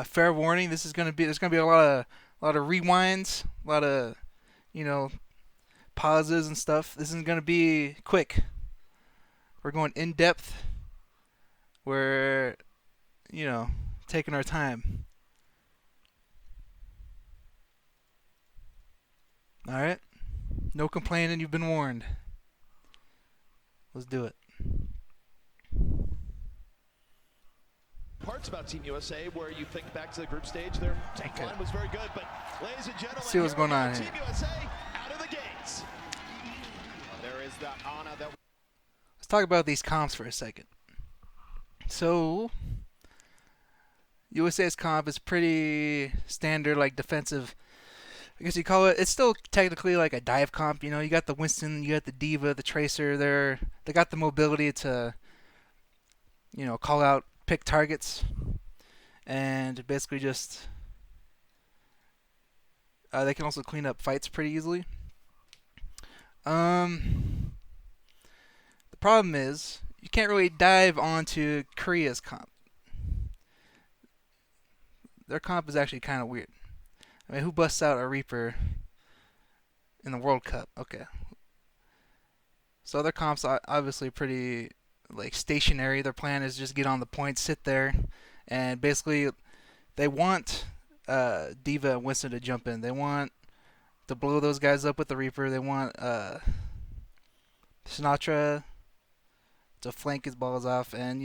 Fair warning: there's gonna be a lot of rewinds, a lot of you know pauses and stuff. This isn't gonna be quick. We're going in depth. We're you know taking our time. All right. No complaining. You've been warned. Let's do it. Parts about Team USA where you think back to the group stage, their tank line was very good, but ladies and gentlemen, Let's see what's going on here. Team USA out of the gates. There is the honor that. Let's talk about these comps for a second. So, USA's comp is pretty standard, like defensive. I guess you call it. It's still technically like a dive comp. You got the Winston, you got the Diva, the Tracer. They got the mobility to, call out, pick targets, and basically just they can also clean up fights pretty easily. The problem is you can't really dive onto Korea's comp. Their comp is actually kind of weird. I mean, who busts out a Reaper in the World Cup? Okay. So their comp's obviously pretty stationary. Their plan is just get on the point, sit there, and basically they want Diva and Winston to jump in. They want to blow those guys up with the Reaper. They want Sinatra to flank his balls off, and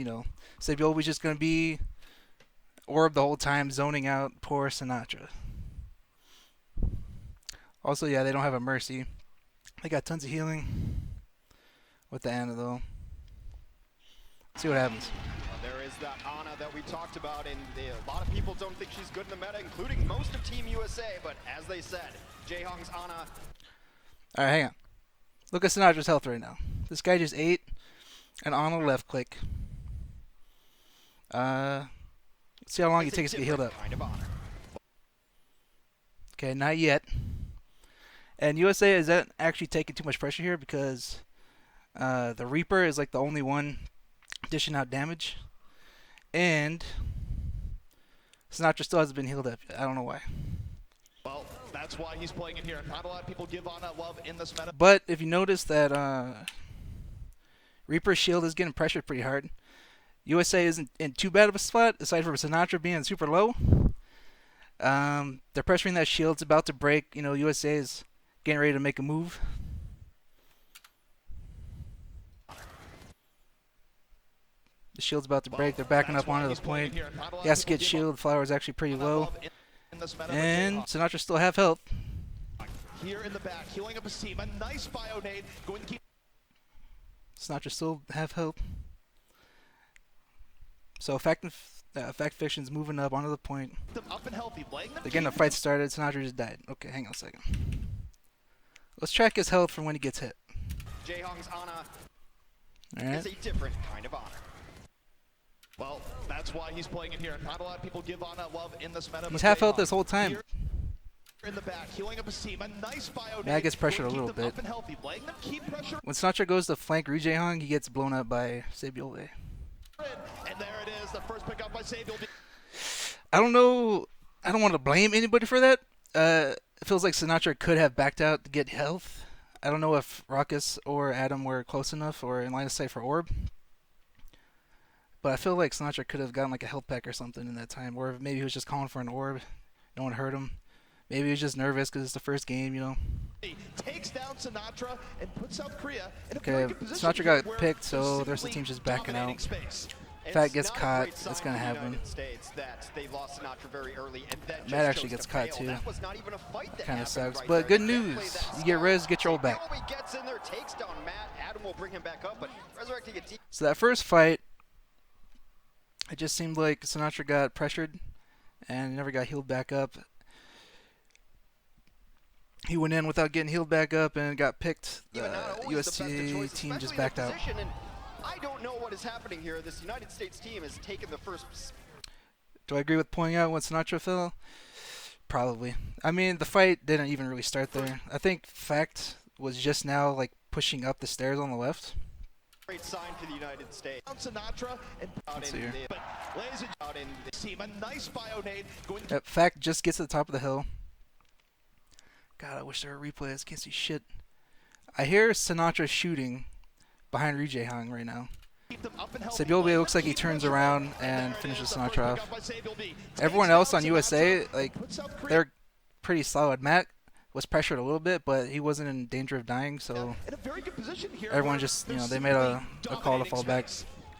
Sabiobi's just gonna be orb the whole time, zoning out poor Sinatra. Also, yeah, they don't have a Mercy. They got tons of healing with the Ana, though. See what happens. There is that Ana that we talked about, and a lot of people don't think she's good in the meta, including most of Team USA, but as they said, Jaehong's Ana. Alright, hang on. Look at Sinatra's health right now. This guy just ate an Ana left click. Let's see how long it takes to get healed up. Kind of honor. Okay, not yet. And USA is that actually taking too much pressure here because the Reaper is like the only one dishing out damage, and Sinatra still hasn't been healed up yet. I don't know why. Well, that's why he's playing it here. Not a lot of people give Ana love in this meta. But if you notice that Reaper's shield is getting pressured pretty hard. USA isn't in too bad of a spot, aside from Sinatra being super low. They're pressuring that shield. It's about to break. USA is getting ready to make a move. The shield's about to break. They're backing up onto the point. He has to get shield. Flower's actually pretty low. And Sinatra still have health. Here in the back, healing up his team. A nice bio nade. Going to keep. Sinatra still have health. So Fact Fiction's moving up onto the point. Up and healthy, they're getting a fight started. Sinatra just died. Okay, hang on a second. Let's track his health from when he gets hit. Jaehong's Ana Alright. is a different kind of honor. Well, that's why he's playing it here. Not a lot of people give Ana love in this meta. He's half health this whole time. Here in the back, healing up his team. A nice bio Yeah, gets pressured a little bit. Up and healthy, letting them keep pressure. When Sinatra goes to flank Ryu Jaehong, he gets blown up by Sabiole. And there it is, the first pick up by Sabiole. I don't know. I don't want to blame anybody for that. It feels like Sinatra could have backed out to get health. I don't know if Ruckus or Adam were close enough or in line of sight for orb. But I feel like Sinatra could have gotten like a health pack or something in that time. Or maybe he was just calling for an orb. No one heard him. Maybe he was just nervous because it's the first game, Takes down Sinatra and puts South Korea in a Okay, very good position Sinatra got where picked, so they're the rest of the team's just backing dominating out. space. Fat It's gets not a caught. great sign It's gonna for the happen. United States that they lost Sinatra very early and then Matt just actually chose gets to caught, fail. too. That was not even a fight that Kinda happened sucks, right but there. good Definitely news. that You get Rez, get your ult back. Sabiole gets in there, takes down Matt. Adam will bring him back up, but resurrecting a team. So that first fight, it just seemed like Sinatra got pressured and never got healed back up. He went in without getting healed back up and got picked. The UST team just backed out. I don't know what is happening here. This United States team has taken the first. Do I agree with pointing out when Sinatra fell? Probably. I mean, the fight didn't even really start there. I think Fact was just now pushing up the stairs on the left. Great sign for the United States. Sinatra and Let's see here. but ladies and out in the team, a nice bio-nade going to Yep, Fact just gets to the top of the hill. God, I wish there were replays. Can't see shit. I hear Sinatra shooting behind Ri Jae-hong right now. keep them up and healthy. Sabilbe looks like he turns around and finishes Sinatra off. Everyone else on USA, like, they're pretty solid. Matt was pressured a little bit, but he wasn't in danger of dying, so in a very good position here. everyone just, you know, they made a call to fall back.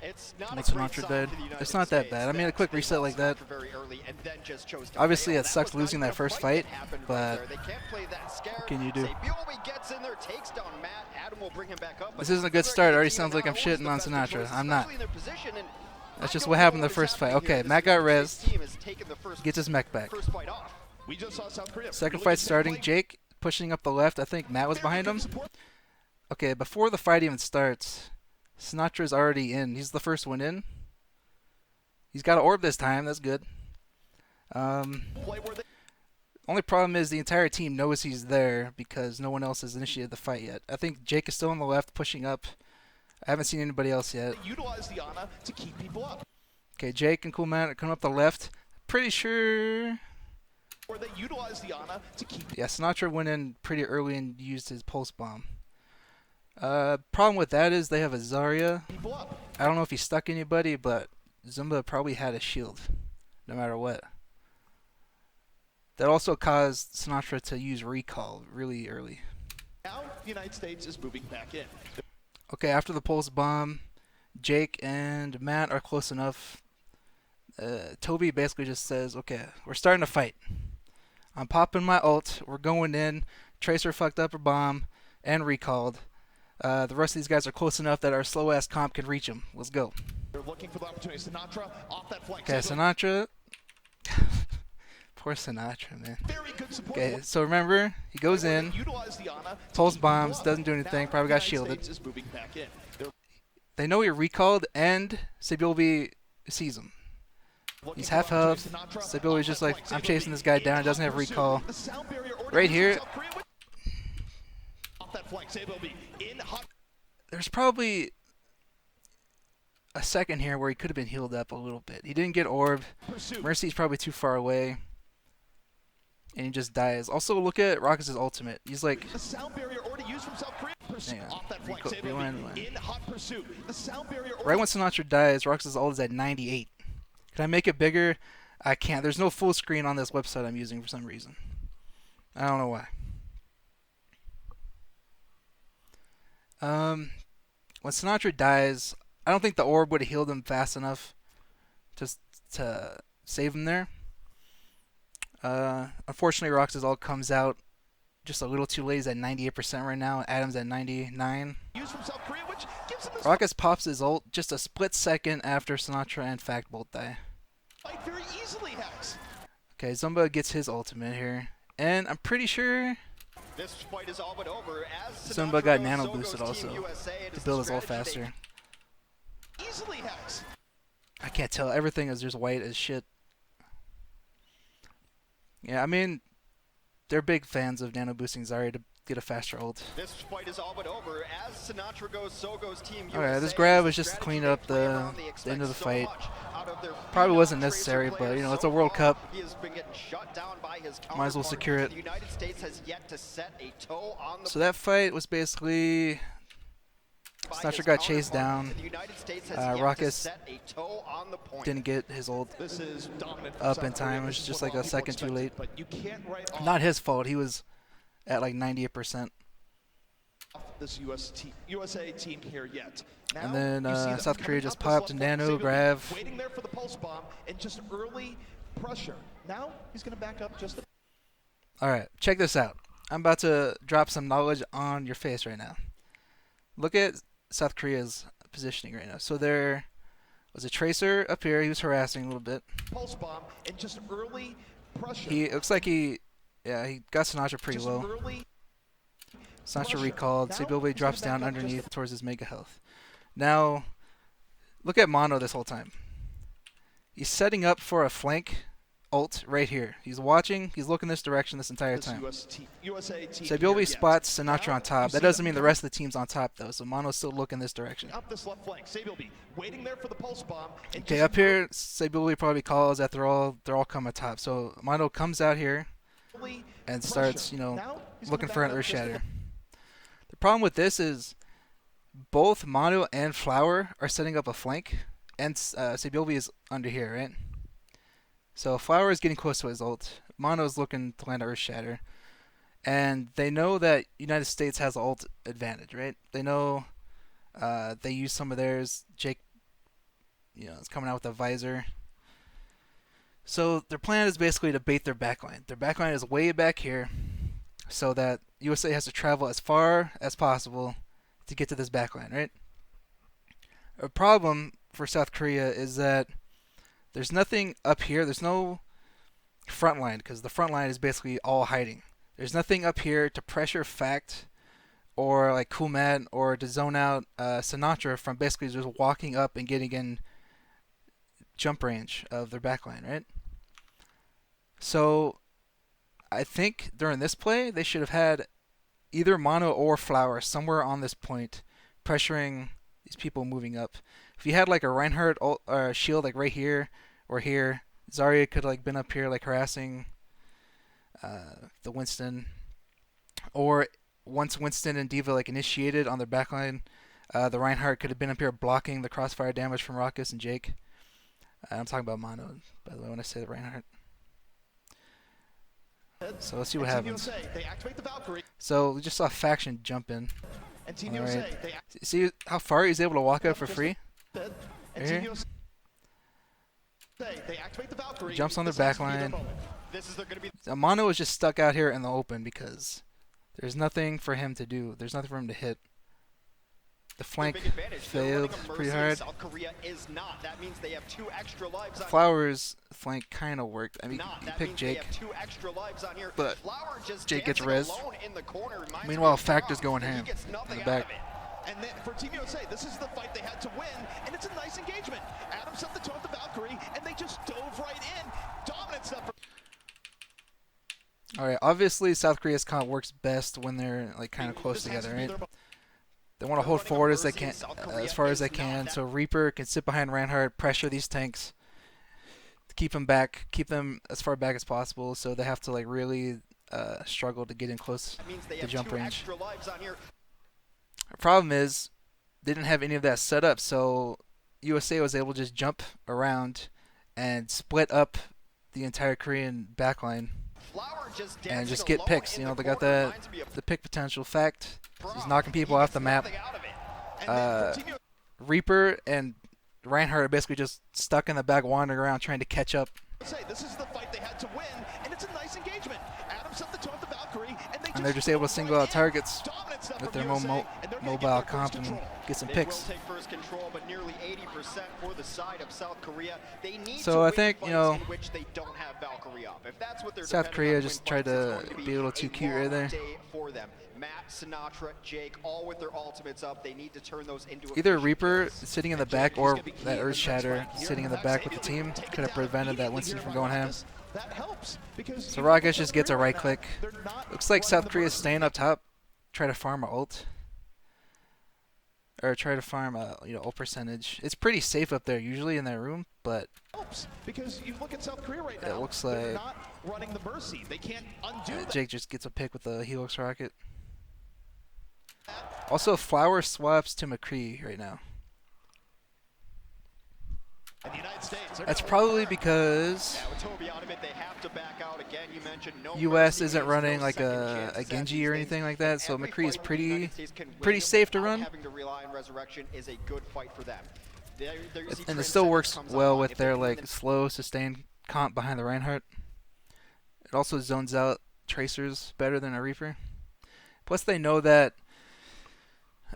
It's not Make a great Sinatra sign dead. for the United It's not that States bad. I mean, a quick they reset lost like that. Sinatra very early and then just chose to Obviously, fail. it sucks was losing not that first the fight, happened right but there. They can't play that scared. what can you do? Sabilbe gets in there, takes down Matt. Adam will bring him back up. This isn't a good start. It already sounds like I'm shitting on Sinatra. I'm not. That's just what happened the first fight. Okay, Matt got rezzed. Gets his mech back. We just saw South Korea. Second fight starting. Jake pushing up the left. I think Matt was behind him. Okay, before the fight even starts, Sinatra's already in. He's the first one in. He's got an orb this time. That's good. Only problem is the entire team knows he's there because no one else has initiated the fight yet. I think Jake is still on the left, pushing up. I haven't seen anybody else yet. Utilize the Ana to keep people up. Okay, Jake and Cool Man are coming up the left. Pretty sure. Or they utilize the Ana to keep Yeah, Sinatra went in pretty early and used his pulse bomb. Problem with that is they have a Zarya. people up. I don't know if he stuck anybody, but Zumba probably had a shield, no matter what. That also caused Sinatra to use recall really early. Now the United States is moving back in. Okay, after the pulse bomb, Jake and Matt are close enough. Toby basically just says, okay, we're starting to fight. I'm popping my ult. We're going in. Tracer fucked up her bomb and recalled. The rest of these guys are close enough that our slow-ass comp can reach them. Let's go. They're looking for the opportunity. Sinatra off that flank. Okay, Sinatra. Poor Sinatra, man. Very good support. Okay, so remember, he goes in, Utilize the Ana to pulse keep people bombs, up. doesn't do anything, Now, probably the got United shielded. States is moving back in. They're They know he recalled, and Sabilbe sees him. looking He's for half the health. opportunity. Sinatra Sabilbe's off just that like, flank. I'm chasing this Sabilbe guy in down, hot doesn't have pursuit. recall. The sound barrier already Right used here. from South Korea. Off that flank. Sabilbe in hot There's probably a second here where he could have been healed up a little bit. He didn't get orb. pursuit. Mercy's probably too far away. And he just dies. Also, look at Rockets' ultimate. He's like, The sound barrier already used from South Korea. hang on. Off that flank. Rewind. Sabilbe in hot pursuit. The sound barrier Right when Sinatra dies, Rockets' ult is at 98. Can I make it bigger? I can't. There's no full screen on this website I'm using for some reason. I don't know why. When Sinatra dies, I don't think the orb would have healed him fast enough to save him there. Unfortunately, Rox's ult comes out just a little too late. He's at 98% right now. Adam's at 99. used from South Korea, which gives him this Rockets pops his ult just a split second after Sinatra and Fact both die. fight very easily, Hex. Okay, Zumba gets his ultimate here. And I'm pretty sure This fight is all but over. As Zumba Sinatra got goes, nano so goes boosted Team also USA. It to is build the his ult strategy they faster. Easily, Hex. I can't tell. Everything is just white as shit. Yeah, I mean, they're big fans of nano boosting Zarya to get a faster ult. This fight is all but over. As Sinatra goes, so goes Team USA. Alright, this grab It's was a just to strategy clean they up play around. They the expect end of the so fight. much out of their Probably wasn't Tracer necessary, but players you know, it's so a World far. Cup. He has been getting shut down by his Might as well counterpart. secure it. The United States has yet to set a toe on the So that fight was basically by Sinatra his got chased counterpart. down. The United States has yet to Ruckus set a toe on the point. didn't get his ult This is dominant from up South in time. Korea. It was This is just what like all a people second too expected, late. But you can't write off Not his fault. He was at like 98%. this USA team here yet. Now, And then, you see them South coming Korea just up this popped left Nano, flank. Sabilbe Grav. waiting there for the pulse bomb and just early pressure. Now he's going to back up just a Alright, check this out. I'm about to drop some knowledge on your face right now. Look at South Korea's positioning right now. So there was a Tracer up here. He was harassing a little bit. pulse bomb and just early pressure. It looks like he got Sinatra pretty just low. early Sinatra pressure. recalled. Now, Sabilbe he's drops gonna down back up just underneath towards his mega health. Now, look at Mono this whole time. He's setting up for a flank ult right here. He's watching. He's looking this direction this entire This time. USA team So here Bilby yet. spots Sinatra Now on top. you That see doesn't them mean the coming rest of the team's on top though. So Mono's still looking this direction. up this left flank. Sabilby waiting there for the pulse bomb. And Okay, just up here, Bilby probably calls that they're all coming top. So Mono comes out here early and pressure. starts, Now he's looking coming for an back up Earth just Shatter. The problem with this is both Mono and Flower are setting up a flank, and Bilby is under here, right? So Flower is getting close to his ult. Mono is looking to land Earth Shatter. And they know that United States has ult advantage, right? They know they use some of theirs. Jake, is coming out with a visor. So their plan is basically to bait their backline. Their backline is way back here, so that USA has to travel as far as possible to get to this backline, right? A problem for South Korea is that there's nothing up here. There's no front line because the front line is basically all hiding. There's nothing up here to pressure Fact or like Kumat or to zone out Sinatra from basically just walking up and getting in jump range of their backline, right? So I think during this play they should have had either Mono or Flower somewhere on this point pressuring these people moving up. If you had like a Reinhardt shield like right here or here, Zarya could like been up here like harassing the Winston, or once Winston and D.Va like initiated on their backline, the Reinhardt could have been up here blocking the crossfire damage from Raucus and Jake. I'm talking about Mono, by the way, when I say the Reinhardt. So let's see what happens. So we just saw Faction jump in. Alright. See how far he's able to walk up for free? Right here. He jumps on their backline. Mono is just stuck out here in the open because there's nothing for him to do. There's nothing for him to hit. The flank failed pretty hard. South Korea is not. That means they have 2 extra lives on Flowers' flank kind of worked. I mean, you pick Jake, but Jake gets res. Meanwhile, Factor's going ham in the back. And then for Team USA, this is the fight they had to win, and it's a nice engagement. Adam set the tone with the Valkyrie, and they just dove right in. Dominant stuff. Alright, obviously South Korea's comp works best when they're like kind of close together, right? They want to hold forward as they can, as far as they can, so Reaper can sit behind Reinhardt, pressure these tanks, keep them back, keep them as far back as possible. So they have to like really struggle to get in close to jump range. The problem is they didn't have any of that set up, so USA was able to just jump around and split up the entire Korean backline and just get picks. They got the pick potential. Fact, he's knocking people off the map. Reaper and Reinhardt are basically just stuck in the back, wandering around trying to catch up. This is the fight they had to win, and it's a nice engagement. Adam set the tone with the Valkyrie, and they're just able to single out targets with their mobile comp and get some picks. So I think, South Korea just tried to be a little too cute right there. Matt, Sinatra, Jake, all with their ultimates up. They need to turn those into either Reaper sitting in the back or that Earth Shatter sitting in the back with the team could have prevented that Winston from going ham. So Raucus just gets a right click. Looks like South Korea is staying up top. Try to farm a ult. Or try to farm a ult percentage. It's pretty safe up there usually in that room, but because you look at South Korea right now, it looks like not running the mercy. They can't undo that. Jake just gets a pick with the Helix rocket. Also, Flower swaps to McCree right now. That's probably because US isn't running like a Genji or anything like that, so McCree is pretty safe to run. And it still works well with their like slow, sustained comp behind the Reinhardt. It also zones out tracers better than a Reaper. Plus, they know that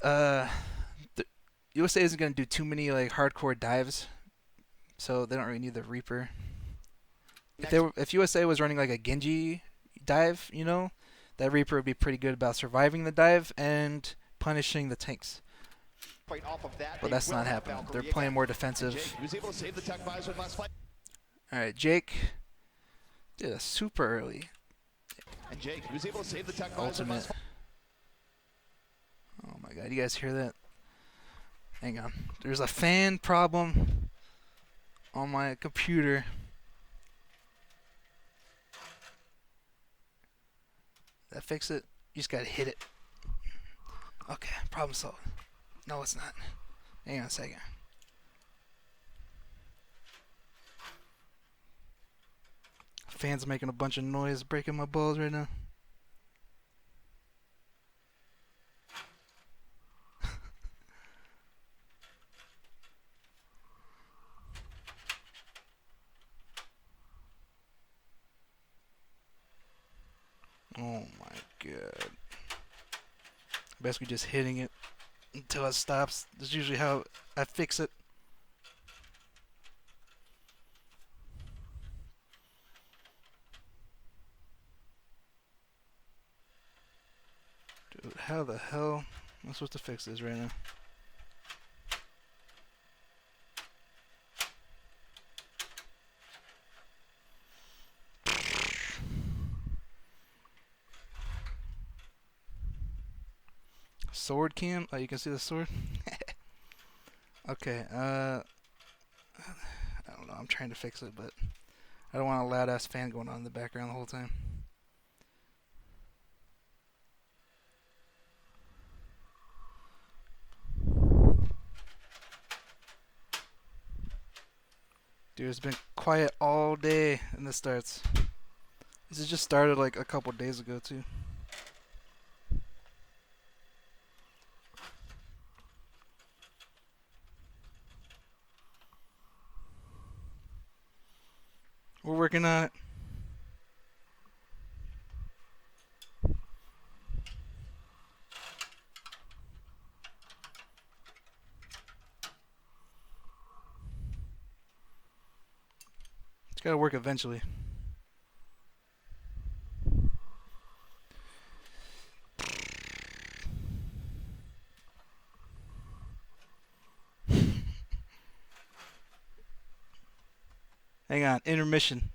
the USA isn't going to do too many like hardcore dives, so they don't really need the Reaper. If USA was running like a Genji dive, that Reaper would be pretty good about surviving the dive and punishing the tanks. But that's not happening. They're playing more defensive. Alright, Jake Did a super early And Jake, he was able to save the tech visor. ultimate. Oh my god, you guys hear that? Hang on. There's a fan problem on my computer. That fix it? You just gotta hit it. Okay, problem solved. No, it's not. Hang on a second. Fans making a bunch of noise, breaking my balls right now. Oh my god. Basically just hitting it until it stops. That's usually how I fix it. Dude, how the hell am I supposed to fix this right now? Sword cam? Oh, you can see the sword? Okay, I don't know. I'm trying to fix it, but I don't want a loud ass fan going on in the background the whole time. Dude, it's been quiet all day and this starts. This has just started like a couple days ago, too. We're working on it. It's gotta work eventually. Hang on, intermission.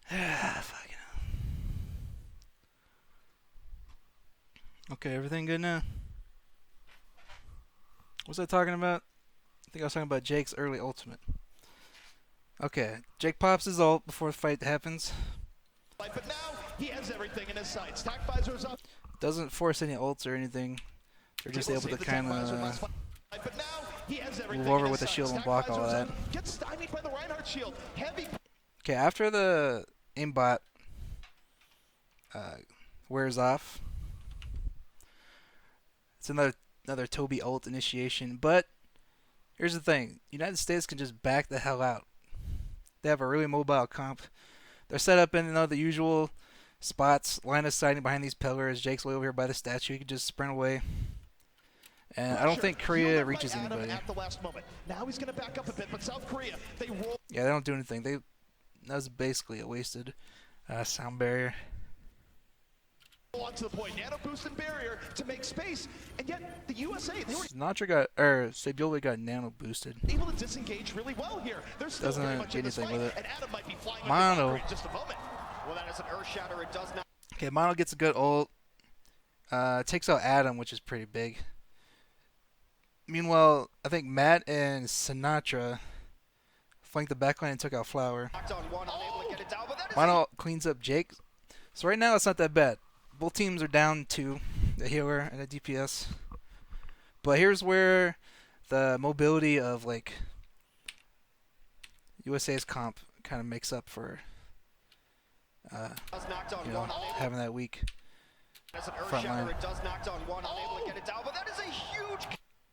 Fucking hell. Okay, everything good now? What was I talking about? I think I was talking about Jake's early ultimate. Okay, Jake pops his ult before the fight happens. But now he has everything in his sights. Tack visor's up. Doesn't force any ults or anything. They're just able to kind of But now he has move everything over in with the his shield sights. and block all Tack that. visor's up. Gets stymied by the Reinhardt shield. Heavy Okay, after the aimbot uh, wears off, it's another Toby ult initiation. But here's the thing: United States can just back the hell out. They have a really mobile comp. They're set up in the usual spots, line of sighting behind these pillars. Jake's way over here by the statue. He can just sprint away. And I don't think Korea reaches anybody. At the last moment. Now he's going to back up a bit, but South Korea, they roll. Yeah, they don't do anything. That was basically a wasted sound barrier. On to the point, nano boost and barrier to make space, and yet the USA, they were Sabiolve got nano boosted. able to disengage really well here. There's still Doesn't very much do in this anything fight, with it. and Adam might be flying Mono. under in just a moment. Well, that is an earth shatter. It does not. Okay, Mono gets a good ult. Takes out Adam, which is pretty big. Meanwhile, I think Matt and Sinatra flanked the backline and took out Flower. Knocked on one, unable to get it down, but that is Mono cleans up Jake. So right now it's not that bad. Both teams are down to a healer and a DPS. But here's where the mobility of like USA's comp kind of makes up for knocked on you know, one, unable. having that weak That's an earth front shatter. line. It does knocked on one, unable to get it down, but that is a huge.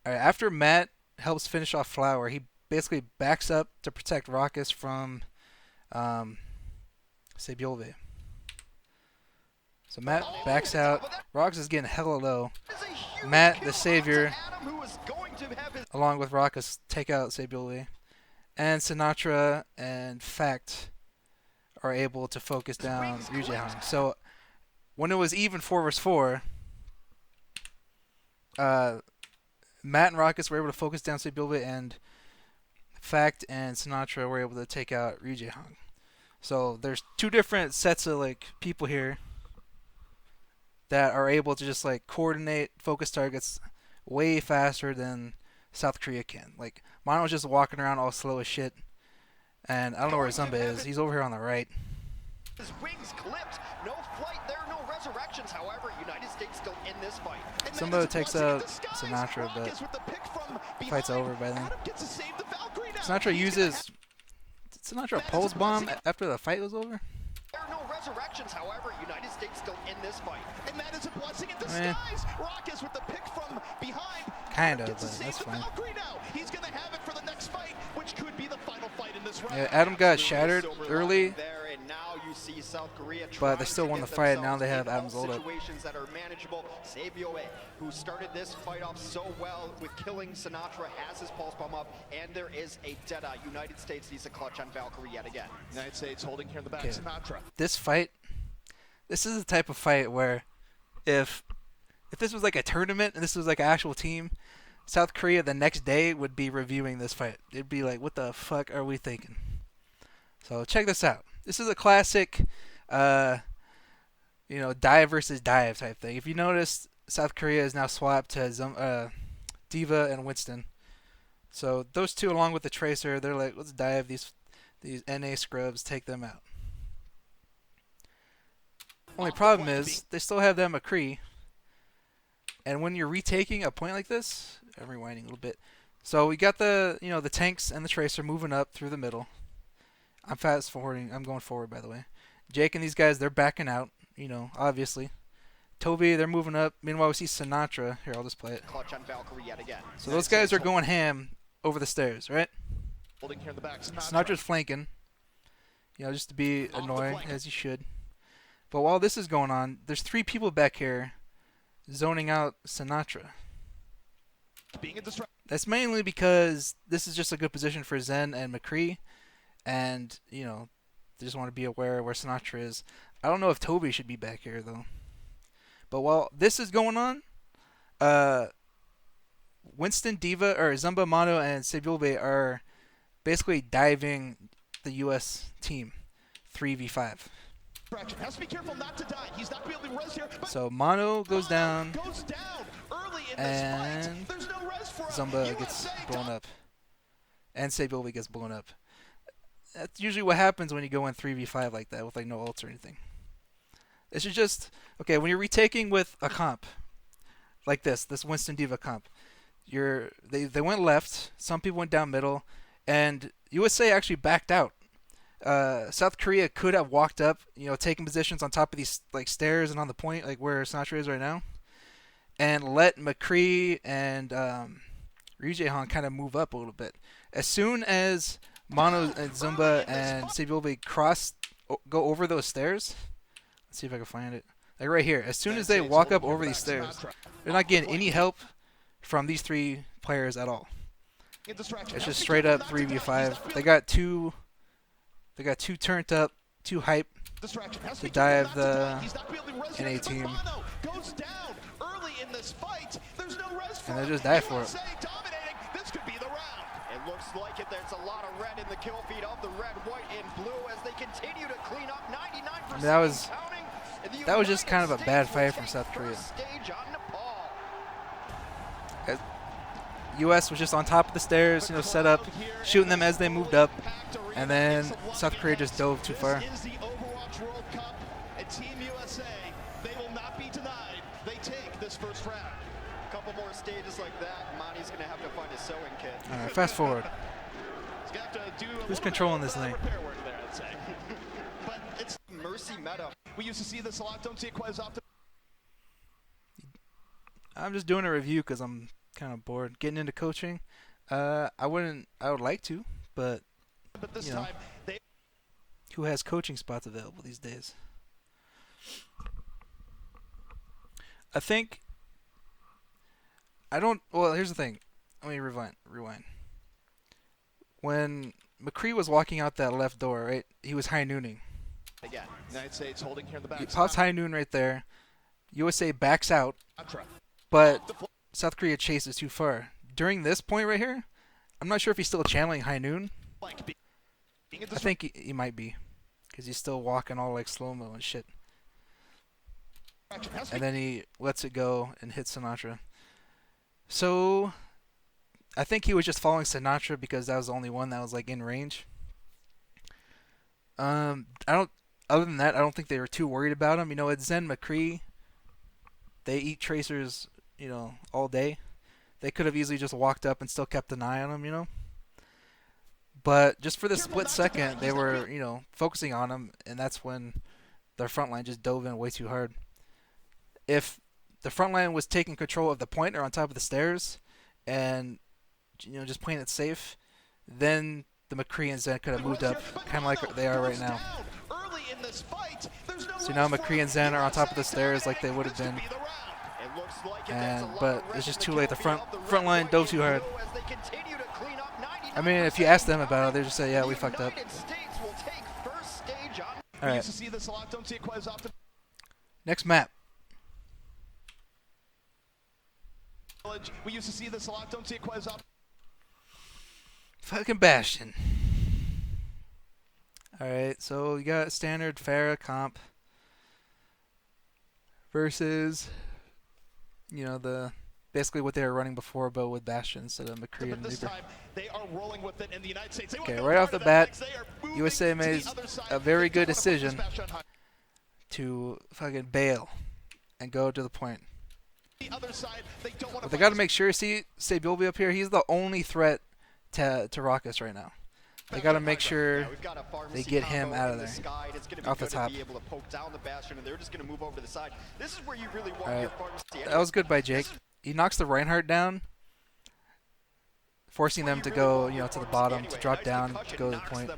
Alright, after Matt helps finish off Flower, he basically backs up to protect Raucus from Sabiolve. So Matt backs out. Raucus is getting hella low. Matt, the savior, along with Raucus, take out Sabiolve. And Sinatra and Fact are able to focus down Ryujehang. So when it was even 4 vs 4, Matt and Raucus were able to focus down Sabiolve, and Fact and Sinatra were able to take out Ryujehang. So there's two different sets of like people here that are able to just like coordinate focus targets way faster than South Korea can. Like Mono's just walking around all slow as shit, and I don't know where Zumba is. He's over here on the right. His wings clipped. No flight there, no resurrections. However, United States still in this fight. Zumba takes out Sinatra, but fight's over by then. Sinatra uses. Did Sinatra pulse bomb after the fight was over? There are no resurrections. However, United States still in this fight. And that is a blessing in disguise. Raucus with the pick from behind. Kind of, but that's fine. He's going to have it for the next fight, which could be the final fight in this round. Yeah, Adam got shattered early, There, and now you see South Korea but they still won the fight. Now they have themselves Adam's ult up. situations that are manageable. Sabiolve, who started this fight off so well with killing Sinatra, has his pulse bomb up, and there is a Deadeye. United States needs a clutch on Valkyrie yet again. United States holding here in the back. Okay. Sinatra. This fight, this is the type of fight where if this was like a tournament and this was like an actual team, South Korea the next day would be reviewing this fight. They'd be like, what the fuck are we thinking? So check this out. This is a classic, dive versus dive type thing. If you notice, South Korea is now swapped to Diva and Winston. So those two, along with the Tracer, they're like, let's dive these NA scrubs, take them out. Only problem is they still have that McCree, and when you're retaking a point like this, I'm rewinding a little bit. So we got the tanks and the Tracer moving up through the middle. I'm fast forwarding. I'm going forward, by the way. Jake and these guys, they're backing out. Obviously. Toby, they're moving up. Meanwhile, we see Sinatra. Here, I'll just play it. Clutch on Valkyrie yet again. So those guys are going ham over the stairs, right? Holding here in the back. Sinatra's flanking. Just to be annoying, as you should. But while this is going on, there's 3 people back here zoning out Sinatra. That's mainly because this is just a good position for Zen and McCree, and they just want to be aware where Sinatra is. I don't know if Toby should be back here though. But while this is going on, Winston, Diva, or Zumba, Mono, and Sabiolve are basically diving the U.S. team 3v5. Has to be careful not to die. He's not able to res here. So Mono goes down, Early in and this fight. There's no res for Zumba gets blown up, and Sabiolve gets blown up. That's usually what happens when you go in 3v5 like that with like no ults or anything. This is just okay when you're retaking with a comp like this Winston Diva comp. They went left. Some people went down middle, and USA actually backed out. South Korea could have walked up, taking positions on top of these like stairs and on the point, like where Sinatra is right now, and let McCree and Lee Jae-hong kind of move up a little bit. As soon as Mono and Zumba and Sebiolbe go over those stairs, let's see if I can find it. Like right here, as soon as they walk up over these stairs, they're not getting any help from these three players at all. It's just straight up 3v5. They got two turned up, two hype to dive the NA team, and they just die for it. It looks like it. There's a lot of red in the kill feed of the red, white, and blue as they continue to clean up 99%. I mean, that was just kind of a bad fight from South Korea. U.S. was just on top of the stairs, set up, shooting them as they moved up, and then South Korea just dove too far. This is the Overwatch World Cup, and Team USA, they will not be denied. They take this first round. A couple more stages like that, Monty's going to have to find a sewing kit. All right, fast forward. He's gonna have to do Who's controlling this thing? repair work there, I'd say. But it's Mercy meta. we used to see this a lot. Don't see it quite as often. I'm just doing a review because I'm kind of bored. Getting into coaching, I would like to, but This time, they who has coaching spots available these days? I think I don't. Well, here's the thing. Let me rewind. When McCree was walking out that left door, right? He was high nooning. again. United States holding here in the back. He pops high noon right there. USA backs out, but South Korea chases too far. During this point right here, I'm not sure if he's still channeling high noon. I think he might be, because he's still walking all like slow-mo and shit. And then he lets it go and hits Sinatra. So I think he was just following Sinatra because that was the only one that was like in range. I don't. Other than that, I don't think they were too worried about him. It's Zen McCree. They eat tracers, all day. They could have easily just walked up and still kept an eye on him, But just for the split second, they were, focusing on him, and that's when their front line just dove in way too hard. If the front line was taking control of the point or on top of the stairs and, just playing it safe, then the McCree and Zen could have moved up, kind of like they are right now. So now McCree and Zen are on top of the stairs like they would have been. But it's just too late. The front line dove too hard. I mean, if you ask them about it, they just say, yeah, we fucked up. Alright. Next map. We used to see this a lot, don't see it quite as often. Fucking Bastion. Alright, so you got standard Farah comp versus, the basically what they were running before, but with Bastion instead of McCree and Reaper. They are rolling with it in the United States. Okay, right off the bat, USA made a very good decision to fucking bail and go to the point. But they got to make sure, see Sebiolbe up here, he's the only threat to Raucus right now. They got to make sure they get him out of there, off the top. Alright, that was good by Jake. He knocks the Reinhardt down, forcing them to go, to the bottom, to drop down, to go to the point.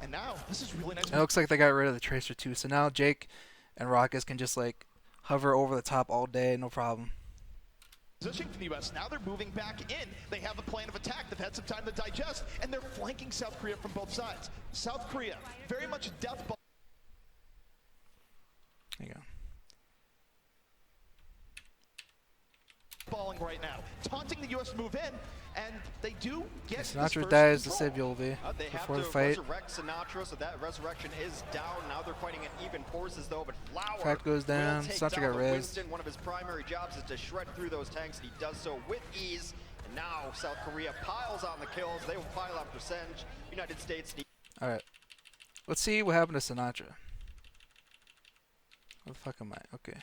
And now, this is really nice. It looks like they got rid of the Tracer too, so now Jake and Raucus can just like hover over the top all day, no problem. Positioning from the U.S. Now they're moving back in. They have a plan of attack. They've had some time to digest, and they're flanking South Korea from both sides. South Korea, very much death ball. There you go. Balling right now, taunting the U.S. move in, and they do get Sinatra dies to Sebiolbe they before have the to fight. resurrect Sinatra, so that resurrection is down. Now they're fighting at even forces, though. But Flower Fact goes down. will take Sinatra down got the rezzed. Winston. One of his primary jobs is to shred through those tanks, and he does so with ease. And now South Korea piles on the kills. They will pile on percentage. United States need. All right, let's see what happened to Sinatra. What the fuck am I? Okay.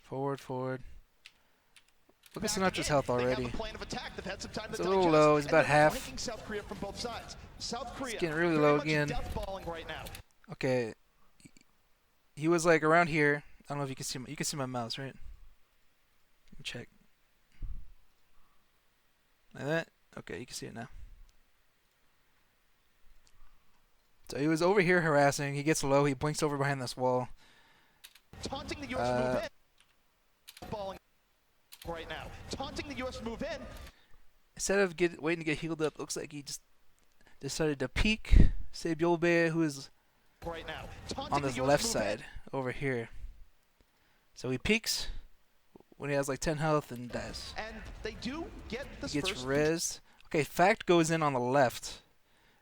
Forward. Look at back Sinatra's in. health They have already. a plan of attack. They've had some time It's to a little digest, low. It's and about they're half. flanking South Korea from both sides. South Korea It's getting really very low much again. deathballing right now. Okay, he was like around here. I don't know if you can see. You can see my mouse, right? Let me check. Like that. Okay, you can see it now. So he was over here harassing. He gets low. He blinks over behind this wall. Taunting the U.S. move in. Balling right now. Taunting the U.S. move in. Instead of waiting to get healed up, looks like he just decided to peek Sebiolbe, who is right now. on this left side over here. So he peeks when he has like 10 health and dies. And they do get this He gets first rezzed. Okay, Fact goes in on the left.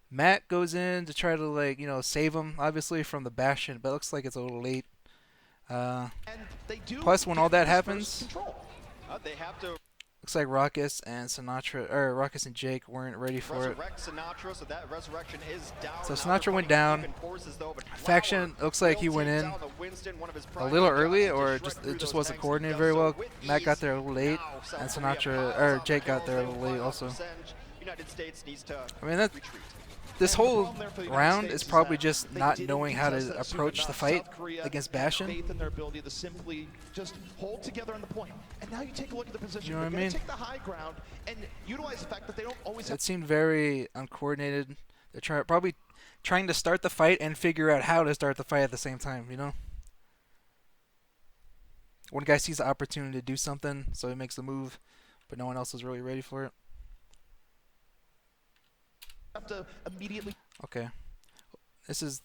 Matt goes in to try to, like, save him, obviously, from the Bastion, but it looks like it's a little late. Plus, when all that happens, they have to looks like Ruckus and Ruckus and Jake weren't ready for it. Sinatra, so that resurrection is down. So Sinatra went down. Faction looks like he went in a little early, or it just wasn't coordinated very well. Matt got there a little late, and Jake got there a little late also. I mean, this whole round is probably just not knowing how to approach the fight against Bastion. Faith in their ability to simply just hold together on the point. And now you take a look at the position. You know what I They're mean? gonna take the high ground and utilize the fact that they don't always have. It seemed very uncoordinated. They're probably trying to start the fight and figure out how to start the fight at the same time, One guy sees the opportunity to do something, so he makes the move, but no one else is really ready for it. Have to immediately. Okay, this is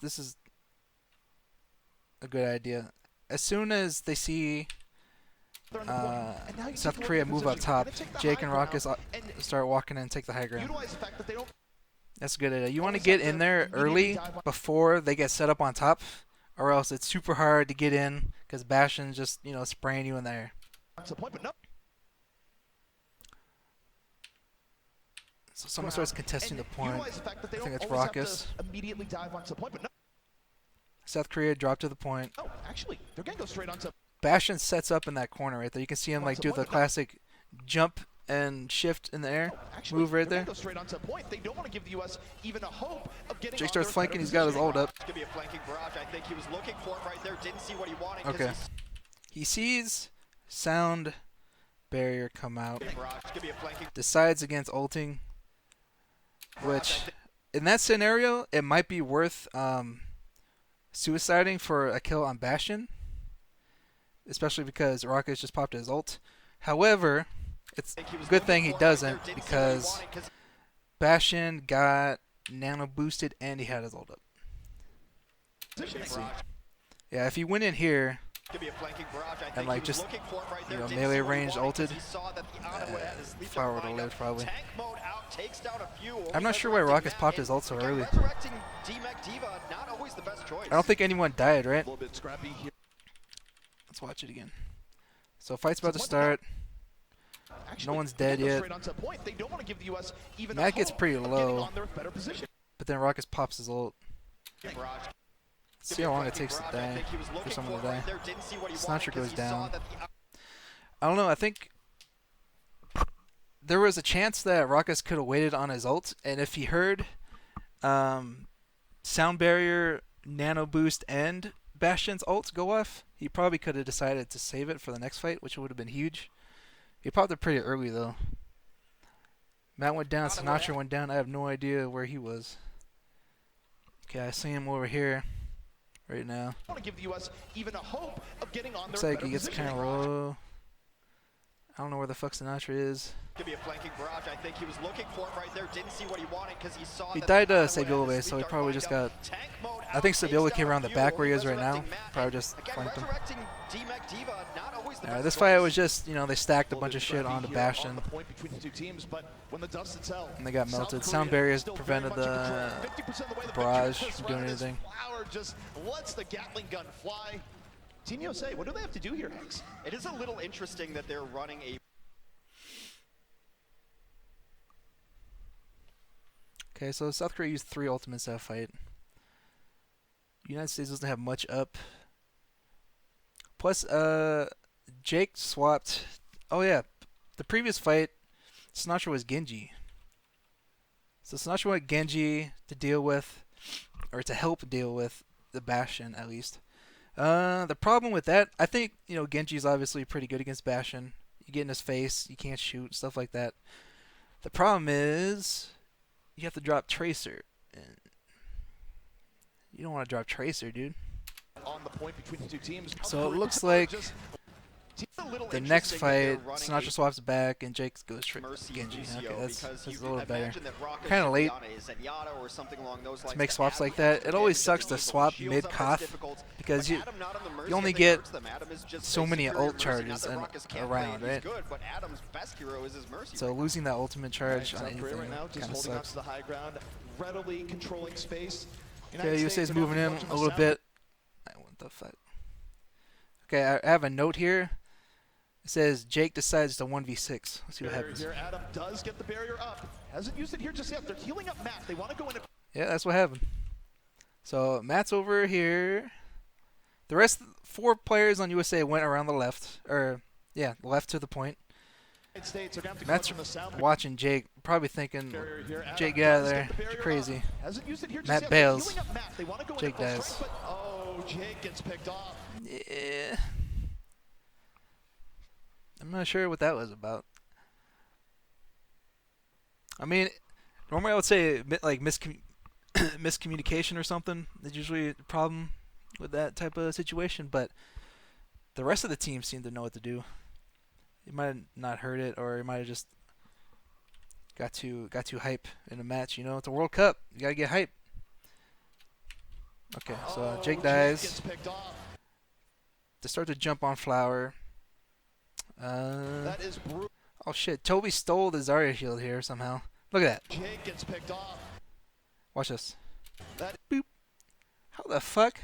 a good idea. As soon as they see South Korea move up top, Jake and Ruckus start walking in and take the high ground. That's a good idea. You want to get in there early before they get set up on top, or else it's super hard to get in because Bastion's just spraying you in there. So someone starts contesting the point. I think it's Ruckus. South Korea dropped to the point. Oh, actually, they're gonna go straight onto. Bastion sets up in that corner right there. You can see him do the classic jump and shift in the air move right there. Go straight onto point. They don't want to give the U.S. even a hope of getting. Jake starts flanking. He's got his ult up. Could be a flanking barrage. I think he was looking for it right there. Didn't see what he wanted. Okay. He sees sound barrier come out. Decides against ulting, which in that scenario it might be worth suiciding for a kill on Bastion, especially because Ruckus just popped his ult. However, it's a good thing he doesn't, because Bastion got nano boosted and he had his ult up. Let's see. Yeah, if he went in here and just melee range ulted, Flower would have lived probably. I'm not sure why Ruckus popped his ult so early. I don't think anyone died, right? Let's watch it again. So fight's about to start. No one's dead yet. Matt gets pretty low, but then Ruckus pops his ult. Let's see how long it takes to die, for someone to die. Snatcher goes down. I don't know, I think there was a chance that Ruckus could have waited on his ult, and if he heard sound barrier, nano boost, and Bastion's ult go off, he probably could have decided to save it for the next fight, which would have been huge. He popped it pretty early though. Matt went down, Sinatra went down. I have no idea where he was. Okay, I see him over here right now. Looks like he gets kind of low. I don't know where the fuck Sinatra is. Could be a flanking barrage. I think he was looking for it right there. Didn't see what he wanted because he saw. He died to Sebiolbe, so he probably just got. I think Sebiolbe came around the back where he is right now. Probably just flanked him. This fight was just, they stacked a bunch of shit onto Bastion, and they got melted. Sound barriers prevented the barrage from doing anything. Just lets the Gatling gun fly. Team USA, what do they have to do here, Hex? It is a little interesting that they're running a. Okay, so South Korea used 3 ultimates that fight. United States doesn't have much up. Plus, Jake swapped. Oh yeah, the previous fight, Sinatra was Genji. So Sinatra wanted Genji to deal with, or to help deal with the Bastion at least. The problem with that, I think, Genji's obviously pretty good against Bastion. You get in his face, you can't shoot, stuff like that. The problem is you have to drop Tracer. And you don't want to drop Tracer, dude. On the point between the two teams. So it looks like the next fight, Sinatra swaps back and Jake goes for Genji. Okay, that's a little better. Kind of late to make swaps like that. It always sucks to swap mid-cough because you only get so many ult charges around, right? So losing that ultimate charge on anything kind of sucks. Okay, USA's moving in a little bit. What the fuck? Okay, I have a note here. It says Jake decides to 1v6. Let's see what happens. Here, Adam does get the barrier up. Hasn't used it here just yet. They're healing up Matt. They want to go in. Yeah, that's what happened. So Matt's over here. The rest, 4 players on USA went around the left, left to the point. Matt's watching Jake, probably thinking, Jake, get out of there. You're crazy. Matt bails. Jake dies. Oh, Jake gets picked off. Yeah. I'm not sure what that was about. I mean, normally I would say like miscommunication or something is usually a problem with that type of situation, but the rest of the team seemed to know what to do. You might have not heard it, or you might have just got too hype in a match. It's a World Cup. You gotta get hype. Okay, so Jake dies. To start to jump on Flower. That is brutal. Oh shit, Toby stole the Zarya shield here somehow. Look at that. Jake gets picked off. Watch this. Boop. How the fuck?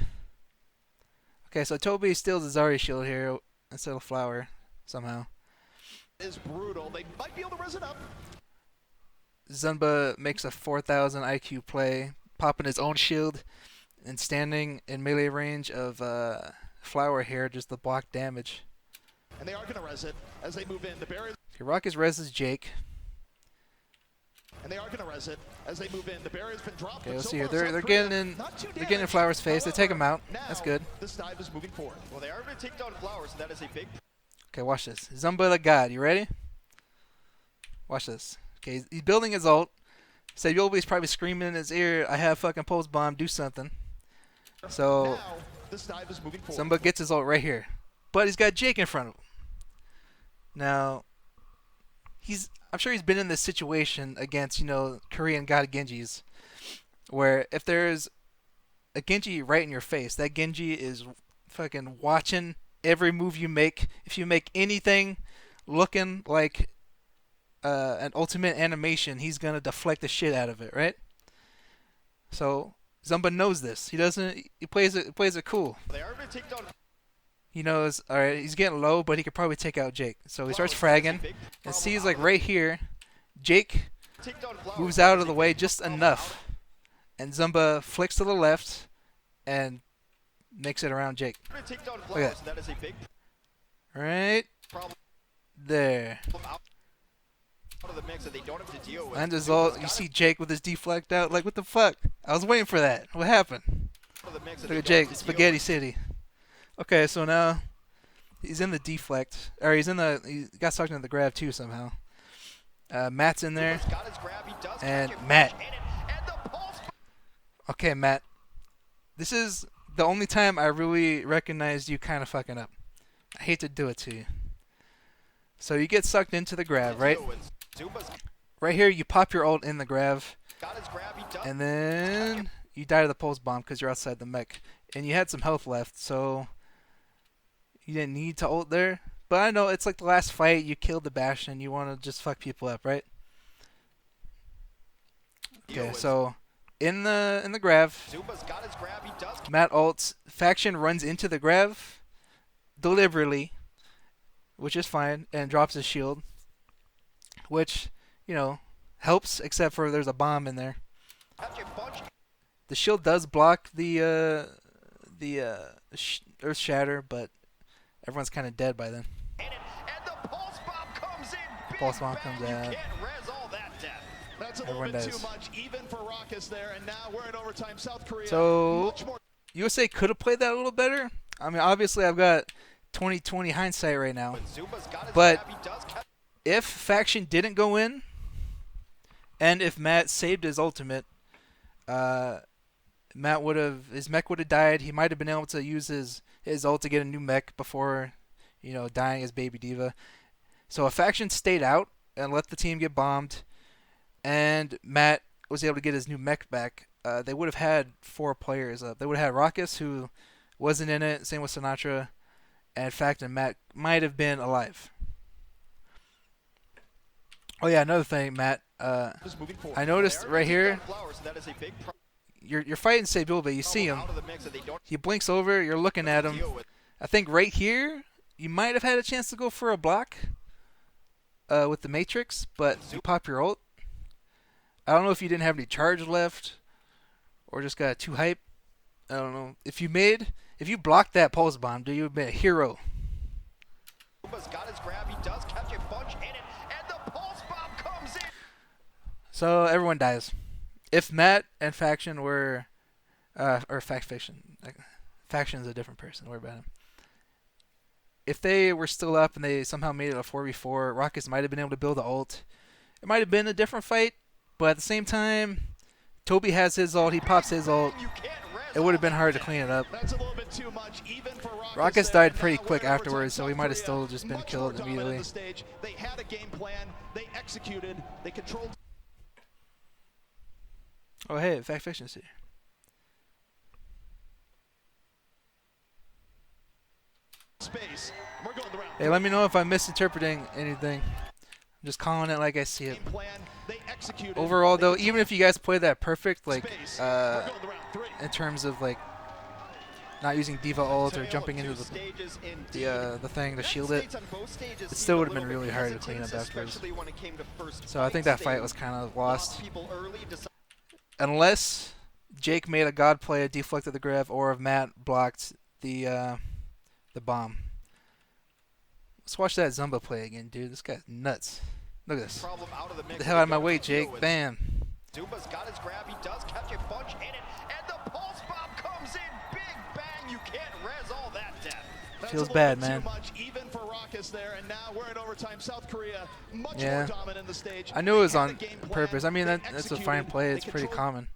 Okay, so Toby steals the Zarya shield here instead of Flower somehow. That is brutal. They might be able to res it up. Zunba makes a 4,000 IQ play, popping his own shield and standing in melee range of Flower here just to block damage. And they are going to res it as they move in. The barrier. Rockets reses Jake. And they are going to res it as they move in. The barrier's been dropped. Okay, let's see here. They're getting in Flower's face. They take him out. That's good. This dive is moving forward. Well, they are going to take down Flowers, so that is a big. Okay, watch this. Zumba the God. You ready? Watch this. Okay, he's building his ult. Sayobi's probably screaming in his ear, I have fucking pulse bomb, do something. So Now, this dive is moving forward. Zumba gets his ult right here. But he's got Jake in front of him. Now, I'm sure he's been in this situation against, Korean God Genjis, where if there's a Genji right in your face, that Genji is fucking watching every move you make. If you make anything looking like an ultimate animation, he's gonna deflect the shit out of it, right? So Zumba knows this. He plays it cool. They are going to take down. He knows, alright, he's getting low, but he could probably take out Jake. So he starts fragging and sees like right here, Jake moves out of the way just enough. And Zumba flicks to the left and makes it around Jake. Look at that. Right there. And as all, you see Jake with his deflect out. Like, what the fuck? I was waiting for that. What happened? Look at Jake, Spaghetti City. Okay, so now he's in the deflect, or he got sucked into the grab too somehow. Matt's in there, and Matt. Okay, Matt. This is the only time I really recognized you kind of fucking up. I hate to do it to you. So you get sucked into the grab, right? Right here, you pop your ult in the grab, and then you die to the pulse bomb because you're outside the mech, and you had some health left, so you didn't need to ult there. But I know it's like the last fight, you killed the Bastion, you want to just fuck people up, right? Okay, so in the grab, Matt ults, faction runs into the grab deliberately, which is fine, and drops his shield, which, helps, except for there's a bomb in there. The shield does block the Earth Shatter, but everyone's kind of dead by then. And the pulse bomb comes in Pulse Bomb comes You out. can't res all that death. That's a little Everyone bit does. too much, even for Raucus there, and now we're in overtime. South Korea, So much more. USA could have played that a little better. I mean, obviously I've got 2020 hindsight right now, But Zuba's got his but grab. He does catch. if Faction didn't go in, and if Matt saved his ultimate, Matt would have his mech would have died. He might have been able to use his ult to get a new mech before, dying as Baby Diva. So if Faction stayed out and let the team get bombed, and Matt was able to get his new mech back, they would have had 4 players up. They would have had Raucus, who wasn't in it. Same with Sinatra, and Fact and Matt might have been alive. Oh yeah, another thing, Matt. Just moving forward. I noticed right here, Flowers, so that is a big you're fighting Sebulba. You see him. out of the mix that they don't He blinks over. You're looking at him. deal with. I think right here, you might have had a chance to go for a block with the Matrix, but you pop your ult. I don't know if you didn't have any charge left or just got too hype. I don't know. If you blocked that pulse bomb, dude, you would have been a hero. Zuba's got his grab. He does catch a bunch in it, and the pulse bomb comes in. So everyone dies. If Matt and Faction were, or Faction, Faction's a different person. Don't worry about him. If they were still up and they somehow made it a 4v4, Rockets might have been able to build an ult. It might have been a different fight, but at the same time, Toby has his ult. He pops his ult. You can't res It would have been hard to clean it up. That's a little bit too much, even for Raucus. Rockets there. died pretty Now quick we're in afterwards, so overtime. we might have South still Korea, just been much killed more dominant immediately. on the stage. They had a game plan. They executed. They controlled Oh, hey, Fact Fiction's here. space. We're going the round. Hey, let me know if I'm misinterpreting anything. I'm just calling it like I see it. Game plan. They executed. Overall, They though, controlled even if you guys play that perfect, like, space. We're going the round 3. in terms of, like, not using Diva ult or Tale jumping of into two stages indeed. the thing to United shield it, States on both stages it seemed still a would have been little really bit hard to clean up hesitant, afterwards. especially when it came to first So I think that fights. fight They was kind of lost lost. people early, Unless Jake made a god play, deflected the grab, or if Matt blocked the bomb. Let's watch that Zumba play again, dude. This guy's nuts. Look at this. problem out of the mix. Get the hell out of my way, Jake. Bam. Zuba's got his grab. He does catch a bunch in it, and the pulse bomb comes in. Big bang. You can't res all that death. That's Feels a little bad, bit man. Too much, even for Raucus there, and now we're in overtime. South Korea, much Yeah. more dominant in the stage. I knew it was They had on a game plan. purpose. I mean, They that's a fine executed. play. They It's pretty controlled common.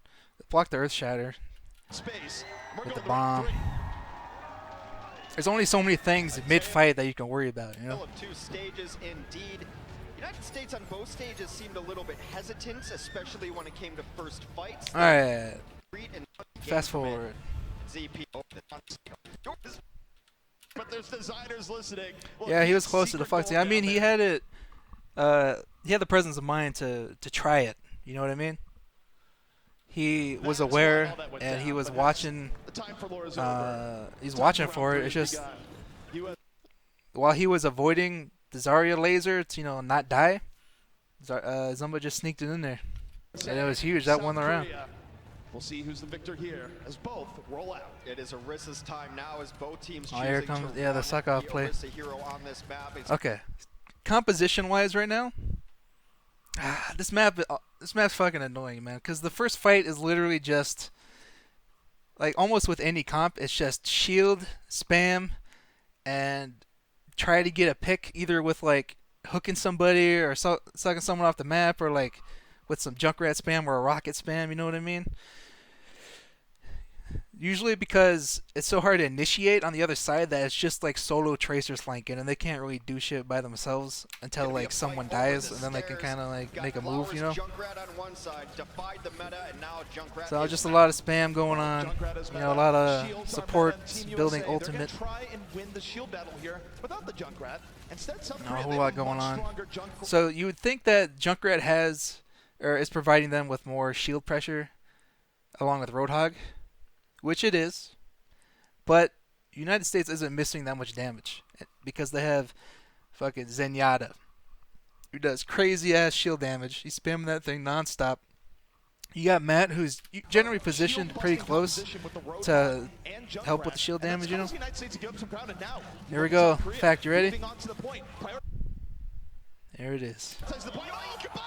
Block the Earth Shatter space. We're with going the round bomb. 3. There's only so many things mid-fight that you can worry about, you know? Tale of two stages indeed. United States on both stages seemed a little bit hesitant, especially when it came to first fights. Alright, Reed and fast forward. ZP. But there's designers listening. Look, Yeah, he was he's close to the secret flexing. goal I mean, down he there. had it. He had the presence of mind to try it. You know what I mean? He was That's aware, why all that went and he down, was but watching. The time for Laura's over. He's Time watching for for round it. 3 It's has just begun. US while he was avoiding the Zarya laser to not die, Zumba just sneaked it in there, and it was huge. That South won the round. Korea. We'll see who's the victor here as both roll out. It is Arissa's time now as both teams Oh, here choosing comes- to yeah, the run suck-off the play. Orisa hero on this map. It's Okay, composition-wise, right now, this map's fucking annoying, man. Because the first fight is literally just like almost with any comp, it's just shield, spam, and try to get a pick either with like hooking somebody or sucking someone off the map or like with some Junkrat spam or a rocket spam. You know what I mean? Usually because it's so hard to initiate on the other side that it's just like solo tracers flanking and they can't really do shit by themselves until gonna be a like fight someone over dies the and then they can stairs. kind of like Got make a Flowers, move, you know? Junkrat on one side, defied the meta, and now Junkrat So is just a back. lot of spam going on, Junkrat is a meta. lot of Shields are support, meta. Team building USA, ultimate. They're gonna try and win the shield battle here without the Junkrat. Instead, South Not a Korea, whole they lot have a going much on. stronger So you would think that Junkrat has, or is providing them with more shield pressure along with Roadhog, which it is, but United States isn't missing that much damage because they have fucking Zenyatta, who does crazy ass shield damage. He's spamming that thing nonstop. You got Matt, who's generally positioned pretty close to help with the shield damage, you know? Here we go. Fact, you ready? There it is. Says the point. Oh, goodbye!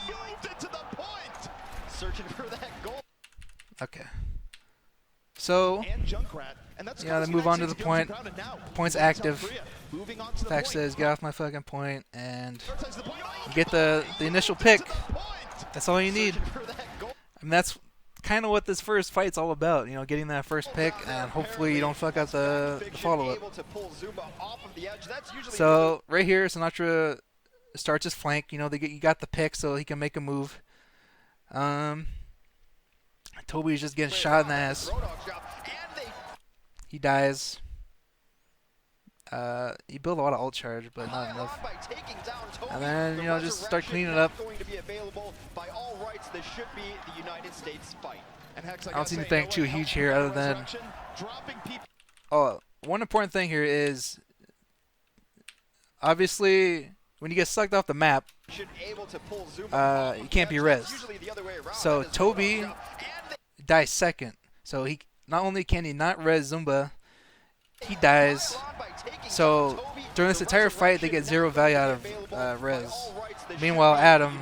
Moved it to the point. Searching for that goal. Okay. So, And Junkrat. And that's yeah, they move on to the point. Point's active. Moving on to the Fact point. says, get off my fucking point, and Says the point. Oh, you get the initial pick. to the point. That's all you need. Searching for that goal. I mean, that's kind of what this first fight's all about. You know, getting that first pick, and hopefully you don't fuck up the follow-up. Able to pull Zumba off of the edge. That's usually So right here, Sinatra starts his flank. You know, you got the pick, so he can make a move. Toby's just getting shot in the ass. He dies. He built a lot of ult charge, but not enough. And then, you know, just start cleaning it up. I don't see anything too huge here other than... Oh, one important thing here is... Obviously, when you get sucked off the map, you can't be rezzed. So Toby dies second. So he not only can he not res Zumba, he dies. So during this entire fight, they get 0 value out of res. Meanwhile, Adam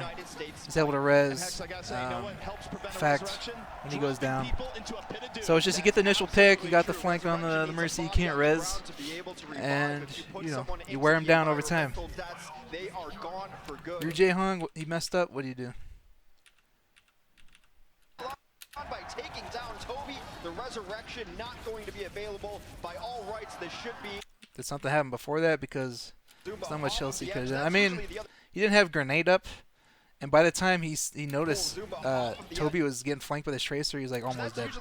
is able to res Fact when he goes down. So it's just you get the initial pick, you got the flank on the Mercy, you can't res, and you know you wear him down over time. Your Jae-Hong, he messed up. What do you do? By taking down Toby, the resurrection not going to be available. By all rights, this should be. Did something happen before that? Because there's not much else he could have done. I mean, he didn't have grenade up, and by the time he noticed Toby was getting flanked by this tracer, he was like almost dead.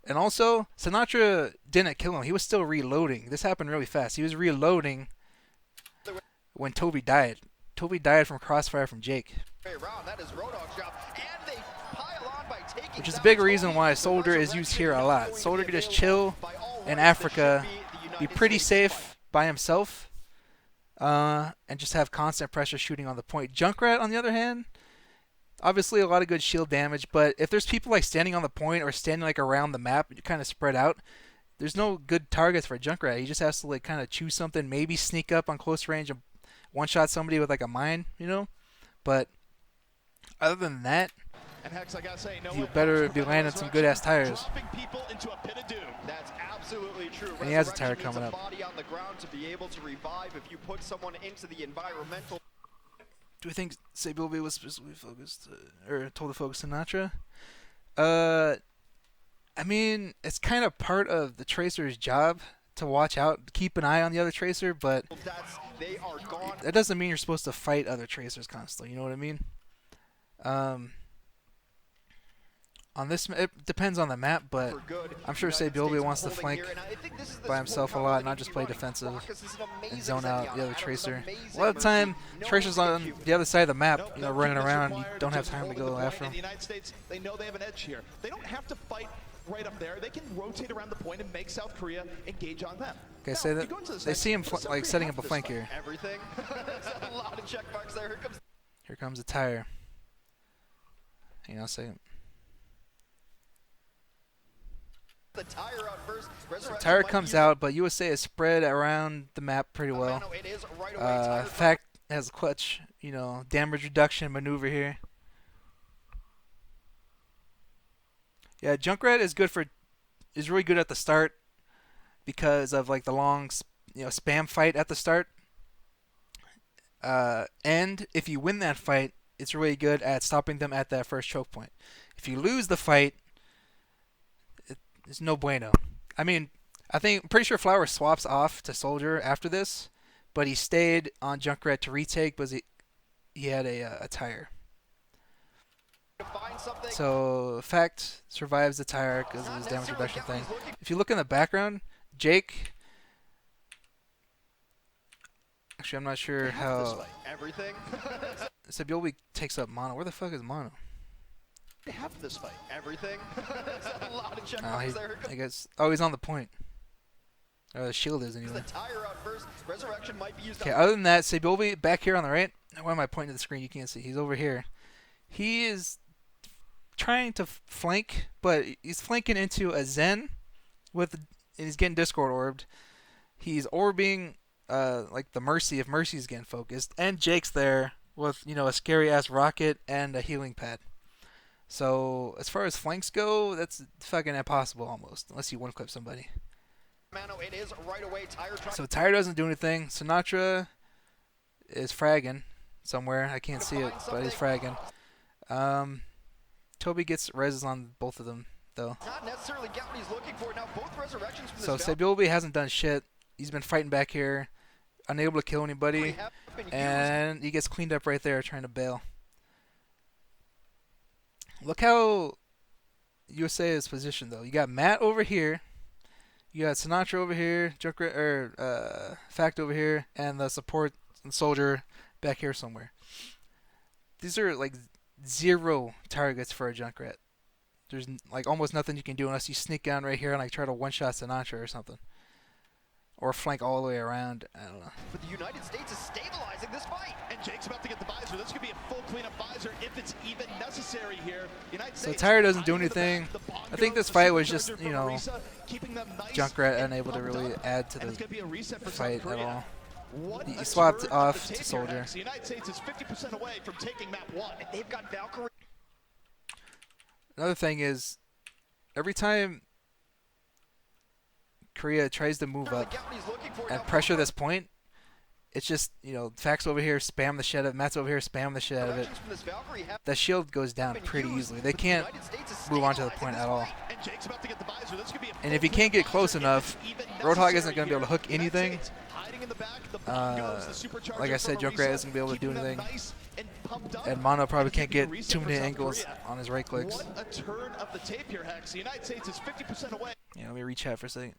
And also, Sinatra didn't kill him. He was still reloading. This happened really fast. He was reloading when Toby died. Toby died from crossfire from Jake. Which is a big reason why Soldier is used here a lot. Soldier can just chill in Africa, be pretty safe by himself, and just have constant pressure shooting on the point. Junkrat, on the other hand, obviously a lot of good shield damage, but if there's people like standing on the point or standing like around the map, you kind of spread out, there's no good targets for Junkrat. He just has to like kind of choose something, maybe sneak up on close range and one-shot somebody with like a mine, you know? But other than that, you better be landing some good-ass tires. That's absolutely true. And he has a tire coming up. Body on the ground to be able to revive if you put someone into the environmental. Do we think Sabilby was specifically focused, or told to focus Sinatra? I mean, it's kind of part of the Tracer's job to watch out, keep an eye on the other Tracer, but that doesn't mean you're supposed to fight other Tracers constantly, you know what I mean? On this, it depends on the map, but I'm sure Sabilby wants to flank by himself a lot, not just play defensive and zone out the other Tracer. A lot of the time, Tracer's on the other side of the map, you know, running around, you don't have time to go after him. In the United States, they know they have an edge here. They don't have to fight right up there. They can rotate around the point and make South Korea engage on them. Okay, say that they see him like setting up a flank here. Everything. A lot of check marks there. Here comes the tire. Hang on a second. The tire out first. So tire comes out, but USA is spread around the map pretty well. Fact has a clutch, you know, damage reduction maneuver here. Yeah, Junkrat is really good at the start because of like the long, you know, spam fight at the start. And if you win that fight, it's really good at stopping them at that first choke point. If you lose the fight, it's no bueno. I mean, I'm pretty sure Flower swaps off to Soldier after this, but he stayed on Junkrat to retake because he had a tire. So Fact survives the tire because of his damage reduction thing. If you look in the background, Jake. Actually, I'm not sure how. Sabilby takes up Mono. Where the fuck is Mono? Have this fight. Everything. A lot of check Oh, marks there. I guess. Oh, he's on the point. Or the shield is anyway. The tire out first. Resurrection might be used. Okay, other than that, Sabilby back here on the right. Why am I pointing to the screen? You can't see. He's over here. He is trying to flank, but he's flanking into a Zen and he's getting Discord orbed. He's orbing like the Mercy if Mercy's getting focused, and Jake's there with a scary ass rocket and a healing pad. So as far as flanks go, that's fucking impossible almost, unless you one clip somebody. It is right away. So Tyre doesn't do anything. Sinatra is fragging somewhere. I can't see it, but he's fragging. Toby gets reses on both of them though. Not necessarily get what he's looking for. Now both resurrections from So this Sebulbi hasn't done shit. He's been fighting back here, unable to kill anybody, and he gets cleaned up right there trying to bail. Look how USA is positioned though. You got Matt over here, you got Sinatra over here, Fact over here, and the support and soldier back here somewhere. These are like 0 targets for a Junkrat. There's like almost nothing you can do unless you sneak down right here and like try to one-shot Sinatra or something. Or flank all the way around. I don't know. But the United States is stabilizing this fight. And Jake's about to get the visor. This could be a full cleanup visor if it's even necessary here. So Tyre doesn't do anything. I think this fight was just, Junkrat unable to really add to the fight at all. He swapped off to Soldier. The United States is 50% away from taking map 1. They've got Valkyrie. Another thing is, every time Korea tries to move up and pressure this point, it's just, Facts over here spam the shit out of it, Matt's over here spam the shit out of it. The shield goes down pretty easily. They can't move on to the point at all. And if you can't get close enough, Roadhog isn't going to be able to hook anything. Like I said, Junkrat isn't going to be able to do anything. And Mono probably can't get too many angles on his right clicks. What a turn of the tape here, Hex. The United States is 50% away. Yeah, let me re-chat for a second.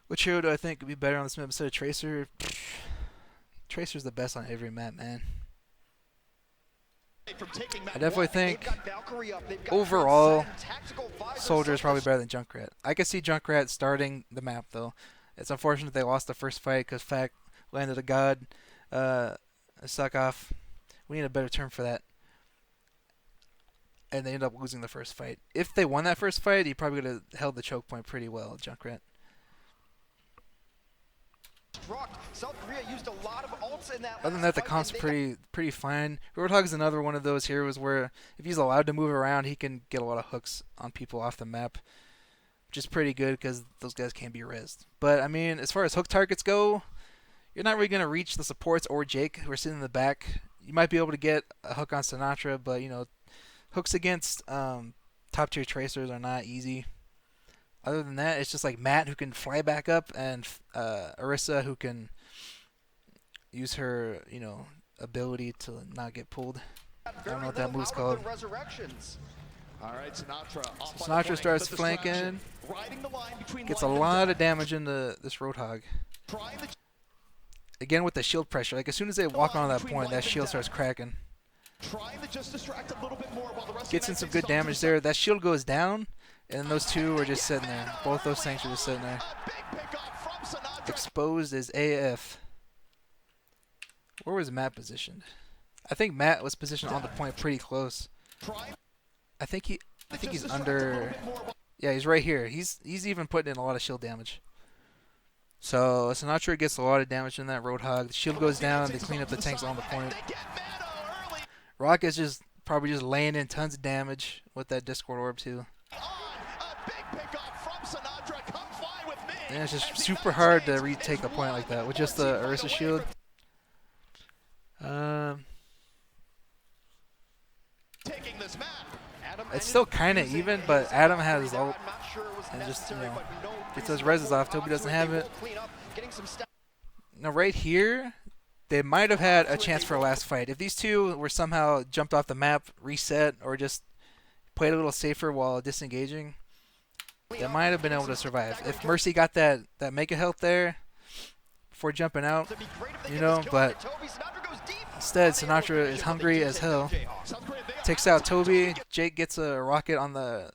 Which hero do I think would be better on this map instead of Tracer? Tracer's the best on every map, man. I definitely think overall Soldier is probably better than Junkrat. I could see Junkrat starting the map though. It's unfortunate they lost the first fight because Fact landed a god suck off. We need a better term for that. And they ended up losing the first fight. If they won that first fight, he probably would have held the choke point pretty well, Junkrat. South Korea used a lot of ults in that. Other than that, the comp's pretty fine. Roadhog is another one of those heroes where if he's allowed to move around, he can get a lot of hooks on people off the map, which is pretty good because those guys can't be rezzed. But I mean, as far as hook targets go, you're not really gonna reach the supports or Jake who are sitting in the back. You might be able to get a hook on Sinatra, but hooks against top tier tracers are not easy. Other than that, it's just like Matt who can fly back up and Orisa who can use her, ability to not get pulled. I don't know what that move's called. All right, Sinatra starts flanking. Gets a lot of damage into this Roadhog. Again with the shield pressure. Like as soon as they walk on that point, that shield starts cracking. Gets in some good damage there. That shield goes down. And those two are just sitting there. Both those tanks are just sitting there. Exposed as AF. Where was Matt positioned? I think Matt was positioned on the point pretty close. I think he's under. Yeah, he's right here. He's even putting in a lot of shield damage. So Sinatra gets a lot of damage in that Roadhog. The shield goes down. They clean up the tanks on the point. Rocket's just probably just laying in tons of damage with that Discord orb too. And it's just super hard to retake a point like that with just the Orisa shield. It's still kind of even, but Adam has his ult and just gets those reses off. Toby doesn't have it. Now right here, they might have had a chance for a last fight. If these two were somehow jumped off the map, reset, or just played a little safer while disengaging, they might have been able to survive. If Mercy got that mega health there before jumping out, but instead Sinatra is hungry as hell. Takes out Toby. Jake gets a rocket on the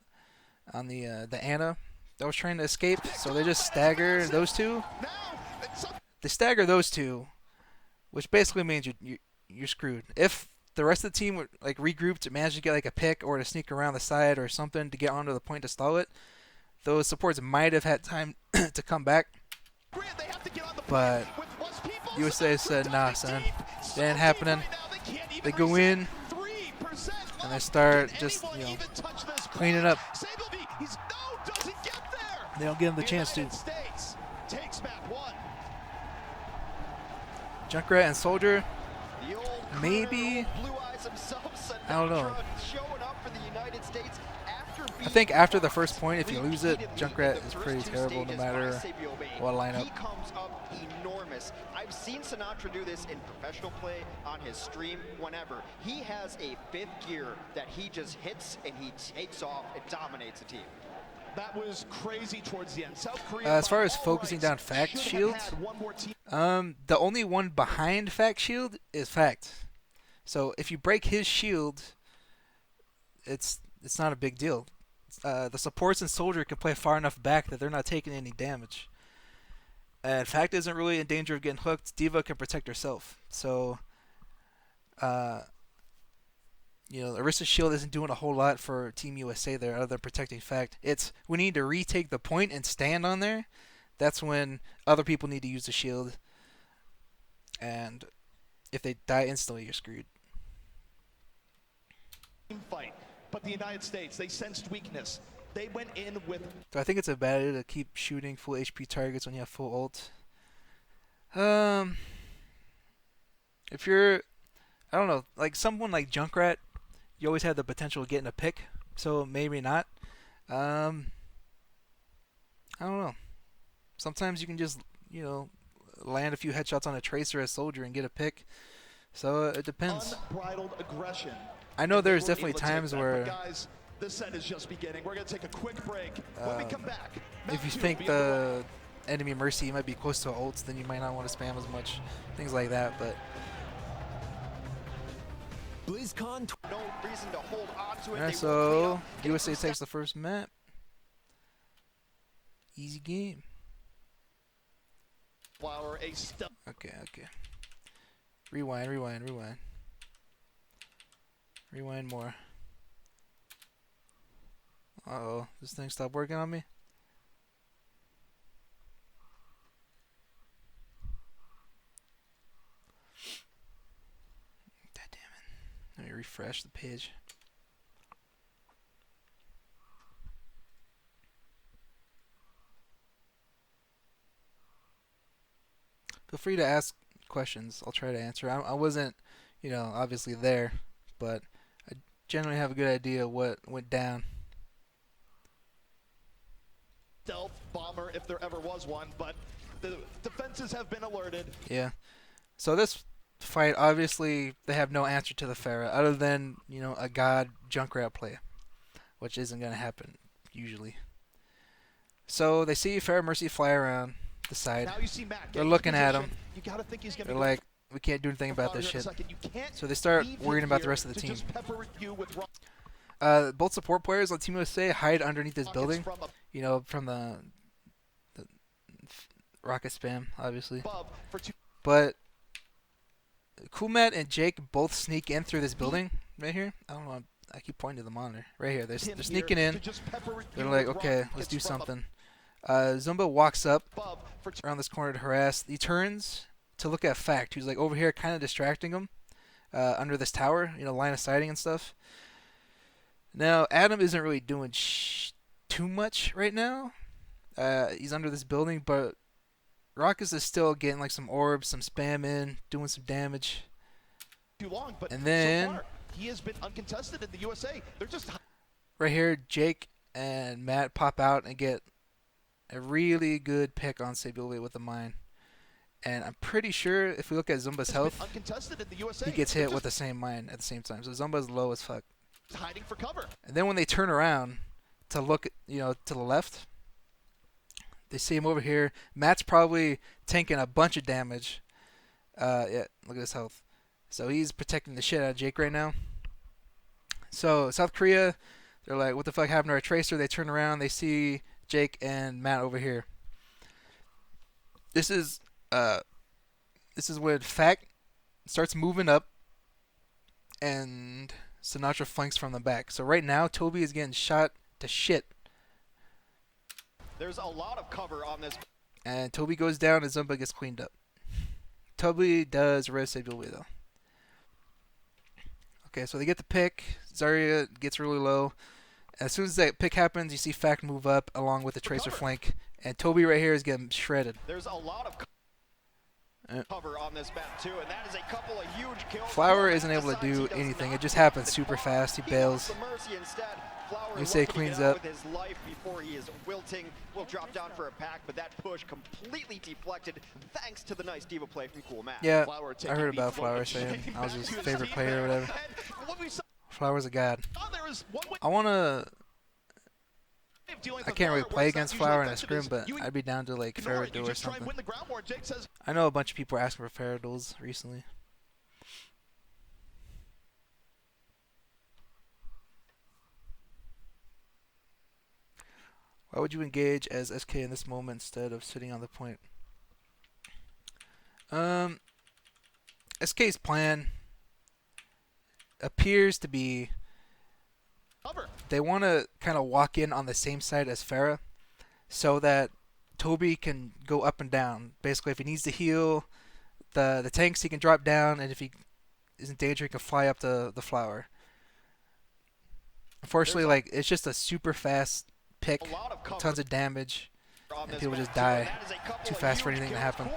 Ana that was trying to escape, so they just stagger those two. They stagger those two, which basically means you're screwed. If the rest of the team would like regroup to manage to get like a pick or to sneak around the side or something to get onto the point to stall it, those supports might have had time to come back. But USA said, nah, son, that ain't happening. They go in and they start just, cleaning up. They don't give him the chance to. Junkrat and Soldier, maybe. I don't know. I think after the first point, if you lose it, Junkrat is pretty terrible no matter what lineup. He comes up enormous. I've seen Sinatraa do this in professional play, on his stream, whenever. He has a fifth gear that he just hits and he takes off and dominates a team. That was crazy towards the end. South Korea, As far as focusing down Fact Shield, the only one behind Fact Shield is Fact. So if you break his shield, it's not a big deal. The supports and Soldier can play far enough back that they're not taking any damage. And Fact isn't really in danger of getting hooked. D.Va can protect herself. So, Arista's shield isn't doing a whole lot for Team USA there other than protecting Fact. It's we need to retake the point and stand on there. That's when other people need to use the shield. And if they die instantly, you're screwed. Fight. But the United States, they sensed weakness. They went in with... So I think it's a bad idea to keep shooting full HP targets when you have full ult. If you're... I don't know. Like someone like Junkrat, you always have the potential of getting a pick. So maybe not. I don't know. Sometimes you can just, land a few headshots on a Tracer as Soldier and get a pick. So it depends. Unbridled aggression. I know there's definitely times where... Guys, this set is just beginning. We're going to take a quick break. When we come back, if you think the enemy Mercy might be close to ults, then you might not want to spam as much. Things like that, but... BlizzCon, no reason to hold on to it. Alright, so USA takes the first map. Easy game. Okay. Rewind. Rewind more. Uh-oh. This thing stopped working on me? God damn it. Let me refresh the page. Feel free to ask questions. I'll try to answer. I wasn't, obviously there, but I generally have a good idea what went down. Stealth bomber, if there ever was one, but the defenses have been alerted. Yeah. So this fight, obviously, they have no answer to the Pharah other than, a god Junkrat play, which isn't going to happen, usually. So they see Pharah Mercy fly around the side. Now you see Matt They're looking at him. You gotta think he's gonna They're like, we can't do anything about this shit. So they start worrying about the rest of the team. Both support players on Team USA hide underneath this building, from the rocket spam, obviously. But Kumat and Jake both sneak in through this building right here. I don't know. I keep pointing to the monitor. Right here. They're sneaking in. They're like, okay, let's do something. Zumba walks up around this corner to harass. He turns to look at Fact, who's like over here kind of distracting him under this tower, line of sighting and stuff. Now, Adam isn't really doing too much right now. He's under this building, but Raucus is still getting like some orbs, some spam in, doing some damage. And then so far, he has been uncontested in the USA. They're just right here, Jake and Matt pop out and get a really good pick on Sebulbe with the mine. And I'm pretty sure if we look at Zumba's health, he gets hit with the same mine at the same time. So Zumba's low as fuck. Hiding for cover. And then when they turn around to look, to the left, they see him over here. Matt's probably tanking a bunch of damage. Yeah, look at his health. So he's protecting the shit out of Jake right now. So South Korea, they're like, what the fuck happened to our Tracer? They turn around, they see Jake and Matt over here. This is when Fact starts moving up, and Sinatra flanks from the back. So right now, Toby is getting shot to shit. There's a lot of cover on this. And Toby goes down and Zumba gets cleaned up. Toby does res save away though. Okay, so they get the pick. Zarya gets really low. As soon as that pick happens, you see Fact move up along with the Tracer flank. And Toby right here is getting shredded. There's a lot of cover on this map too, and that is a couple of huge kills. Flower isn't able to do anything. It just happens super fast. He bails. You say cleans up. With his life before he is wilting, will drop down for a pack, but that push completely deflected thanks to the nice diva play from Cool Matt. Yeah, I heard about Flower saying I was his favorite player or whatever. Flower's a god. I can't really play against Flower in a scrim, but I'd be down to like Ferradul or something. I know a bunch of people are asking for Ferraduls recently. Why would you engage as SK in this moment instead of sitting on the point? SK's plan appears to be they want to kind of walk in on the same side as Pharah so that Toby can go up and down. Basically, if he needs to heal the tanks, he can drop down, and if he is in danger, he can fly up the Flower. Unfortunately, like it's just a super fast pick, tons of damage, and people just die too fast for anything to happen.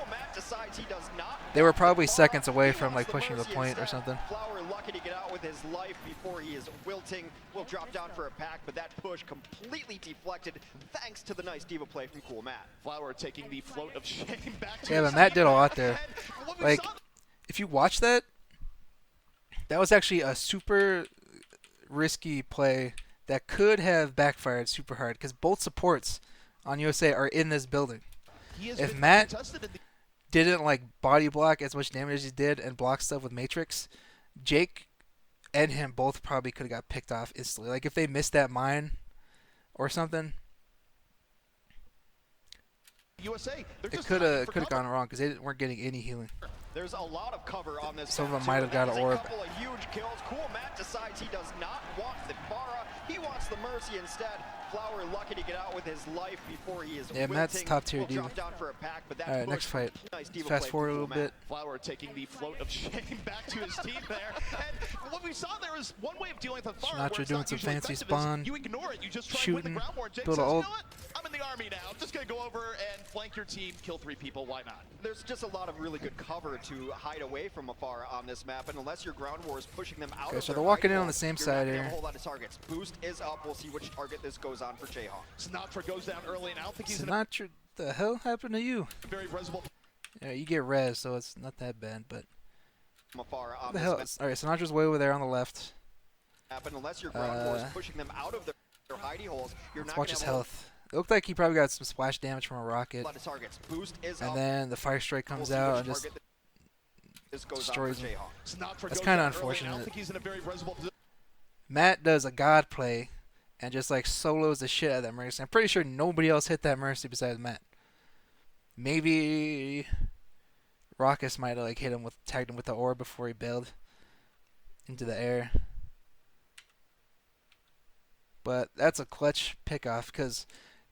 They were probably seconds away from like pushing the point or something. Flower lucky to get out with his life before he is wilting. Will drop down for a pack, but that push completely deflected thanks to the nice diva play from Cool Matt. Flower taking the float of shame back to yeah, but Matt did a lot there. Like, if you watch that, that was actually a super risky play that could have backfired super hard because both supports on USA are in this building. If Matt didn't like body block as much damage as he did and block stuff with Matrix, Jake and him both probably could have got picked off instantly. Like if they missed that mine or something, it could have gone wrong because they weren't getting any healing. There's a lot of cover on this. Some of them might have got an orb. A couple of huge kills. Cool Matt decides he does not want the Pharah. He wants the Mercy instead. Flower lucky to get out with his life before he is wilting. Matt's top tier diva. Alright, next fight. Let's fast forward a little bit. Flower taking the float of shame back to his team there. And what we saw there was one way of dealing with the Pharah. Sinatra doing some fancy spawn, you ignore it. You just try shooting, and win the ground war. Jake build says, an ult. you know what? I'm in the army now. I'm just going to go over and flank your team, kill 3 people. Why not? There's just a lot of really good cover to hide away from afar on this map, and unless your ground war is pushing them out of so their they're walking in hide on the same hole, side you're not gonna here. have a whole lot of targets. Boost is up. We'll see which target this goes on for Jayhawk. Sinatra goes down early, and I don't think he's Sinatra, the hell happened to you? very resable. Yeah, you get res, so it's not that bad, but From afar on what the this hell? map. Alright, Sinatra's way over there on the left. And unless your ground war is pushing them out of their hidey holes, you're Let's not watch gonna his have health. It looked like he probably got some splash damage from a rocket. a lot of targets. Boost is And up. then the fire strike comes We'll see out which and just target this goes destroys on for him. Jayhawk. Sinatra That's goes kinda down early, and I don't unfortunate. think he's in a very resable position. Matt does a god play and just like solos the shit out of that Mercy. I'm pretty sure nobody else hit that Mercy besides Matt. Maybe Raucus might have like tagged him with the orb before he bailed into the air. But that's a clutch pickoff because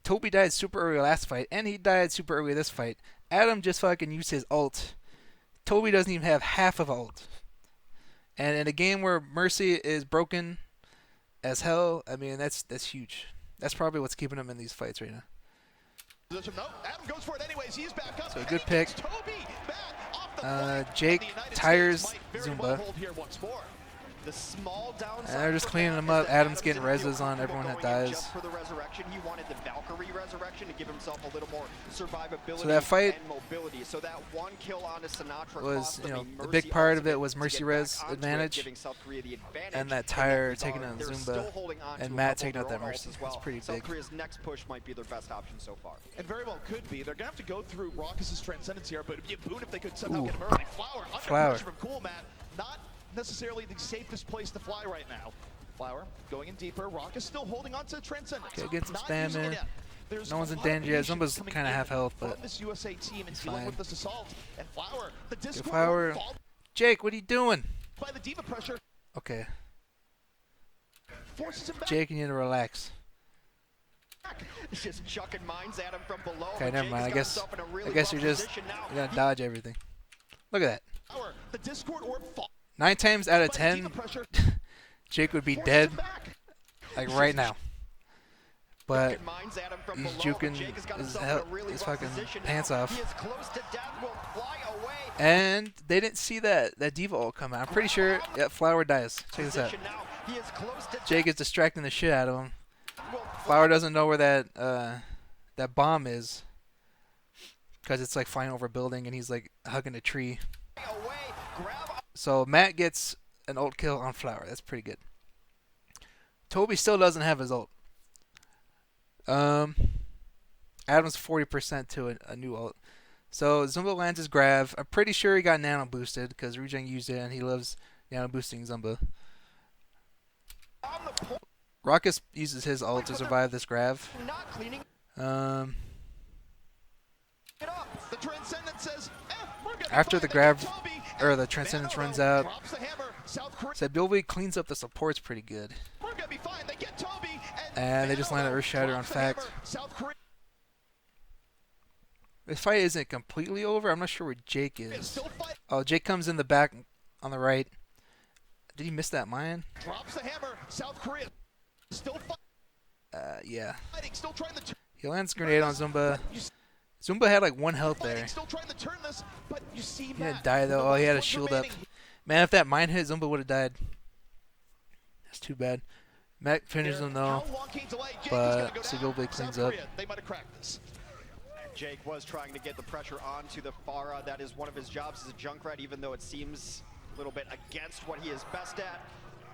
Toby died super early last fight and he died super early this fight. Adam just fucking used his ult. Toby doesn't even have half of ult. And in a game where Mercy is broken as hell, I mean that's huge. That's probably what's keeping him in these fights right now. No, Adam goes for it anyways. He's back up. So a and good he pick. gets Toby back off the flank. Jake The United tires States might very Zumba. well hold here once more. The small downside And they're just for cleaning Matt them is up. that Adam's Adam getting didn't feel reses on comfortable everyone that going in dies. just for the resurrection. He wanted the Valkyrie resurrection to give himself a little more survivability So that fight and mobility. So that one kill onto Sinatra was, cost them a the Mercy big part of it ultimate was to Mercy get res back onto it, advantage, giving South Korea the advantage and that in Tire regard. taking out They're Zumba, still holding on and to a Matt couple taking out of their that own Mercy. ults as That's well. pretty South big. Korea's next push might be their best option so far. And very well could be. They're going to have to go through Raucus' Transcendence here, but it'd be a boon if they could somehow Ooh. get him early. Flower under Flower. pressure from Cool Matt. Not necessarily the safest place to fly right now. Flower going in deeper. Raucus still holding on to Transcendence. Okay, get some Not spam using it in. yet. There's No one's a in lot of danger yet. patience Zumba's coming kind of in half health, from but this USA team and dealing fine. with this assault. And Flower, the discord Flower. fall Jake, what are you doing? by the diva pressure. Okay. Forces him back. Jake, you need to relax. Just chucking mines at him from below. Okay, but never Jake mind. has I got guess himself in a really you're rough just position now. gonna dodge everything. Look at that. The Discord orb falls 9 times out of by the 10, Diva pressure, Jake would be forces dead him back. like right now. But Chucking mines at him from he's below, but juking Jake has got his, himself in a really his rough fucking position pants now. off. He is close to death, will fly away. And they didn't see that Diva ult come out. I'm pretty sure Flower dies. Check this out. Position now. He is close to Jake death, is distracting the shit out of him. will Flower doesn't know where that bomb is because it's like flying over a building and he's like hugging a tree. fly away. Grab So Matt gets an ult kill on Flower. That's pretty good. Toby still doesn't have his ult. Adam's 40% to a new ult. So Zumba lands his grab. I'm pretty sure he got nano boosted because Rujang used it and he loves nano boosting Zumba. on the point. Ruckus uses his ult to survive this grab. Not cleaning Um, it up. The Transcendent says, we're gonna be After fine. the They grab get Toby, or and the Transcendence Nano runs out, drops the hammer. South Korea, Sebulbi cleans up the supports pretty good. we're gonna be fine. They get Toby, And they just land an Nano Earth Shatter on drops the hammer. fact. South Korea This fight isn't completely over. I'm not sure where Jake is is. still fighting. Oh, Jake comes in the back on the right. Did he miss that mine? Drops the hammer. South Korea still Yeah. fighting. Still trying to turn. He lands a grenade on Zumba. You see Zumba had like 1 health fighting, there. still trying to turn this, but you see He Matt, didn't die though. the Oh, he had a last shield one up. remaining. Man, if that mine hit, Zumba would have died. That's too bad. Matt finishes him though. How long can he delay? Jake is but gonna go down. Sebulbi cleans South up. Korea, they might have cracked this. Jake was trying to get the pressure onto the Pharah. That is one of his jobs as a Junkrat, even though it seems a little bit against what he is best at.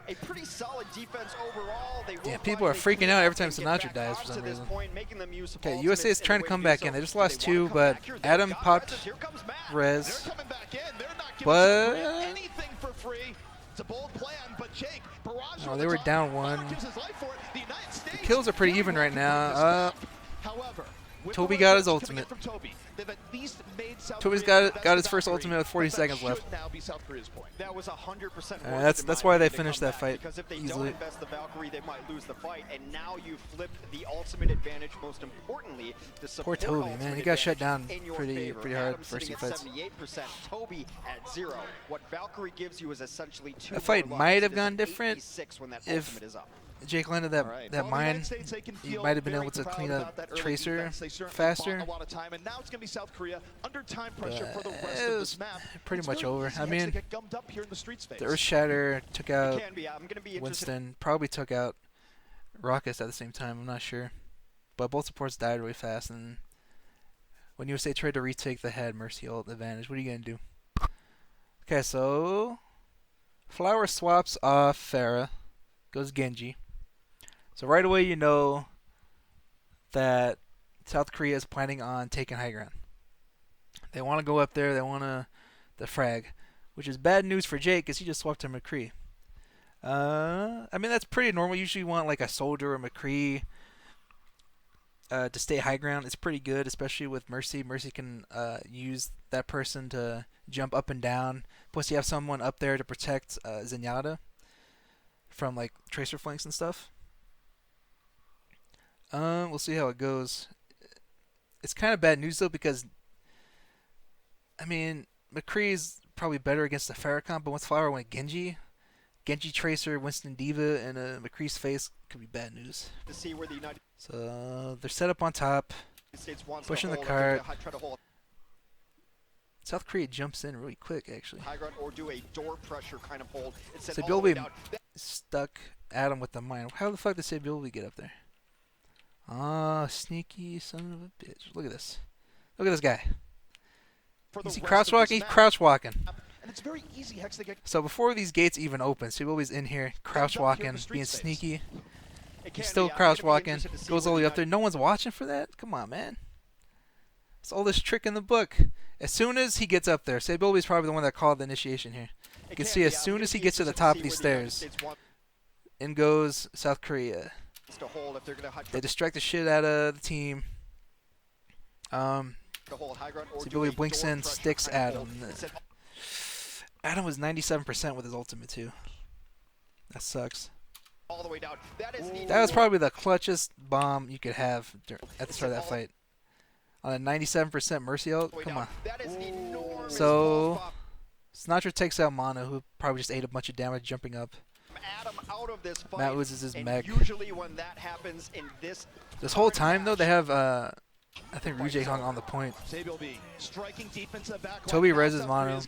A pretty solid defense overall. They will Yeah, people are finally freaking clean out up every time and get Sinatra back dies for onto some this reason. point, making them use Okay, ultimates USA is in a trying to way come do back so. in. They just Do lost they wanna 2, come but back here? They've Adam got popped Rez. Here comes Matt. They're Rez. coming back in. They're not giving But- South Korea anything for free. It's a bold plan, but Jake, barrage Oh, over they the were top. down Fowler 1. gives his life for it. The United States kills are pretty very even well right can now. bring this back. However, with Toby the got his results coming in ultimate. from Toby, they've at least made South Toby's Korea the got best his of first Valkyrie, ultimate with 40 but that seconds should left. now be South Korea's point. That was 100% worth That's it, in my why they opinion, to finished come that back, fight because if they easily. don't invest the Valkyrie, they might lose the fight, and now you flipped the ultimate advantage. Most importantly, the Poor support Toby, man. ultimate he got shut advantage down in your pretty favor. hard Adam first sitting two at fights. 78%, Toby at 0. What Valkyrie gives you is essentially 2 That fight more might lives. have It is gone an different 8v6 when that if ultimate is up. Jake landed All right. that Well, the mine. United States, they can He feel might have been very able to proud clean about up that early Tracer defense. They certainly faster. bought a lot of time, and now it's going to be South Korea under time pressure for the But rest it of was this map. pretty It's much very over. easy I actually mean, to get gummed up here in the streets phase. The Earth Shatter took It out can be. I'm going to be interested. Winston. Probably took out Ruckus at the same time. I'm not sure. But both supports died really fast. And when USA tried to retake the head Mercy ult advantage, what are you going to do? Okay, so Flower swaps off Pharah. Goes Genji. So right away you know that South Korea is planning on taking high ground. They want to go up there. They want to the frag, which is bad news for Jake because he just swapped to McCree. I mean that's pretty normal. Usually you want like a soldier or McCree to stay high ground. It's pretty good, especially with Mercy. Mercy can use that person to jump up and down. Plus you have someone up there to protect Zenyatta from like tracer flanks and stuff. We'll see how it goes. It's kind of bad news though because I mean McCree's probably better against the Pharah comp, but once Flower went Genji Tracer, Winston Diva, and McCree's face could be bad news. To see where the United So they're set up on top, States wants pushing to the hold, cart. try to hold South Korea jumps in really quick actually. high ground or do a door pressure kind of hold. It's So all the way Bilby down. stuck Adam with the mine. How the fuck did Sebulbi get up there? Ah, sneaky son of a bitch. Look at this. Look at this guy. For the Is he rest crouch of walking? this He's map. crouch walking. And it's very easy, Hex, to get So before these gates even open, Sebulbi's in here, crouch up here in walking, the street being space. sneaky. It He's can still be. I'm crouch gonna be walking. interested to see Goes where all the the way up there. No one's watching for that? Come on, man. It's all this trick in the book. As soon as he gets up there, Sebulbi's probably the one that called the initiation here. It You can can see be. as I'm soon gonna as he be gets to the interested top see of these where the United stairs, States wants in goes South Korea. to hold if they're going They distract the shit out of the team. to hold high ground or do Sebulbi a blinks door in, pressure sticks kind of Adam. hold. It's an Adam was 97% with his ultimate too. That sucks. All the way down. That is That was probably the clutchest bomb you could have at the start of that fight. On a 97% Mercy ult? Come on. That is enormous. So, Sinatra takes out Mono, who probably just ate a bunch of damage jumping up. Adam out of this fight. Matt loses his mech. Usually when that happens in this whole time, though, they have, I think, Rujay Hung on the point. Toby reses Mono.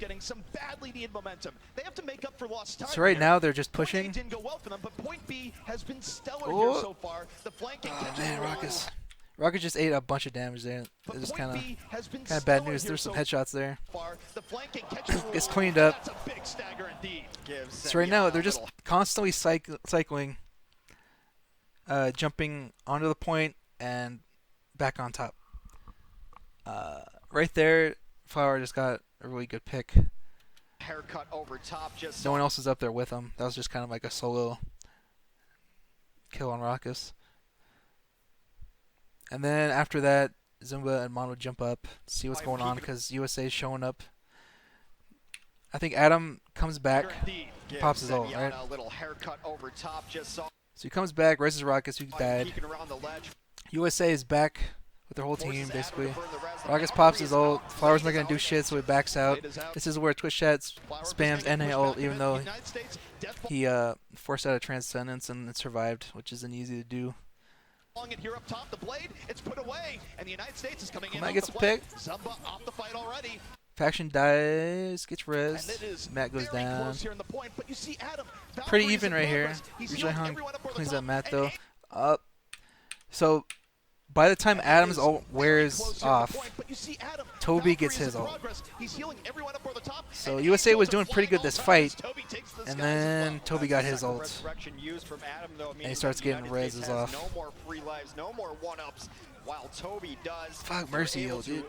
So right now, they're just pushing. Oh, man, Raucus. Raucus just ate a bunch of damage there. It's just kind of bad news. There's some headshots there. Gets cleaned up. So right now, they're just constantly cycling, jumping onto the point and back on top. Right there, Flower just got a really good pick. Haircut over top. Just no one else is up there with him. That was just kind of like a solo kill on Raucus. And then after that, Zumba and Mono jump up, see what's going on because USA is showing up. I think Adam comes back, pops his ult, right? So he comes back, reses Raucus, who died. USA is back with their whole team, basically. Raucus pops his ult. Flower's not going to do shit, so he backs out. This is where Twitch Chat spams NA ult, even though he forced out a Transcendence and survived, which isn't easy to do. And here up top, the blade, it's put away, and the United States is coming in. Matt gets a pick. Zumba off the fight already. Faction dies, gets res. Matt goes down. Point, but you see Adam, pretty even right here. Usually Hung cleans up Matt though. So by the time Adam's ult wears off, Toby gets his ult. So USA was doing pretty good this fight, and then Toby got his ult, and he starts getting reses off. Fuck Mercy ult, dude.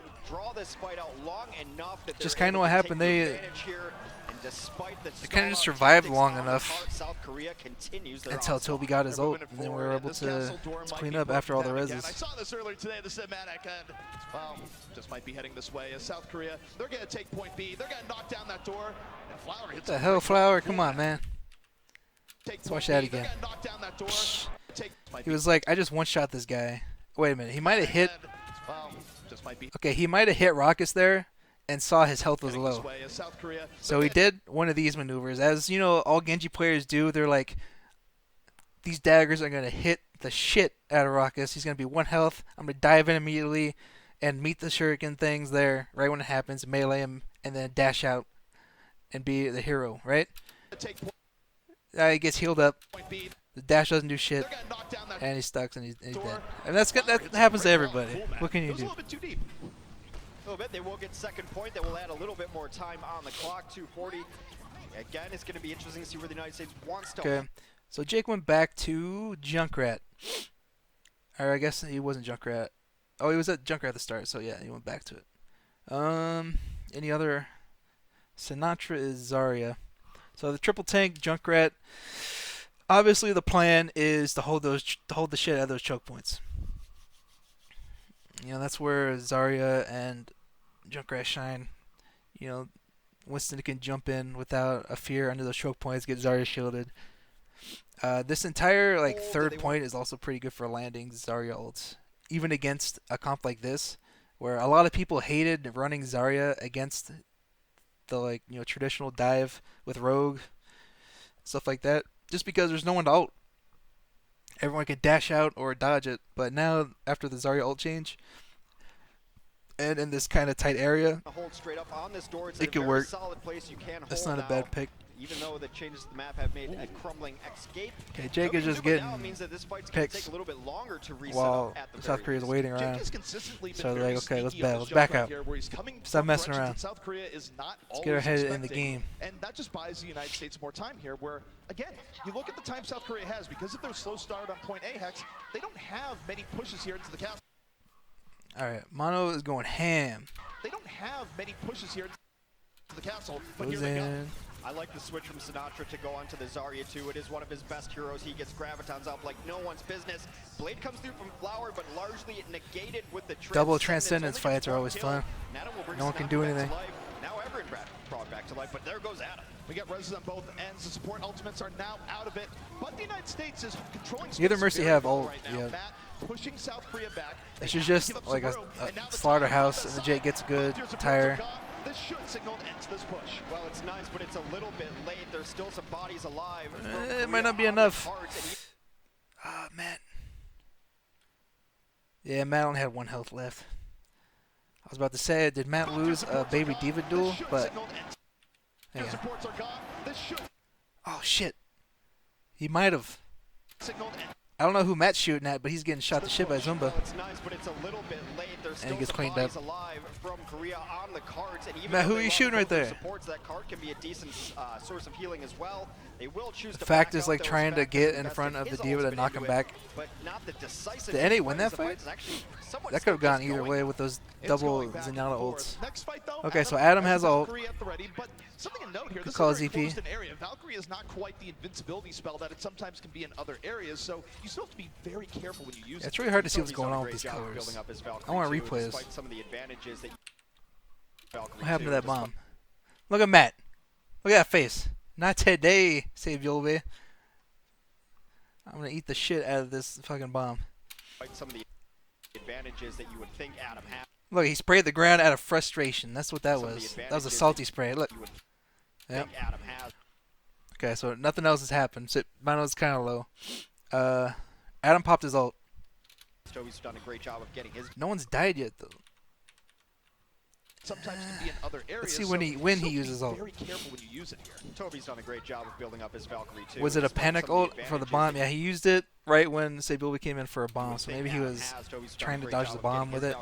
Just kind of what happened. They kind of just survived long enough until Toby got his ult, and then we were able to clean up after all the reses. I saw this earlier today, the cinematic, and well, just might be heading this way. As South Korea, they're going to take point B. They're going to knock down that door. And Flower hits what the hell, Flower? Come on, man. Let's watch that again. He was like, I just one-shot this guy. Wait a minute. He might have hit. Okay, he might have hit Raucus there and saw his health was low. So he did one of these maneuvers. As you know, all Genji players do. They're like, these daggers are going to hit the shit out of Raucus. He's going to be 1 health. I'm going to dive in immediately and meet the shuriken things there right when it happens, melee him, and then dash out and be the hero, right? He gets healed up. The dash doesn't do shit, and he's stuck and he's dead. And that happens to everybody. What can you do? A little bit. They will get second point. That will add a little bit more time on the clock. 2:40. Again, it's going to be interesting to see where the United States wants to. Okay, so Jake went back to Junkrat. Or I guess he wasn't Junkrat. Oh, he was at Junkrat at the start. So yeah, he went back to it. Any other? Sinatra is Zarya. So the triple tank Junkrat. Obviously, the plan is to hold the shit out of those choke points. You know, that's where Zarya and Junkrat shine. You know, Winston can jump in without a fear under those choke points, get Zarya shielded. This entire third point is also pretty good for landing Zarya ults, even against a comp like this, where a lot of people hated running Zarya against the traditional dive with Rogue, stuff like that. Just because there's no one to ult. Everyone can dash out or dodge it. But now, after the Zarya ult change, and in this kind of tight area, it could work. That's not a bad pick. Even though the changes to the map have made a crumbling escape. Okay, Jake is just getting picks a little bit longer to reset while South Korea is waiting around. So they're like, okay, let's back out. Stop messing around. Let's get our head in the game. And that just buys the United States more time here, where, again, you look at the time South Korea has, because of their slow start on point A, Hex, they don't have many pushes here into the castle. Alright, Mono is going ham. They don't have many pushes here into the castle, but Goes here they go. I like the switch from Sinatra to go onto the Zarya too. It is one of his best heroes. He gets gravitons up like no one's business. Blade comes through from Flower, but largely negated with the double Transcendence fights are always fun. No one can do anything. Now Everett brought back to life, but there goes Adam. We got reses on both ends. The support ultimates are now out of it, but the United States is controlling space. Neither Mercy very have well ult right now. yet. Matt pushing South Korea back. They This is have to just give up like some a room, and now the slaughterhouse, time and the is Jake gets a good Your supports tire. are gone. This should signal an end to this push. Well, it's nice, but it's a little bit late. There's still some bodies alive. It might not be enough. Ah, Matt. Yeah, Matt only had 1 health left. I was about to say, did Matt lose a Baby Diva duel? But hang on. Oh shit, he might have. I don't know who Matt's shooting at, but he's getting shot to shit by Zumba. Well, it's nice, but it's a little bit late. There's And he still gets some cleaned bodies up. alive from Korea on the cards, and even Matt, though who they are you lost shooting right both their there? supports, that card can be a decent source of healing as well. They will choose The to fact back is, out like, those trying to factors get in invested front of the his Diva to ultimate knock him into it, back. but not the decisive. Did Eddie win that the fight? is actually somewhat That could have still gone just either going. way with those It's double going back and Zenyatta forth. ults. Next fight, though, Okay, so Adam has ult. Valkyrie at the ready, but something to note here, this call is a his very EP. closed-in area. Valkyrie is not quite the invincibility spell that it sometimes can be in other areas, so you still have to be very careful when you use Yeah, it. it's really hard to see what's Toby's going done a on with great these job colors. building up his I Valkyrie want to too, replay this. despite some of the advantages that Valkyrie What happened to too, that despite bomb? Look at Matt. Look at that face. Not today, save Yolbe. I'm gonna eat the shit out of this fucking bomb. some of the advantages that you would think Adam had. Look, he sprayed the ground out of frustration. That's what that Some of the was. That was a advantages salty spray. Look. You would Yep. think Adam has. Okay, so nothing else has happened. So mine was kind of low. Adam popped his ult. Toby's done a great job of getting his. No one's died yet, though. Sometimes can be in other areas. Let's see when he uses ult. Very careful when you use it here. Toby's done a great job of building up his Valkyrie too. Was it a despite panic some of ult for the bomb? Yeah, he used it right when Sabilby came in for a bomb, so maybe he was trying to dodge the bomb with it.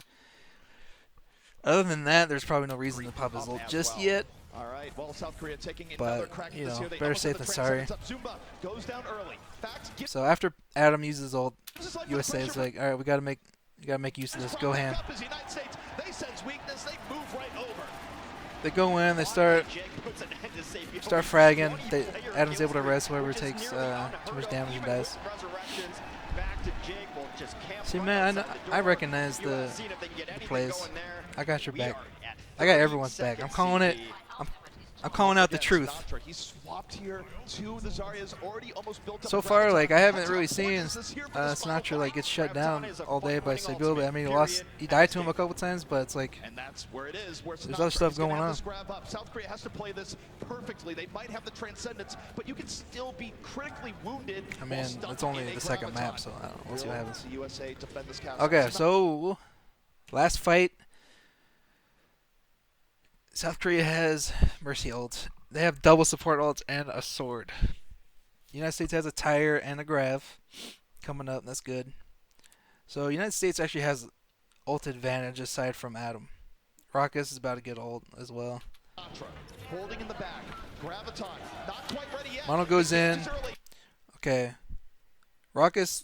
Other than that, there's probably no reason to pop his ult just yet. All right, well, South Korea taking But, another crack you at this know, here. They better almost safe have than the sorry. transcendence up. Zumba goes down early. Fact, So after Adam uses ult, gives us USA is like, all right, we gotta make use of this. Go ham. They sense weakness. They move right over. They go in. They start fragging. Adam's able to res whoever takes too much damage and dies. See, man, I recognize the plays. I got your back. I got everyone's back. I'm calling it. I'm calling out the truth. He swapped here to the Zarya's already almost built up. So far, like, I haven't really seen Sinatra like get shut down all day by Sabilby. I mean, he died to him a couple times, but it's like And that's where it is. Where there's other stuff going on. South Korea has to play this perfectly. They might have the transcendence, but you can still be critically wounded. I mean, it's only the second map, so I don't know. We'll see what happens. The USA defend this castle. Okay, so last fight. South Korea has Mercy ult. They have double support ults and a sword. United States has a tire and a grav coming up. That's good. So United States actually has ult advantage aside from Adam. Rockus is about to get ult as well. Holding in the back. Graviton not quite ready yet. Mono goes in. Okay. Rockus.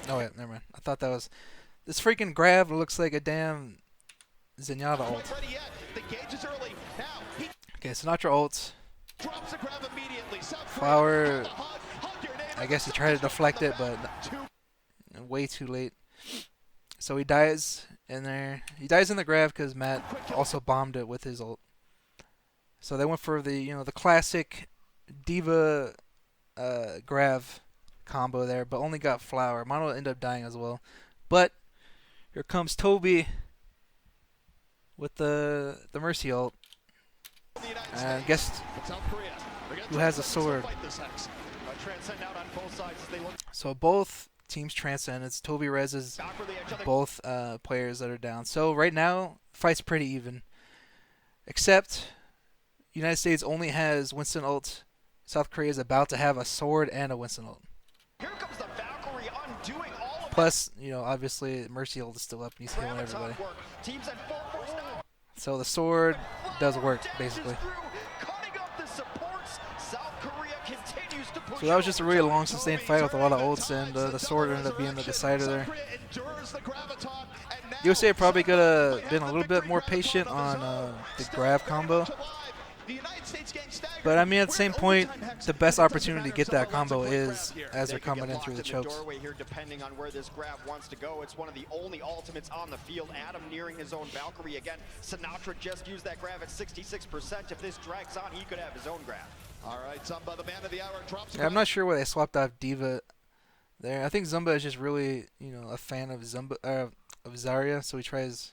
Oh wait, never mind. I thought that was this freaking grav looks like a damn Zenyatta ult. Okay, Sinatra ults. Flower, I guess he tried to deflect it, but way too late. So he dies in there. He dies in the grav because Matt also bombed it with his ult. So they went for the the classic Diva grav combo there, but only got Flower. Mono ended up dying as well. But here comes Toby with the Mercy ult. And guess who has a sword? So both teams transcend. It's Toby reses both players that are down. So right now, fight's pretty even. Except United States only has Winston ult. South Korea is about to have a sword and a Winston ult. Plus, obviously Mercy ult is still up and he's healing everybody. So the sword does work, basically. So that was just a really long, sustained fight with a lot of ults, and the sword ended up being the decider there. USA probably could have been a little bit more patient on the grav combo, The United States getting staggered. But I mean, at the We're same in point, overtime, Hex, the best but it doesn't opportunity to matter get if that someone lands a combo quick grab is here. as They they're could get coming in through blocked the in the chokes. doorway here, depending on where this grab wants to go. It's one of the only ultimates on the field. Adam nearing his own Valkyrie again. Sinatra just used that grab at 66%. If this drags on, he could have his own grab. All right, Zumba, the man of the hour, drops. Yeah, I'm not sure why they swapped off Diva there. I think Zumba is just really, a fan of of Zarya, so he tries.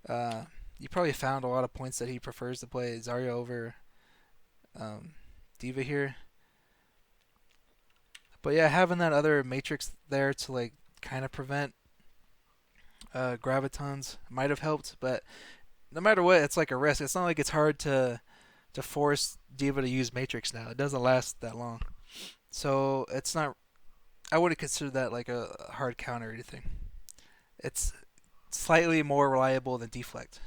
You probably found a lot of points that he prefers to play Zarya over Diva here. But yeah, having that other Matrix there to like kind of prevent Gravitons might have helped, but no matter what, it's like a risk. It's not like it's hard to force Diva to use Matrix now. It doesn't last that long, so it's not. I wouldn't consider that like a hard counter or anything. It's slightly more reliable than Deflect.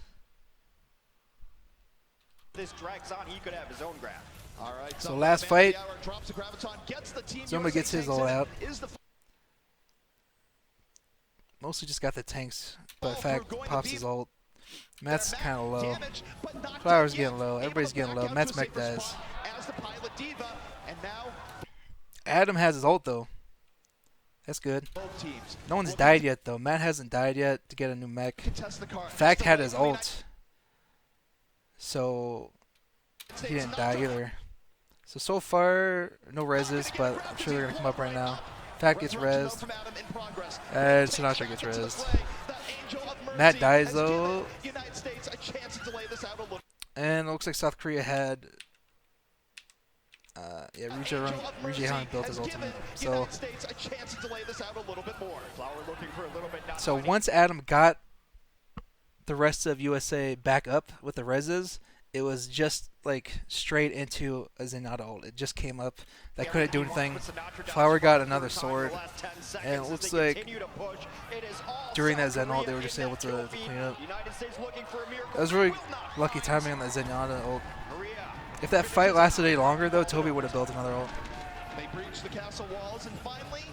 This drags on, he could have his own grab. All right, So Zumba, last the man of fight, the hour, drops the Graviton, gets the Team Zumba USA gets his tanks ult in. out. Is the Mostly just got the tanks, but in All fact through going to pops be his ult. Matt's Matt, kind of low. damage, but not Flower's dead yet. getting low. Able Everybody's to getting back low. out Matt's to a mech safer dies. spot as the pilot Diva, and now Adam has his ult though. That's good. both teams No one's will died yet though. Matt hasn't died yet to get a new mech. contest the card. Fact Just had away his from the ult, so United he States didn't die Sinatra. either. So far, no reses, but I'm sure they're gonna come up right now. Fact gets Resurrection rezzed, from Adam in progress. and Takes Sinatra shot gets into the rezzed. play. The Angel of Mercy Matt dies has given though, United States a chance to delay this out a little. and it looks like South Korea had. Yeah, Angel of Mercy Hung built has his given ultimate. So, United States a chance to delay this out a little bit more. Flower looking for a little bit. Not so finding once Adam got the rest of USA back up with the reses, it was just like straight into a Zenyatta ult. It just came up. That couldn't do anything. Flower got another sword, and it looks like during that Zen ult they were just able to clean up. That was really lucky timing on that Zenyatta ult. If that fight lasted any longer though, Toby would have built another ult. They breached the castle walls, and finally,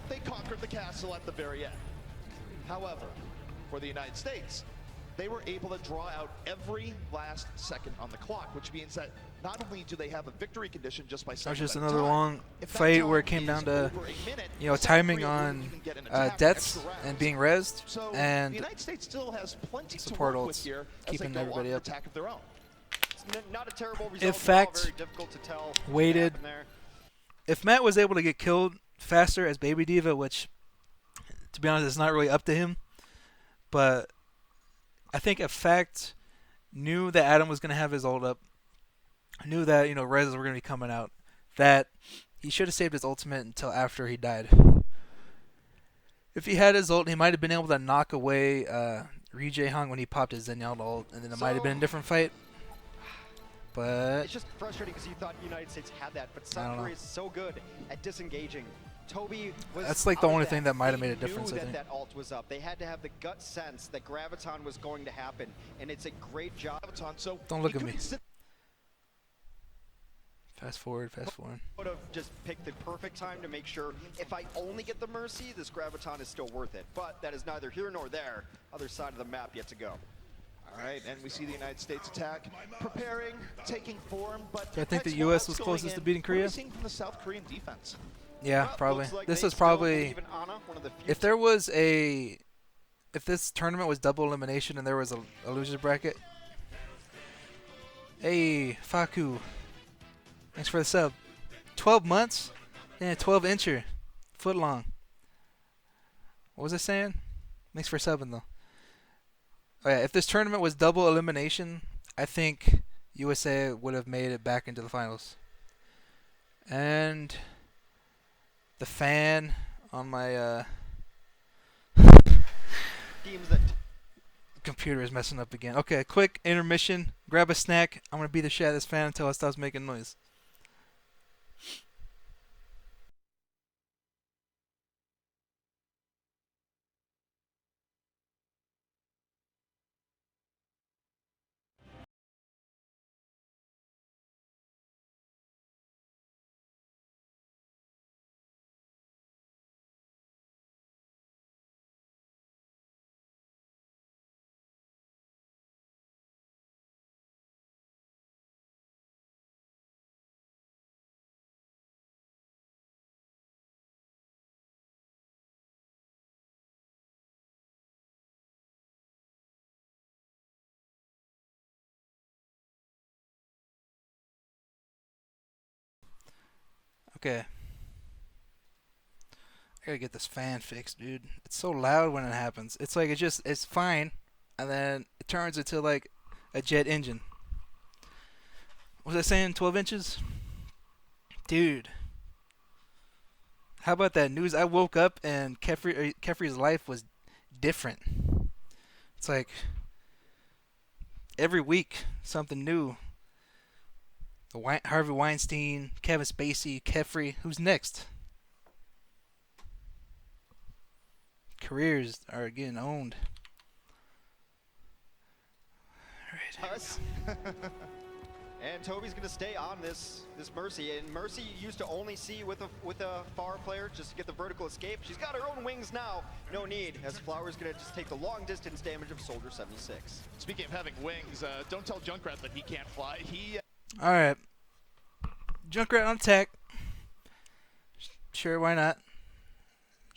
they conquered the castle at the very end. However, for the United States, they were able to draw out every last second on the clock, which means that not only do they have a victory condition just by That was seconds just at a another time, long if that fight time where it came is down to, over a minute, South timing Korea will on even get an attack deaths extra rounds. and being rezzed, So and the United States still has plenty to support work with ults, here as keeping they go everybody on an up. attack of their own. Not a terrible result. In at all, fact, very difficult to tell what waited. happened there. If Matt was able to get killed faster as Baby Diva, which to be honest is not really up to him, but I think if Fact knew that Adam was going to have his ult up, knew that reses were going to be coming out, that he should have saved his ultimate until after he died. If he had his ult, he might have been able to knock away Hung when he popped his Zenyatta ult, and then it might have been a different fight. But It's just frustrating because you thought the United States had that, but I South don't know. Korea is so good at disengaging. Toby was That's like the out of only that. thing that might have They made a difference, knew I that think. that ult was up. They had to have the gut sense that Graviton was going to happen, and it's a great job. Graviton, so Don't look he at me. couldn't sit fast forward, fast forward. Would have just picked the perfect time to make sure if I only get the Mercy, this Graviton is still worth it. But that is neither here nor there. Other side of the map yet to go. All right, and we see the United States attack preparing, taking form, but Do I think the Hex, US while was it's closest going to in, beating what are we Korea? seeing from the South Korean defense? Yeah, Well, probably. looks like This they is still probably believe in Ana, one of the few if there was if this tournament was double elimination and there was a loser's bracket. Hey, Faku. Thanks for the sub. 12 months? Yeah, 12 incher. Foot long. What was I saying? Thanks for subbing though. Oh yeah, if this tournament was double elimination, I think USA would have made it back into the finals. And the fan on my teams that computer is messing up again. Okay, quick intermission. Grab a snack. I'm gonna beat the shit out of this fan until it stops making noise. Okay. I gotta get this fan fixed, dude. It's so loud when it happens. It's like it's fine, and then it turns into like a jet engine. Was I saying 12 inches? Dude. How about that news? I woke up and Kefri's life was different. It's like every week something new. Harvey Weinstein, Kevin Spacey, Kefri. Who's next? Careers are getting owned. All right. Us. And Toby's going to stay on this Mercy. And Mercy used to only see with a far player just to get the vertical escape. She's got her own wings now. No need, as Flower's going to just take the long distance damage of Soldier 76. Speaking of having wings, don't tell Junkrat that he can't fly. All right. Junkrat on attack. Sure, why not?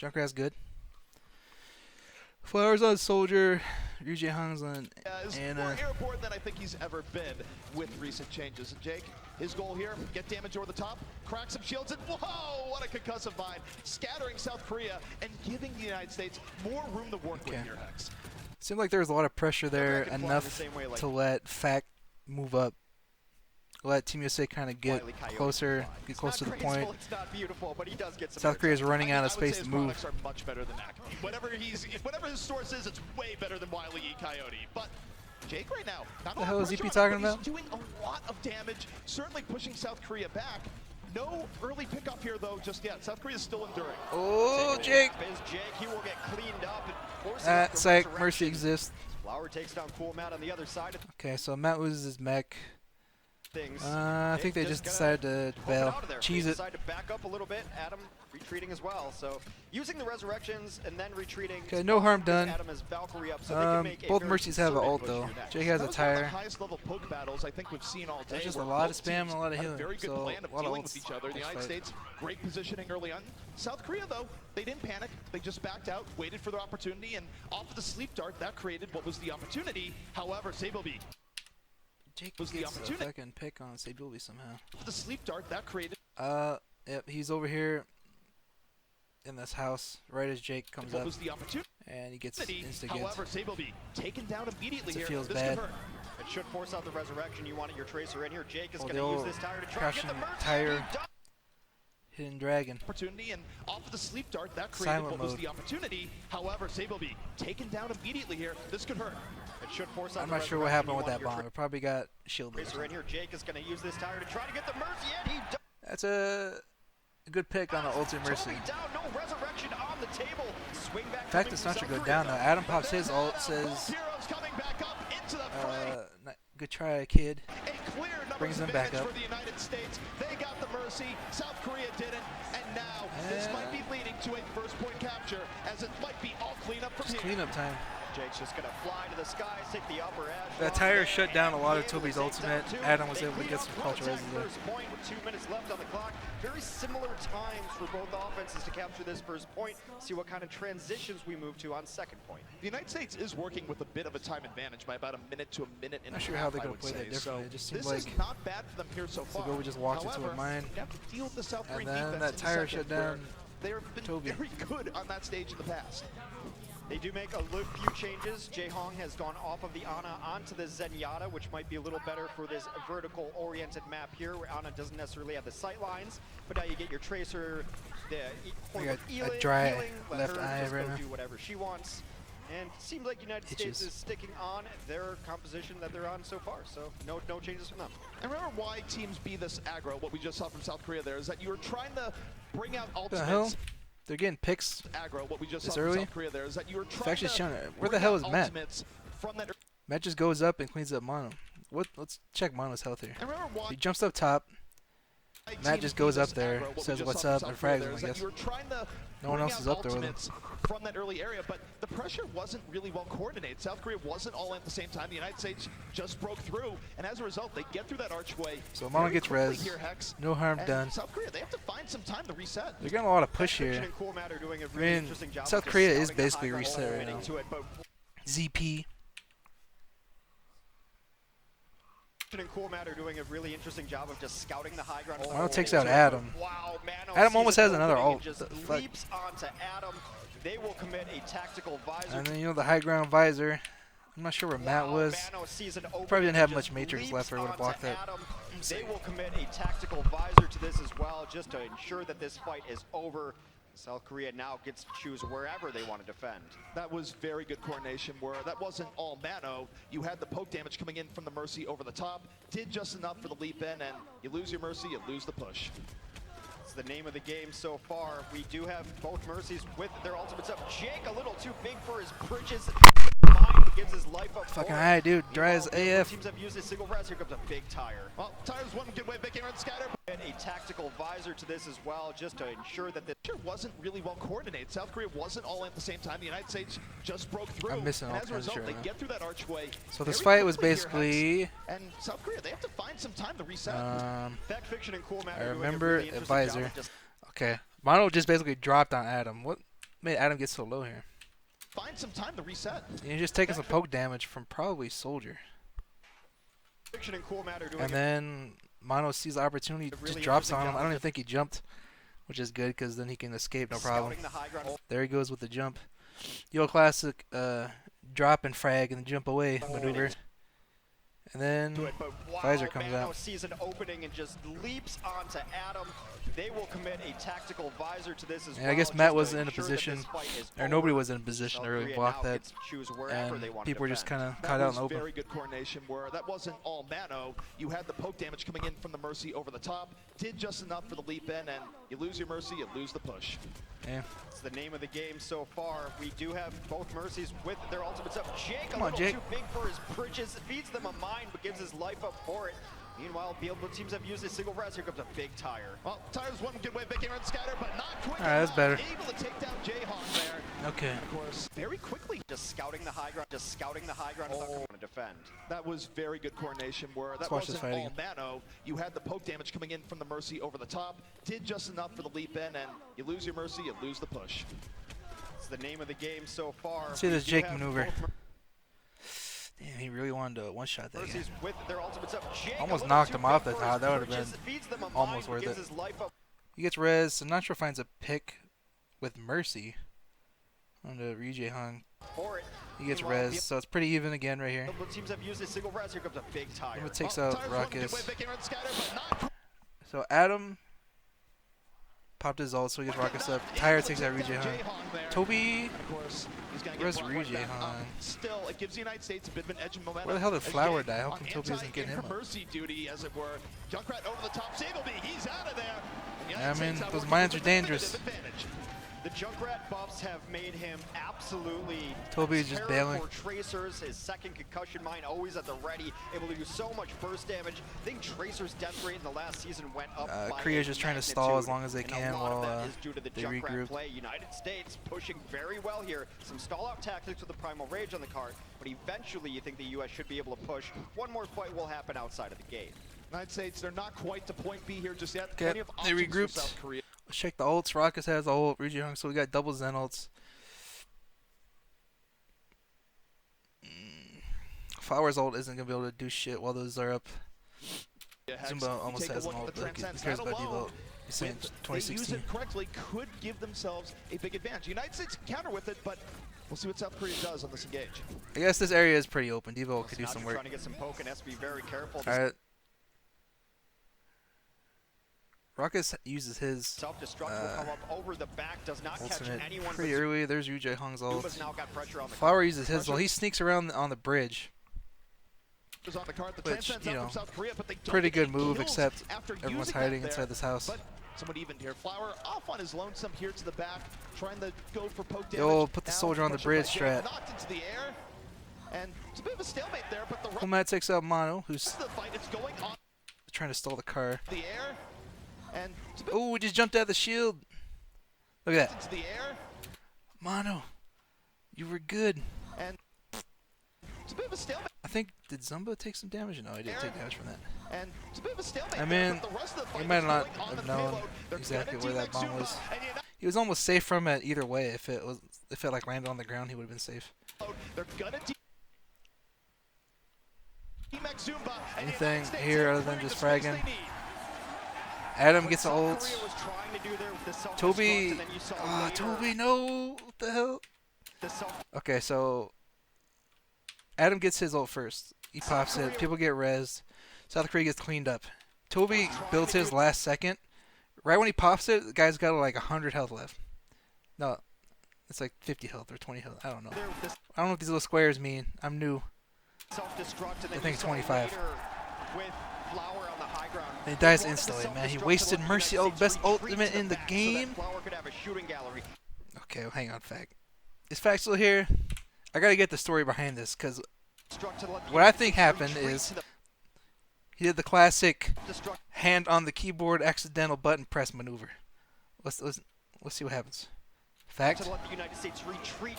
Junkrat's good. Flowers on Soldier. Ryujie Hong's on Anna. More airborne than I think he's ever been with recent changes. And Jake, his goal here, get damage over the top, crack some shields, and whoa, what a concussive mine. Scattering South Korea and giving the United States more room to work with here, Hex. Seemed like there was a lot of pressure there, enough to let Fact move up. Let Team USA kind of get closer to the point. It's not beautiful, but he does get some South Korea is running out of space to move. Are much better than that. Whatever his source is, it's way better than Wile E. Coyote. But Jake right now, not the hell is pressure EP on talking him, but about? he's doing a lot of damage, certainly pushing South Korea back. No early pickup here though just yet. South Korea is still enduring. Oh, Jake! Jake, he will get cleaned up and force Psych, Mercy exists. Flower takes down Cool Matt on the other side. Okay, so Matt loses his mech. Things. I think they just decided to bail. Cheese it. Decided to back up a little bit. Adam retreating as well. So using the resurrections and then retreating. Okay, no harm done. Adam has Valkyrie up, so they can make both Mercies have an ult though. Jake has a tire. One of the highest level poke battles I think we've seen all day. There's just a lot of spam and a lot of healing. Very good So plan of a lot of dealing ults. with each other. The United States, great positioning early on. South Korea though, they didn't panic. They just backed out, waited for their opportunity, and off of the sleep dart that created what was the opportunity. However, Sableby Jake was the gets a opportunity. fucking pick on Sableby somehow. The sleep dart that created. Yep, he's over here in this house right as Jake comes What up, was the opportunity? and he gets insta However, Sableby taken down immediately here. feels This bad. could hurt. It should force out the resurrection. You wanted your tracer in here. Jake is Oh, going the to use old this tire to try to get the crashing mercy. tire. He does. Hidden Dragon. Opportunity and off of the sleep dart that created Silent what was mode. the opportunity. However, Sableby taken down immediately here. This could hurt. It should force out I'm the not sure what resurrection. happened You with that wanted your bomb. It probably got shielded. tracer in here. Jake is going to use this tire to try to get the mercy in. He does. That's a good pick on the ultimate Mercy. Toby down, no resurrection on the table. Swing back. In fact, it's not to go down now. Adam pops his ult, says, Heroes coming back up into the fray. good try, kid. A clear number Brings them back advantage up. for the United States. They got the mercy. South Korea didn't. And now this might be leading to a first point capture, as it might be all cleanup from Just here. cleanup time. Jake's just going to fly to the skies, take the upper edge. That tire shut down a lot of Toby's ultimate. Adam was able to get some clutch raises there. First point with 2 minutes left on the clock. Very similar times for both offenses to capture this first point. See what kind of transitions we move to on second point. The United States is working with a bit of a time advantage by about a minute to a minute and Not a sure half, how they're I going would to play say. that differently. It just seems This like is not bad for them here so far. Seagull just walked into a However, mine, you have to deal with the South and Korean then defense that in tire second, shut where down they have been Toby. very good on that stage in the past. They do make a few changes. Jae Hong has gone off of the Ana onto the Zenyatta, which might be a little better for this vertical-oriented map here, where Ana doesn't necessarily have the sight lines, but now you get your tracer, the point got of a healing, dry let left her eye just right go now. do whatever she wants. And it seems like United States is sticking on their composition that they're on so far, so no changes from them. And remember why teams be this aggro, what we just saw from South Korea there, is that you were trying to bring out What the hell? ultimates. They're getting picks Aggro, what we just this saw early? from South Korea there, is that you were trying Faction's to showing it. Where the bring hell out is Matt? ultimates from that. Matt just goes up and cleans up Mono. Let's check Mono's health here. And remember why He jumps up top. Matt teams just be goes this up there, aggro, what we says just what's saw up, from and South Korea frags there, him, I is that guess. you were trying to No one bring else out is up there with him. ultimates from that early area, but the pressure wasn't really well coordinated. South Korea wasn't all in at the same time. The United States just broke through, and as a result, they get through that archway. So Mono very gets quickly res. here, Hex. No harm And done. South Korea, they have to find some time to reset. They're getting a lot of push Fiction here. and Cool Matt are doing a I really mean, interesting job. South of just Korea is scouting the basically high ground reset right and now. into it, but ZP. And Cool Matt are doing a really interesting job of just scouting the high ground. Mano takes out Adam. Wow, Mano Adam sees almost an has another opening ult. and just The fuck? leaps onto Adam. They will commit a tactical visor. And then, you know, the high ground visor. I'm not sure where Matt was. Mano sees an opening Probably didn't have and much just matrix left or would have leaps blocked that. onto Adam. They will commit a tactical visor to this as well, just to ensure that this fight is over. South Korea now gets to choose wherever they want to defend. That was very good coordination where that wasn't all Mano. You had the poke damage coming in from the Mercy over the top. Did just enough for the leap in, and you lose your Mercy, you lose the push. It's the name of the game so far. We do have both Mercies with their ultimates up. Jake a little too big for his bridges. Mind gives his life up. Fucking high, dude. Dry as AF. Teams have used a single res. Here comes a big tire. Well, Tire's one good way of making around scatter. And a tactical visor to this as well, just to ensure that the Wasn't really well coordinated. South Korea wasn't all in at the same time. The United States just broke through. I'm missing and all as a kinds of result, shit they right get through that archway. So this very fight was quickly here, basically. Hex. And South Korea, they have to find some time to reset. Fact Fiction and Cool Matt I are doing a remember really interesting job advisor. of just Okay. Mono just basically dropped on Adam. What made Adam get so low here? Find some time to reset. He's just taking some poke damage from probably Soldier. Fiction and Cool Matt are doing And then Mono sees the opportunity, really just drops interesting on him. job I don't of even think he jumped, which is good because then he can escape no problem. scouting the high ground. There he goes with the jump. Yo, classic drop and frag and jump away maneuver. And then Do it, but wow, Visor comes Mano out. sees an opening and just leaps onto Adam. They will commit a tactical visor to this as well. I guess Matt just to wasn't in a ensure that position, this fight is or nobody over. was in a position South to really Korea block now that. gets to choose wherever they And want to people were just defend. kind of That caught out was in the open. very good coordination where that wasn't all Mano. You had the poke damage coming in from the Mercy over the top. Did just enough for the leap in, and you lose your Mercy, you lose the push. Yeah. It's the name of the game so far. We do have both Mercies with their ultimates up. Jake Come a on, little Jake. too big for his bridges. Feeds them a mine, but gives his life up for it. Meanwhile, both teams have used a single res. Here comes a big tire. Well, Tire's one good way of making around scatter, but not quick. Alright, that's better. Able to take down Jayhawk there. Okay. Of course, very quickly. Just scouting the high ground. Just scouting the high ground. Without going to defend. That was very good coordination where that watch this wasn't fight all Mano. You had the poke damage coming in from the Mercy over the top. Did just enough for the leap in, and you lose your Mercy, you lose the push. It's the name of the game so far. Let's see We this do Jake have maneuver. both Damn, he really wanted to one-shot that guy. Mercies with their ultimates up. Jake a Almost little knocked too him off big that for time. his That would have bridges. been Feeds them a almost mine, worth gives it. his life up. He gets res. I'm not sure if finds a pick with Mercy on the Rejay Hung. For it. He gets Meanwhile, res, so it's pretty even again right here. both teams have used a single res. Here comes a big tire. It takes Well, out Tire's one good way Ruckus. of making around scatter, but not quick. So Adam popped his ult, so he gets Ruckus up. Tire takes out Rejay Hung. Toby, Of course, he's gonna where's get brought right Rejay back up. Hung? Still, it gives the United States a bit of an edge in momentum. Where the hell did As Flower Jake die? How on come Toby isn't getting him up? Mercy duty, as it were. Junkrat over the top. Sableby, he's out of there. And the Yeah, United I mean, States now those working mines with are a definitive dangerous. advantage. The Junkrat buffs have made him absolutely Toby's just terror bailing. for tracers. His second concussion mine always at the ready, able to do so much burst damage. I think Tracer's death rate in the last season went up by Korea's a just trying to magnitude, stall as long as they and can a lot while of that is due to the they Junkrat regroup. play. United States pushing very well here. Some stall out tactics with the Primal Rage on the card, but eventually you think the US should be able to push. One more fight will happen outside of the gate. United States, they're not quite to point B here just yet. Okay, Plenty of they options for regrouped. South Korea. Let's check the ults. Ruckus has the ult. Rejay Hung, so we got double Zen ults. Flower's ult isn't going to be able to do shit while those are up. Yeah, Hex, Zumba you almost take a has an look at ult, the but he Transcends. cares That about alone, devote. He's saying if they use 2016. it correctly, could give themselves a big advantage. United States can counter with it, but we'll see what South Korea does on this engage. I guess this area is pretty open. Devo could do Now some just work. trying to get some poke and has to be very careful. Alright. Ruckus uses his Self-destruct will come up over the back, does not catch ultimate anyone. pretty but early. There's Rejay Hung's ult. Zuba's now got pressure on the Flower uses his ult. He sneaks around on the bridge. Is on the card. The Which, Transcends you out know, from South Korea, but they don't pretty get good move, kills except after everyone's using hiding that inside there. this house. But somewhat evened here. Flower off on his lonesome here to the back, trying to go for poke damage. Yo, put the Now soldier on the pressure bridge by Jake, strat. knocked into the air, and it's a bit of a stalemate there. But the rest Cool Matt takes out Mono, who's of the fight is going on trying to stall the car. the air, and it's a bit Oh, we just jumped out the shield. Look at that. into the air, Mono, you were good. and it's a bit of a stalemate. I think, did Zumba take some damage? No, he didn't take damage from that. And it's a bit of a stalemate I there, mean, but the rest of the he fight might is not going on have the known payload. They're exactly gonna where that demech bomb Zuma, was. and United He was almost safe from it either way. If it like landed on the ground, he would have been safe. They're gonna anything here other than just fragging. Adam gets the ult. Toby, Toby, no, what the hell? Okay, so Adam gets his ult first. He pops it. People get rezzed. South Korea gets cleaned up. Toby builds his last second. Right when he pops it, the guy's got like 100 health left. No, it's like 50 health or 20 health. I don't know. I don't know what these little squares mean. I'm new. I think it's 25. And he dies instantly, man. He wasted Mercy ult, best ultimate in the game. Okay, well, hang on, Fact. Is Fact still here? I gotta get the story behind this, because what I think happened is he did the classic hand on the keyboard accidental button press maneuver. Let's see what happens. Fact.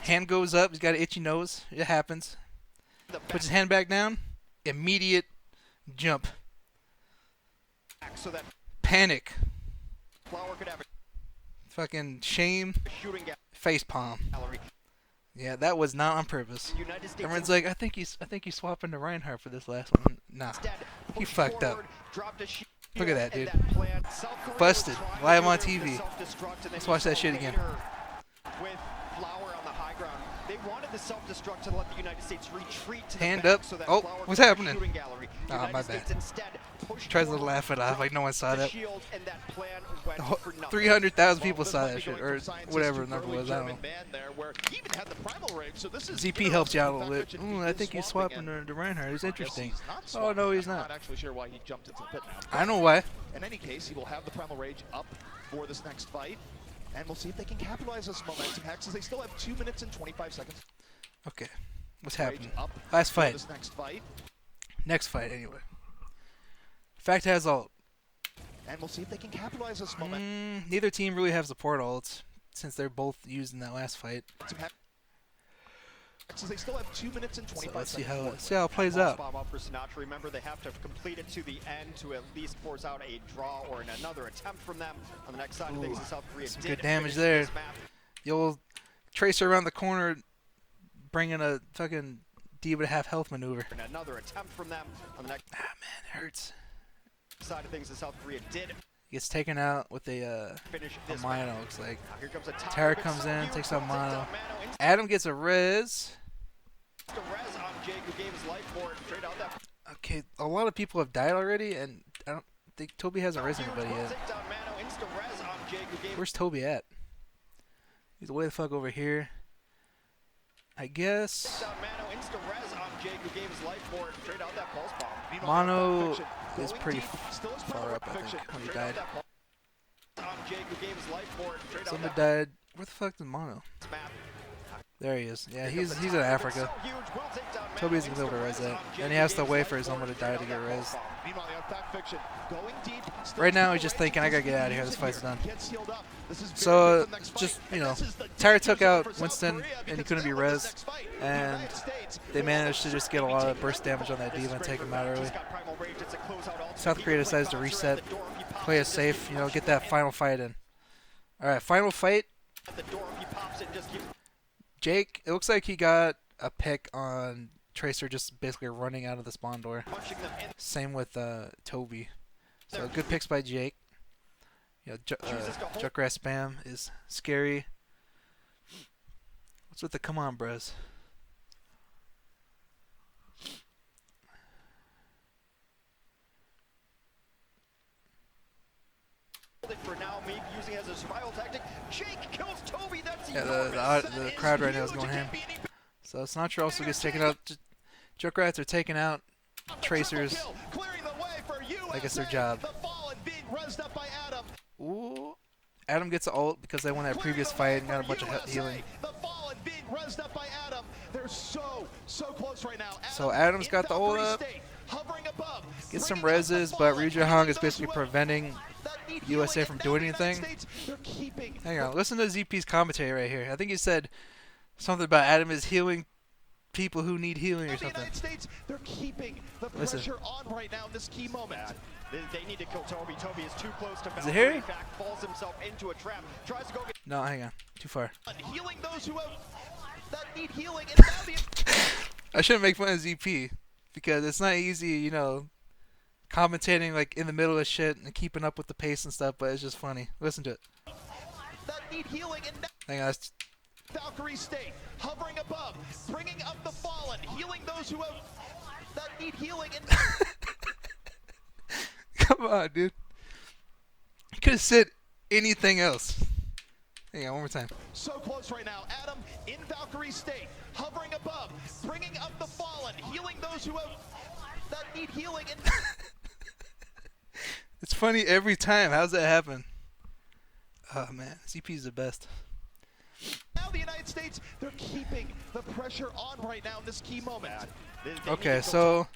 Hand goes up. He's got an itchy nose. It happens. Puts his hand back down. Immediate jump. Panic. Fucking shame. Face palm. Yeah, that was not on purpose. Everyone's like, I think he's swapping to Reinhardt for this last one. Nah, he fucked up. Look at that, dude. Busted. Live on TV. Let's watch that shit again. Hand up. Oh, what's happening? Oh, my bad. Tries to laugh it off like no one saw that. 300,000 people saw that shit, or whatever the number was. I don't know. ZP helps you out a little bit. I think he's swapping to Reinhardt. It's interesting. Oh, no, he's not. I know why. In any case, he will have the Primal Rage up for this next fight. And we'll see if they can capitalize this momentum, Hex, as they still have 2 minutes and 25 seconds. Okay. What's happening? Last fight. Next fight, anyway. Fact has ult. And we'll see if they can capitalize this momentum. Neither team really have support ults, since they're both used in that last fight. So they still have 2 minutes and 25 so let's seconds. see how it plays out. Remember, they have to complete it to the end to at least force out a draw or another attempt from them. On the next side of things, South Korea some did good damage there. The old Tracer around the corner, bringing a fucking D.Va to half health maneuver. Another attempt from them on the next. Ah, man, it hurts. Side of things, South Korea did. Gets taken out with a Mono, looks like. Tara comes in, takes out Mono. Adam gets a res. Okay, a lot of people have died already, and I don't think Toby hasn't risen anybody yet. Where's Toby at? He's way the fuck over here. I guess. Mono is pretty far up, I think, when he died. Somebody died. Where the fuck is Mono? There he is. Yeah, he's in Africa. Toby isn't able to res that. And he has to wait for his Zoma to die to get res. Right now he's just thinking, I gotta get out of here, this fight's done. So, just, you know, Tyra took out Winston and he couldn't be res. And they managed to just get a lot of burst damage on that D.Va and take him out early. South Korea decides to reset, play it safe, you know, get that final fight in. Alright, final fight. Jake, it looks like he got a pick on Tracer just basically running out of the spawn door. Same with Toby. So good picks by Jake. You know, Junkrat spam is scary. What's with the come on, bros? For now, maybe using as a survival tactic. Jake kills Toby. That's the crowd right now is going ham. So Sinatra also gets taken out. Junkrats are taking out Tracers. I guess their job. Ooh. Adam gets an ult because they won that previous fight and got a bunch of healing. So Adam's got the ult up. Gets some reses, but Ryu Jahang is basically preventing USA from doing anything. Hang on, listen to ZP's commentary right here. I think he said something about Adam is healing people who need healing or something. They're keeping the pressure on right now in this key moment. They need to kill Toby. Toby is too close to Is it here? falls himself into a trap. Tries to go get No, hang on. Too far. Healing those who have that need healing. And now I shouldn't make fun of ZP. because it's not easy, commentating like in the middle of shit and keeping up with the pace and stuff. But it's just funny. Listen to it. That need healing and Hang on. Valkyrie State hovering above, bringing up the fallen, healing those who have that need healing and Come on, dude. You could have said anything else. Hang on, one more time. so close right now. Adam in Valkyrie State, hovering above, bringing up the fallen, healing those who have that need healing and It's funny every time. How's that happen? Oh man, CP's the best. now the United States, they're keeping the pressure on right now in this key moment. Okay, so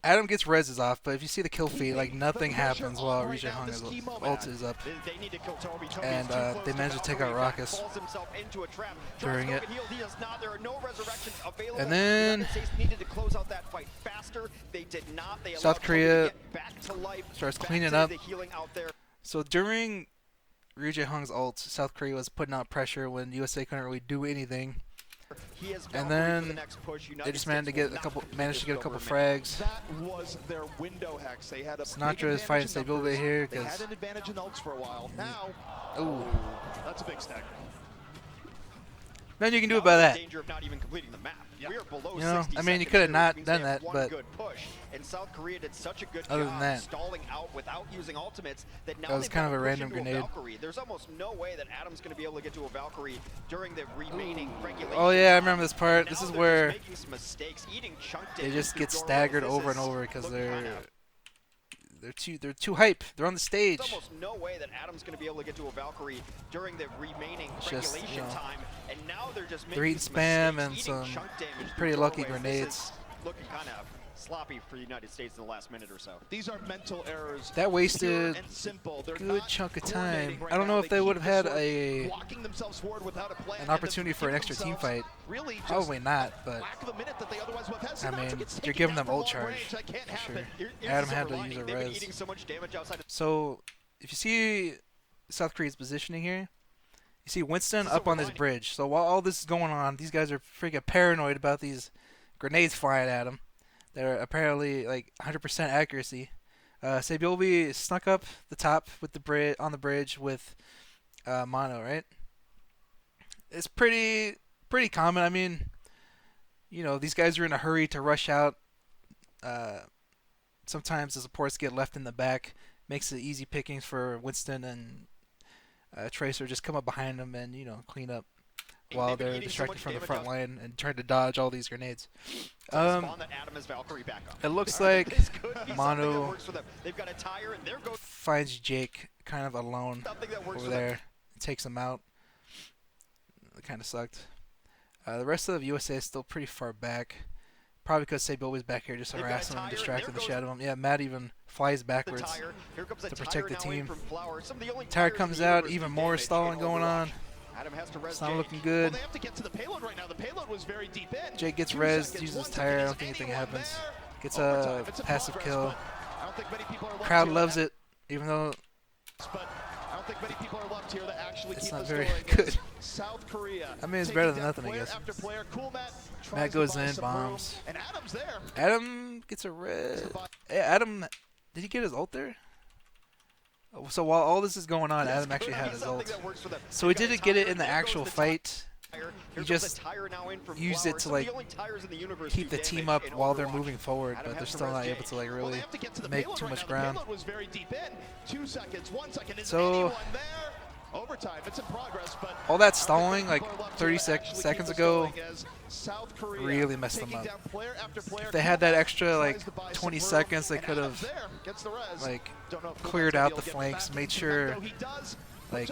Adam gets reses off, but if you see the kill feed, like nothing happens while Reject Hung ult is up. They need to kill Toby. And they managed to take out Raucus during it. There are no resurrections available. And then the United States needed to close out that fight faster. They did not. They South allowed Toby Korea to get back to life, starts back cleaning to up. the healing out there. So during Reject Hung's ult, South Korea was putting out pressure when USA couldn't really do anything. He is And Valkyrie for then the next push. they just managed to States get will a couple, not managed to get a couple remain. frags. That was their window hacks. They had a Sinatra big is fighting advantage in Sabilbe numbers. here They had because an advantage in ults for a while. Now, ooh, that's a big stack. nothing you can do Now about we're in that. danger of not even completing the map. Yeah. We are below You know, 60 I mean, you seconds could have here, not which means done they have that, one but good push. And South Korea did such a good other job than that, stalling out without using ultimates that now that was they've kind got of to a push random into grenade. Valkyrie. There's almost no way that Adam's going to be able to get to a Valkyrie during the remaining regulation. Oh yeah, I time. remember this part. Now This is they're where just making some mistakes, eating chunk they damage just through get door staggered rolls. over This and is over because looking kind of they're too hype. They're on the stage. There's almost no way that Adam's going to be able to get to a Valkyrie during the remaining It's just, regulation time. And now they're just they're making eating some spam mistakes, and eating some chunk damage through pretty lucky doorways. grenades. This is looking kind of sloppy for the United States in the last minute or so. These are mental errors. That wasted pure and simple. They're good not chunk of coordinating time. right I don't know now. if they keep would have the had sword, walking themselves forward without a plan, an and opportunity for an keep extra team themselves fight. really just Probably not, but lack of a minute that they otherwise would have had. I Sinatra mean, gets you're taken giving down them from ult long charge. range. That can't For sure. happen. Here's Adam the had silver to lining. use a They've been res. eating so much damage outside of So if you see South Korea's positioning here, you see Winston up on this bridge. So while all this is going on, these guys are freaking paranoid about these grenades flying at them. They're apparently like 100% accuracy. Sabilbe snuck up the top with the on the bridge with Mono, right? It's pretty common. I mean, these guys are in a hurry to rush out. Sometimes the supports get left in the back. Makes it easy pickings for Winston and Tracer. Just come up behind them and clean up while they're distracted from the front line and trying to dodge all these grenades. It looks like Mono finds Jake kind of alone over there and takes him out. It kind of sucked. The rest of USA is still pretty far back. Probably because Sabilbe's back here just harassing and distracting the shit out of him. Yeah, Matt even flies backwards to protect the team. Tire comes out, even more stalling going on. It's not looking good. Well, they have to get to the payload right now. The payload was very deep in. Jake gets rezzed, uses Tire. I don't think anything happens. Gets a passive kill. Crowd loves it, even though but I don't think many people are left here that actually it's keep not the very score good. against South Korea. I mean, it's better than nothing, I guess. After player. Cool Matt Matt goes in, bombs. And Adam's there. Adam gets a red. Hey, Adam, did he get his ult there? So while all this is going on, Adam actually had his ult. So he didn't get it in the actual fight. He just used it to like keep the team up while they're moving forward, but they're still not able to like really make too much ground. So overtime, it's in progress, but all that stalling like 30 seconds ago really messed them up. If they had that extra like 20 seconds, they could have like cleared out the flanks, made sure like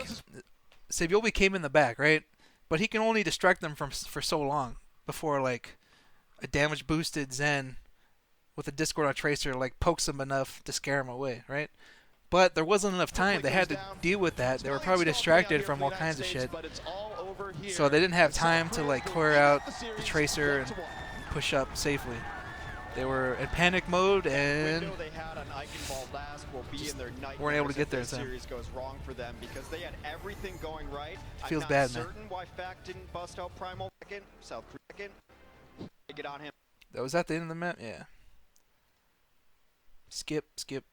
Sabilbe came in the back, right? But he can only distract them for so long before like a damage boosted Zen with a Discord on Tracer like pokes him enough to scare him away, right? But there wasn't enough time. They had to deal with that. They were probably distracted from all kinds of shit. So they didn't have time to like clear out the Tracer and push up safely. They were in panic mode and just weren't able to get there in time. Feels bad, man. That was at the end of the map? Yeah. Skip, skip.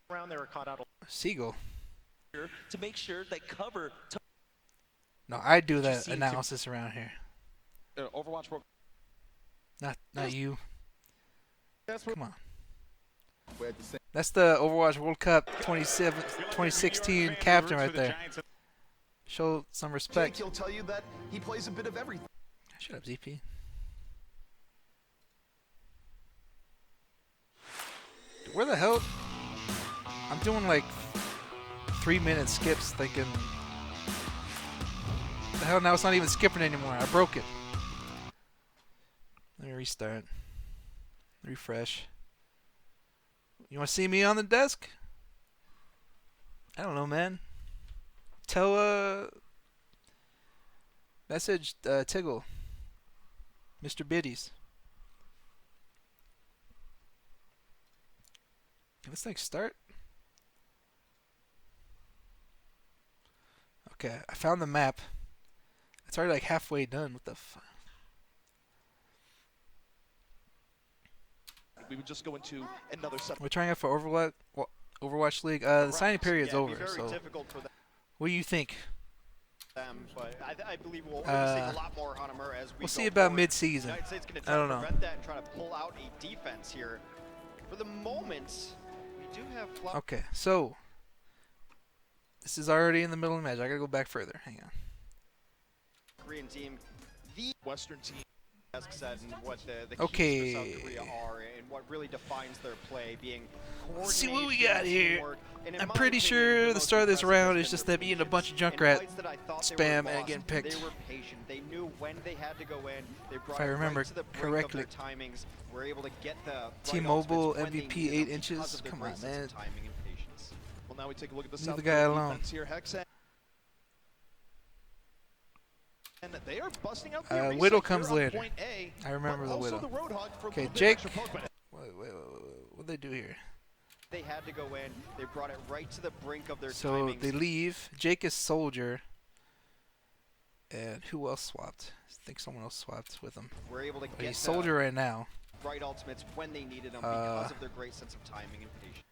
Around there are caught out Seagull. to make sure they cover. No, I do Did you that see analysis around here. Overwatch World. Not you. That's what Come on. That's the Overwatch World Cup 2016 captain right there. Show some respect. He'll tell you that he plays a bit of everything. Shut up, ZP. Where the hell? I'm doing like 3-minute skips thinking, what the hell, now it's not even skipping anymore. I broke it. Let me restart. Refresh. You want to see me on the desk? I don't know, man. Tell, message Tiggle. Mr. Biddies. Can this thing start? Okay, I found the map. It's already like halfway done. What the fuck? We would just go into another set. We're trying out for Overwatch League. The signing period's over, very so difficult for what do you think? them, but I believe we're going to see a lot more Hanamura as We'll go see about forward. mid-season. United States going to I try don't to know. prevent that and try to pull out a defense here. For the moment, we do have Okay, so this is already in the middle of the match. I gotta go back further. Hang on. Korean team, the Western team. desk set and what the Okay. keys for South Korea are and what really defines their play being Let's see what we coordination, got here. teamwork, and in I'm my pretty opinion, sure the most start of this impressive round has is been just their them eating a bunch of patience. In Junkrat fights that I thought they spam were and lost, getting picked. They were patient. They knew when they had to go in. They brought I it remember right to the brink correctly. of their timings. Were able to get the right T-Mobile ultimates when they MVP needed 8 them inches? because of their Come great on, sense of man. timing and patience. Well, now we take a look at the Leave South the guy Korean alone. defense here. Hexen. And they are busting out the Arisa Widow here comes on later. point A, I remember but the also Widow. the Roadhog for a Okay, little bit Jake. extra poke. What'd they do here? They had to go in. They brought it right to the brink of their So timings. they leave. Jake is Soldier. And who else swapped? I think someone else swapped with him. Were able to But get he's Soldier right now. the right ultimates when they needed them because of their great sense of timing and patience.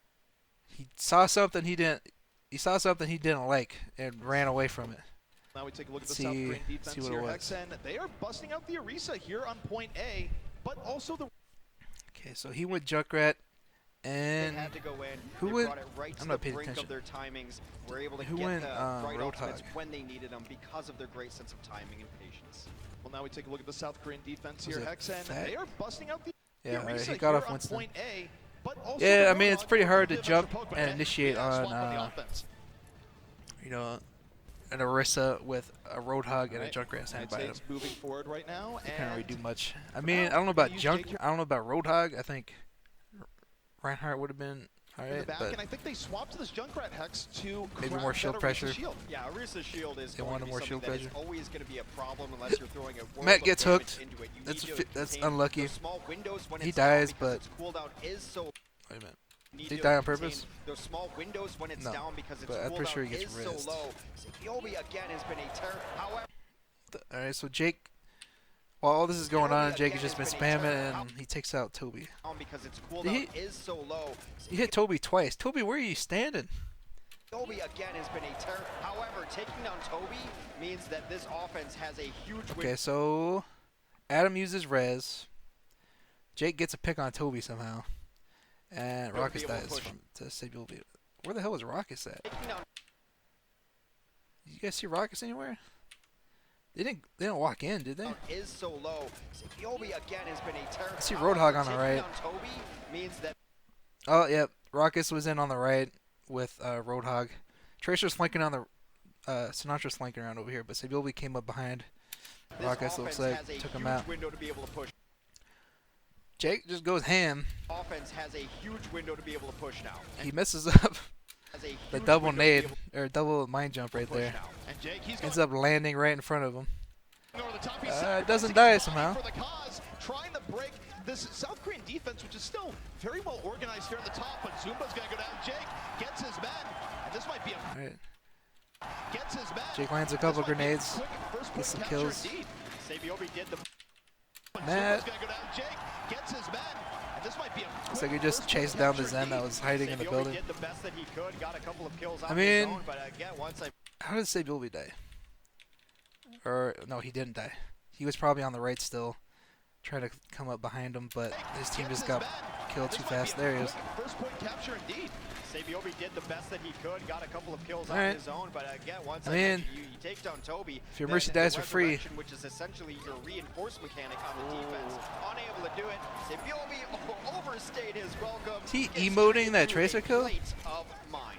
He saw something he didn't. He saw something he didn't like and ran away from it. Now we take a look at the See- South Korean defense see what it here. was. Hexen, they are busting out the Arisa here on point A, but also the Okay, so he went Junkrat, They and had to go in. who they went- brought it right to I'm the not paying brink attention. of their timings. Were able to Who get went, the right ultimates Roadhog? when they needed them because of their great sense of timing and patience. well, now we take a look at the South Korean defense Was here. it Hexen, Fat? they are busting out the yeah, Arisa he got here off on Winston. point A, but also Yeah, the I mean it's Roadhog pretty for a hard to little bit of jump extra poke, and but initiate yeah, on, swap the offense. you know, an Orisa with a Roadhog and a Right. Junkrat standing United by him. States moving forward right now, They can't really and do much. I mean, I don't know about use Junk. Jake I don't know about Roadhog. I think Reinhardt would have been in the alright, back, but and I think they swapped to this Junkrat Hex to Maybe craft more shield that Arisa pressure. Shield. Yeah, Arisa's shield is They going wanted to be more something shield that is pressure. always going to be a problem unless you're throwing a world Matt of gets damage hooked. into it. You That's need to that's contain unlucky. those small windows when He it's down dies, because but its cooldown is so. wait a minute. Need Did he to die on contain purpose? Those small windows when it's No, down because its but I'm pretty cooldown sure he gets is so rezzed. low. Yobi again has been a terror. However, Alright, so Jake, while all this is going on, Yobi Jake has again just been has been a spamming terror. and he takes out Toby. down because its Did cooldown is so low. He hit Toby twice. Toby, where are you standing? Yobi again has been a terror. However, taking down Toby means that this offense has a huge win. Okay, so Adam uses Rez. Jake gets a pick on Toby somehow. And They'll Rockus be able to dies push. to save Toby. Where the hell was Rockus at? Taking down You guys see Rockus anywhere? They didn't walk in, did they? is so low. Yobi again has been a terror. I see However, Roadhog on the taking right. down Toby means that Oh, yep. Rockus was in on the right with Roadhog. Tracer's flanking on the Sinatra's flanking around over here, but Sabilby came up behind. this Rockus looks offense like has a took him huge out. window to be able to push. Jake just goes ham. Offense has a huge window to be able to push now. He messes up Has a the huge double window to be nade able or double mind jump to right push there. now. And Jake, he's Ends up landing right in front of him. going over the top. He's It doesn't sacrificing die his body somehow. For the cause, trying to break this South Korean defense, which is still very well organized here at the top. But Zumba's going to go down. Jake gets his men, and this might be a All right. gets his men. Jake lands a This couple might be a grenades, quick first gets some point capture kills. indeed. Sabiobi did the Matt. Gonna go down. Jake gets his men, and this might be a Looks like he just chased down the Zen that was hiding in the building. Did the best that he could, got a couple of kills I on his mean, own, but again, once I how did Sabilby die? Or, no, he didn't die. He was probably on the right still, trying to come up behind him, but his team just got killed too fast. There he is. First point capture indeed. Sabiobi did the best that he could, got a couple of kills All on right. his own, but again, once I mean, you take down Toby, if your then Mercy the dies for free, resurrection, which is essentially your reinforce mechanic on the defense, unable to do it. Sabiobi overstayed his welcome. Is he Gets emoting straight that into Tracer a kill? plate of mine.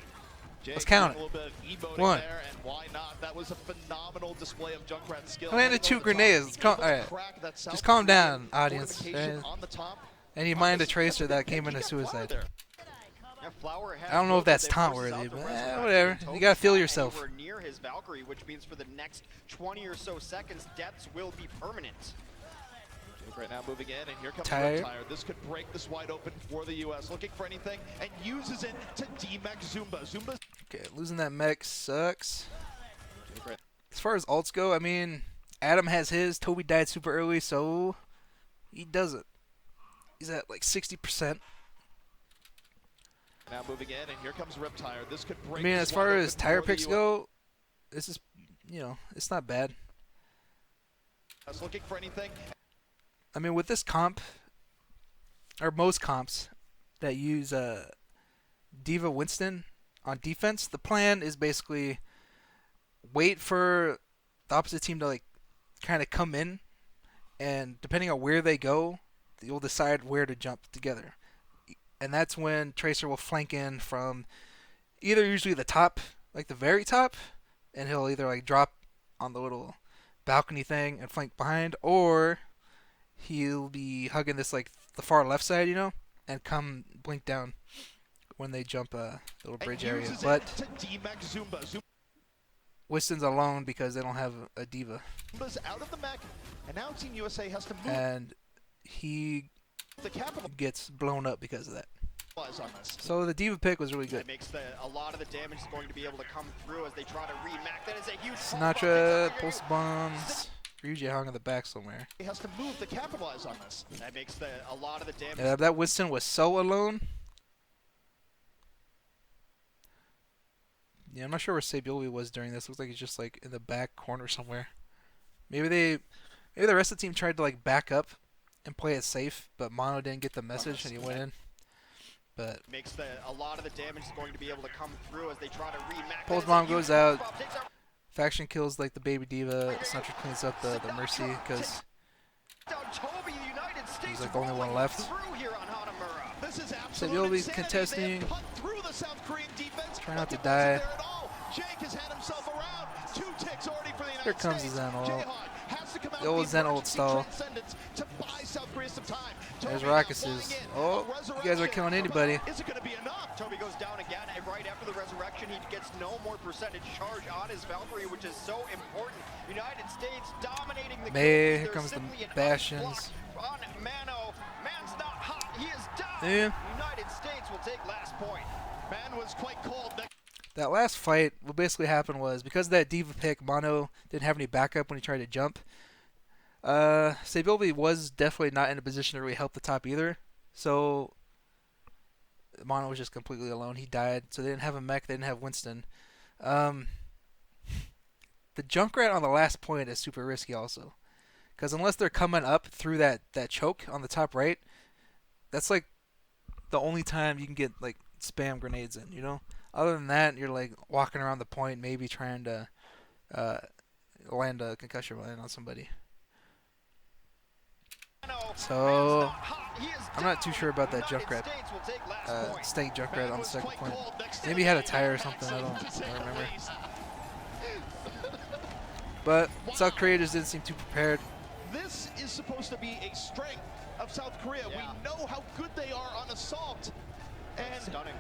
Let's count A it. little bit of emoting 1. there, and why not? That was a phenomenal display of Junkrat's skill. I landed 2 grenades. Alright. Just calm down, audience. On the top. And you mind a Tracer that came into suicide. Yeah, Flower has I don't know if both that's of them versus taunt worthy, out the but resurrection. whatever. You Toby's gotta feel not yourself. anywhere near his Valkyrie, which means for the next 20 or so seconds, deaths will be permanent. Jake right now moving in, and here comes Tire. Tire. This could break this wide open for the U.S. Looking for anything, and uses it to demech Zumba. Zumba. Okay, losing that mech sucks. Jake right As far as alts go, I mean, Adam has his. Toby died super early, so he doesn't. He's at like 60%. now moving in, and here comes Riptire. This could break. I mean, this as far wide as open tire for the picks US. go, this is, it's not bad. Looking for anything. I mean, with this comp, or most comps that use Diva Winston on defense, the plan is basically wait for the opposite team to like kind of come in, and depending on where they go, you'll decide where to jump together. And that's when Tracer will flank in from either usually the top, like the very top, and he'll either like drop on the little balcony thing and flank behind, or he'll be hugging this like the far left side, and come blink down when they jump a little bridge area. But to demech Zumba. Winston's alone because they don't have a diva, Zumba's out of the mech, and now Team USA has to move and he the capital gets blown up because of that. on this. So the diva pick was really That good. makes a lot of the damage is going to be able to come through as they try to remap. That is a huge Sinatra, pulse bombs, Ryuji hung in the back somewhere. He has to move to capitalize on this. That makes a lot of the damage. Yeah, that Winston was so alone. Yeah, I'm not sure where Sabioli was during this. Looks like he's just like in the back corner somewhere. Maybe the rest of the team tried to like back up and play it safe, but Mono didn't get the message and he went in. But makes a lot of the damage is going to be able to come through as they try to remap. Pulse bomb goes out. Faction kills like the baby diva. Sinatra cleans up the Mercy because he's like the only one left. Sabioli's contesting. Try not to die. Here comes the Zen ult. The old Zen ult stall. There's Rockuses. Oh, you guys are killing anybody. Is it going to be enough? Toby goes down again, and right after the resurrection, he gets no more percentage charge on his Valkyrie, which is so important. United States dominating the May, game. here comes the Bastions. On Mano. Man's not hot. He is down. Yeah. United States will take last point. Man was quite cold. That last fight, what basically happened was because of that diva pick, Mono didn't have any backup when he tried to jump. Sabilby was definitely not in a position to really help the top either. So Mono was just completely alone. He died. So they didn't have a mech. They didn't have Winston. The Junkrat on the last point is super risky also. Because unless they're coming up through that choke on the top right, that's like the only time you can get like spam grenades in, Other than that, you're like walking around the point, maybe trying to land a concussion land on somebody. So I'm not too sure about that Junkrat, staying Junkrat on the second point. Maybe he had a tire or something. I don't remember. But South Korea just didn't seem too prepared. This is supposed to be a strength of South Korea. Yeah. We know how good they are on assault. And Stunning.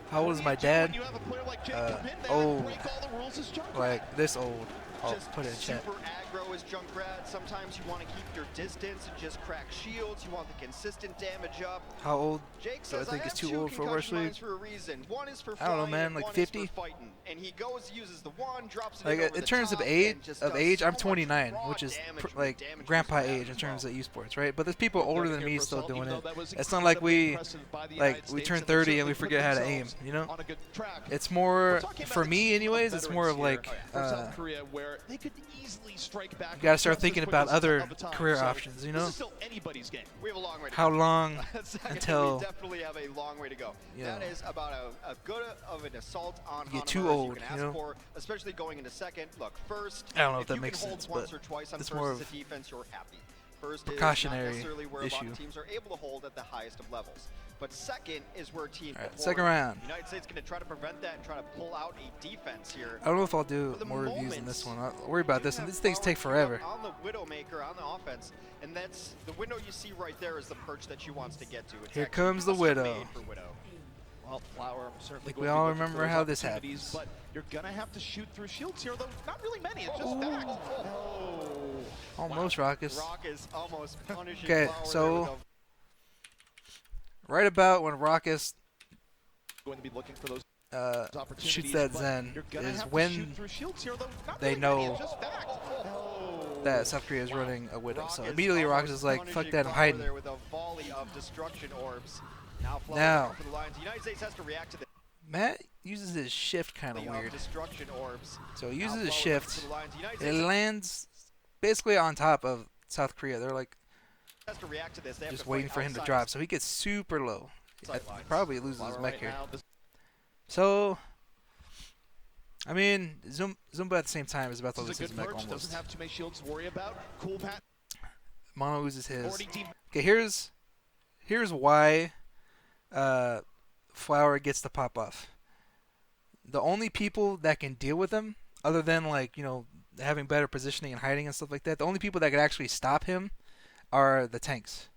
How old is my dad? when you have a player like Jake come in, they old. break all the rules as Junkrat. Like this old. I'll Just put it in chat. super throw as Junkrat. Sometimes you want to keep your distance and just crack shields. You want the consistent damage up. How old Jake do I says, think I is have too two old for concussion Overwatch League? mines for a reason. One is for I don't know, flying, man, and like one 50? is for fighting. And he goes, uses the one, drops it Like in over in the terms top, of and just age, does I'm so much 29, raw which is damage with like damage grandpa boost age in as terms well. of esports, right? But there's people We're older going than here me for still assault, doing even it. though that was It's not like incredibly we impressive by the like United we States, turn and they 30 and we certainly put forget how to aim, themselves you know? on a good track. It's We're more talking about for a me team of anyways, it's more of veterans like here for South Korea, where they could easily strike back you gotta start just as thinking quick about as other of a time. career So options, you this know? is still anybody's game. We have a long way to How go. long Second, until we definitely have a long way to go. you That know, is about a good of an assault on you get Hanamura too as old, you can you ask know? for, especially going into second. Look, first, I don't know if if that you makes can hold sense, once but or twice on it's first more as a of defense, you're happy. First is not precautionary necessarily where a lot issue. of teams are able to hold at the highest of levels. But second is where teams All right, second round. United States going to try to prevent that and try to pull out a defense here. I don't know if I'll do For the more reviews than moment, this one. I'll worry about this, and have these things take Flower forever. on the Widowmaker on the offense, and that's the window you see right there is the perch that she wants to get to. It's Here actually comes the custom Widow. made for Widow. Well, Flower certainly Think going we to be all looking remember for those how this opportunities, happens. but you're gonna have to shoot through shields here, though not really many. It's just facts. Almost Raucous. Rock is almost punishing Okay, Flower so there with right about when Raucous Going to be looking for those opportunities, shoots that but Zen you're gonna is have to when shoot through shields here, though not they really many. know It's just facts. that South Korea is running a Widow. Rock So is immediately Raucous almost is like, fuck punishing that, I'm Flower hiding. there with a volley of destruction orbs. Now Flower Now. going for the lines. The United States has to react to the Matt uses his shift kind of volley weird. destruction orbs. So he Now uses his Flower going for shift. the lines. The United It States lands basically on top of South Korea. They're like has to react to this. They have just to waiting fight for him to outside drop. So he gets super low. Sight lines. Probably loses Flower his mech right here. now, this So, I mean, Zumba at the same time is about to is lose a his good mech perch. almost. Doesn't have too many shields to worry about. Cool Pat. Mono loses his. Already deep. Okay, here's why Flower gets to pop off. The only people that can deal with him, other than like, you know, having better positioning and hiding and stuff like that, the only people that could actually stop him are the tanks.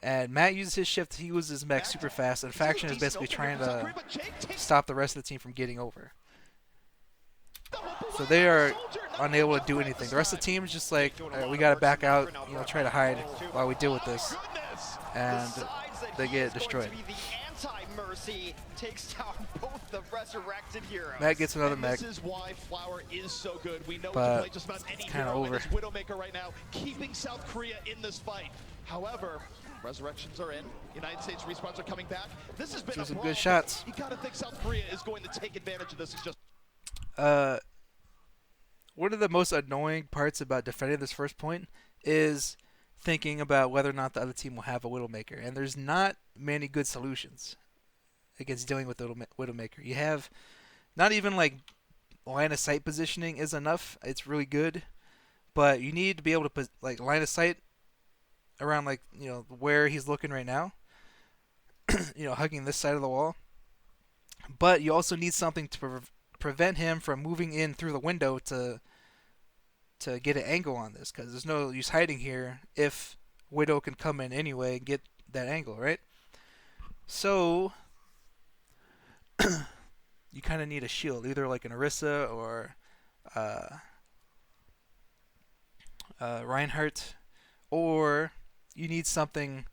And Matt uses his shift, he uses his mech super fast, and Faction is basically trying to stop the rest of the team from getting over. So they are unable to do anything. The rest of the team is just like, all right, we got to back out, you know, try to hide while we deal with this. And they get destroyed. Anti-mercy takes down both the resurrected heroes. Matt gets another And mech. this is why Flower is so good. We know he But can play just about any it's kinda hero in over. this Widowmaker right now, keeping South Korea in this fight. However, resurrections are in. United States respawns are coming back. This has been Those a are good brawl. shots. You gotta think South Korea is going to take advantage of this. It's just One of the most annoying parts about defending this first point is thinking about whether or not the other team will have a Widowmaker. And there's not many good solutions against dealing with the Widowmaker. You have not even like line of sight positioning is enough. It's really good, but you need to be able to like line of sight around like, you know, where he's looking right now. You know, hugging this side of the wall. But you also need something to prevent him from moving in through the window to get an angle on this, because there's no use hiding here if Widow can come in anyway and get that angle, right? So you kind of need a shield, either like an Orisa or Reinhardt, or you need something.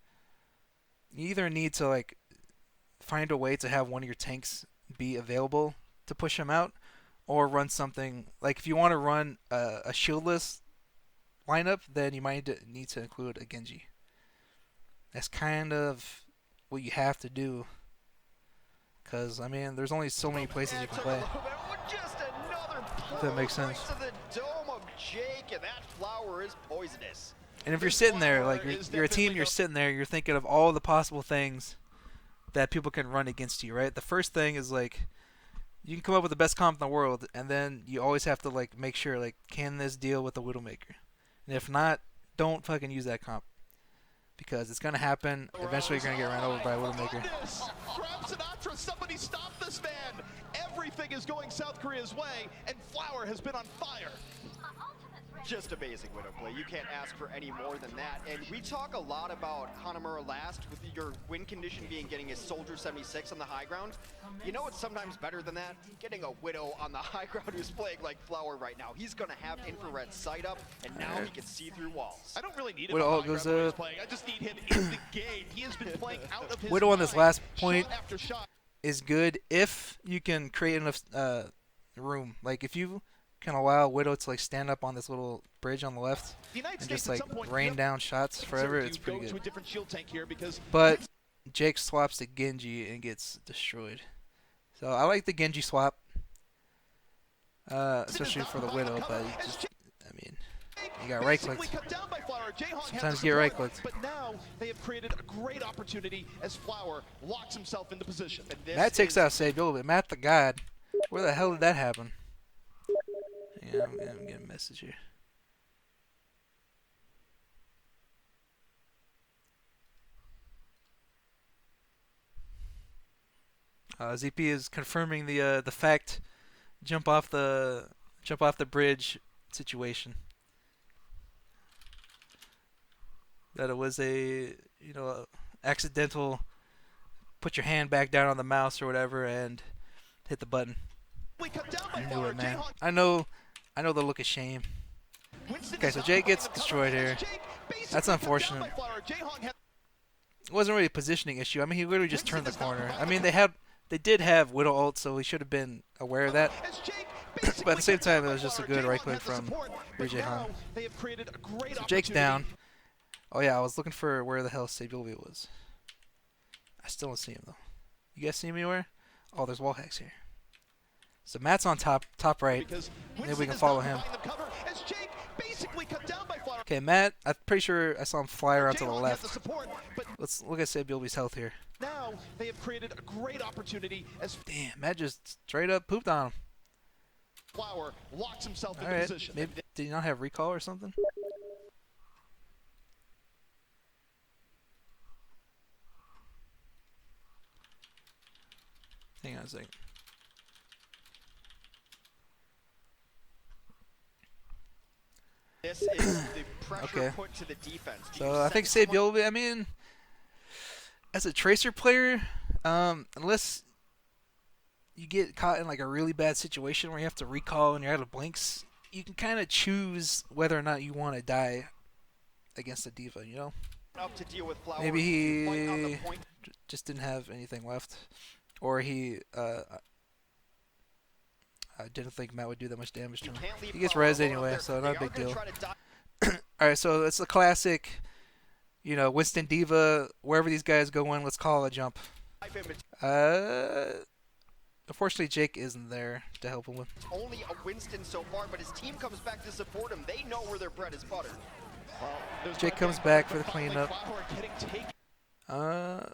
You either need to like find a way to have one of your tanks be available to push him out, or run something like if you want to run a shieldless lineup, then you might need to include a Genji. That's kind of what you have to do, because I mean, there's only so many places you can play. Just another If that makes sense. right to the dome of Jake, and that Flower is poisonous. And if you're sitting there, like you're a team, you're sitting there, you're thinking of all the possible things that people can run against you, right? The first thing is like, you can come up with the best comp in the world, and then you always have to like make sure, like, can this deal with the Widowmaker? And if not, don't fucking use that comp, because it's gonna happen. Eventually, you're gonna get ran over by a Widowmaker. Grab Sinatra, somebody stop this man! Everything is going South Korea's way, and Flower has been on fire. Just amazing Widow play. You can't ask for any more than that. And we talk a lot about Hanamura last with your win condition being getting a Soldier 76 on the high ground. You know what's sometimes better than that? Getting a Widow on the high ground who's playing like Flower right now. He's going to have infrared sight up, and now he can see through walls. I don't really need him Widow on ult high goes ground when he's up. playing. I just need him in the game. He has been playing out of his Widow on this mind, last point shot after shot. is good if you can create enough room. Like if you can allow Widow to like stand up on this little bridge on the left The United and States just at like some point, rain yep, down shots forever, to it's pretty go to a good. different shield tank here because But Jake swaps to Genji and gets destroyed. So I like the Genji swap, especially for the Widow. But you just, I mean, you got right clicked. Sometimes you get right clicked. But now they have created a great opportunity as Flower locks himself into position. Matt takes out Save a little bit. Matt the God. Where the hell did that happen? Yeah, I'm getting a message here. ZP is confirming the fact jump off the bridge situation. That it was a accidental put your hand back down on the mouse or whatever and hit the button. I knew it, man. I know the look of shame. Okay, so Jake gets destroyed here. That's unfortunate. It wasn't really a positioning issue. I mean, he literally just turned the corner. I mean, they did have Widow ult, so he should have been aware of that. But at the same time, it was just a good right click from Rijay Han. So Jake's down. Oh yeah, I was looking for where the hell Sabilvi was. I still don't see him though. You guys see me where? Oh, there's wall hacks here. So Matt's on top right. Maybe we can follow him. Okay, Matt, I'm pretty sure I saw him fly around to the left. Let's look at Sabilvi's health here. Now they have created a great opportunity as Damn, Matt just straight up pooped on him. Flower locks himself into Alright, position. maybe did he not have recall or something? Hang on a second. This is the pressure put to the defense. So I think Sabilvi, I mean, as a Tracer player, unless you get caught in like a really bad situation where you have to recall and you're out of blinks, you can kind of choose whether or not you want to die against a diva, you know? Up to deal with Flower. Maybe he just didn't have anything left, or he I didn't think Matt would do that much damage to him. He gets res anyway, so not a big deal. Alright, so it's a classic, Winston Diva, wherever these guys go in, let's call a jump. Unfortunately, Jake isn't there to help him with. It's only a Winston so far, but his team comes back to support him. They know where their bread is buttered. Jake comes back for the cleanup. Down.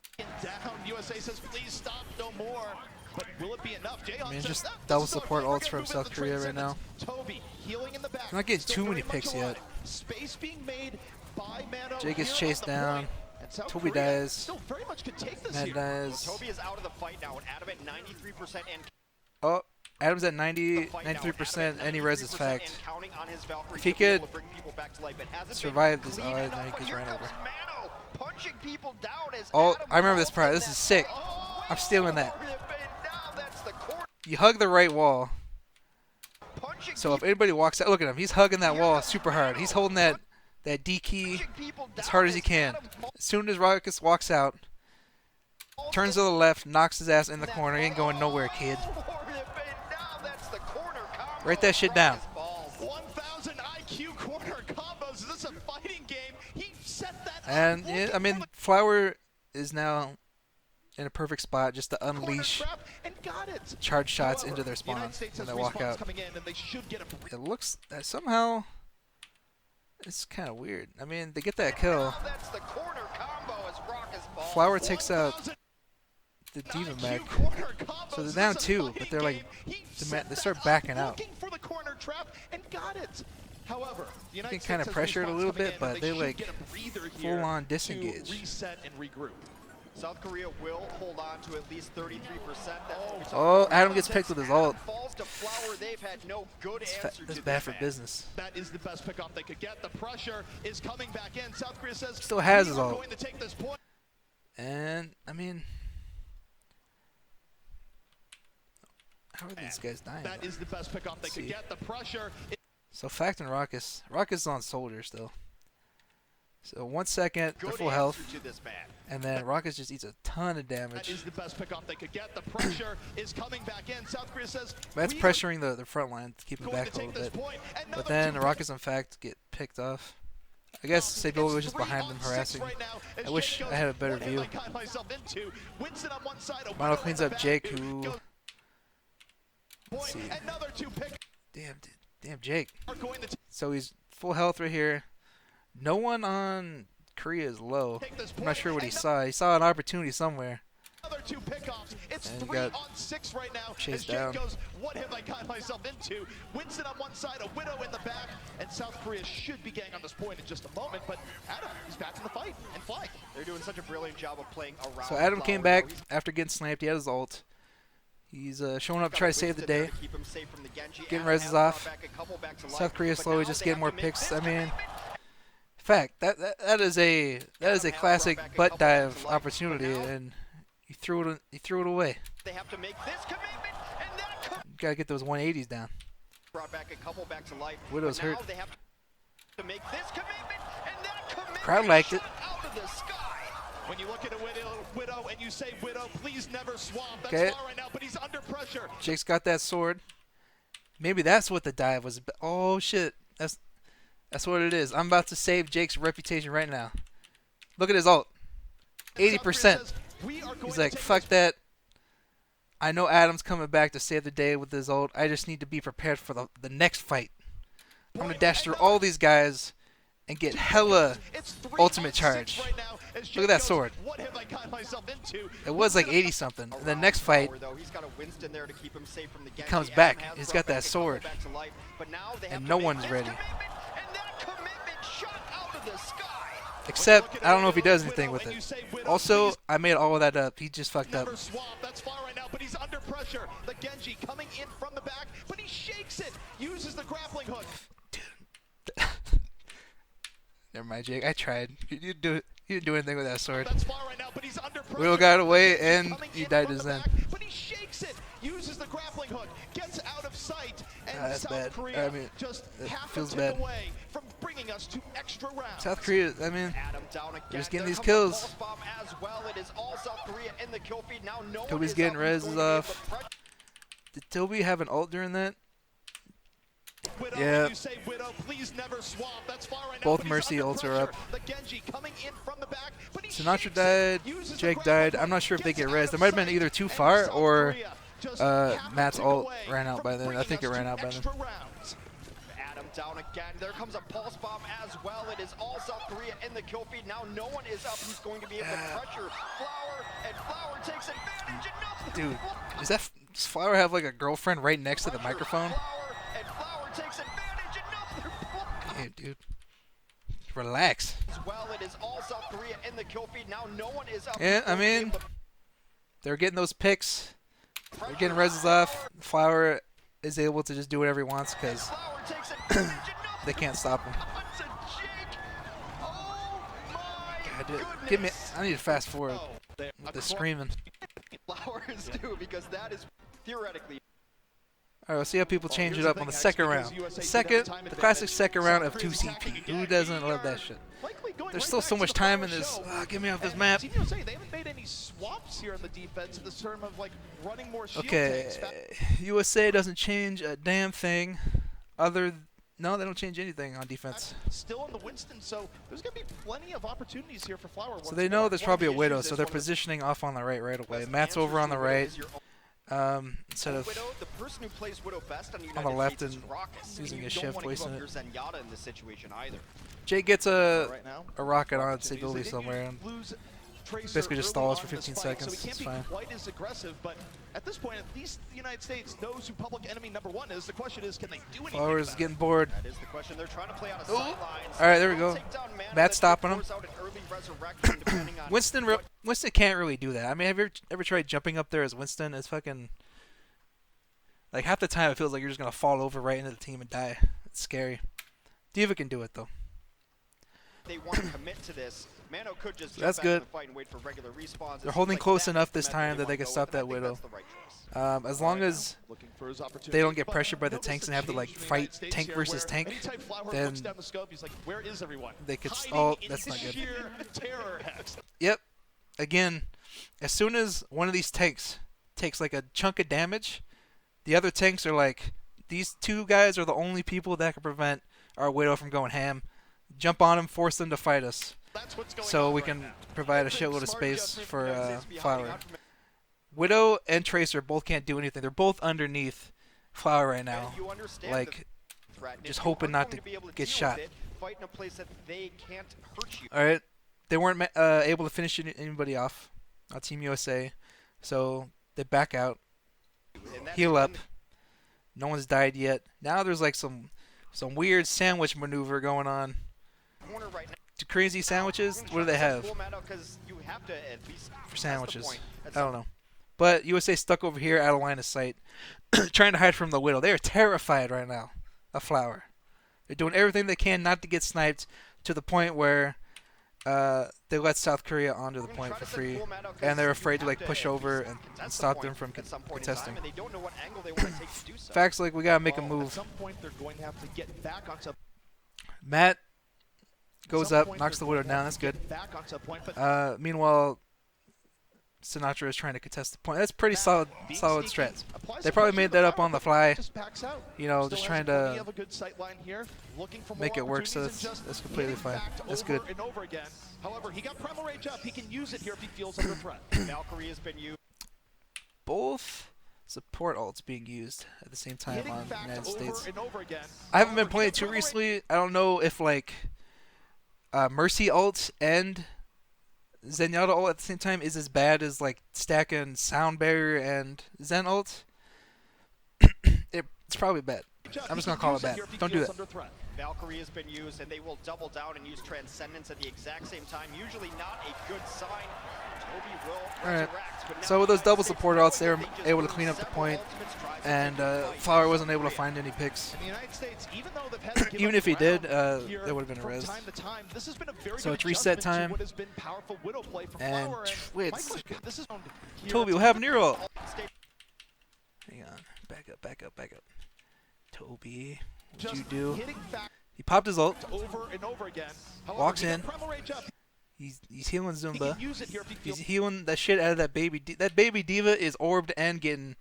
USA says, please stop, no more. But will it be enough? I mean, just double support ults from South Korea right now. Toby healing in the back. I'm not getting too many picks yet. Space being made by Mano. Jake gets chased down. Toby dies. Matt dies. Toby is out of the fight now, and Adam at 93% and Oh, Adam's at 93%, and he res his fact. If he could survive this, oh, now he gets ran over. Oh, I remember this part. This is sick. I'm stealing that. You hug the right wall. So if anybody walks out, look at him. He's hugging that wall super hard. He's holding that D key as hard as he can. As soon as Rockets walks out, turns to the left, knocks his ass in the corner. He ain't going nowhere, kid. Write that shit down. 1,000 IQ corner combos. Is this a fighting game? He set that And yeah, I mean, Flower is now in a perfect spot just to unleash charge shots into their spawn when they walk out. It looks that somehow it's kind of weird. I mean, they get that kill. Flower takes out the Diva mech, so they're down 2, but they're like they start backing out. However, You can kind of pressure it a little bit, but they like full-on disengage. reset and regroup. South Korea will hold on to at least 33%. Oh, Adam gets picked with his ult. Falls to Flower. They've had no good answer That's to bad this for man. business. That is the best pickoff they could get. The pressure is coming back in. South Korea says Still has we his are ult. going to take this point. And I mean, how are these guys dying? That is the best pickoff they could get. The pressure. So Fact and Raucus. Raucus is on Soldier still. So 1 second, they're Good full answer health. to this man. And then Raucus just eats a ton of That damage. is the best pickoff they could get. The pressure is coming back in. South Korea says That's we are pressuring the front line to keep him going back to a take little this bit. point. But Another then two Raucus and Fact get picked off. I guess Sabili was just behind them harassing. I wish I had a better view. Mono cleans up Jake, who... Let's see. Damn, dude. Damn, Jake. So he's full health right here. No one on Korea is low. I'm not sure what he saw. He saw an opportunity somewhere. Another two pickoffs. It's And he 3 got on 6 right now. chased As Jake down. goes, what have I got myself into? Winston on one side, a Widow in the back, and South Korea should be getting on this point in just a moment. But Adam is back in the fight and flying. They're doing such a brilliant job of playing around. So Adam Flower. came You back know, he's after getting sniped. He had his ult. He's showing up to got try to save the Winston there day. to keep him safe from the Genji. Getting Adam reses has off. brought back a couple back to life, South Korea but slowly now just they getting have more to make picks. this I mean, commitment. fact that is a classic brought back a butt couple back dive to life, opportunity, but now and he threw it away. They have to make this commitment, and that You gotta get those 180s down. brought back a couple back to life. Widow's but now hurt. They have to make this commitment, and that commitment Crowd liked it. shot out of the sky. When you look at a Widow and you say, Widow, please never swap. That's Okay. far right now, but he's under pressure. Jake's got that sword. Maybe that's what the dive was. Oh shit, that's what it is. I'm about to save Jake's reputation right now. Look at his ult. 80%. He's like, fuck that. I know Adam's coming back to save the day with his ult. I just need to be prepared for the next fight. I'm going to dash through all these guys and get hella ultimate charge. Look at that sword. What have I got myself into? It was like 80 something. And the next fight, He's got a Winston there to keep him safe from the Genji. comes Adam back. has He's brought got that back a couple sword. back to life, but now they have And to no make one's this ready. commitment, and that commitment shot out of the sky. except I don't know if he does anything with it. Also, I made all of that up. He just fucked up. Never swap. That's far right now, but he's under pressure. The Genji coming in from the back, but he shakes it. Uses the grappling hook. Never mind, Jake. I tried. You didn't do anything with that sword. That's far right now, but he's under pressure. Will got away, The and Genji he coming died in his from the end. back, But he shakes it. Uses the grappling hook. Gets out of sight. And That's South bad. Korea I mean, just it half feels a tick bad. away from bringing us to extra rounds. South Korea, I mean, Adam down again. they're just getting There these comes a kills. pulse bomb as well. It is all South Korea in the kill feed. Now no one Toby's is getting up. He's reses going to be able off. to pressure. Did Toby have an ult during that? Widow, Yeah. you say Widow, please never swap. That's far right now, Both but he's Mercy under ults are up. pressure. The Genji coming in from the back, but he Sinatra shakes died, it, uses the Jake grappling died. hook, I'm not sure if they gets get out res. of There might have been sight, either too and far South or Korea just half a Matt's tick ult away ran out from by then. I bringing think it us ran to out by then. extra rounds. Adam down again. There comes a pulse bomb as well. It is all South Korea in the kill feed. Now no one is up. He's going to be able to pressure Flower, and Flower takes advantage. And no, Dude, does Flower have like a girlfriend right next to the microphone? Flower, and Flower takes advantage. And no, Damn, dude. Relax. as well. It is all South Korea in the kill feed. Now no one is up. Yeah, He's I going to be mean, able to they're getting those picks. They're pressure getting reses off. Flower is able to just do whatever he wants because Flower takes advantage. And no, they can't stop him. to Jake. Oh my God, dude, goodness. give me. I need to fast forward Oh, with the screaming. Flowers do, because that is theoretically. All right, we'll see how people change it here's up the on the thing, second guys, round. because USA Second, did have time the advantage. classic second round of South Korea's 2CP. attacking Who again. doesn't We love that are shit? likely going There's right still back so to much the time Flower in this. show. Get me off this And map. Team USA, they haven't made any swaps here on the defense in the term of like running more shield Okay, tanks. USA doesn't change a damn thing. No, they don't change anything on defense. Still on the Winston, so there's going to be plenty of opportunities here for Flower. So they know there's probably a Widow, so they're positioning off on the right away. Matt's over on the right. Instead of Widow, the person who plays Widow best on the the United left States is and Raucus. using You his don't shift, wanna give wasting up it. your Zenyatta in this situation either. Jake gets a right now. rocket on Opportunities. Sabili They did somewhere and lose Tracer Basically just early stalls on for in this 15 fight, seconds. so he can't It's be fine. quite as aggressive. But at this point, at least the United States knows who public enemy #1 is. The question is, can they do anything Flowers about getting it? bored. That is the question. They're trying to play out of Ooh. sidelines. All right, there we They'll go. take down Mano, Matt that stopping should him. force out an early resurrection, depending on Winston can't really do that. I mean, have you ever tried jumping up there as Winston? It's fucking like half the time it feels like you're just gonna fall over right into the team and die. It's scary. Diva can do it though. they want to commit to this. Mano could just jump That's back in good. the fight and wait for regular respawns. They're holding Like close that enough is the this method time that they want can to go stop with, and I that think Widow. that's the right choice. As long as Looking for his they opportunity, don't get but pressured by the notice tanks the and have to like change in the fight United States tank here, versus where tank, anytime Flower then looks down the scope, he's like, where is everyone? they could. Hiding Oh, in that's not good. sheer terror. Yep. Again, as soon as one of these tanks takes like a chunk of damage, the other tanks are like, these two guys are the only people that can prevent our Widow from going ham. Jump on them, force them to fight us, That's what's going so on we right can now. provide a I think shitload of smart space adjustment for United States be hiding Flower. out from it. Widow and Tracer both can't do anything. They're both underneath Flower right now, And you understand like the threat, and just if you hoping aren't not going to be able get deal shot. with it, fight in a place that they can't hurt you. All right, they weren't able to finish anybody off on Team USA, so they back out, And that's heal when up. No one's died yet. Now there's like some weird sandwich maneuver going on. the corner right now. Crazy sandwiches. What do they have Pull 'em out 'cause you have to at least for test the sandwiches? point at I don't some know. But USA stuck over here out of line of sight, trying to hide from the Widow. They are terrified right now of Flower. They're doing everything they can not to get sniped, to the point where they let South Korea onto the We're gonna point try for to set free, Pull 'em out 'cause and they're you afraid to have like push at over least and contest the stop point them from at some point in contesting. time, and they don't know what angle they want to take to do so. Facts like we gotta make a Well, move. At some point, they're going to have to get back onto. Matt goes some up, point, knocks the they're Widow going to down. have That's to good. get back onto a point, but Meanwhile, Sinatra is trying to contest the point. That's pretty Matt, being solid sneaky, strats. applies They some probably pressure made to the that up Flower, on the but fly. just backs out. You know, Still just has trying plenty to of a good sight line here, looking for make more it work, so opportunities and that's just completely hitting fine. back That's over good. and over again. However, he got Primal Rage up. He can use it here if he feels under threat. Valkyrie has been used. Both support ults being used at the same time Hitting on the back United over States. and over again. I haven't been However, he playing got too Primal Rage recently. I don't know if like Mercy ult and Zenyatta ult at the same time is as bad as like stacking Sound Barrier and Zen ult. It's probably bad. up. I'm just He gonna can call use it bad. here if he Don't do feels that. under threat. Valkyrie has been used, and they will double down and use Transcendence at the exact same time. Usually not a good sign. Toby will Alright. resurrect, but now So with those the double United States support knowing ults, they were that just able to burned clean up the several point, ultimates, tries to and take the fight Flower to wasn't able to Korea. find any picks. And the United States, even though they've had to give Even up if he did, ground here there would have been a from res. time to time, this has been a very So good it's reset adjustment to time. what has been powerful Widow play from And Flower. wait, my question, this is here Toby, to we'll have keep Nero. State- Hang on. Back up. Toby, what'd just you do? hitting back He popped his ult. over and over again. However, Walks he got in. Primal Rage up. He's healing He Zumba. can use it here if he He's feels healing that shit out of that baby. That baby diva is orbed and getting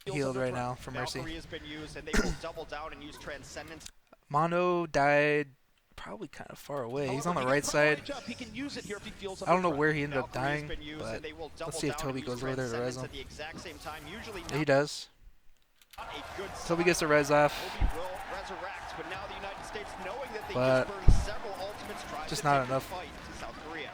healed right now from Mercy. Valkyrie has been used, and they will double down and use Transcendence. Mono died probably kind of far away. He's on the However, he right got Primal side. Rage up. He can use it here if he feels I don't know under where he ended up Valkyrie has dying, been used, but and they will double let's see if down Toby and goes use over there to res Transcendence him. at the exact same time. Usually He not does. a good Toby sign. gets the res off. Toby will resurrect, but now the United States, knowing that they But just burned several ultimates, tries just to not take the enough. fight to South Korea.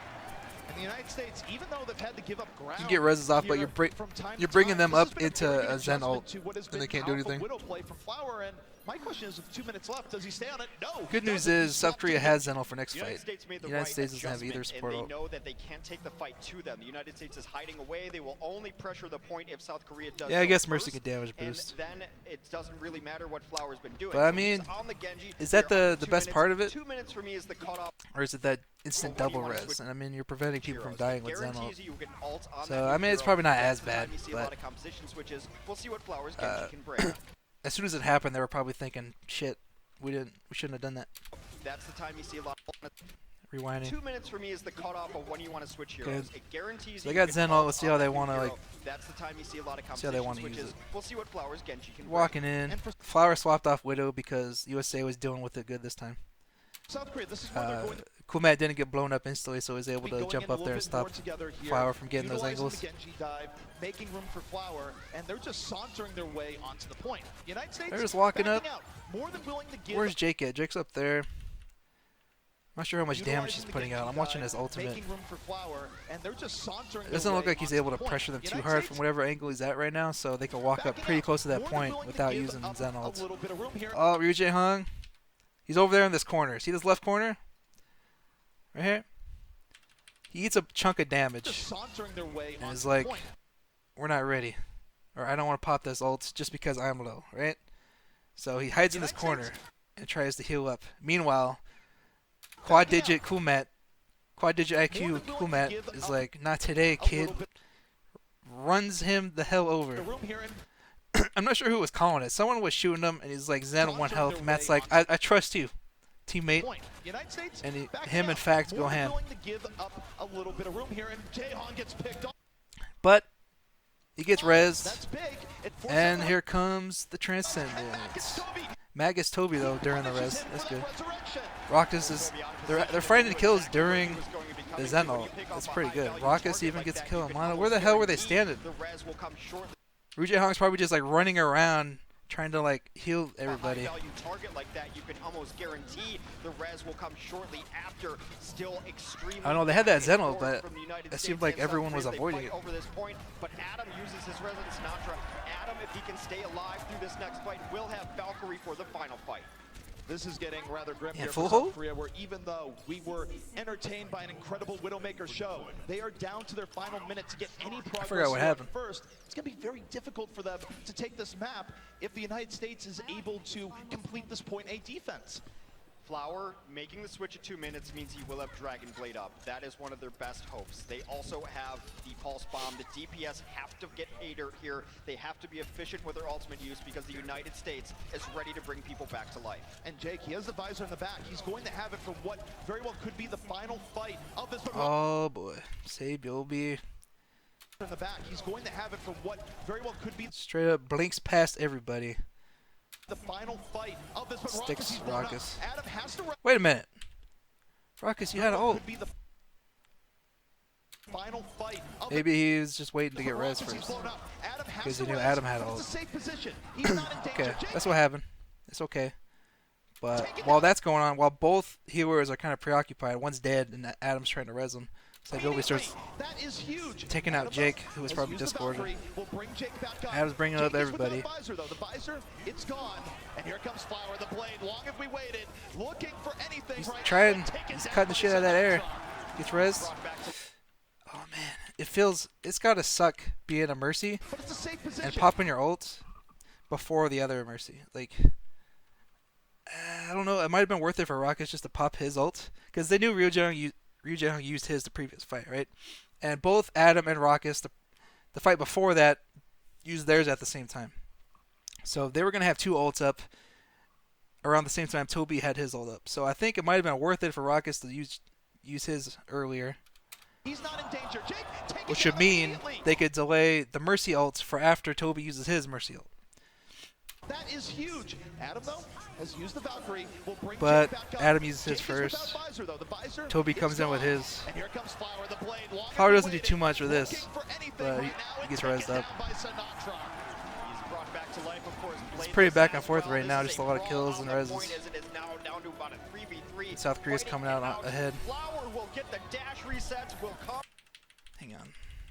And the United States, even though they've had to give up ground, You can get reses off, but here you're from time you're to bringing time, them this up has been into very good a Zen adjustment ult, to what has and been they can't do powerful anything. Widow play from Flower, and my question is, with 2 minutes left, does he stay on it? No. Good he news doesn't. is He's South swapped Korea to has Zen ult for next The United fight. States made the United right States doesn't have adjustment, either support and ult. they know that they can't take the fight to them. The United States is hiding away. They will only pressure the point if South Korea does. Yeah, I so guess Mercy first, can damage and boost. then it doesn't really matter what Flower's been doing. But I So he's mean, on the Genji. is that They're the on 2 best minutes. part of it? 2 minutes for me is the cutoff. Or is it that instant Well, what do double you wanna res? switch And I mean, you're preventing people from heroes. dying It with Zen ult. guarantees you get an ult on So, that I new mean, it's hero. probably not That's as the time bad, You see a but, lot of composition switches. We'll see what Flowers Genji can bring. As soon as it happened, they were probably thinking, "Shit, we shouldn't have done that." That's the time you see a lot. Rewinding. 2 minutes for me is the cutoff of when you want to switch heroes. Good. It guarantees So they you got get Zen ult ult. Let's see how on they that new wanna, hero. like, That's the time you see a lot of see how they composition wanna switches. use it. We'll see what Flowers Genji can bring. Walking in. And for Flower swapped off Widow because USA was dealing with it good this time. South Korea, this is where they're going to Kumat didn't get blown up instantly, so he was able be to going jump in a up there and little bit more stop together here, Flower from getting those utilizing angles. the Genji dive, making room for Flower, and they're just sauntering their way onto the point. United States They're just walking backing up. out, more than willing to give Where's Jake at? Jake's up there. I'm not sure how much damage he's Utilizing the putting out. Genji I'm watching dive, his ultimate. making room for Flower, and they're just sauntering It their doesn't look way like he's onto able the to point. pressure them too United hard from States whatever angle he's at right now, so they can walk up backing pretty out, close to that more than point willing to without give using up Zen a ult. little bit of room here. Oh, Ryujie Hung. He's over there in this corner. See this left corner? Right here? He eats a chunk of Just damage sauntering their way and onto is the like, point. we're not ready. Or I don't want to pop this ult just because I'm low, right? So he hides in this corner and tries to heal up. Meanwhile, quad digit IQ Kumet is like, not today, A kid. little bit Runs him the hell over. of room here, and I'm not sure who was calling it. Someone was shooting him, and he's like, Zen 1 health. their Matt's way like, I trust you, teammate. point. United States And backing him out, and Fact more go than ham. willing to give up a little bit of room here, and Jaehan gets picked off. But he gets That's rezzed, big. It forces and them- here comes the and Matt gets Transcendence. Toby. Matt gets Toby, though, during the Punishes res. him That's for good. that resurrection. Raucus is... They're finding kills during the Zen ult. That's pretty good. Raucus even gets a kill on Mono. Where the hell were they standing? Ryujie Hong's probably just like running around trying to like heal everybody. A high value target like that, you can almost guarantee the res will come shortly after. Still extremely. I don't know, they had that Zen ult, forward but from the United it States seemed like and South everyone was Korea. They avoiding fight it. over this point, but Adam uses his res and Sinatra. Adam, if he can stay alive through this next fight, will have Valkyrie for the final fight. This is getting rather grim Yeah, here full for South hold? Korea, where even though we were entertained by an incredible Widowmaker show, they are down to their final minute to get any progress. forgot what here at happened. First, it's going to be very difficult for them to take this map if the United States is able to complete this point A defense. Flower making the switch at 2 minutes means he will have Dragon Blade up. That is one of their best hopes. They also have the Pulse Bomb. The DPS have to get paid here. They have to be efficient with their ultimate use because the United States is ready to bring people back to life. And Jake, he has the visor in the back. He's going to have it for what very well could be the final fight of this. Oh boy. Save Yobi. In the back, he's going to have it for what very well could be Straight up blinks past everybody. the final fight of this. But Sticks he's blown up. Raucus. Adam has to Wait a minute. Raucus, you had an ult. could be the final fight of Maybe he's just waiting to get res Raucus, he's first. blown up. Adam has Because to he knew res, Adam had but ult. it's a safe position. He's not in danger. Okay, Jake, that's what happened. It's okay. But while that's going on, while both healers are kind of preoccupied, one's dead and Adam's trying to res him. So Yobi starts that is huge. taking out Adam, Jake, who was has probably used the discorded. Valkyrie, will bring Jake back up. Adam's bringing Jake up is everybody. without visor, though. The visor, it's gone. And here comes Flower, the blade. Long have we waited, looking for anything He's right trying, now. Taken he's down cutting the by shit out of that air. Sinatra. Gets res. Brought back to Oh man, it's gotta suck being a Mercy But it's a safe position. and popping your ult before the other Mercy. Like, I don't know, it might have been worth it for Raucus just to pop his ult. Because they knew Ryujie Hung used his the previous fight, right? And both Adam and Raucus, the fight before that, used theirs at the same time. So they were going to have two ults up around the same time Toby had his ult up. So I think it might have been worth it for Raucus to use his earlier. He's not in danger. Jake, take Which it should down mean immediately. they could delay the Mercy ults for after Toby uses his Mercy ult. That is huge. Adam, though, has used the Valkyrie. Will bring But Jake back up. Adam uses his Jake is first. without visor, though. The visor Toby is comes in with gone. his. And here comes Flower, the blade. Long have Flower we doesn't do waited, too much with this, looking for anything but right he now, and gets taken rezzed up. down by Sinatra. He's brought back to life, of course. It's Blade pretty this back and as forth well. right This now, is just a lot of brawl kills on and the reses. point as it is now down to about a 3v3. South Korea's Fighting coming it out ahead. Flower will get the dash resets, will come. Hang on.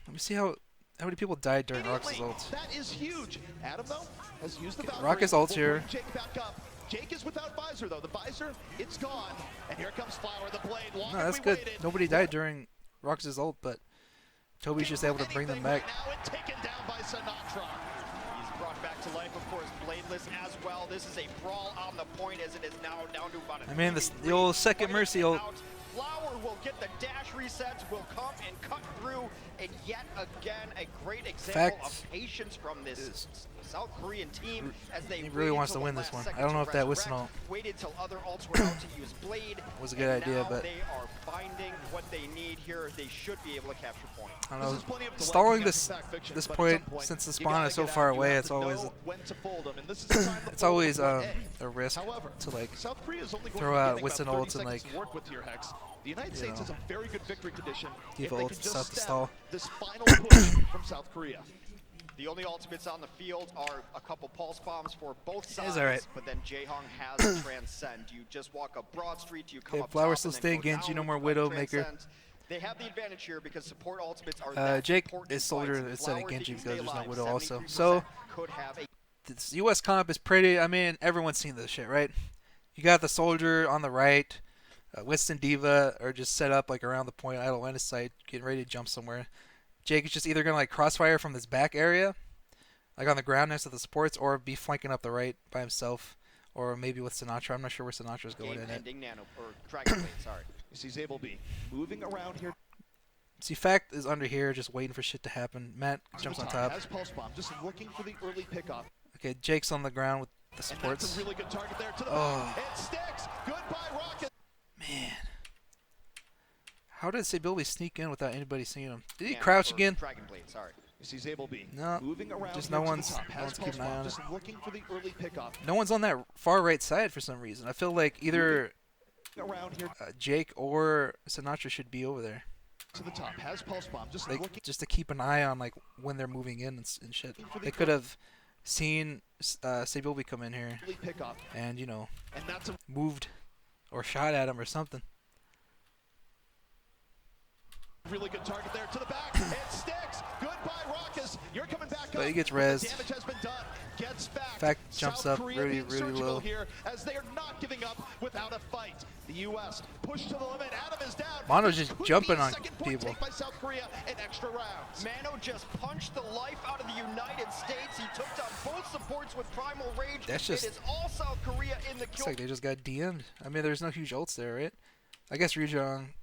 Let me see how many people died during Raucus' ult. That is huge. Adam, though, has used the Valkyrie. Raucus ult's Will here. bring Jake back up. Jake is without visor, though. The visor, it's gone. And here comes Flower, the blade. Long No, have that's we good. waited. Nobody died during Raucus' ult, but Toby's just able to bring them Anything back. right now, and taken down by Sinatra. He's brought back to life, of course, bladeless as well. This is a brawl on the point as it is now down to about a I mean, the 3v3. old second Fighting Mercy it ult. out. Flower will get the dash resets, will come and cut through, and yet again, a great example Fact of patience from this is- South Korean team as they he really waited wants till to win the this last one. second I don't know to if that resurrect, whistle waited till other ults were out to use Blade. was a good and idea, now but they are finding what they need here. They should be able to capture point. I don't This know. is plenty of delay Stalling to this fact fiction, this but at point, some point, since the you spawn gotta is so get far out. You away, have it's to always know when to fold them, and this is the time to it's fold always them. a risk However, to like South Korea is only going throw to be out getting Winston about 30 ults and, seconds like, to work with your Hex. The United you States know, is a very good victory condition Diva if they ults can and just stuff to stem stall. this final push from South Korea. The only ultimates on the field are a couple pulse bombs for both sides, alright. but then Jaehong has transcend. Do you just walk up Broad Street? Do you come Okay, up Flower top still and then staying go Genji, no down more with Widowmaker. transcend? They have the advantage here because support ultimates are that Jake important is in Soldier fights. instead of Flower, Genji if you because stay there's no alive, Widow also. 73% So could have a this US comp is pretty, I mean, everyone's seen this shit, right? You got the Soldier on the right, Winston Diva are just set up like around the point, idle line of sight, getting ready to jump somewhere. Jake is just either gonna like crossfire from this back area, like on the ground next to the supports, or be flanking up the right by himself, or maybe with Sinatra. I'm not sure where Sinatra's going in it. game-ending nano or Dragon Blade, sorry. You see Zabel B moving around here. See, Fact is under here, just waiting for shit to happen. Matt To jumps the on top. Has pulse bomb, just looking for the early pickoff. Okay, Jake's on the ground with the And that's supports. a really good target there to the Oh. back. It sticks. Goodbye, Rocket. Man. How did Sabilby sneak in without anybody seeing him? Did he Nano crouch or again? Dragon Blade, sorry. You see Zabel B No, moving around just here no to the one's- top. no Has one's pulse keeping an eye bomb, on just looking for the early pickoff. No one's on that far right side for some reason. I feel like either Around here Jake or Sinatra should be over there. to the top. Has pulse bomb, just Like, looking just to keep an eye on like when they're moving in and shit. for the They could have seen Sabilby come in here early pickoff. and, you know, And that's a moved or shot at him or something. really good target there to the back. It sticks. Goodbye, Raucus. You're coming back But up. he gets The rezzed. damage has been done. Gets back. Fact jumps South up Korea really, being really surgical low. here as they are not giving up without a fight. The U.S. push to the limit. Adam is down. Mono's This just could jumping be a on second point people. take by South Korea in extra rounds. Mano just punched the life out of the United States. He took down both supports with Primal Rage. That's just- It is all South Korea in the Looks kill. like they just got DM'd. I mean, there's no huge ults there, right? I guess Ryujong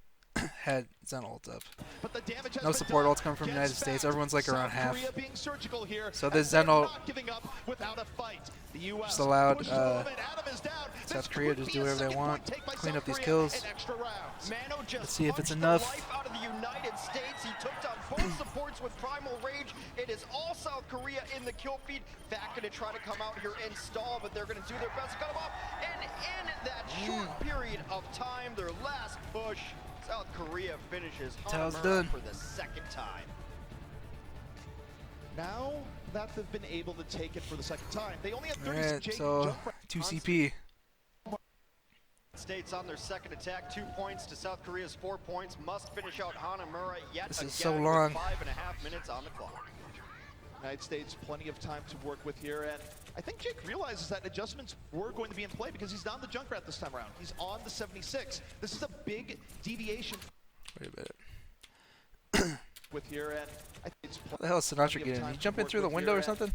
had Zen ult up. But the damage has No been support done. ults coming from the Gets United States. back. Everyone's like around South half. Korea being surgical here So as this they're Zen ult not giving up without a fight. The US just allowed, push to the limit. Adam is down. This South Korea could just be do a whatever they second want, point take by clean South up these Korea kills. in extra rounds. Mano just Let's see if it's punched enough. the life out of the United States. He took down both supports with Primal Rage. It is all South Korea in the kill feed. Back going to try to come out here and stall, but they're going to do their best to cut him off. And in that short period of time, their last push, South Korea finishes how it's Hanamura done. for the second time. Now that they've been able to take it for the second time, they only have 30 Alright, Jake so jump right 2 on CP. States on their second attack, 2 points to South Korea's 4 points. Must finish out Hanamura yet This again is so with long. 5.5 minutes on the clock. United States, plenty of time to work with here, and I think Jake realizes that adjustments were going to be in play because he's not the Junkrat this time around. He's on the 76. This is a big deviation Wait a minute. with here, and I think it's How the hell is Sinatra getting in? Did he jump in through the window or something?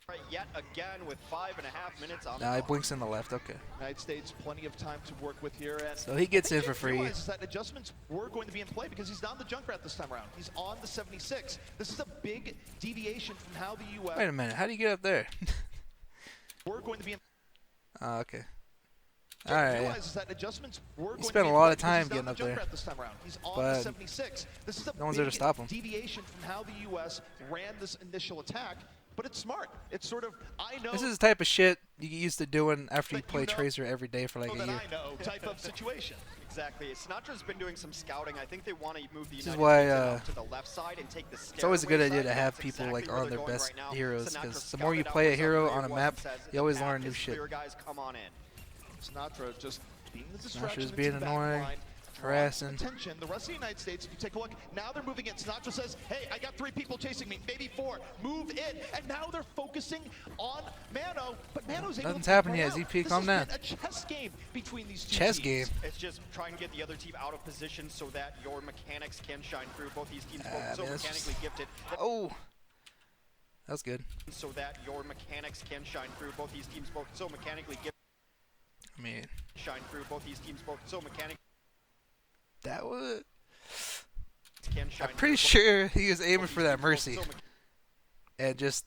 Right, yet again with 5.5 minutes on the Nah, he clock. blinks in the left. Okay. United States, plenty of time to work with here, and So he gets I in think for Jake free. realizes that adjustments were going to be in play because he's not the Junkrat this time around. He's on the 76. This is a big deviation from how the U.S. Wait a minute. How do you get up there? were going to be in Okay. Jake Alright, yeah. realizes that adjustments were going to spent be a in lot play of because time he's not getting the up there. Junkrat this time around. He's on But the 76. This is a no one's there to big stop him. deviation from how the U.S. ran this initial attack, but it's smart. It's sort of, I know This is the type of shit you get used to doing after you That you play know Tracer every day for like a that year. I know type of situation. Exactly. Sinatra's been doing some scouting. I think they want to move the This is United why, States enough to the left side and take the It's always a good stairway idea side. to have That's people exactly like where on they're their going best right now. heroes, Sinatra because the more you scouted out play a where South hero Korea on a was map, and says, you always "The learn path new is shit. clear, guys, come on in." Sinatra just being the distraction. Sinatra's being into the annoying, back line, harassing. drawing Attention. The rest of the United States, if you take a look, now they're moving in. Sinatra says, hey, I got 3 people chasing me, maybe 4. Move in. And now they're focusing on Mano, but Mano's able Nothing's to happening run yet, out. ZP, This calm has down. been a chess game between these two Chess teams. game. It's just trying to get the other team out of position so that your mechanics can shine through. Both these teams both so man, that's mechanically just- gifted. Oh, that was good. So that your mechanics can shine through. Both these teams both so mechanically gifted. I mean, Shine through. Both these teams both so mechanically that was. can shine I'm pretty through. sure he was aiming Both for these that teams both mercy so and just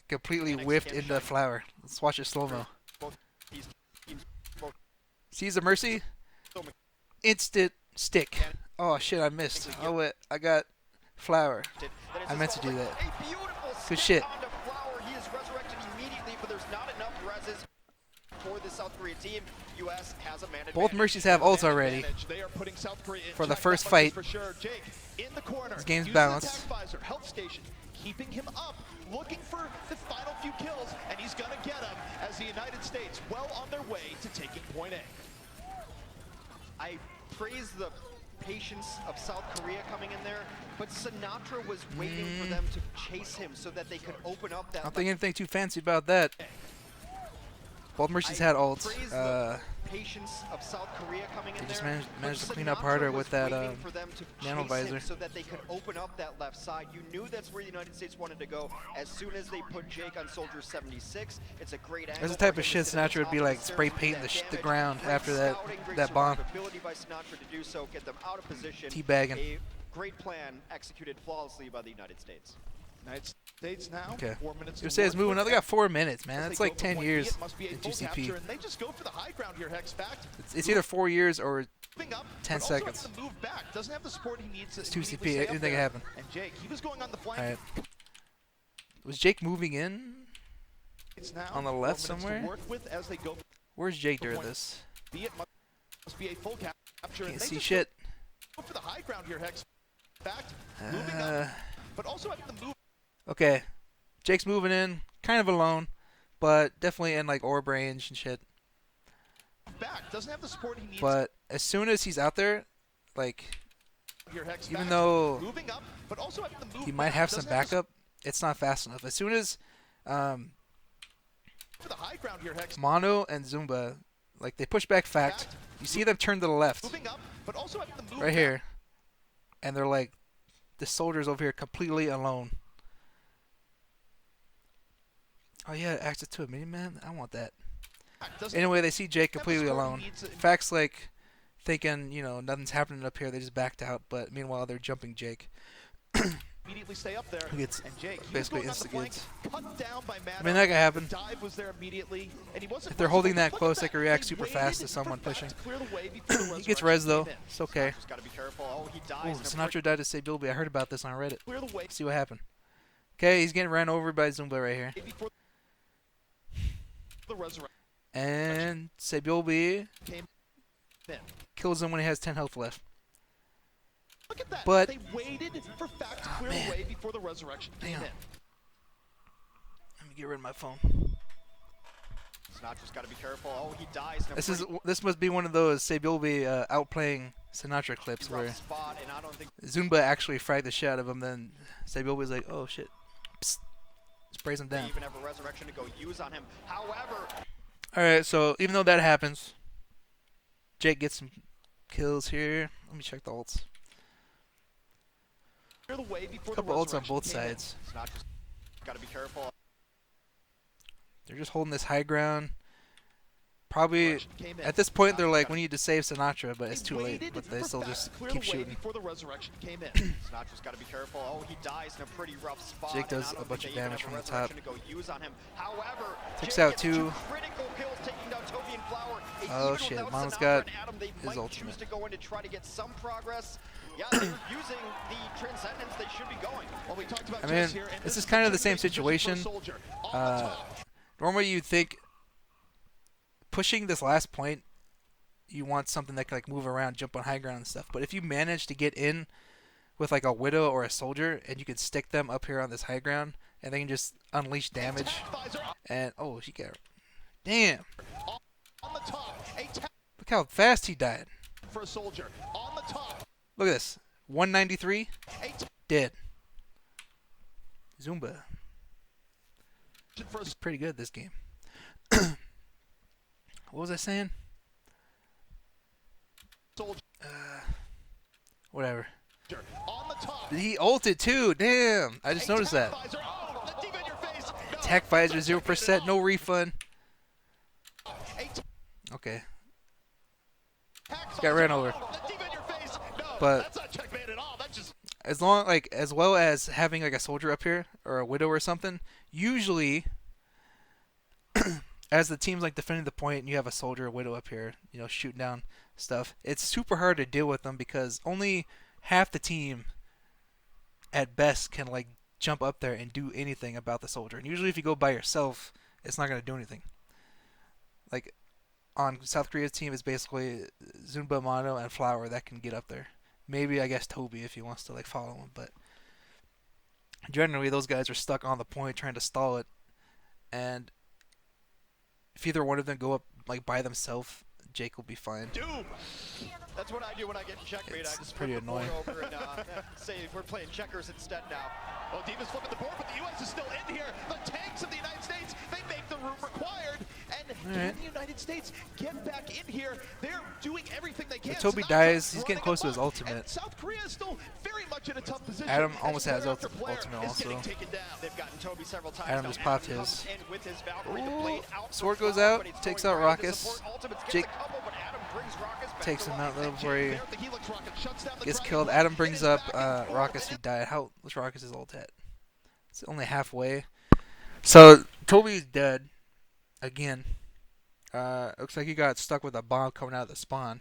completely Mechanics whiffed can into shine. flower. Let's watch it slow mo. Both these teams both Sees the mercy, so me- instant stick. Oh shit, I missed. Oh wait, I got flower. that it's I a meant to stall, do but that. A beautiful Good stick shit. onto Flower. He is resurrected immediately, but there's not enough reses. For the South Korea team, U.S. has a man advantage. Both Mercies have ults already They are putting South Korea in for the check, first that much is fight. for sure. Jake in the corner. This game's uses balanced. attack visor, health station, keeping him up, looking for the final few kills, and he's gonna get them as the United States well on their way to taking point A. I praise the patience of South Korea coming in there, but Sinatra was waiting for them to chase him so that they could open up that. I don't think anything too fancy about that. Both Mercies had ults. Praise the patience of South Korea coming in They just there, managed but to clean up Sinatra harder was with that waiting for them to nano chase visor. him so that they could open up that left side. You knew that's where the United States wanted to go. As soon as they put Jake on Soldier 76, it's a great angle. That's the type for of him shit to sit at Sinatra the would top be of like the spray stairs, do painting that the damage. ground Great after that scouting, great that bomb. survivability by Sinatra to do so, get them out of position. Teabagging. A great plan executed flawlessly by the United States. United States now. Okay. 4 minutes. You to say it's work moving with. up. They got 4 minutes, man. As That's they like go for 10 point B, years it must be a in full 2CP. capture, and they just go for the high ground here. Hex fact. It's either 4 years or Moving up, 10 but also has seconds. to move back. Doesn't have the support he needs. It's to 2CP. immediately stay up Anything can there. happen. And Jake, he was going on the flank. All right. Was Jake moving in? It's now On the 4 left minutes somewhere? To work with as they go. Where's Jake during point. this? B, it must be a full capture. and Can't they see just shit. Go for the high ground here. Hex fact. Moving up, but also have to move Okay. Jake's moving in, kind of alone, but definitely in like orb range and shit. back. Doesn't have the support he needs. But as soon as he's out there, like, Here, Hex even back. though Moving up, but also have to move he might back. have some Doesn't have the backup, it's not fast enough. As soon as for the high ground here, Hex. Mono and Zumba, like they push back fact, you see them turn to the left, Moving up, but also have to move right back. here, and they're like, the soldier's over here completely alone. Oh yeah, access to a mini-man? I want that. Doesn't Anyway, they see Jake have the completely support he alone. needs. Fact's like thinking, you know, nothing's happening up here. They just backed out, but meanwhile they're jumping Jake. Immediately stay up there. Who gets and Jake, he was basically going on the flank, insta-gets. cut down by Maddow. I mean, that could happen. The dive was there immediately, and he wasn't If they're flexible. holding that Look close, at they can react They super waited fast to for someone Fact pushing. to clear the way before the He gets resurrection res though. came in. It's okay. Just got to be careful. Oh, he Ooh, dies. Sinatra died to save Bilby. I heard about this on Reddit. Clear the way See what happened. Okay, he's getting ran over by Zumba right here. before the resurrection And Sebilby came in. kills him when he has 10 health left. Look at that. But- they waited for Fact to clear man. the way before the resurrection came Damn. in. Let me get rid of my phone. Sinatra's got to be careful. Oh, he dies. In a This must be one of those Sebilby outplaying Sinatra clips pretty where rough spot, and I don't think Zumba actually fragged the shit out of him. Then Sebilby's like, "Oh shit," Psst. Sprays him they down. even have a resurrection to go use on him. However, All right, so even though that happens, Jake gets some kills here. Let me check the ults. Clear the way before Couple the ults on resurrection both came in. sides. Sinatra's got to be careful. They're just holding this high ground. Probably Resurrection came in. at this point they're Sinatra's like, gotta- "We need to save Sinatra," but it's They too late. waited But they for still Fact just to clear keep the way shooting. before the resurrection came in. Sinatra's got to be careful. Oh, he dies in a pretty rough spot. Jake does and I a don't bunch think of they even damage have from a the top. resurrection to go use on him. However, Takes Jake out gets two. critical kills taking down Toby and Flower. And Oh, even shit. without Mono's Sinatra got and Adam, they his might ultimate. choose to go in to try to get some progress. Yeah, they're using the Transcendence. They should be going. Well, we talked about I Jess mean, here, and this is a kind of the same continuation situation. for Soldier. On the top. Normally you'd think pushing this last point, you want something that can like move around, jump on high ground and stuff. But if you manage to get in with like a Widow or a Soldier, and you can stick them up here on this high ground, and they can just unleash damage. Attack visor And oh, she got damn! on the top. A tap Look how fast he died. for a Soldier. On the top. Look at this, 193, A tap dead. Zumba, for a he's pretty good this game. What was I saying? Soldier. Whatever. On the top. He ulted too. Damn! I just noticed that. Visor. Oh, the deep in your face. No, Attack visor that's not 0%, checkmate no refund. at all. A Okay. attack Got visor. ran over. Oh, the deep in your face. No, But- that's not checkmate at all. That's just As well as having like a Soldier up here or a Widow or something, usually as the team's like defending the point and you have a Soldier or Widow up here, you know, shooting down stuff, it's super hard to deal with them because only half the team at best can like jump up there and do anything about the Soldier. And usually if you go by yourself, it's not going to do anything. Like on South Korea's team is basically Zumba, Mono, and Flower that can get up there. Maybe I guess Toby if he wants to like follow him, but generally those guys are stuck on the point trying to stall it, and if either one of them go up like by themselves, Jake will be fine. Doom. That's what I do when I get checkmate. I It's just pretty flip the board annoying. over and say we're playing checkers instead now. Oh, Diva's flipping the board, but the U.S. is still in here. The tanks of the United States, they make the room required. And can the United States get back in here? They're doing everything they can. If Toby Sinatra dies, he's getting running close to his amok, ultimate. and South Korea is still very much in a tough position. Adam as almost has player after ultimate player is also. getting taken down. They've gotten Toby several times. Adam now. just popped Adam his. comes in with his Valkyrie, the blade out Sword for goes Flower, out, but he's takes going out right into Raucus. support. Ultimates gets Jake a couple, but Adam brings Raucus back takes to him life. out though And before he There, the Helix rocket shuts down the gets Dragon killed. Blade. Adam It brings is up back and forth. Raucus who died. How was Raucus' ult at? It's only halfway. So Toby's dead again. Looks like he got stuck with a bomb coming out of the spawn.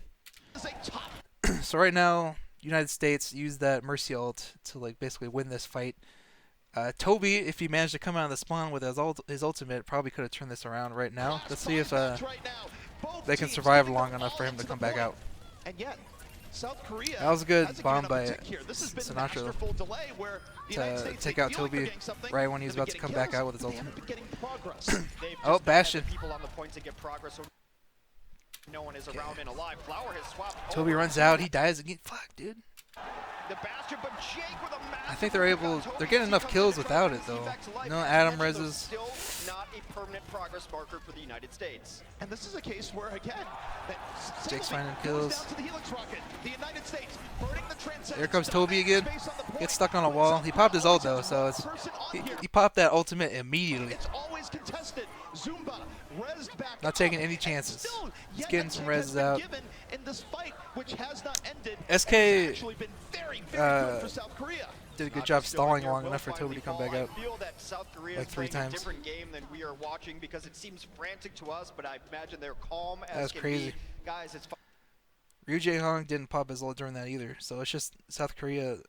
It's a top So right now, United States used that Mercy ult to like basically win this fight. Toby, if he managed to come out of the spawn with his ultimate, probably could have turned this around right now. Let's see if right now. Both they can teams survive giving long their enough for all him to the come back point. out. And yet, South Korea That was a good hasn't bomb given up a by tick here. This has been Sinatra masterful delay where the United to States, take they out feel like they're Toby getting something, right when he was they've about to been come getting back out with his kills, but they ultimate. haven't been getting progress. They've Oh, just Bastion. got the people on the point to get progress, so no one is around and alive. Flower has swapped Toby over runs to out. He dies again. Fuck, dude. the Bastion, but Jake with a I think they're able. They're getting enough kills without it though. No, Adam reses. Still not a permanent progress marker for the United States. And this is a case where, again, that Jake's sailing finding goes kills. down to the Helix rocket. The United States burning the Transcendence. Here comes Toby again. Space on the point. Gets stuck on a wall. He popped his ult though, so it's Person on here. he popped that ultimate immediately. It's always contested. Zumba rezzed back. Not taking up, any and chances. still, He's yet getting a some chance has rezzes been out. given in this fight, which has not ended. SK, It's actually been very, very good for South Korea. did a good job stalling long enough for Toby to come back out. I feel that South Korea like is 3 playing times. a different game than we are watching because it seems frantic to us, but I imagine they're calm as That's can crazy. be. Guys, it's Ryu Jae-hong didn't pop his ult during that either, so it's just South Korea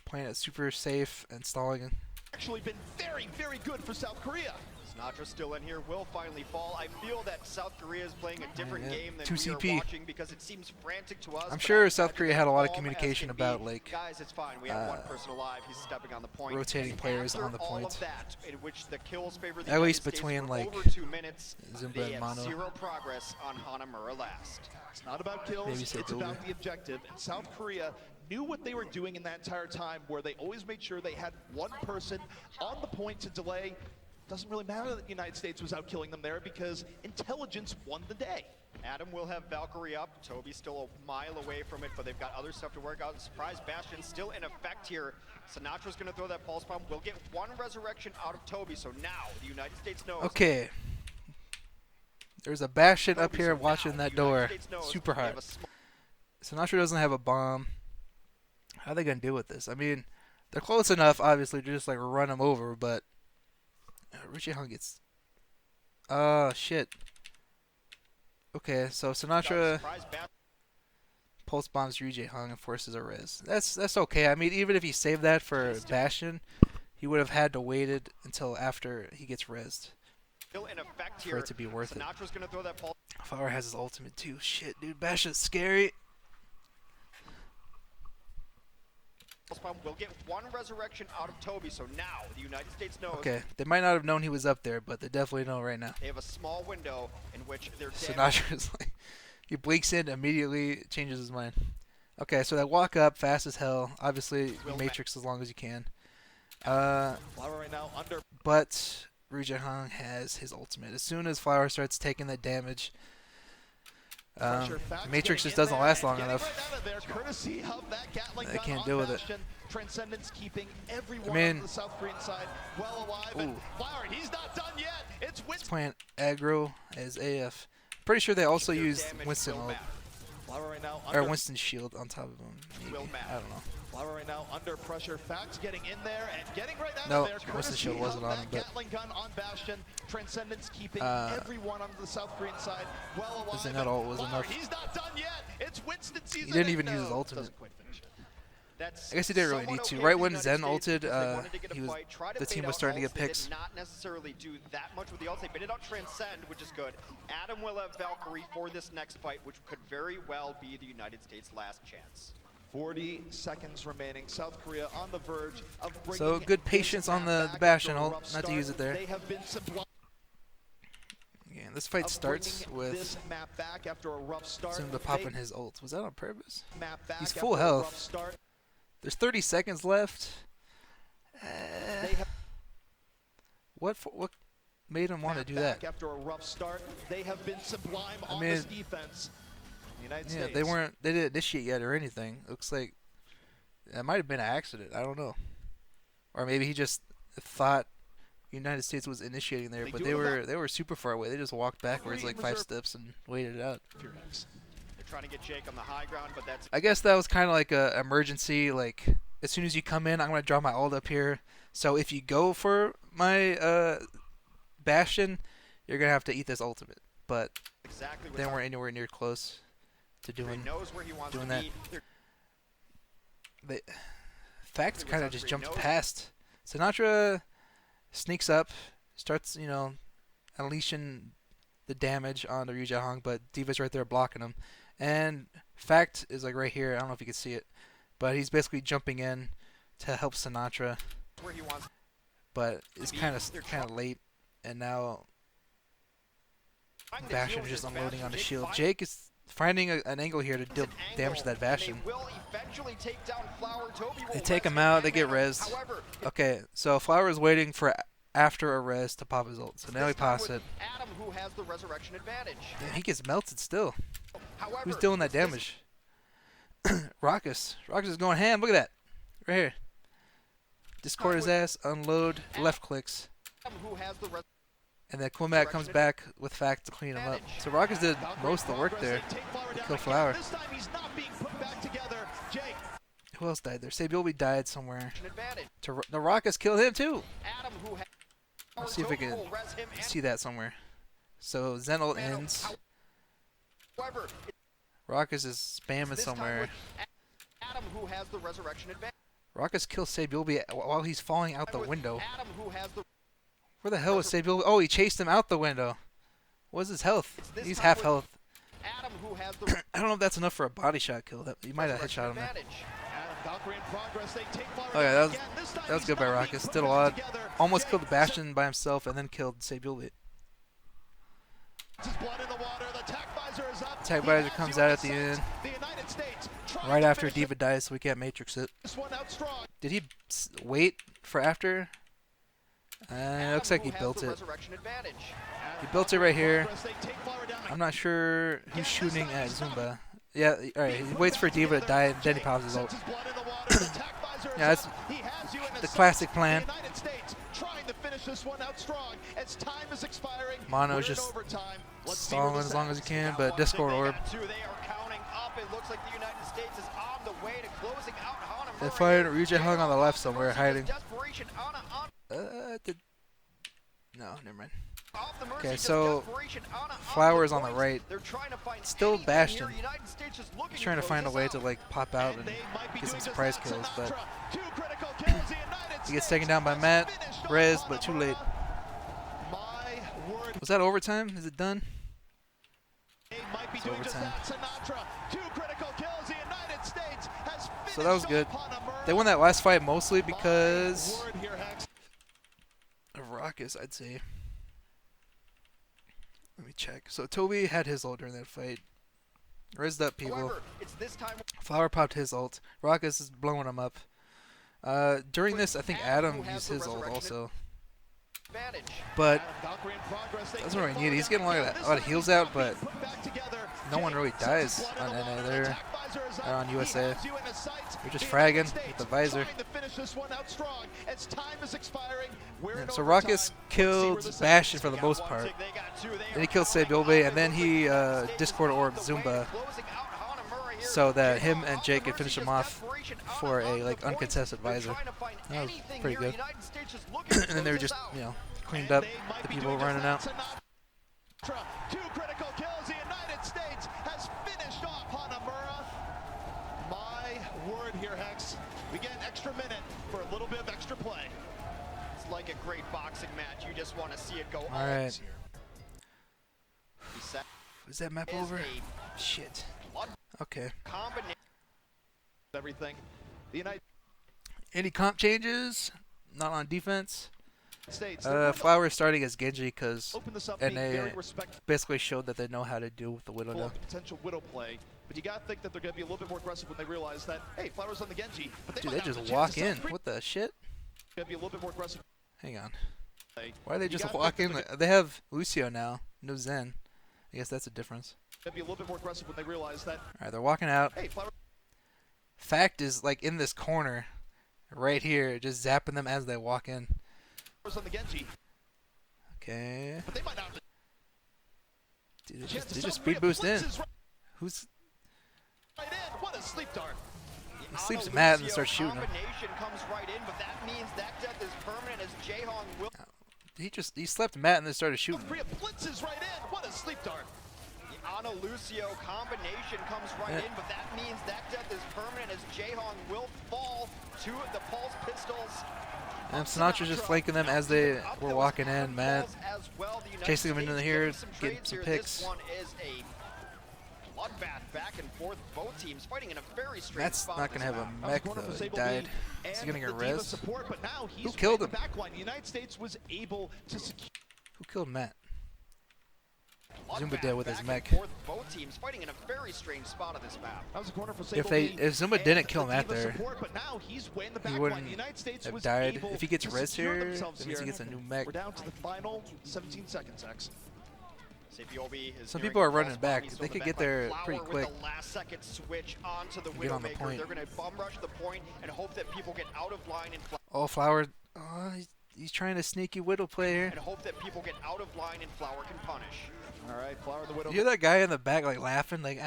playing it super safe and stalling. Actually been very, very good for South Korea. Sinatra still in here, will finally fall. I feel that South Korea is playing a different Yeah, game than 2 we CP. are watching because it seems frantic to us. I'm but sure I South imagine Korea they're had a lot of calm as communication can be. about, like, guys, it's fine. We have one person alive. He's stepping on the point. rotating And players after on the all point. of that, in which the kills favor the At least United States between, for like, over 2 minutes, Zumba they and have Mono. 0 progress on Hanamura last. It's not about kills, Maybe it's September. about the objective. And South Korea knew what they were doing in that entire time, where they always made sure they had one person on the point to delay. Doesn't really matter that the United States was out killing them there because intelligence won the day. Adam will have Valkyrie up. Toby's still a mile away from it, but they've got other stuff to work out. Surprise Bastion still in effect here. Sinatra's going to throw that pulse bomb. We'll get 1 resurrection out of Toby, so now the United States knows. Okay. There's a Bastion up Toby, here so watching now that the United door. States knows Super they have hard. a small Sinatra doesn't have a bomb. How are they gonna deal with this? I mean, they're close enough, obviously, to just like run them over, but Richie Hung gets. Oh shit. Okay, so Sinatra surprise Bastion. pulse bombs Ryu Jae-hong and forces a res. That's okay. I mean, even if he saved that for Bastion, he would have had to waited until after he gets rezzed Still in effect for here. it to be worth it. Sinatra's going to throw that pulse Flower has his ultimate too. Shit, dude, Bastion's scary. bomb. We'll get 1 resurrection out of Toby, so now the United States knows Okay, they might not have known he was up there, but they definitely know right now. they have a small window in which they're Sinatra's like, he blinks in, immediately changes his mind. Okay, so they walk up fast as hell. Obviously, you matrix as long as you can. Flower right now under. But Ryu Jae-hong has his ultimate. As soon as Flower starts taking the damage, Pressure facts matrix getting just in doesn't there last and long getting enough. right out of there, courtesy of that Gatling They gun can't on deal with it. Bastion. Transcendence keeping everyone mean- on the South Korean side well alive. And Ooh. Flower, he's not done yet. It's He's Winston. playing aggro as AF. Pretty sure they also Their used damage Winston will ult, matter. Flower right now or under. Winston's shield on top of him. Maybe. Will matter. I don't know. Flower right now under pressure. Facts getting in there and getting right out No, of there. Winston's Courtesy shield wasn't of on that him, but- Gatling gun on Bastion. Transcendence keeping everyone on the South Korean side well alive. Isn't that all it was Flower, enough? He's not done yet. It's Winston season. He didn't even and use his no, ultimate. doesn't quite finish it. That's I guess he didn't really somewhat need to. okay Right for the when United Zen States ulted, because they wanted to get a he was fight, try to the bait team was out starting to ults. get They picks. did not necessarily do that much with the ults. They baited out Transcend, which is good. Adam will have Valkyrie for this next fight, which could very well be the United States' last chance. 40 seconds remaining. South Korea on the verge of bringing So good this patience on map the back Bastion after a ult, rough not to start. use it there. They have been sublime Yeah, this fight of starts bringing with this map back after a rough start. Zumba popping his ult. Was that on purpose? Map back He's after full a health. rough start. There's 30 seconds left. They have What made him want to map do back that? after a rough start. They have been sublime on mean, this defense. United Yeah, States. they didn't initiate yet or anything. Looks like it might have been an accident. I don't know. Or maybe he just thought United States was initiating there, but they were super far away. They just walked backwards like 5 steps and waited it out. They're trying to get Jake on the high ground, but that's I guess that was kind of like a emergency. Like as soon as you come in, I'm gonna draw my ult up here. So if you go for my Bastion, you're gonna have to eat this ultimate. But exactly what they weren't anywhere near close to he doing knows where he wants doing to that. be. They, Fact It was kind of up just three jumped no's. past. Sinatra sneaks up, starts unleashing the damage on the Ryu Hong, but Diva's right there blocking him. And Fact is like right here. I don't know if you can see it, but he's basically jumping in to help Sinatra. Where he wants But it's be. kind of They're late, and now trying to Bastion deal is just with unloading Bastion. on the Jake shield. finds Jake is finding an angle here to deal an damage to that angle, and Bastion. They will eventually take down Flower. Toby will They take res him out. They and get man. rezzed. However, Okay, so Flower is waiting for after a res to pop his ult. So now he this time pops with it. Adam, who has the resurrection advantage. Damn, he gets melted still. However, Who's doing that this damage? Raucus. Raucus is going ham. Look at that. Right here. Discord his ass, unload, left clicks. Adam, who has the And then Quimac comes back with Fact to clean him up. So Raucus did most of the work there. Kill Flower. This time he's not being put back together. Jake. Who else died there? Sabiolbi died somewhere. advantage. The Raucus killed him too. Adam, who has Let's see if we can will res him and see that somewhere. So Zenol ends. however, Raucus is spamming this time somewhere. with Adam, who has the resurrection advantage. Raucus kills Sabiolbi while he's falling out the With window. Adam, who has the Where the hell was Sabiolbi? Oh, he chased him out the window. What's his health? this He's time half with health. Adam, who has the I don't know if that's enough for a body shot kill. He might have resurrection headshot him there. advantage. Adam Valkyrie in progress. They take Flower Oh yeah, down that was again. This time that was he's good by not being Raucus. put Did a back lot. together. Almost Jake killed the Bastion by himself and then killed Sabiolbi. His blood in the water. The attack visor is up. Attack He visor has comes you out in at the sight. end. The United States trying Right to after finish Diva dies, so we can't Matrix it. this one out strong. Did he wait for after? It looks like Adam, he who built has the it. resurrection advantage. He built it right here. Progress. They take Flower down I'm not sure who's shooting at Zumba. Yeah, alright, he waits for Diva to die and then he pops his ult. Sends his blood in the water. The attack visor is Yeah, that's up. He has you in the sight. classic plan. The United States trying to finish this one out strong as time is expiring. Mono's We're in just overtime. Let's see where stalling this as long as he ends. can, Now but watch Discord it. They orb. got two. They are counting up. It looks like the United States is on the way to closing out Hanamura. They fired Ryuja hung on the left somewhere, hiding. Desperation No, never mind. off the mercy, Okay, just so desperation Flower the is on the points. right. They're trying to find Still anything Bastion. here. United States is looking He's trying to close find a this way out. to like pop out and They might be get some doing surprise this now. kills, but Sinatra, 2 critical kills. The United he gets States taken down by has Matt, finished off Rez, but too late. Hanamura. My word. Was that overtime? Is it done? They might be It's doing just overtime. that. Sinatra, 2 critical kills. The United States has finished So that was good. off Hanamura. They won that last fight mostly My because word here, Hex. of Raucus, I'd say. Let me check. So Toby had his ult during that fight. Rezzed up people. However, it's this time Flower popped his ult. Raucus is blowing him up. During this, I think Adam used his ult also. advantage. But Valkyrie in progress. They doesn't take really need it. He's getting a lot of, This a lot of time heals he's out, not but being put back together. no one really Jake sends dies his blood on in the NA. water. They're Attack visor is up. on He USA. has you in his sights. They're just The fragging United with States the visor. trying to finish this one out strong as time is expiring. We're in So overtime. Raucus Let's see where killed this Bastion ends. for the Got most one part. tick, they got two. They Then he are killed counting Sabiolbe, up. and then It he looks like the United States Discord is orbed on the way to Zumba, closing out Hanamura here. so that Jake him off and the Jake could mercy, finish him just off desperation for on a the like points. uncontested They're visor. trying to find That was anything pretty here. good. United States is looking to And then they were close just, this out. you know, cleaned And up they might the be people doing running out. just that. Sinatra, 2 critical kills. The United States has finished off Hanamura. My word here, Hex. extra minute for a little bit of extra play. It's like a great boxing match. You just want to see it go all Alright. He said Is that map is over? a Shit. blood Okay. combination. Everything. The United Any comp changes? Not on defense. States. Flower starting as Genji because Open this up being NA very respectful basically showed that they know how to deal with the Widow now. of the potential Widow play. But you got to think that they're going to be a little bit more aggressive when they realize that, hey, Flower's on the Genji. But they Dude, might they have just the walk chance to in. self-creep. What the shit? Gonna be a little bit more aggressive Hang on. play. Why are they You just gotta walk think in? that They have Lucio now. No Zen. I guess that's a difference. they're going to be a little bit more aggressive when they realize that, Alright, they're walking out. hey, Flower's Fact is like in this corner. Right here. Just zapping them as they walk in. on the Genji. Okay. But they might not have Dude, the they chance just, to they just self-creep. speed boost in. Blitzes Who's... right in. What a sleep dart. He sleeps Ana mad and Lucio starts shooting him. combination comes right in, but that means that death is permanent as Jaehong will. He slept Matt and then started shooting him. Korea blitzes right in. What a sleep dart. Ana Lucio combination comes right in, but that means that death is permanent as Jaehong will fall to the Pulse Pistols. And Sinatra's just flanking them as they were walking in, man. As well. The United Chasing them into States here, some getting trades some here. picks. This one is a bloodbath back and forth. Both teams fighting in a very strange Matt's spot. not going to have a That was mech, corner though. for He Sable died. B Is he and going to get the Diva res? support, but now he's killed playing the him? backline. The United States was able to secure Who killed Matt? Zumba Bloodbath did with his back mech. and forth. Both teams fighting in a very strange spot of this map. That was a corner for Sable If B Zumba and didn't kill the Matt Diva there, support, but now he's way in the he backline. wouldn't The United States have was died. able If he gets to res secure here, themselves that means he here. gets a new mech. We're down to the final 17 seconds, X. Sapiobi is Some nearing people are the running pulse back. bomb. He's They still could the get back there line. pretty Flower quick. with the last second switch onto the Get on the Widowmaker. point. They're going to bum rush the point and hope that people get out of line and Oh, Flower. Oh, he's trying to sneaky Widow play here. Flower can punish. All right, Flower the Widow. You hear that guy in the back like laughing? Like,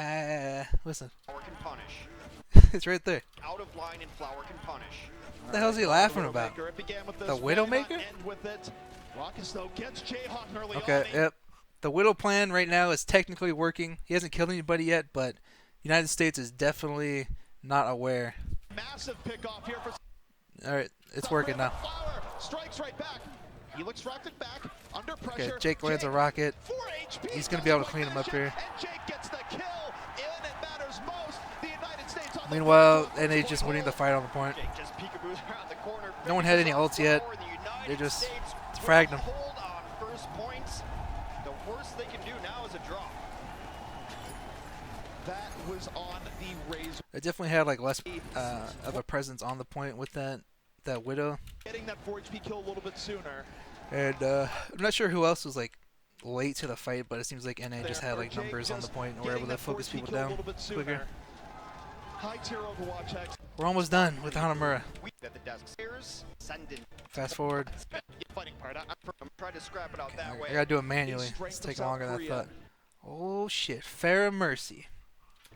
listen. Flower can punish. It's right there. Out of line and Flower can punish. What the hell's he laughing about? It began with The this, why not Widowmaker? end with it? Rockus, though, gets Jayhawk early Okay, on. yep. The Widow plan right now is technically working. He hasn't killed anybody yet, but United States is definitely not aware. Massive pickoff here for All right, it's working now. Flower strikes right back. He looks rocket back under Okay, pressure. Jake lands a rocket. 4 HP. He's gonna be able to clean him up here. And Jake gets the kill. And it matters most. The United States on Meanwhile, the NA just winning the fight on the point. Jake just peekaboos around the corner. No one had any ults yet. They just fragged him. Hold on first points. The worst they can do now is a draw. That was on the razor. They definitely had like less of a presence on the point with that Widow. Getting that 4 HP kill a little bit sooner. And I'm not sure who else was like late to the fight, but it seems like NA just had like Jake numbers on the just point and were able getting to that 4 focus HP people kill a down little bit quicker. sooner. High tier Overwatch X. We're almost done with Hanamura. We at the desk. Stairs, send in. Fast forward. Fighting part. I'm trying to scrap it out that way. I gotta do it manually. Strength It's of taking South longer than I Korea. thought. Oh shit, Farrah Mercy.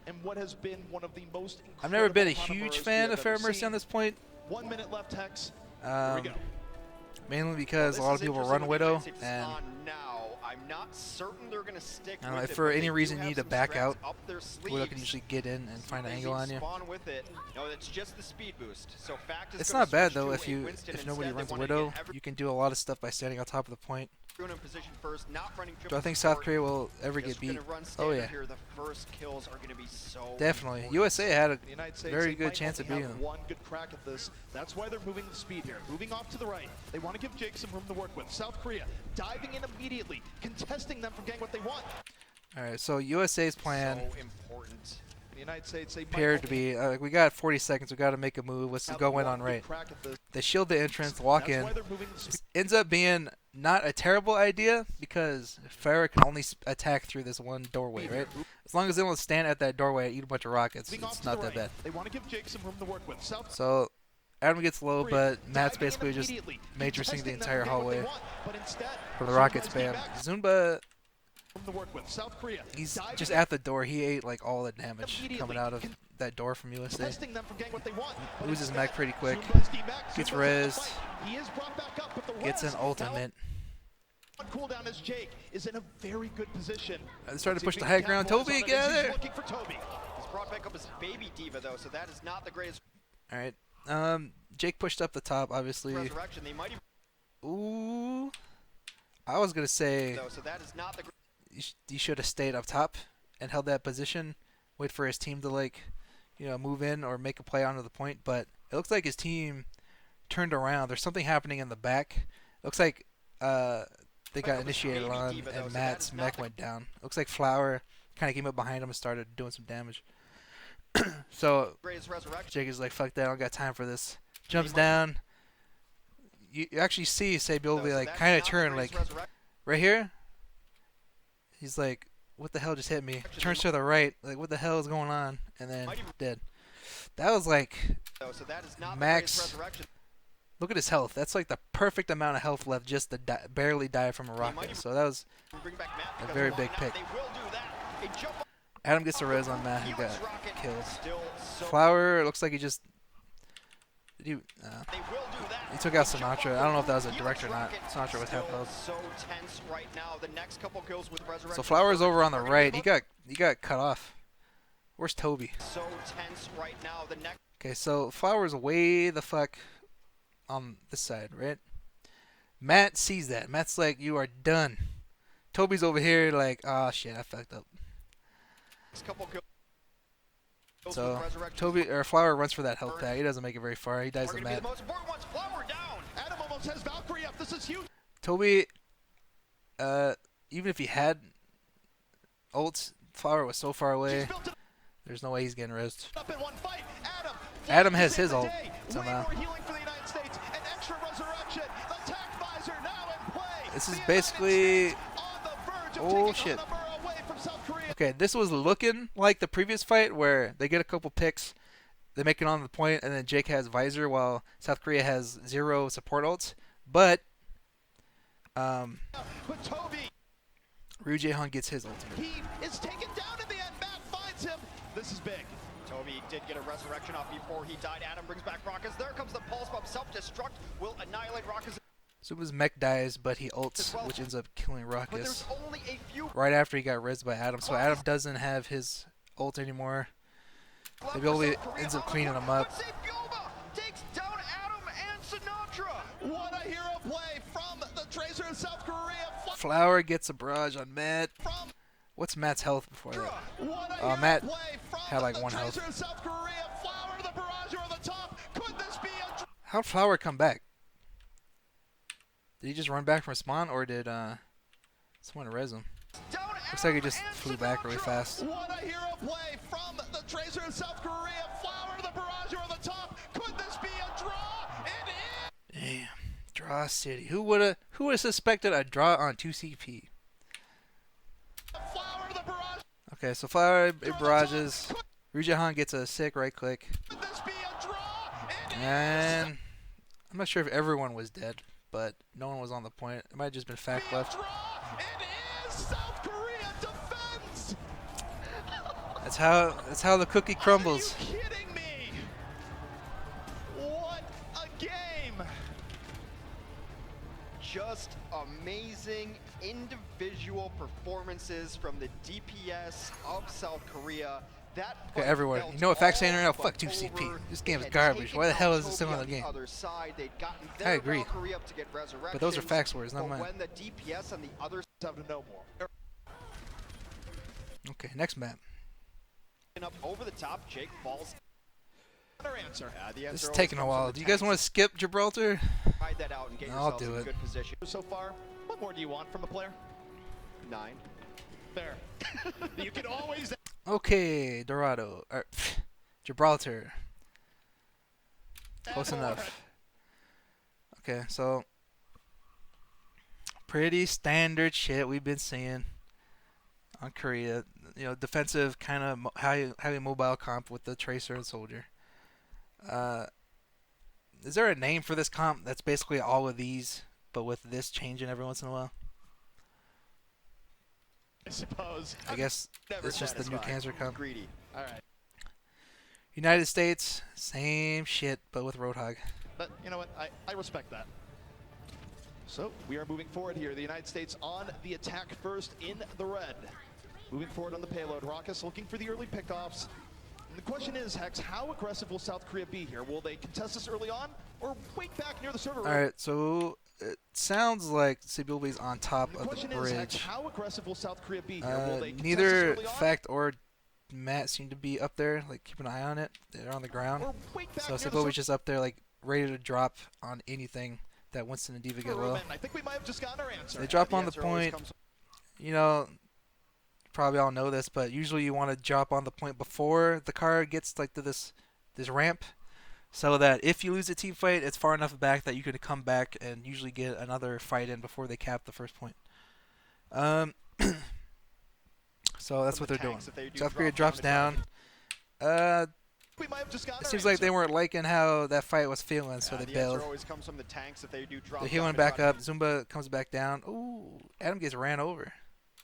And what has been one of the most I've never been a incredible huge Hanamuras fan we of have ever Farrah Mercy seen. on this point, 1 minute left, Hex. Here we go. mainly because a lot of people run Widow, and I'm not certain they're going to stick I don't know, with if it, for but any they do reason you have need to some back strats out, up their Widow can sleeves. usually get in and find an They angle on you. spawn with it. No, that's just the speed boost. So Fact is It's gonna not bad switch though to a Winston if nobody instead. They runs wanna Widow. get everyone You can do a lot of stuff by standing on top of the point. in position first, not running Do I think triple South Korea will ever Just get beat? gonna run Oh standard yeah, here. The first kills are going to be so definitely. important. USA had a The United States, very they good might chance of only beating have them. one good crack at this. That's why they're moving the speed here. Moving off to the right. They want to give Jake some room to work with. South Korea diving in immediately, contesting them from getting what they want. All right, so USA's plan So important. The United States, they might appeared to only be we got 40 seconds. We got to make a move. Let's just have go in one on good right. crack at this. They shield the entrance, walk That's in. why they're moving the speed. Ends up being not a terrible idea because Farrah can only attack through this one doorway, right? As long as they don't stand at that doorway and eat a bunch of rockets, Moving off it's to not the that right. bad. They want to give Jake some room to work with. South So Adam gets low, Korea but Matt's diving in basically just immediately, matrixing the contesting them entire from getting what they hallway want, but instead, for the rocket Zumba is getting spam. back Zumba, to work with. South Korea, he's diving just in, at the door. He ate like all the damage Immediately. coming out of that door from USA. testing them from getting what they want. But Loses instead, mech pretty quick. Zumba's demech, Gets Zumba's in the rezzed. fight. He is brought back up, but the Gets an res ultimate. now on cooldown as Jake is in a very good position. They're starting to Let's push see the if he high can ground. capitalize Toby, on it get as out he's there! looking for Toby. He's brought back up as Baby Diva, though, so that is not the greatest. All right, Jake pushed up the top, obviously. Resurrection, they might even Ooh. I was gonna say though, so that is not the he should have stayed up top and held that position, wait for his team to move in or make a play onto the point. But it looks like his team turned around. There's something happening in the back. Looks like they got initiated on, and Matt's mech went down. Looks like Flower kind of came up behind him and started doing some damage. So greatest resurrection. Jake is like, fuck that, I don't got time for this. Jumps down. You actually see Sabioli like kind of turn like right here. He's like, what the hell just hit me? Turns to the right, like what the hell is going on? And then dead. That was like So that is not max. the resurrection. Look at his health. That's like the perfect amount of health left just to barely die from a rocket. So that was a very big pick. Adam gets a res on Matt, who got killed. Flower looks like he just he took out Sinatra. I don't know if that was a direct or not. Sinatra was half health. So Flower's over on the right. He got cut off. Where's Toby? Okay, so Flower's way the fuck on this side, right? Matt sees that. Matt's like, you are done. Toby's over here like, oh shit, I fucked up. So Flower runs for that health tag. He doesn't make it very far. He dies to Matt. Toby, even if he had ults, Flower was so far away. There's no way he's getting rezzed. Adam has his ult somehow. This is basically... Oh shit. Okay, this was looking like the previous fight where they get a couple picks, they make it on the point, and then Jake has Visor while South Korea has 0 support ults. But Ryu Jae-hun gets his ultimate. He is taken down in the end. Matt finds him. This is big. Toby did get a resurrection off before he died. Adam brings back Rockets. There comes the pulse bomb. Self-destruct will annihilate Rockets. So his mech dies, but he ults, which ends up killing But Ruckus there's only a few right after he got rezzed by Adam. So Adam doesn't have his ult anymore. Sabioli ends up cleaning him up. Takes down Adam and Sinatra. What a hero play from the Tracer of South Korea. Flower gets a barrage on Matt. What's Matt's health before that? Matt had like 1 health. How'd Flower come back? Did he just run back from spawn, or did someone res him? Looks like he just flew back really fast. What a hero play from the Tracer of South Korea. Flower the barrage over the top. Could this be a draw? It is. Damn, draw city. Who would have suspected a draw on 2CP? Flower the barrage. Okay, so Flower it barrages. Ryu Jae-hun gets a sick right click. Could this be a draw? And I'm not sure if everyone was dead, but no one was on the point. It might have just been fact left. It is South Korea defense. That's how the cookie crumbles. Are you kidding me? What a game! Just amazing individual performances from the DPS of South Korea. That Okay, everyone. You know what fact's saying right now? Fuck 2CP. This game is garbage. Why the hell is this still in the game? I agree. But those are facts words, not mine. When the DPS on the other Have to know more. Okay, next map. up over the top, Jake falls. Better answer. The This is answer taking a always while. comes Do you from guys want to skip Gibraltar? Ride that out and get I'll yourselves do in it. good position. So far, what more do you want from a player? 9. There. You can always. Okay, Dorado. Gibraltar. Close enough. Okay, so pretty standard shit we've been seeing on Korea. You know, defensive kind of highly mobile comp with the Tracer and Soldier. Is there a name for this comp that's basically all of these, but with this changing every once in a while? I suppose. I guess Never it's just the new satisfied. cancer comp. Greedy. All right. United States, same shit, but with Roadhog. But you know what? I respect that. So we are moving forward here. The United States on the attack first in the red. Moving forward on the payload. Raucus looking for the early pickoffs. And the question is, Hex, how aggressive will South Korea be here? Will they contest this early on, or wait back near the server room? All right, so it sounds like Sibilby's on top The of the question is, Hex, bridge. how aggressive will South Korea be here? Will they contest this Neither early on, Fact or Matt seem to be up there. Like, keep an eye on it. They're on the ground. or wait back So near the Sibilby's just up there, like, ready to drop on anything that Winston and Diva get server room? low. And I think we might have just gotten our answer. They drop The on the answer always point. comes- You know, probably all know this, but usually you want to drop on the point before the car gets like to this ramp, so that if you lose a team fight, it's far enough back that you can come back and usually get another fight in before they cap the first point. So that's what they're doing. South Korea drops down. We might have just gotten It our seems like answer. they weren't liking how that fight was feeling, so they the answer bailed. always comes from the tanks if they do drop They're down healing and back try to up. Zumba comes back down. Ooh, Adam gets ran over.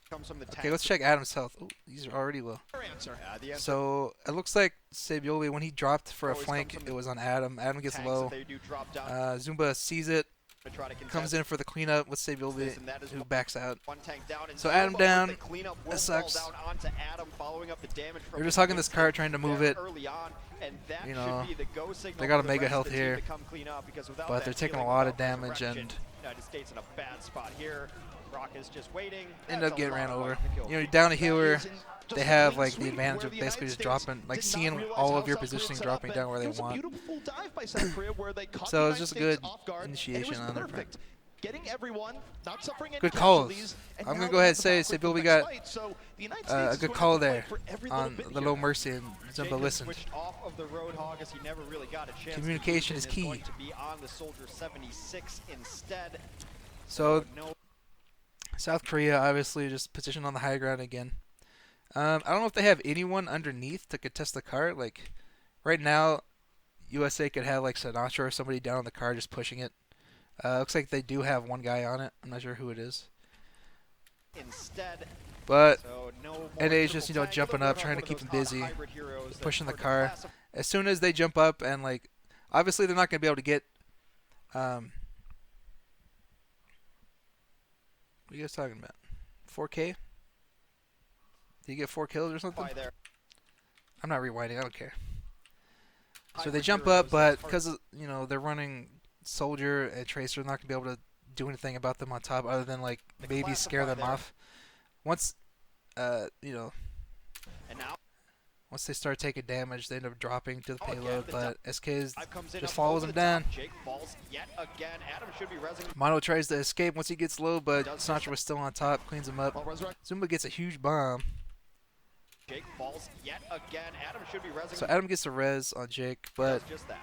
comes from the Okay, tanks. let's check Adam's health. Ooh, these are already low. Our answer. The answer So it looks like Sabioli, when he dropped for a Always flank, comes from it the was on Adam. Adam gets tanks low. if they do drop down Zumba sees it, to try to contest comes in for the cleanup with Sabioli, and that is who backs out. one tank down. And So Zumba Adam with down. the cleanup will That sucks. fall down onto Adam, following up the damage from They're just the hugging this Winston cart, trying to move there it. early on, and that You know, should be the go signal they got a for the mega rest health of the team here, to come clean up, because without but that they're taking a healing, lot of without damage, resurrection, and United States in a bad spot here. Rock is just waiting. end That's up a getting lot ran of over. luck to kill. You know, you're down a healer. That is in just They a have clean like the sweep advantage where of the basically United just States dropping, like did not seeing realize all how of your South Korea positioning set dropping up, down where and they it was a want. beautiful dive by South Korea where they caught So the it was United just a States good off guard, and it initiation was on their perfect. Getting everyone, not suffering any Good calls. casualties, and I'm now gonna go they ahead have and say the backbreak Sibilby for the got next fight. So the United States a is good going to call have to there fight for every on little bit the here. low mercy, and Jake Zumba has listened. switched off of the Roadhog as he never really got a chance. Communication to is use it. key. Going to be on the Soldier 76 instead. So No South Korea obviously just positioned on the high ground again. I don't know if they have anyone underneath to contest the car. Like right now, USA could have like Sinatra or somebody down on the car just pushing it. Looks like they do have one guy on it. I'm not sure who it is, instead. but So no more NA's just triple tag, jumping but up, Roadhog, trying to one of keep those them busy, odd hybrid heroes that pushing the are car. class of As soon as they jump up and like, obviously they're not gonna be able to get. What are you guys talking about? 4K? Did you get 4 kills or something? by their I'm not rewinding. I don't care. So they hybrid jump heroes up, but that are- because you know they're running Soldier and Tracer, they're not gonna be able to do anything about them on top other than like The maybe scare them classify off. Once, you know, and now once they start taking damage, they end up dropping to the Oh, again, payload. the But SK's Dive comes in just up follows over him the top. down. Jake falls yet again. Adam should be resing. Mono tries to escape once he gets low, but Does Sinatra was still on top, cleans him up. Well, resurrect. Zumba gets a huge bomb, Jake falls yet again. Adam should be resing. so Adam gets a res on Jake, but Does just that.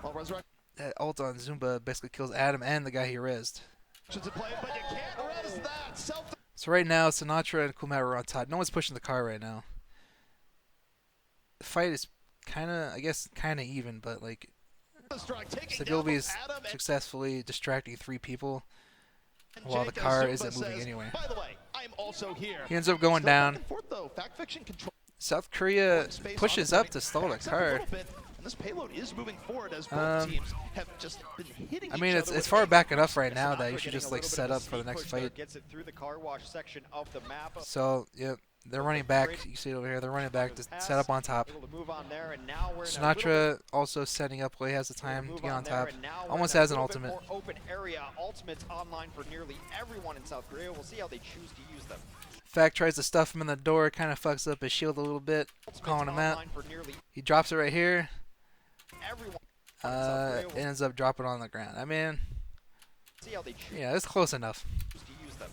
Well, resurrect. that ult on Zumba basically kills Adam and the guy he rezzed. Should play, but you can't res that. Self So right now, Sinatra and Kumail are on top. No one's pushing the car right now. The fight is kind of, I guess, kind of even, but like Sagilby is successfully distracting 3 people while the car isn't moving anyway. By the way, I'm also here. He ends up going Still down. back and forth, though. Fact fiction control South Korea space pushes on the up to stall the backs up a car. little bit, and this payload is moving forward as both teams have just been hitting I mean, each it's other it's with far angles. back enough right now Sinatra that you should getting just a like little bit set of a up for the sneak next push there, fight. Gets it through the car wash section of the map. So yeah, they're running back. You see it over here. They're running back to set up on top. Able to move on there, and now we're in a little bit Sinatra also setting up while he has the of a time to move get on there, top. and now we're Almost in a has an little bit ultimate. more open area. Ultimates online for nearly everyone in South Korea. We'll see how they choose to use them. Fact tries to stuff him in the door, kind of fucks up his shield a little bit, Ultimates calling him out. online for nearly He drops it right here. everyone in South Korea. We'll Ends up dropping on the ground. I mean, see how they choose yeah, it's close enough. to use them.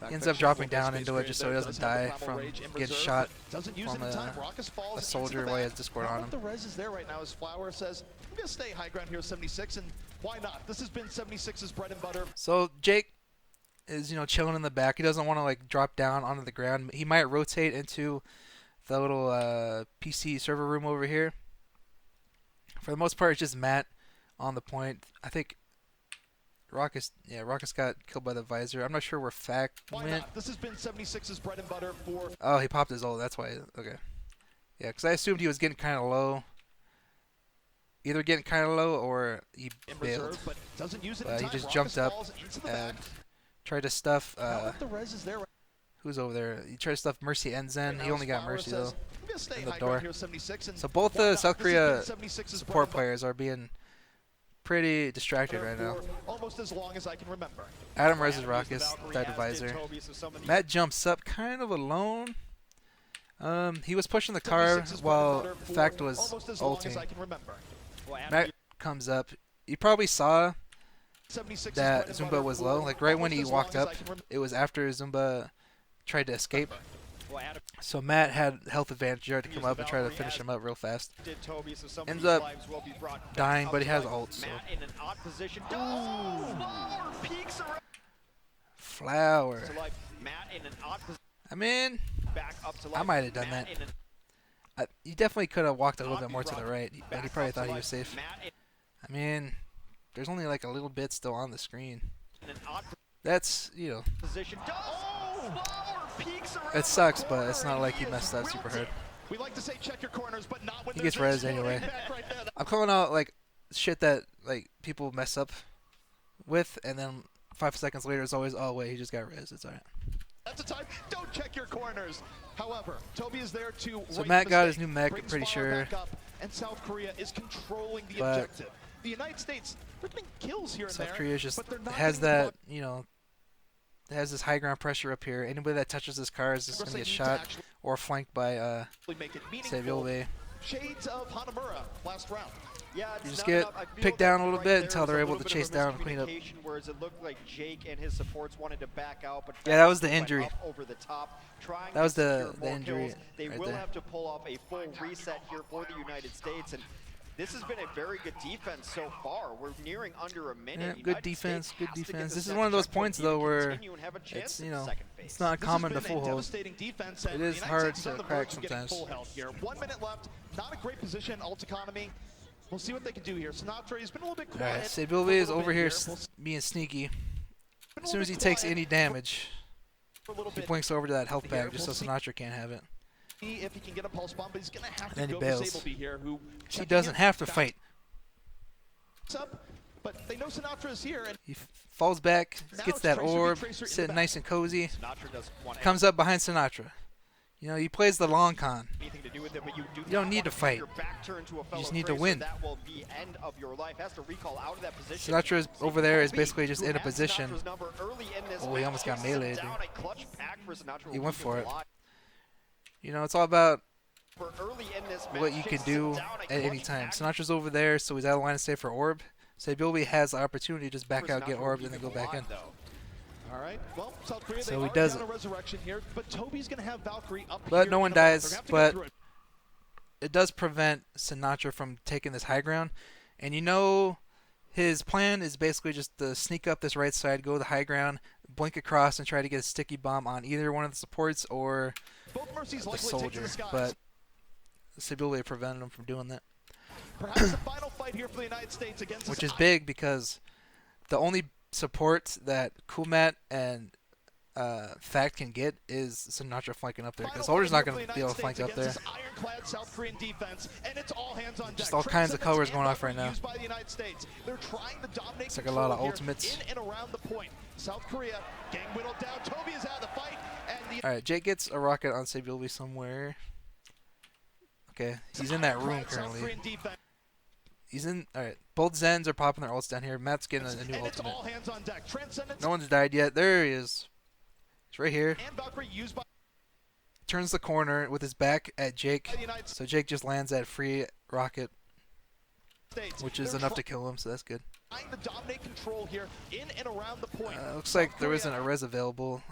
He ends up dropping down into it just so he doesn't die from getting shot Doesn't use from it in time. Raucus falls a into soldier the while he back. has Discord Not on what him. The res is there right now as Flower says, I'm going to stay high ground here 76, and why not? This has been 76's bread and butter. So Jake is, you know, chilling in the back. He doesn't want to like drop down onto the ground. He might rotate into the little PC server room over here. For the most part, it's just Matt on the point. I think Raucus got killed by the visor. I'm not sure where Fact Why went. not? This has been 76's bread and butter for Oh, he popped his ult. That's why. Okay. Yeah, because I assumed he was getting kind of low. Either getting kind of low or he in bailed. reserve, but doesn't use it in He time. just Raucus jumped up falls into the and back. tried to stuff. Not what the res is there right Who's over there? He tried to stuff Mercy Enzen. now He as only got Flower Mercy says, though. I'm going to stay in the high door. ground here, 76. And So both why the not? South This has Korea been 76's bread support and players are being pretty distracted butter right now. for almost as long as I can remember. Adam Well, reses Adam used the rockets, Valkyrie, that as did visor. Toby, so some of these Matt jumps up kind of alone. He was pushing the car 76's bread and while butter for Fact was almost as long as ulting. I can remember. well, Adam Matt comes up. You probably saw 76's that bread and Zumba butter was for low. Like right when almost he as long walked as up, I can remember. it was after Zumba tried to escape. well, Adam So Matt had health advantage. He had to come used up the and try to Valkyrie, finish as him up real fast. did Toby, so some Ends of these up lives will be brought back dying, up but he to has life. ult, so. Matt in an odd position. Oh, peaks around Flower. to life. Matt in an odd position. I mean, Back up to life. I might have done Matt that. in an you definitely could have walked a little odd bit more to the brought right, but he back probably up to thought he life. was safe. Matt I mean, there's only like a little bit still on the screen. in an odd That's, you know, position. Oh, Flower peaks around it sucks, the but it's corner, not like and he messed up is super hard. wilted. We like to say check your corners, but not when He there's gets res exploding anyway. impact right there. I'm calling out like shit that like people mess up with, and then 5 seconds later it's always, oh wait, he just got res. It's alright. That's a time. Don't check your corners. However, Toby is there to So right Matt the got mistake, his new mech, bring I'm pretty Spire sure. back up, and South Korea is controlling the But objective. The United States, they're getting kills here and South there. Korea just but they're not has getting the that, you know, has this high ground pressure up here. Anybody that touches this car is just progress gonna they get need to shot actually or flanked by make it meaningful. Seviolve. Shades of Hanamura last round. Yeah, You it's just not get enough. I feel picked that down a little right bit there until was they're a able little to bit of chase a down and clean up. miscommunication, whereas it looked like Jake and his supports wanted to back out, but Yeah, that was the went injury. up over the top, trying That was to the secure more injury kills. They right will there. have to pull off a full reset here for the United States, and this has been a very good defense so far. We're nearing under a minute. Yeah, United good defense, States good has to get defense. the This is second one of those checkpoint points to even though where continue and have a chance it's, in you the know, second it's phase. not This common has to been full a hold. devastating defense, and It the is United hard States is to on the crack verge of getting sometimes. full health here. 1 minute left. Not a great position. Ult economy. We'll see what they can do here. Sinatra, he's been a little bit quiet. Alright, for a Seviolve is little over bit here We'll being sneaky. been a As little soon as bit he takes quiet any damage, for a little he bit. blinks over to that health Here, bag just we'll so see. Sinatra can't have it. See if he can get a pulse bomb, but he's gonna have to then he go bails. with Sableby here, who He doesn't have to fight. up, but they know Sinatra is here, and He falls back, Now gets it's that Tracer v. orb, Tracer in the sitting back. nice and cozy, Sinatra doesn't want comes up behind Sinatra. You know, he plays the long con. anything to do with it, but you don't not need want to see fight. Your back turn to a fellow just need to Tracer. win. That will be end of your life. Has to recall out of that position. Sinatra is over there is Kobe, basically just who in a had position. Sinatra's number early in this Oh, he match, almost got chases him meleeed, down. dude. A clutch pack for Sinatra He will went keep for him it. alive. You know, it's all about For early in this match, what you can chases do him down. A at clutch any time. pack Sinatra's over there, so he's out of line of sight for orb. Sebiolbe has the opportunity to just back for out, get Sinatra will orb, keep and then him go back in. alive, though. all right. Well, South Korea, So they he are does down it. a resurrection here, but Toby's gonna have Valkyrie up But here no in one the back. dies, They're gonna have to but go through it. It does prevent Sinatra from taking this high ground. And you know, his plan is basically just to sneak up this right side, go to the high ground, blink across, and try to get a sticky bomb on either one of the supports or Both mercies the likely take to soldier. the skies. But Sebiolbe prevented him from doing that, Perhaps the final fight here for the United States against which this is big because the only support that Kumat and Fact can get is Sinatra flanking up there, because Soldier's not going to be able to flank up there. Ironclad South Korean defense, and it's all hands on deck. Just all kinds of colors going off right now. Used by the United States. They're trying to dominate It's like a lot of control here ultimates. in and around the point. South Korea getting whittled down. Toby is out of the fight, and the Alright, Jake gets a rocket on Sebiolbe somewhere. Okay, he's in that room Ironclad South currently. Korean defense, He's in. Alright, both Zens are popping their ults down here. Matt's getting a new and it's ultimate. all hands on deck. Transcendence No one's died yet. There he is. He's right here. and Valkyrie used by Turns the corner with his back at Jake. the United So Jake just lands that free rocket, States, which is They're enough to kill him, so that's good. trying to dominate control here in and around the point. Looks like there isn't a res available,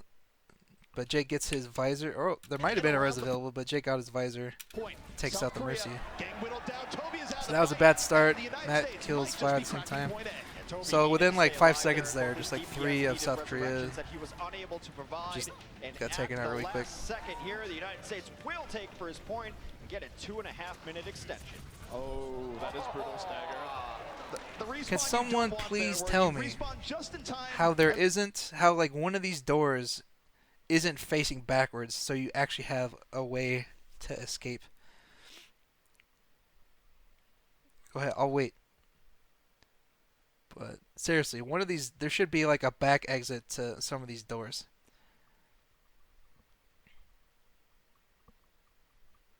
but Jake gets his visor. Or there might have been a res available, but Jake got his visor. Point. Takes South out the Korea Mercy. getting whittled down. Toby is out So of that was a the bad fight, start. and the United Matt States kills might Fly at the just same be cracking time. point A. And Toby So needed within to like stay 5 alive seconds there there, for just the like DPS 3 of needed South Korea resurrections that he was unable to provide. just And got taken at out the really last quick. second here, the United States will take for his point and get a 2.5-minute extension. Oh, that is brutal stagger. The respawn Can you someone don't want please there, where tell you me respawn just in time how there and- isn't, how like one of these doors isn't facing backwards, so you actually have a way to escape. Go ahead, I'll wait. But seriously, one of these, there should be like a back exit to some of these doors.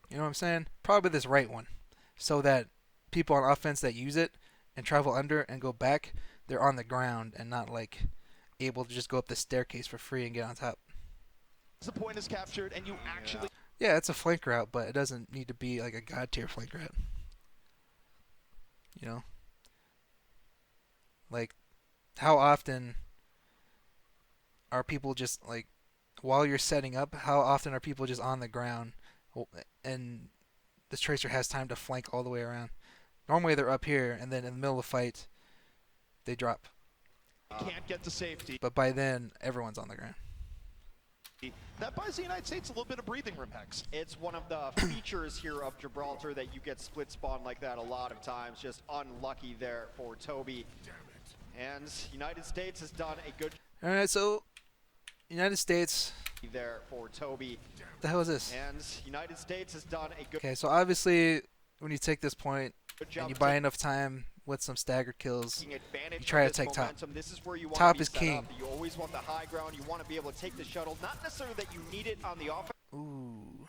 You know what I'm saying? Probably this right one, so that people on offense that use it and travel under and go back, they're on the ground and not like able to just go up the staircase for free and get on top. The point is captured, and you actually. Yeah, it's a flank route, but it doesn't need to be like a god tier flank route. You know, like how often are people just like while you're setting up? How often are people just on the ground and the tracer has time to flank all the way around? Normally they're up here, and then in the middle of the fight, they drop. Can't get to safety. But by then, everyone's on the ground. That buys the United States a little bit of breathing room, Hex. It's one of the features here of Gibraltar that you get split spawn like that a lot of times. Just unlucky there for Toby. And United States has done a good All right, so United States. there for Toby. What the hell is this? And United States has done a good, Okay, so obviously, when you take this point job and you buy enough time with some staggered kills, taking advantage you try of to this take top. momentum. This is where you want Top to be is set king. up. You always want the high ground. You want to be able to take the shuttle. Not necessarily that you need it on the offense. Ooh.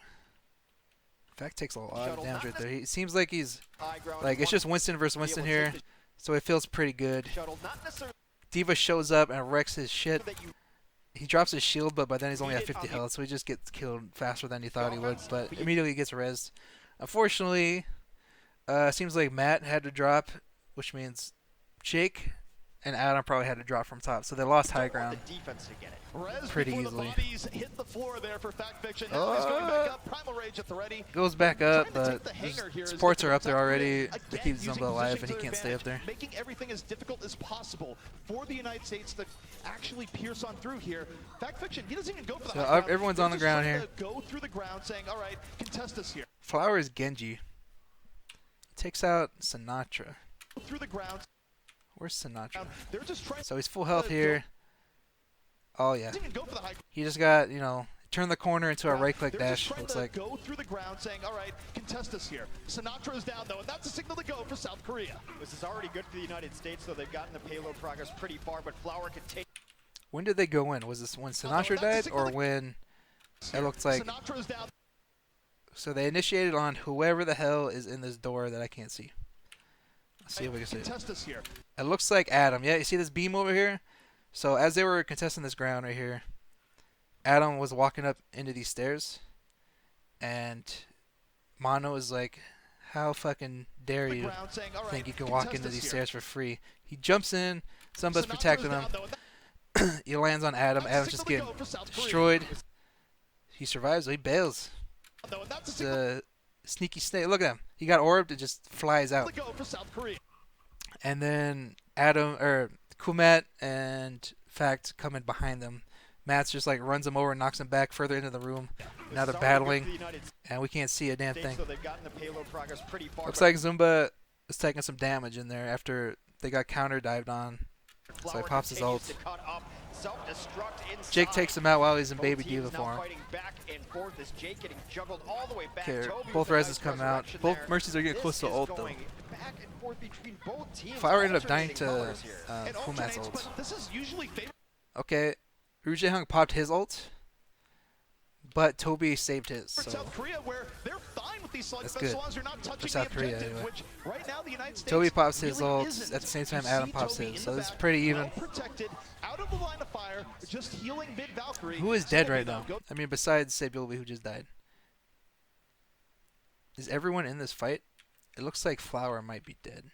Fact takes a lot of Shuttle, damage not right there. He seems like he's High ground. like You it's want just Winston versus to be Winston able to here, take so it feels pretty good. the shuttle. Not necessarily Diva shows up and wrecks his shit. that you He drops his shield, but by then he's only at Need it 50 on the health, so he just gets killed faster than he thought he would. offense, But but you- immediately gets rezzed. Unfortunately, seems like Matt had to drop, which means Jake and Adam probably had to drop from top, so they lost high don't want ground. the defense to get it. Rez Pretty before easily. The bodies hit the floor there for Fact Fiction. Now he's going back up. Primal Rage at the ready. Goes back up, Trying to but take the hanger here is supports are difficult. up there South already Korea, to again, keep using Zumba alive, position and he to can't their stay up there. advantage, making everything as difficult as possible for the United States to actually pierce on through here. Fact Fiction, he doesn't even go for the So high ground. everyone's He's on the just ground trying here. to go through the ground saying, all right, contest us here. Flower is Genji. Takes out Sinatra. Through the ground. Where's Sinatra? They're just trying So he's full health here. Oh yeah. to even go for the high He just got, turn the corner into a ground. right click They're dash, just trying looks to like. go through the ground saying, all right, contest us here. Sinatra is down though, and that's a signal to go for South Korea. This is already good for the United States, though they've gotten the payload progress pretty far, but Flower can take When did they go in? Was this when Sinatra died or when it looked like... Sinatra is down. So they initiated on whoever the hell is in this door that I can't see. Let's see if we can see it. Contest us here. It looks like Adam. Yeah, you see this beam over here? So as they were contesting this ground right here, Adam was walking up into these stairs, and Mono is like, how fucking dare The you ground saying, all right, think you can walk contest into us these here. stairs for free? He jumps in, somebody's Sinatra is protecting him. down, though, and He lands on Adam. that's a Adam's just signal to getting go for South Korea. destroyed. He survives, he bails. Though, and that's a It's signal a sneaky snake. Look at him. He got orbed and just flies out. to go for South Korea. And then Kumat and Fact come in behind them. Matt's just like runs him over and knocks him back further into the room. Now This they're is already good battling, for the United and we can't see a damn States, thing. so they've gotten the payload progress pretty far. Looks but like Zumba is taking some damage in there after they got counter dived on. So Flower he pops his continues ult. to cut up, self-destruct inside. Jake takes him out while he's in Both Baby teams Diva now form. fighting back and forth as Jake getting juggled all the way back. Okay, Toby both with a reses nice come out. resurrection Both there. mercies are getting This close to is ult though. going back and forth between both teams. Flower ended up dying alternating to colors here. It Kumat's alternates, ult. but this is usually favored. Okay, Rujehung popped his ult, but Toby saved his. For So South Korea, where they're fine with these That's defense good. so long as you're not touching South the Korea, objective, anyway. which right now the United States Toby pops his really ult isn't. at the same time You Adam see pops Toby his, in so the this is back, pretty even. well protected, out of the line of fire, just healing mid Valkyrie. Who is dead Toby, right though, now? go- I mean, besides Sebulbi, who just died. Is everyone in this fight? It looks like Flower might be dead.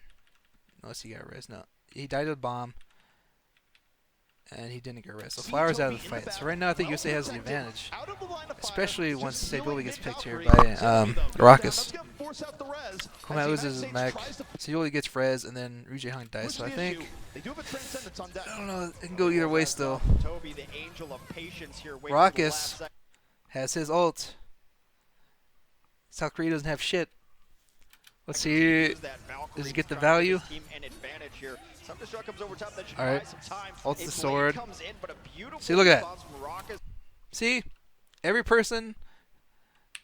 Unless he got res. No. He died of a bomb. And he didn't get res. So See Flower's out Toby of the in the fight. back, So right now I think well USA has the protected, advantage. out of the line of fire, Especially just once healing Sebulbi mid gets picked here Valkyrie. by Toby, though, goes down. Ruckus. That's gonna force out the res, as the Kumat United loses his States mech. tries to Sebulbi gets res, and then Rujehung dies. push So I the think, issue. They do have a transcendence on deck. I don't know, it can go either way still. Toby, the angel of patience here, waiting for the Ruckus last second. has his ult. South Korea doesn't have shit. Let's see. Use that Valkyrie Does he get the to try and give value? his team an advantage here. Self-destruct comes over top. That should All right. buy some time. Ults A the blade sword. comes in, but a beautiful See, look at that. response from Ruckus. See, every person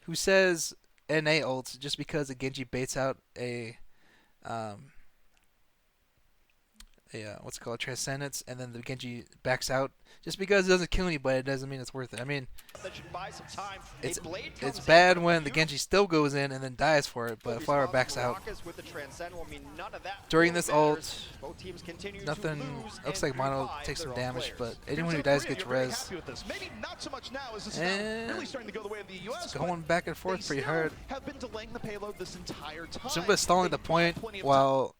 who says NA ult just because a Genji baits out a what's it called, transcendence, and then the Genji backs out. Just because it doesn't kill anybody, it doesn't mean it's worth it. I mean, That should buy some time. it's A blade it's comes bad in, when the Genji still goes in and then dies for it, but Flower response backs from out. Rockets with the Transcend will mean none of that During really this matters. ult, Both teams continue nothing. to lose Looks and like Mono revive takes some their own damage, players. but anyone who South dies Korea, gets you're very res. happy with this. Maybe not so much now as this is And now really starting to go the way of the US. It's going back and forth pretty hard. Have been delaying the payload this entire time. Zumba's stalling the They've got point plenty of while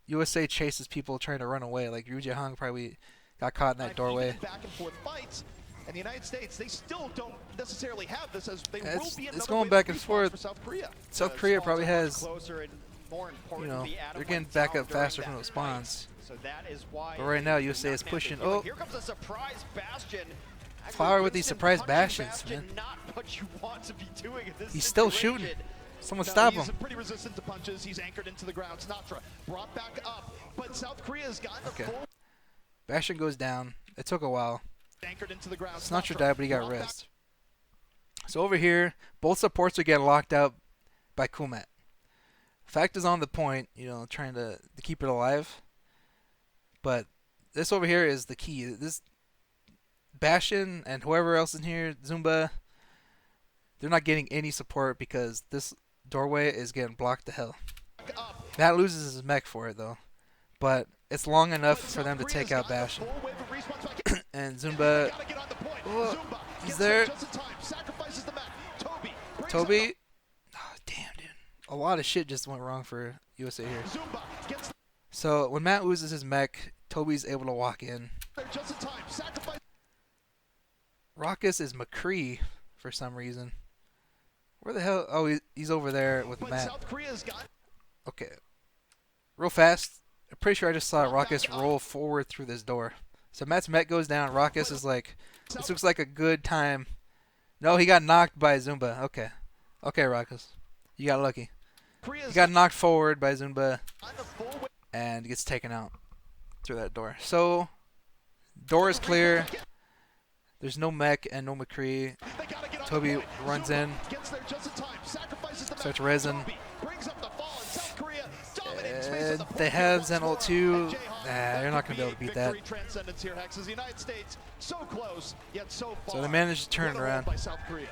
USA chases people trying to run away. Like Yu Hong probably got caught in that doorway. Back and forth fights. And the United States, they still don't necessarily have this as they It's- will be it's another going wave back of and response forth. for South Korea. South Korea probably has, Closer and more you know, importantly, Adam they're getting went back down up during faster from that those spawns. fight. So that is why But right now, they USA do is not pushing. manage it. Oh, Here comes a surprise Bastion. Actually, Flower with these Winston surprise punching Bastions, Bastion, man. Not what you want to be doing in this He's still situation. shooting. Someone No, stop he's him. pretty resistant to punches. He's anchored into the ground. Sinatra brought back up, but South Korea's gotten Okay. a full Bastion goes down. It took a while. anchored into the ground. Sinatra died, but he got brought back- rest. So over here, both supports are getting locked out by Kumat. Fact is on the point, you know, trying to keep it alive. But this over here is the key. This Bastion and whoever else in here, Zumba, they're not getting any support because this doorway is getting blocked to hell. up. Matt loses his mech for it though, but it's long enough But for South them to Korea's take out gotten a Bastion. full wave of respawns back. And Zumba, Gotta get on the point. oh, Zumba he's gets there. just in time. Sacrifices the map. Toby. brings up Toby, oh, damn dude, a lot of shit just went wrong for USA here. the- Zumba gets So when Matt loses his mech, Toby's able to walk in. there just in time. Sacrifice. Raucus is McCree for some reason. Where the hell? Oh, he's over there with But Matt. South Korea's got Okay. Real fast. I'm pretty sure I just saw Raucus roll forward through this door. So Matt's mech goes down. Raucus is like, this looks like a good time. No, he got knocked by Zumba. Okay. Okay, Raucus. You got lucky. He Korea's got knocked forward by Zumba on the full wave. and gets taken out through that door. So, door is clear. There's no mech and no McCree. They gotta get on Toby the point. runs Zumba in. Gets there just in time. Sacrifices the Starts map. resin. Toby brings up the fall, and South Korea dominates space on the point They here have once Zen more. ult 2. And Jayhawk, Nah, that you're not could going to be able to beat that. victory transcendence here, Hex, as the United States so close yet so far. So they managed to turn What it a hold around. by South Korea.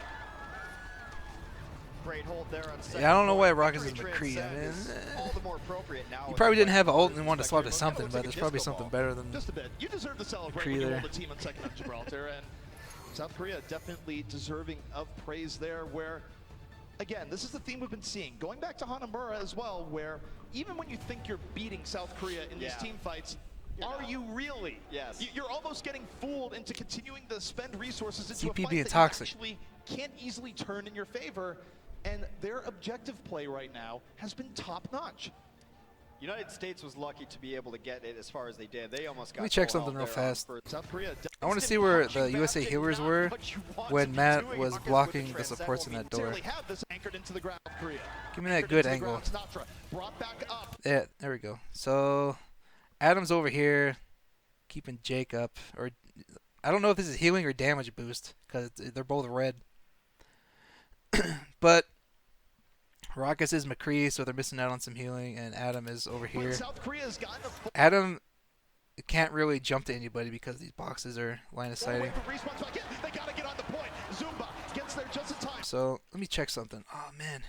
Great hold there on second Yeah, I don't know why point. Raucus is Victory McCree. I transcend mean, is all the more appropriate now he with probably the didn't have an weapon ult and wanted to swap to Spectre. something, Looks but like there's a probably disco something ball. better than Just a bit. You deserve to celebrate McCree when you there. hold a team on second on Gibraltar, and South Korea definitely deserving of praise there. Where, again, this is the theme we've been seeing going back to Hanamura as well, where even when you think you're beating South Korea in these Yeah. team fights, You're are not. you really? Yes. You're almost getting fooled into continuing to spend resources into CP a fight being that toxic. you actually can't easily turn in your favor. And their objective play right now has been top-notch. United States was lucky to be able to get it as far as they did. They almost got Let me check full something out real there on fast. first. South Korea. I want to see where the USA healers were when Matt was blocking the supports in that door. Have this anchored into the ground, Korea. Give me that Anchored good into the angle. ground, Sinatra brought back up. Yeah, there we go. So, Adam's over here, keeping Jake up. Or I don't know if this is healing or damage boost, because they're both red. But Raucus is McCree, so they're missing out on some healing, and Adam is over But here. South Korea's gotten a full Adam can't really jump to anybody because these boxes are line of sighting. wave of respawns back in. They gotta get on the point. Zumba gets there just in time. So, let me check something. Oh, man.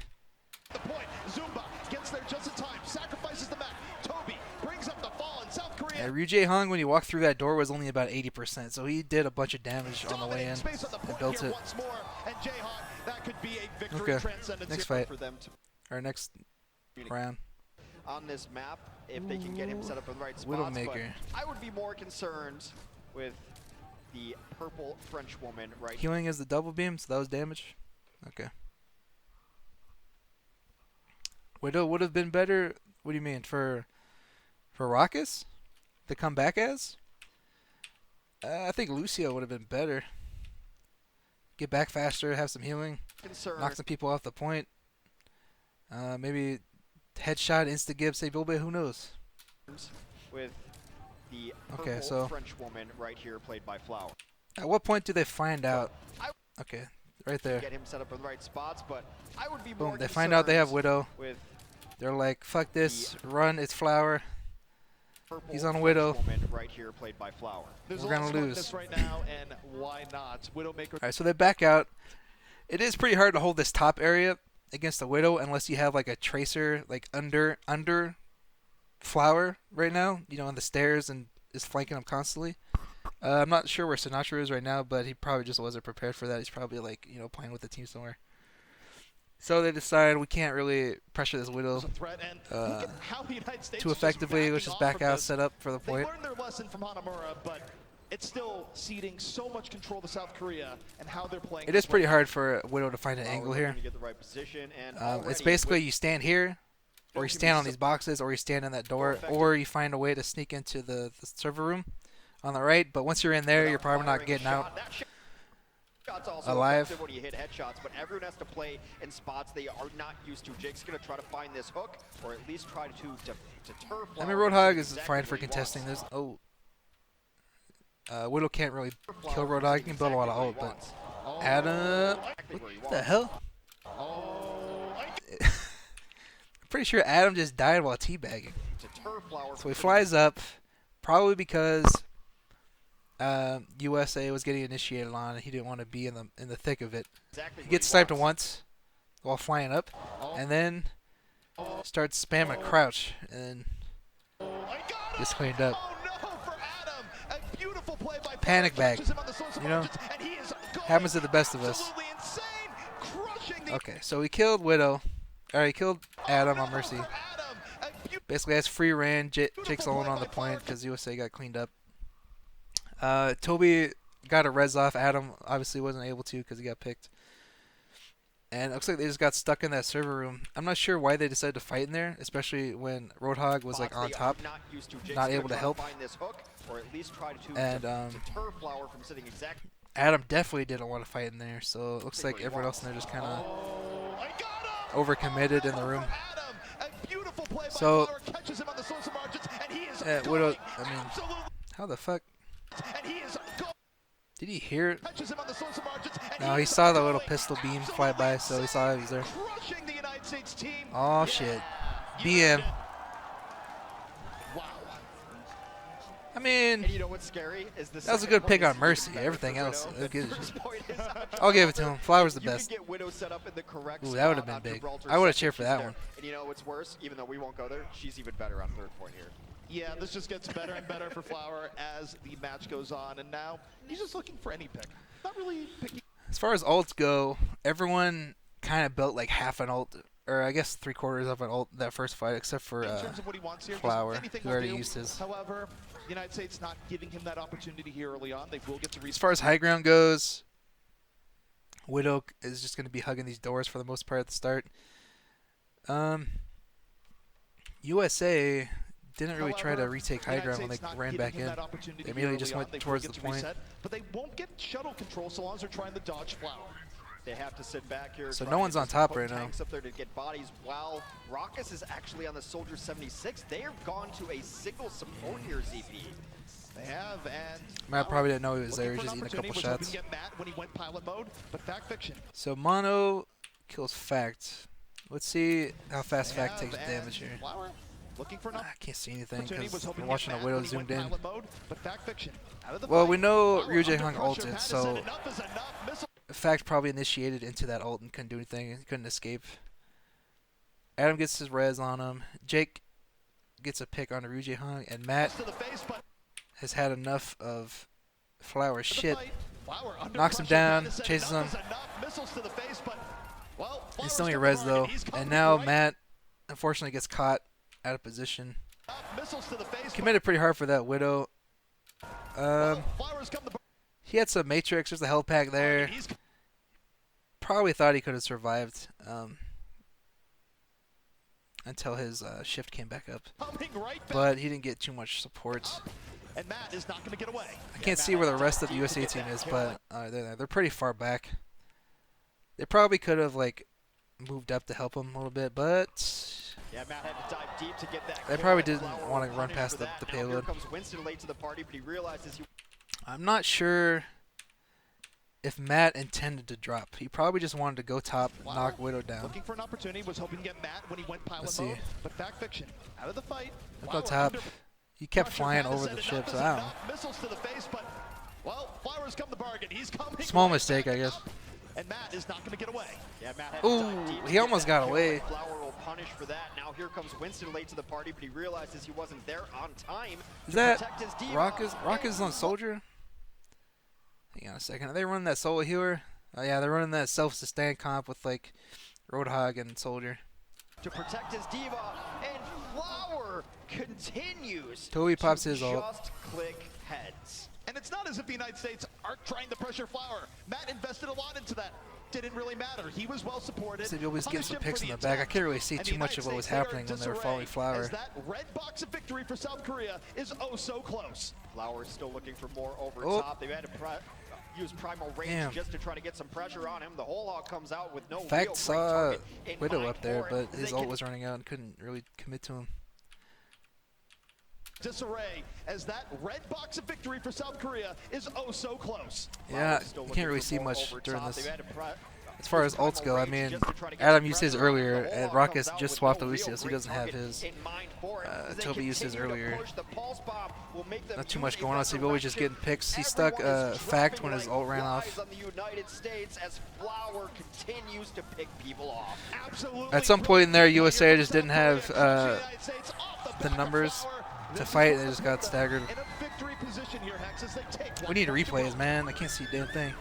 The point. Zumba gets there just in time. Sacrifices the map. Toby brings up the fall, and South Korea. Yeah, Ryujay Hung, when he walked through that door, was only about 80%, so he did a bunch of damage on the way Dominating in space on the and point built here it. once more, and Jayhawk, that could be a victory Okay, transcendence next here. fight, For them to or next round. on this map, if they can get him set up in the right spots. But Widowmaker. I would be more concerned with the purple French woman right here. Healing is the double beam, so that was damage? Okay. Widow would have been better, what do you mean, for Raucus to come back as? I think Lucio would have been better. Get back faster, have some healing, Concerned knock some people off the point. Maybe headshot, insta-gib, save Bilbe, who knows? with the Okay, purple so- French woman right here, played by Flower. At what point do they find out? I Okay, right there. get him set up in the right spots, but I would be more Boom, they find out they have concerned Widow. with They're like, fuck this, run, it's Flower. Purple He's on French Widow. woman right here, played by Flower. There's We're a lot gonna of lose. smartness right now, and why not? Widowmaker. All right, so they back out. It is pretty hard to hold this top area against the Widow unless you have like a tracer like under Flower right now. You know, on the stairs and is flanking him constantly. I'm not sure where Sinatra is right now, but he probably just wasn't prepared for that. He's probably like playing with the team somewhere. So they decide we can't really pressure this Widow too effectively. Let's just back out, set up for the point. They learned their lesson from Hanamura, but it's still ceding so much control to South Korea and how they're playing. It is pretty hard for Widow to find an angle here. To get the right position, and It's basically you stand here, or you stand on these boxes, or you stand in that door, or you find a way to sneak into the server room on the right. But once you're in there, you're probably not getting out alive. When you hit headshots, but everyone has to play in spots they are not used to. Jake's gonna try to find this hook, or at least try to deter. I mean, Roadhog is fine for contesting this. Oh, Widow can't really kill Roadhog. He can build a lot of ult, but Adam, what the hell? I'm pretty sure Adam just died while teabagging. So he flies up, probably because USA was getting initiated on, and he didn't want to be in the thick of it. He gets sniped once while flying up, and then starts spamming crouch, and gets cleaned up. Panic bag, happens to the best of us. Okay, so he killed Widow. Alright, he killed Adam on Mercy. Basically has free reign. Jake's alone on the point because USA got cleaned up. Toby got a res off. Adam obviously wasn't able to because he got picked. And it looks like they just got stuck in that server room. I'm not sure why they decided to fight in there, especially when Roadhog was like on top, not able to help. And Adam definitely didn't want to fight in there, so it looks like everyone else in there just kind of overcommitted in the room. So, Widow, I mean, how the fuck? Did he hear it? No, he saw the little pistol beam fly by, so he saw he was there. Oh shit. BM. I mean, and you know what's scary is that was a good pick on Mercy. Everything else, I'll give it to him. Flower's the best. Ooh, that would have been big. I would have cheered for that one. And you know what's worse? Even though we won't go there, she's even better on third point here. Yeah, this just gets better and better for Flower as the match goes on, and now he's just looking for any pick. Not really picking. As far as ults go, everyone kind of built like half an ult, or I guess 3/4 of an ult that first fight, except for Flower, who already used his. However, the United States not giving him that opportunity here early on. They will get to. As far as high ground goes, Widow is just going to be hugging these doors for the most part at the start. USA didn't really try to retake high ground when they ran back in. They immediately just went towards the point. But they won't get shuttle control so long as they're trying to dodge Flower. They have to sit back here. So no one's on top right now. Up there to get bodies while Raucus is actually on the Soldier 76. They have gone to a single support here, ZP. They have, and Matt probably didn't know he was there. He was just eating a couple shots. When he went pilot mode, but Fact Fiction. So Mono kills Fact. Let's see how fast Fact takes damage here. I can't see anything because I'm watching a Widow zoomed in. Well, we know Ryu Jae-hung ulted, so Fact probably initiated into that ult and couldn't do anything. He couldn't escape. Adam gets his res on him. Jake gets a pick on Ryu Jae-hung, and Matt has had enough of Flower's shit. Knocks him down, chases him. He's still in res though, and now Matt unfortunately gets caught out of position. Committed pretty hard for that Widow. He had some Matrix. There's a health pack there. Probably thought he could have survived until his shift came back up. But he didn't get too much support. I can't see where the rest of the USA team is, but they're pretty far back. They probably could have like moved up to help him a little bit, but yeah, Matt had to dive deep to get that. They probably didn't want to run past the payload. Here comes Winston late to the party, but he realizes I'm not sure if Matt intended to drop. He probably just wanted to go top, knock Widow down. Looking for an opportunity, was hoping to get Matt when he went pilot Let's see. mode, but Fact Fiction out of the fight. Let's go top. He kept Pressure flying Matt has over said the enough ship, so is I don't know. enough. Missiles to the face, but well, Flowers come the bargain. He's coming. Small right mistake, back I guess. up, and Matt is not going to get away. Yeah, Matt had to Ooh, dive deep to he get almost that got kill, away. and Flower will punish for that. Now here comes Winston late to the party, but he realizes he wasn't there on time Is to that protect his diva. Rocket's on Soldier? Hang on a second. Are they running that solo healer? Oh yeah, they're running that self-sustain comp with like Roadhog and Soldier. To protect his diva, and Flower continues Toby pops to his ult. just click heads. And it's not as if the United States aren't trying to pressure Flower. Matt invested a lot into that. Didn't really matter. He was well supported. So you'll always get some Punish him picks for in the the back. I attempt. can't really see And too the much of what United was States, happening they are when they were in following disarray Flower. As that red box of victory for South Korea is oh so close. Flower is still looking for more over Oh. top. They've had to use primal range Damn. just to try to get some pressure on him. The whole hog comes out with no real Fact great saw target in Widow mind up there, for it. but his They ult can was running out and couldn't really commit to him. Disarray as that red box of victory for South Korea is oh so close. Yeah, Flower's still you looking can't really for see more much over during top. this. They've had to As far use as ults go, I primal mean, range just to try to get Adam some used his pressure on him. earlier, The whole and hog Ruckus comes out just with swapped no real Elysius, so he great doesn't have target his. in mind for it. As they Toby used his continue to earlier. push, the pulse bomb will make them Not too use much a going on, so better he always just direction. getting picks. He stuck Everyone is Fact dropping when his like ult ran flies off. on the United States as Flower continues to pick people off. Absolutely. At some point in there, brilliant USA player just from didn't South have Korea across the United States off the the back of numbers Flower. to This is fight. what They just will got put them staggered. in a victory position here, Hex, as they take We one need point to replays, go. man. I can't see a damn thing.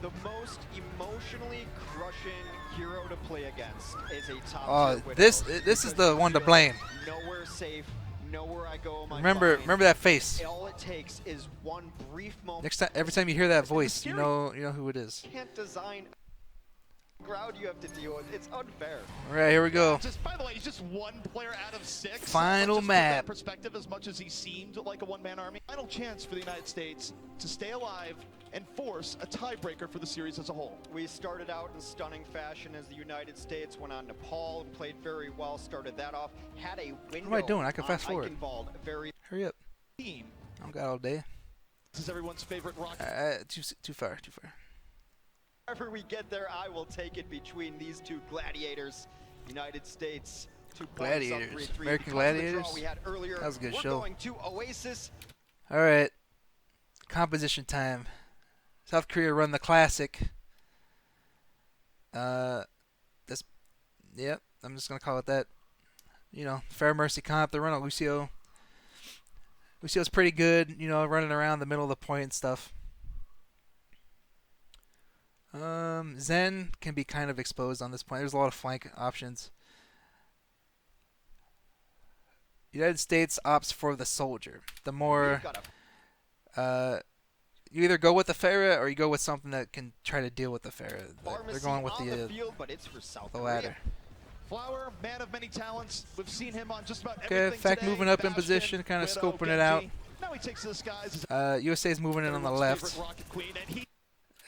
The most emotionally crushing hero to play against is a top Oh, tier Widow, this is because the you one to feel blame. Nowhere safe, nowhere I go, my Remember that face. All it takes is one brief moment. Next time, every time you hear that It's voice, scary. you know who it is. You can't design a crowd you have to deal with. It's unfair. All right, here we go. Just by the way, he's just one player out of 6. Final Let's just put that in map. perspective, as much as he seemed like a one-man army. Final chance for the United States to stay alive and force a tiebreaker for the series as a whole. We started out in stunning fashion as the United States went on Nepal and played very well. Started that off. Had a window. What am I doing? I can on fast forward. Eichenwald, very Hurry up. Team. I don't got all day. This is everyone's favorite rocket. Too far. Wherever we get there, I will take it between these two gladiators. United States, 2 points up, Gladiators. 3-3. American Because of the Gladiators? draw we had earlier, That was a good we're show. going to Oasis. All right. Composition time. South Korea run the classic. Yep. I'm just gonna call it that. You know, Fair Mercy comp. They run a Lucio. Lucio's pretty good. You know, running around the middle of the point and stuff. Zen can be kind of exposed on this point. There's a lot of flank options. United States opts for the soldier. The more We've got you either go with the Pharah or you go with something that can try to deal with the Pharah. a They're pharmacy going with on the the field, but it's for South the Korea. latter. Flower, man of many talents. We've seen him on just about Okay, everything Fact today. moving up in Bastion, position, kind of Widow, scoping it Genji. out. Now he takes the skies as USA's moving in on the everyone's left. favorite Rocket Queen, and he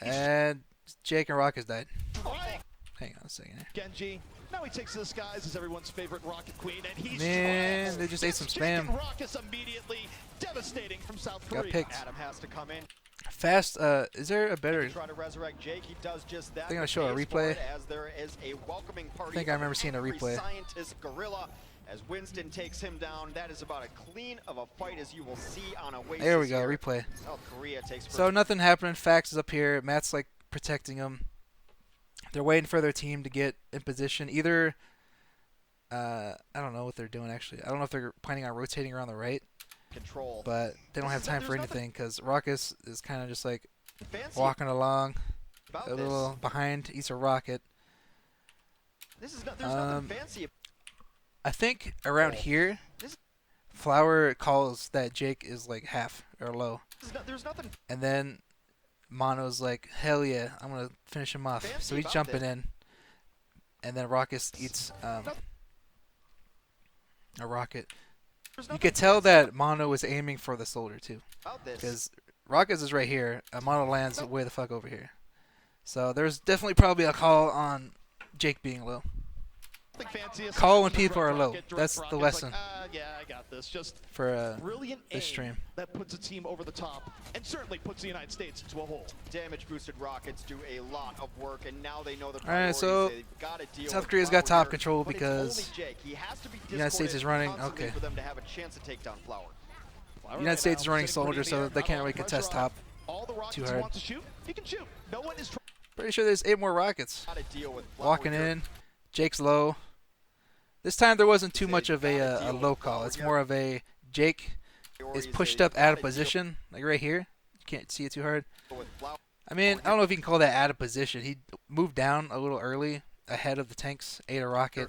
And Jake and Rock has died. right. Hang on a second here. Genji. Now he takes the skies as everyone's favorite Rocket Queen, and he's Man, trapped. they just ate some Jake and spam. Ruckus immediately devastating from South Got Korea. picked. Adam has to come in. Fast, is there a better... Try to resurrect Jake. He does just that. Think I'll but show a pays for replay. it As there is a welcoming party. I think I remember of seeing a angry replay. Scientist gorilla. As Winston takes him down, that is about as clean of a fight as you will see on Oasis. There we go, here. replay. South Korea takes first. So nothing happening. Fax is up here. Matt's like protecting him. They're waiting for their team to get in position. Either, I don't know what they're doing actually. I don't know if they're planning on rotating around the right, control. but they don't have time for There's nothing anything because Ruckus is kind of just like fancy walking along, about a this. little behind. Eats a rocket. This is there's nothing fancy. I think around here, This- Flower calls that Jake is like half or low, There's nothing and then Mono's like, hell yeah, I'm gonna finish him off. fancy So he's about jumping this. in, and then Ruckus eats a rocket. There's You nothing could tell fancy that Mono was aiming for the soldier too, about this. because Ruckus is right here, and Mono lands way the fuck over here. So there's definitely probably a call on Jake being low. Fancy Call when people are low. That's the lesson like, yeah, I got this. Just for brilliant this aim stream. that puts a team over the top and certainly puts the United States into a hole. Damage boosted rockets do a lot of work, and now they know the Alright, priorities. so They've got to deal South with Korea's got Flower top here, control but it's because only Jake. He has to be the United States is running. constantly Okay. for them to have a chance to take down Flower. The United States is running soldier, so they can't really contest top All the rockets too he hard. wants to shoot, he can shoot. No one is Pretty sure there's 8 more rockets. Gotta deal with Flower Walking here. in. Jake's low. This time there wasn't too much of a low call. It's more of a Jake is pushed up out of position, like right here. You can't see it too hard. I mean, I don't know if you can call that out of position. He moved down a little early ahead of the tanks, ate a rocket.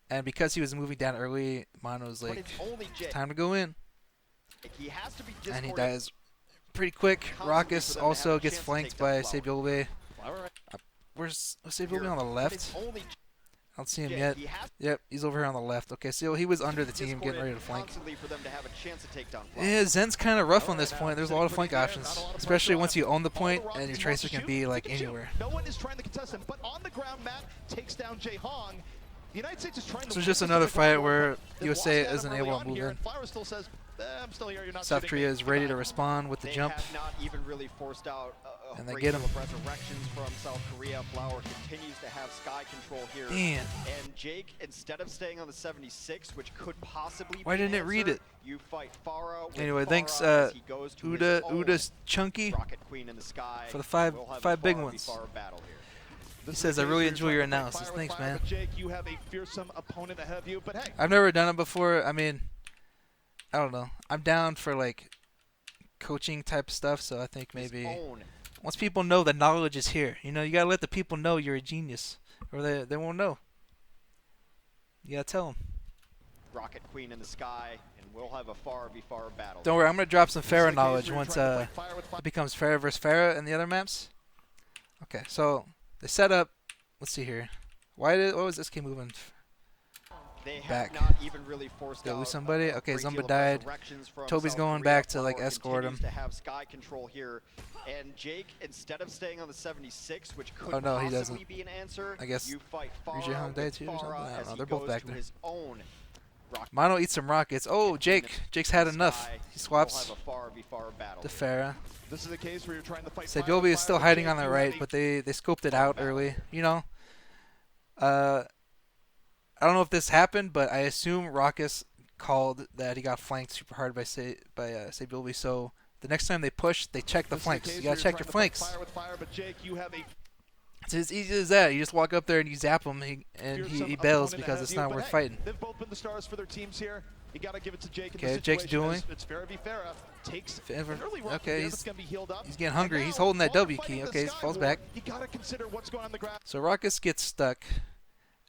And because he was moving down early, Mono was like, it's time to go in. He has to be And he discordant. dies pretty quick. Raucus also gets flanked by Sabiolbe. Where's Sabiolbe on the left? I don't see him yet. Yep, he's over here on the left. Okay, so he was under the team getting ready to flank. Yeah, Zen's kind of rough on this point. There's a lot of flank options, especially once you own the point and your tracer can be like anywhere. No one is trying to contest him, but on the ground, Matt takes down Jae Hong. The United States is trying to So it's just another fight where USA isn't able to move in. Still says, I'm still here. You're not South Korea is ready to respond with the They jump. have not even really forced out a And they great get deal him. of resurrections from South Korea. Flower continues to have sky control here. Man. And Jake, instead of staying on the 76, which could possibly Why be an didn't it read answer, it? you fight Farah with Anyway, thanks Farah as he goes to his own Uda's Chunky Rocket Queen in the sky. for the five We'll have a big Farah v. ones. Farah battle here. He says, I really enjoy your analysis. Fire with Thanks, fire, man. but Jake, you have a fearsome opponent ahead of you, but hey. I've never done it before. I mean, I don't know. I'm down for like coaching type stuff, so I think His maybe own once people know the knowledge is here, you know, you gotta let the people know you're a genius, or they won't know. You gotta tell them. Rocket Queen in the sky, and we'll have a Farah v. Farah battle. Don't worry, I'm gonna drop some This is Farah the case knowledge where you're once trying to fight fire with fire. it becomes Farah versus Farah in the other maps. Okay, so they set up. Let's see here. What was this game moving? They have back. not even really forced Did I out lose somebody? a Okay, great Zumba deal of died. resurrections from Toby's South going Korea. back to, like, Flower escort him. continues to have sky control here, and Jake, instead of staying on the 76, which could Oh, no, he possibly doesn't. be an answer, I guess you fight Ryujin Hong Farah died with too or something? Farah I don't as know. he They're both goes back to there. his own rocket Mono eats some rockets. Oh, Jake. Jake's had enough. sky. He swaps We'll have a Farah v. Farah battle to here. Farah. This is the case where you're trying to fight fire Sabiolbe with is still fire, hiding Jake, on the you right, have a but they scoped it out early. You know, I don't know if this happened, but I assume Raucus called that he got flanked super hard by Sabiolbe. So the next time they push, they check the This is flanks. case You where gotta you're check your trying to fight flanks. Fire with fire, but Jake, you have a It's as easy as that. You just walk up there and you zap him, and fearsome he bails opponent because ahead it's of you, not but worth hey, fighting. They've both been the stars for their teams here. You got to give it to Jake. In Okay, this Jake's situation dueling. It's Farah v. Farah. Takes Favor- an early rocket okay, there he's- that's gonna be healed up. He's getting hungry. And He's now, holding that while W they're key. fighting the Okay, he Sky falls War, back. You got to consider what's going on the ground. So Raucus gets stuck.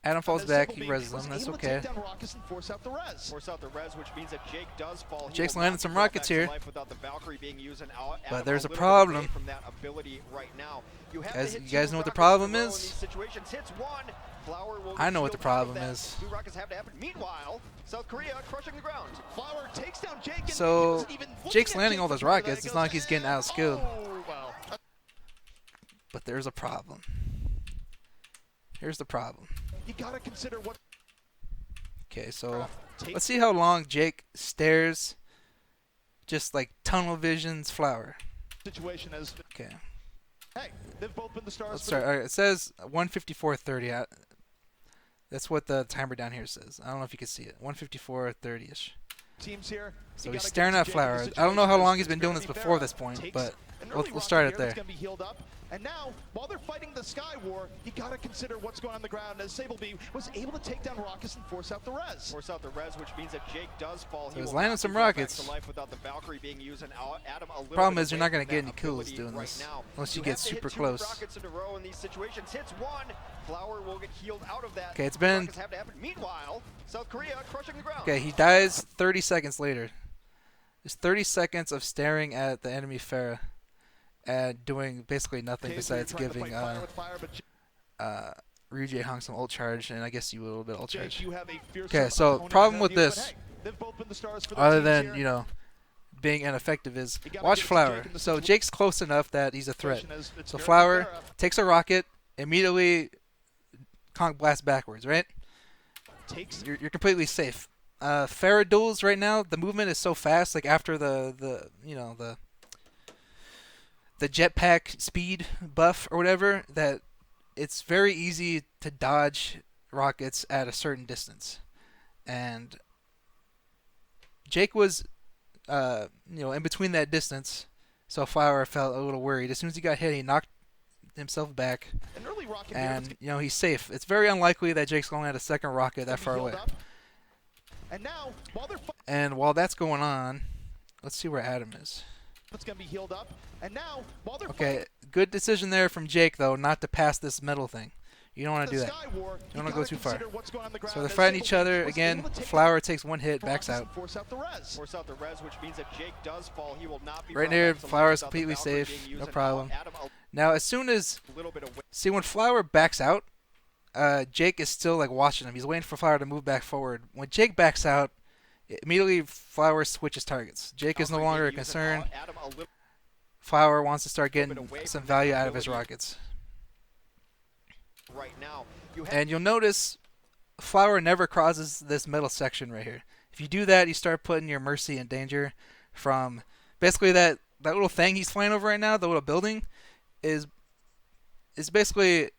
Adam falls And back. Sibley He reses was him. That's able to okay. take down Raucus and force out the res. Force out the res, which means that Jake does fall. He Jake's will landing not some be brought rockets back to here. life without the Valkyrie being used, and But Adam there's a little bit problem. away from that ability right now. You have Guys- to hit you guys two know what the rockets problem in a row is? in these situations. Hits one, Flower will I get know what the shielded out of problem that. is. Two rockets have to happen. Meanwhile, South Korea crushing the ground. Flower takes down Jake. And So, he wasn't even looking Jake's at landing Jake all those before that. rockets. He It's not like goes, he's getting "Eh, outskilled." Oh, well. But there's a problem. Here's the problem. You got to consider what. Okay, so Take- let's see how long Jake stares. Just like tunnel visions Flower. situation as Okay, hey, they've both been the stars. let's for start. All right, it says 154.30. That's what the timer down here says. I don't know if you can see it. 154.30ish. teams here. So You he's gotta staring give it at to Jake in Flower. this I don't know how situation long as he's been it's doing gonna this be before Farah. this point, Takes but an we'll early rocket start it here there. that's gonna be healed up. And now, while they're fighting the Sky War, you got to consider what's going on the ground. As Sableby was able to take down Raucus and force out the res. Force out the res, which means that Jake does fall. So He he's will landing not some be brought back rockets. to life without the Valkyrie being used, and Adam a little Problem bit is you're away not gonna from get that any kills ability doing right this, now. unless you You get have to hit super two close. rockets in a row in these situations. Hits one, Flower will get healed out of that. Okay, it's Two been- rockets have to happen. Meanwhile, South Korea crushing the ground. Okay, he dies 30 seconds later. There's 30 seconds of staring at the enemy Farah and doing basically nothing Case where you're besides trying to giving fight fire with fire, but Ryujin Hong some ult charge, and I guess you a little bit ult Jake, charge. you have a fearsome Okay, so opponent problem ahead with of you, but this, hey, they've both been the stars for their other teams than, here. you know, being ineffective, is You gotta watch give it to Flower. Jake in the So situation. Jake's close enough that he's a threat. As it's So Farah Flower Farah. takes a rocket, immediately conk blast backwards, right? takes. you're completely safe. Farah duels right now, the movement is so fast. Like after the jetpack speed buff or whatever, that it's very easy to dodge rockets at a certain distance. And Jake was, in between that distance, so Flower felt a little worried. As soon as he got hit, he knocked himself back, An early rocket here that's and he's safe. It's very unlikely that Jake's going at a second rocket that far away. up. And now, And while that's going on, let's see where Adam is. it's going to be healed up. And now, while they're Okay, good decision there from Jake, though, not to pass this metal thing. You don't want to do that. Sky War, You don't want to go too far. what's going on the ground. So they're As fighting Sable each other. was Again, able to take Flower takes one hit, backs Rockets out. and force out the res. Force out the res, which means if Jake does fall, he will not be Right brought there, back to life Flower's without the completely Valkyrie safe, being used. no And problem. Adam Now, as soon as... a little bit of See, when Flower backs out, Jake is still, watching him. He's waiting for Flower to move back forward. When Jake backs out, immediately Flower switches targets. Jake is no longer a concern. Adam a little Flower wants to start getting away some from value that out of his ability. rockets. right now. You have And you'll notice Flower never crosses this middle section right here. If you do that, you start putting your Mercy in danger from basically that little thing he's flying over right now, the little building, is basically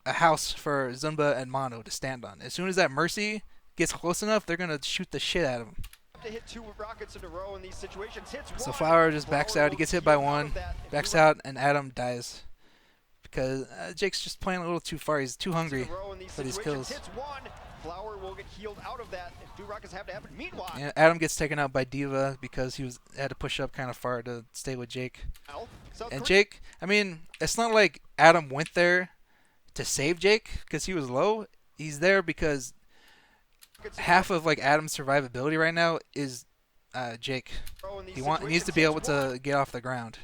a house for Zumba and Mono to stand on. As soon as that Mercy gets close enough, they're going to shoot the shit out of him. to hit 2 rockets in a row in these situations. Hits So one. Flower just backs out. He will gets hit heal by out one, of that. If backs you out, and Adam dies. Because Jake's just playing a little too far. He's too rockets in hungry a row in these for these situations, kills. Hits one. Flower will get healed out of that. If 2 rockets have to happen. Meanwhile, And Adam gets taken out by Diva because he had to push up kind of far to stay with Jake. South And Korea- Jake, I mean, it's not like Adam went there to save Jake because he was low. He's there because half of Adam's survivability right now is Jake. in these He situations, needs to be hits able one. to get off the ground.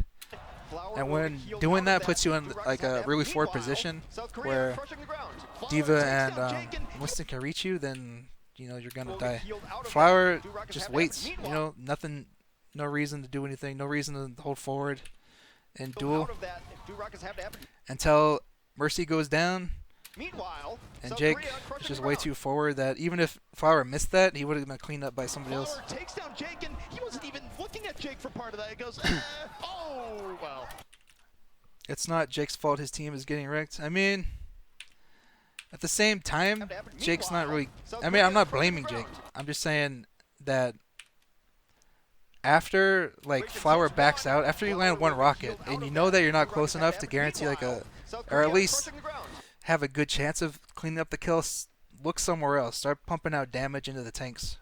Flower And will when get healed doing out that of puts you in 2 rockets like have to a happen. really forward Meanwhile, position South Korea where crushing the ground. Flower Diva takes and down Jake and Winston can reach you, then you're gonna Will get die. healed out of that. Flower 2 rockets just have to happen. waits. Meanwhile, Nothing, no reason to do anything, no reason to hold forward and out duel of that, if 2 rockets have to happen. until Mercy goes down. Meanwhile, And South Jake Korea is crushing just the way ground. too forward that even if Flower missed that, he would have been cleaned up by somebody else. Flower takes down Jake, and he wasn't even looking at Jake for part of that. He goes, oh, well. It's not Jake's fault his team is getting wrecked. I mean, at the same time, Have to happen. Jake's not Meanwhile, really... South I mean, Korea I'm not crushing the blaming Jake. ground. I'm just saying that after, Flower backs out, after you land one rocket, and you know that you're not close enough to guarantee, or at least have a good chance of cleaning up the kill, look somewhere else. Start pumping out damage into the tanks.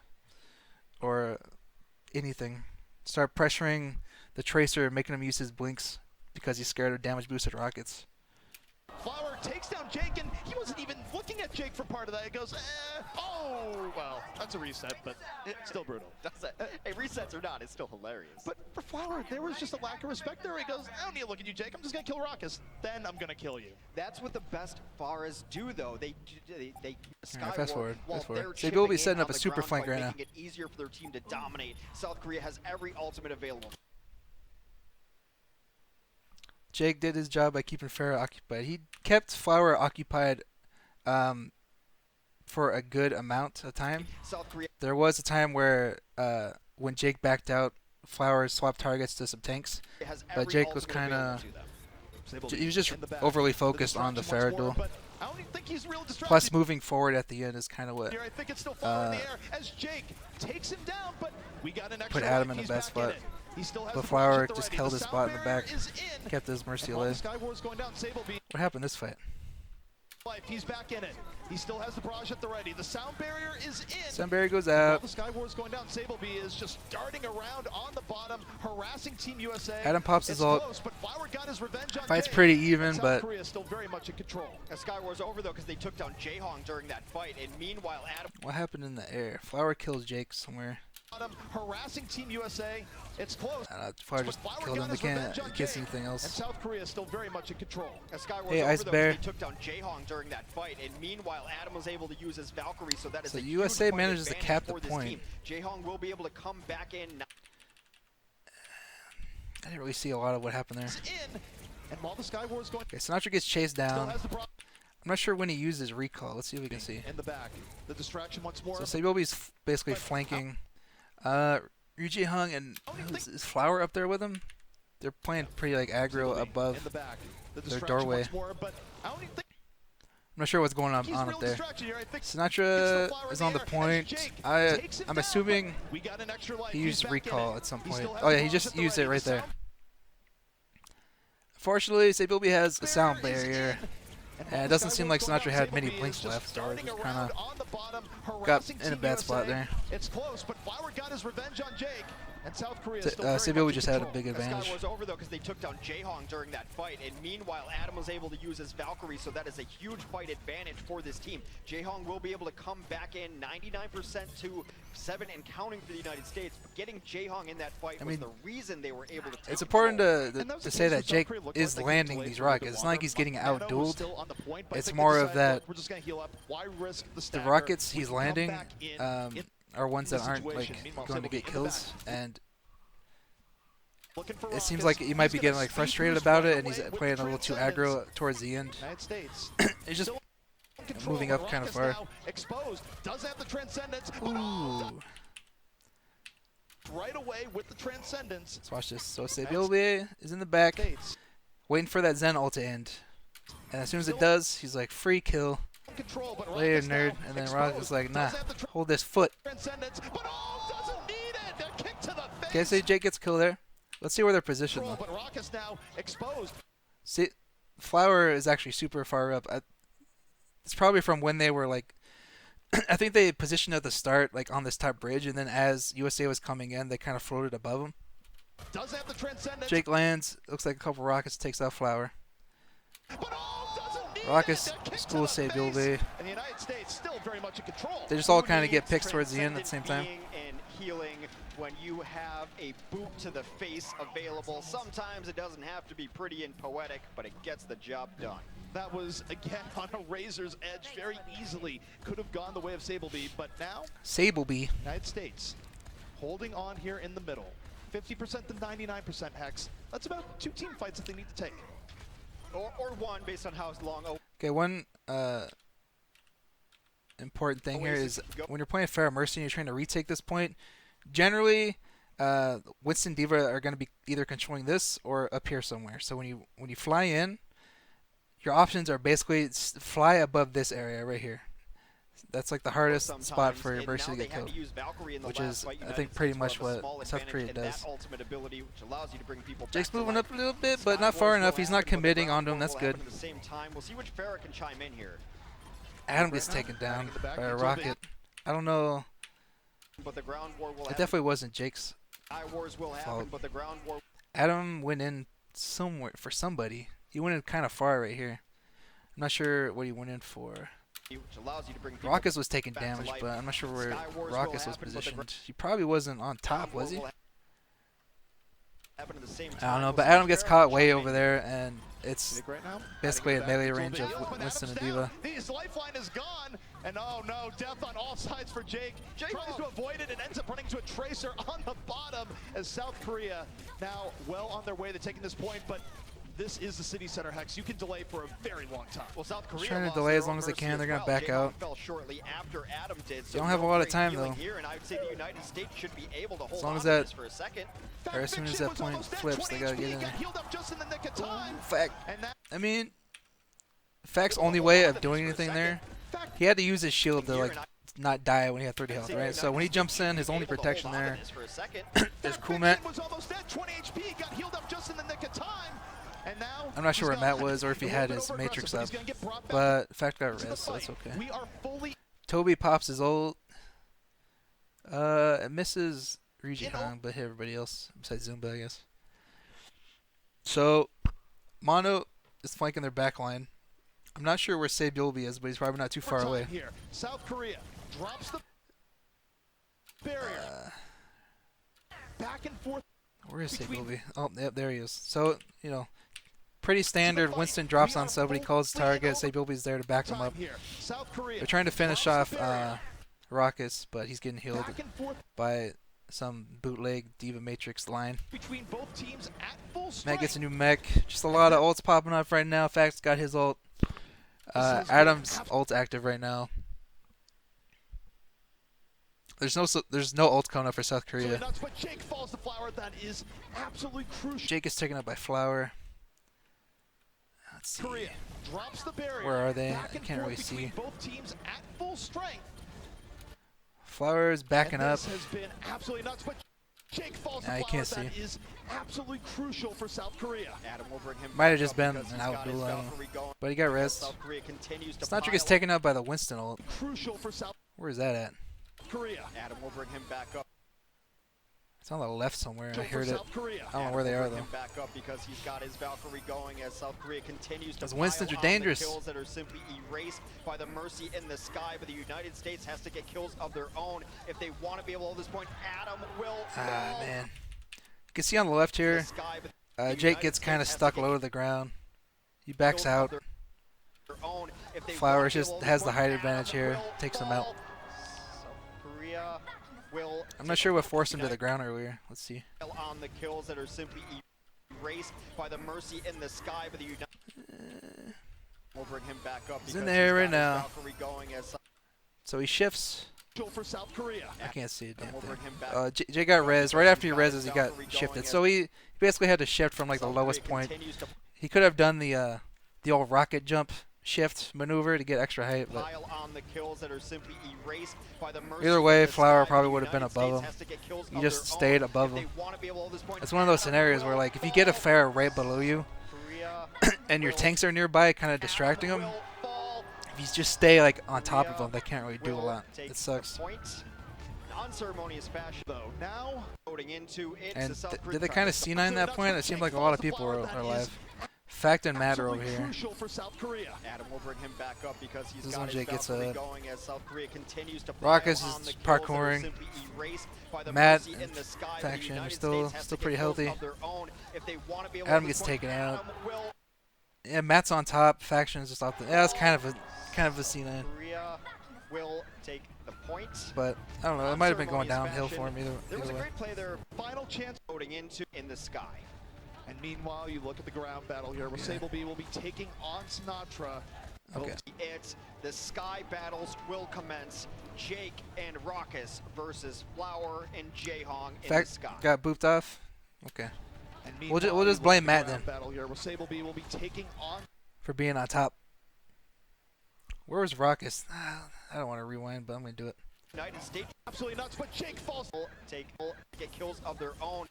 Or anything. Start pressuring the Tracer, making him use his blinks because he's scared of damage boosted rockets. Flower takes down Jake, and he wasn't even looking at Jake for part of that. He goes, oh, well, that's a reset, but still brutal. Hey, resets or not, it's still hilarious. But for Flower, there was just a lack of respect there. He goes, I don't need to look at you, Jake. I'm just going to kill Raucus. Then I'm going to kill you. That's what the best Faras do, though. They Alright, fast forward, while fast forward. they're So Bill will be chipping setting in up on a the super ground flank by right now. making it easier for their team to dominate. South Korea has every ultimate available. Jake did his job by keeping Farah occupied. He kept Flower occupied for a good amount of time. South Korea There was a time where when Jake backed out, Flower swapped targets to some tanks. has But every Jake was ultimate kinda- available to them. He was just overly focused on the Farah duel. But I don't even think he's real distracted. Plus, moving forward at the end is kind of what Here, I think it's still Flower in the air as Jake takes him down, but we got an extra put Adam life. in the He's best back in spot. it. He still has But the Flower push at the just ready. held The his sound spot in the barrier back. is in. Kept his Mercy And while the alive. Sky War's going down, Sable beat What happened this fight? life. He's back in it. He still has the barrage at the ready. The sound barrier is in. Sunberry goes While out. the Sky War's going down, Sablebee is just darting around on the bottom, harassing Team USA. Adam pops his It's ult. close, but Flower got his revenge on Fight's Jake. pretty even, And South but Korea is still very much in control. Sky War's over, though, because they took down Jaehong during that fight. And meanwhile, Adam what happened in the air? Flower kills Jake somewhere. Bottom, harassing Team USA. It's close. Flower But just Flower killed got him. They his revenge on can't get Jake. anything And else. South Korea is still very much in control. Sky War's Hey, over, Ice though, 'cause Bear. they took down Jaehong during that fight. And meanwhile, Adam was able to use his Valkyrie, so that is So a USA huge point manages to advantage cap the for this point. team. Jaehong will be able to come back in. I didn't really see a lot of what happened there. It's in. And while the Sky War is going, Okay, Sinatra gets chased still down. has the I'm not sure when he uses recall. Let's see if we can see. In the back, the distraction once more. So Sabilby's basically flanking. Ryuji Hung and is Flower up there with him? They're playing pretty like aggro above in the back, the their distraction doorway. once more, but I don't even think I'm not sure what's going on he's up real there. distracted here. I think Sinatra Flower is in on the air as point. Jake takes him I'm down, assuming but we got an extra life. he He's used back in recall it. at some He point. still has Oh yeah, the he launch just at the used it ready. right there. Sound Fortunately, Sabilby has a sound barrier is barrier, in. and it doesn't Sky seem Wolf's like going Sinatra down. had many Sableby blinks is left, so starting just around kind of on the bottom, got harassing in a Team bad spot USA. there. It's close, but Flower got his revenge on Jake, and South Korea S- still very Sabilby much in just had a control. big The advantage. Sky was over though because they took down Jaehong during that fight, and meanwhile Adam was able to use his Valkyrie, so that is a huge fight advantage for this team. Jaehong will be able to come back in 99% to 7 and counting for the United States. But getting Jaehong in that fight was the reason they were able to take It's important control. to say that Jake is landing these rockets. It's not like he's getting out-dueled. It's more of that the rockets he's landing are ones that aren't like going to get kills, and it seems like he might be getting like frustrated about it, and he's playing a little too aggro towards the end. He's just moving up kind of far. Does have the transcendence. Ooh. Right away with the transcendence. Let's watch this. So Sabilby is in the back, waiting for that Zen ult to end. And as soon as it does, he's like, free kill. Later, nerd. And then Rock is like, nah, hold this foot. Okay, so Jake gets kill there. Let's see where they're positioned though. See, Flower is actually super far up. It's probably from when they were like, I think they positioned at the start, like on this top bridge, and then as USA was coming in, they kind of floated above them. Jake lands, looks like a couple rockets, takes out Flower. Rockets, school Sabilby. They just all kind of get picked towards the end at the same time. And healing when you have a boot to the face available. Sometimes it doesn't have to be pretty and poetic, but it gets the job done. That was, again, on a razor's edge. Very easily could have gone the way of Sableby, but now Sableby. United States holding on here in the middle. 50% to 99% Hex. That's about 2 team fights that they need to take. Or one, based on how long. Okay, one important thing here is when you're playing Pharah Mercy and you're trying to retake this point, generally Winston D.Va are going to be either controlling this or up here somewhere. So when you fly in, your options are basically fly above this area right here. That's like the hardest spot for your Mercy to get killed, which is, I think, pretty much what South Korea does. Jake's moving up a little bit, but not far enough. He's not committing onto him. That's good. Adam gets taken down by a rocket. I don't know. It definitely wasn't Jake's fault. Adam went in somewhere for somebody. He went in kind of far right here. I'm not sure what he went in for. Raucus was taking damage, but I'm not sure where Raucus was positioned. He probably wasn't on top, was he? I don't know, but Adam gets caught way over there, and it's basically a melee range of Winston and D.Va. His lifeline is gone, and oh no, death on all sides for Jake. Tries to avoid it and ends up running to a tracer on the bottom as South Korea now well on their way to taking this point, but this is the city center, Hex. You can delay for a very long time. Well, South Korea trying to delay as long as they can. They're going to back out. Fell shortly after Adam did, so they don't have a lot of time, though. Here, and I would say the United States should be able to hold as long as on to that, this for a second. or as soon as that point flips, they got to get in there. Fact. I mean, Fact's only way of doing anything there, he had to use his shield to like not die when he had 30 health, right? So when he jumps in, his only protection there is Kumet. I'm not sure where Matt was or if he had his Matrix up, but Fact got res, so it's okay. Toby pops his ult. It misses Ryuji Hong, but hit everybody else besides Zumba, I guess. So Mono is flanking their back line. I'm not sure where Sabilby is, but he's probably not too far away. South Korea drops the barrier. Back and forth. Where is Sabilby? Oh, yep, there he is. So, you know, pretty standard. Winston drops on somebody, calls target. Sabilby's there to back him up. They're trying to finish off Raucus, but he's getting healed by some bootleg D.Va Matrix line. Matt gets a new mech. Just a lot of ults popping up right now. Fact's got his ult. Adam's ult active right now. There's no ult coming up for South Korea. Nuts, but Jake falls to Flower. That is absolutely crucial. Jake is taken up by Flower. Let's see. Korea drops the barrier. Where are they? Back I and can't really forth see. between both teams at full strength. Flower is backing And up. this has been absolutely nuts, but Jake falls Nah, to you Flower. can't see. That is absolutely crucial for South Korea. Adam will bring him Might have back just up been because an he's got his outduel, I don't know. Valkyrie going. But he got res. South Korea continues to Snotric gets pile taken up by the Winston ult. Crucial for South Where is that at? Korea. Adam will bring him back up. It's on the left somewhere. I For heard it. South Korea. I don't know where they are Bring though. him back up because he's got his Valkyrie going as South Korea continues to Those pile Winstons are on dangerous. the kills that are simply erased by the mercy in the sky. But the United States has to get kills of their own if they want to be able to hold this point. Adam will Ah fall man. You can see on the left to the here. sky, but the Jake United gets States kind of has to stuck get low to the ground. He backs kills of out. their own if they Flower want to be just able to has hold the this height point. advantage Adam here. will Takes him fall. out. South Korea will I'm not sure what forced him to the ground earlier. Let's see. on the kills that are simply erased by the mercy in the sky, but the United will bring him back up. He's in because there got right his now. Valkyrie going as So he shifts. For South Korea. I can't see a damn We'll thing. bring him back. Jake got res. Right after he reses, he got Valkyrie shifted. going So he basically had to shift from like the South lowest Korea point. continues to He could have done the old rocket jump shift maneuver to get extra height, but pile on the kills that are simply erased by the mercy either way, in the Flower sky. probably The would have been United above States him. has to get kills He of just their stayed own above if him. they want to be able to hold this point. It's one of those Adam scenarios where will like if you get a fall. Pharah right below you Korea and your will- tanks are nearby, kind of distracting him. will fall. If you just stay like on top of them, they can't really do a Will lot. take It sucks. the point. Unceremonious fashion, Though now, voting into it. And the South did they kind of Korean C9 that point? It seemed like a lot of people are alive. Fact and matter over absolutely here. crucial for South Korea. Adam will bring him back up because he's This is got when his Jake gets Valkyrie a- going as South Korea continues to Raucus pile is on the kills parkouring. that are simply erased by the Matt mercy in and the sky. Faction The are United still- States has still to pretty get kills healthy. of their own if they want to be able Adam to gets hold this taken point. out. Adam will Yeah, Matt's on top. Faction is just off the. Yeah, it's kind of a C9, Korea will take the point. but I don't know. It might have been going Unceremonious downhill for fashion. him There was either a way. great play there. Final chance. Voting into in the sky. And meanwhile, you look at the ground battle here where Sable B will be taking on Sinatra. Okay. It's the sky battles will commence. Jake and Raucus versus Flower and Jaehong in the Fact sky. got booped off. Okay, And We'll ju- meanwhile, we'll you just look blame at the Matt ground then. Battle here where Sable B will be taking on. for being on top. Where was Raucus? I don't want to rewind, but I'm gonna do it. United States Absolutely nuts, but Jake falls. will get kills of their own.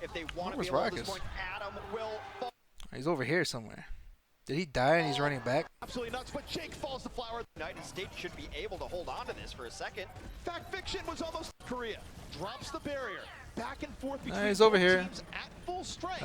If they want to Where be was able to hold this Raucus? point, Adam will fall. He's over here somewhere. Did he die and he's running back? Absolutely nuts, but Jake falls to Flower. United States should be able to hold on to this for a second. Fact Fiction was almost Korea. Drops the barrier. Back and forth between he's over both here. teams at full strength.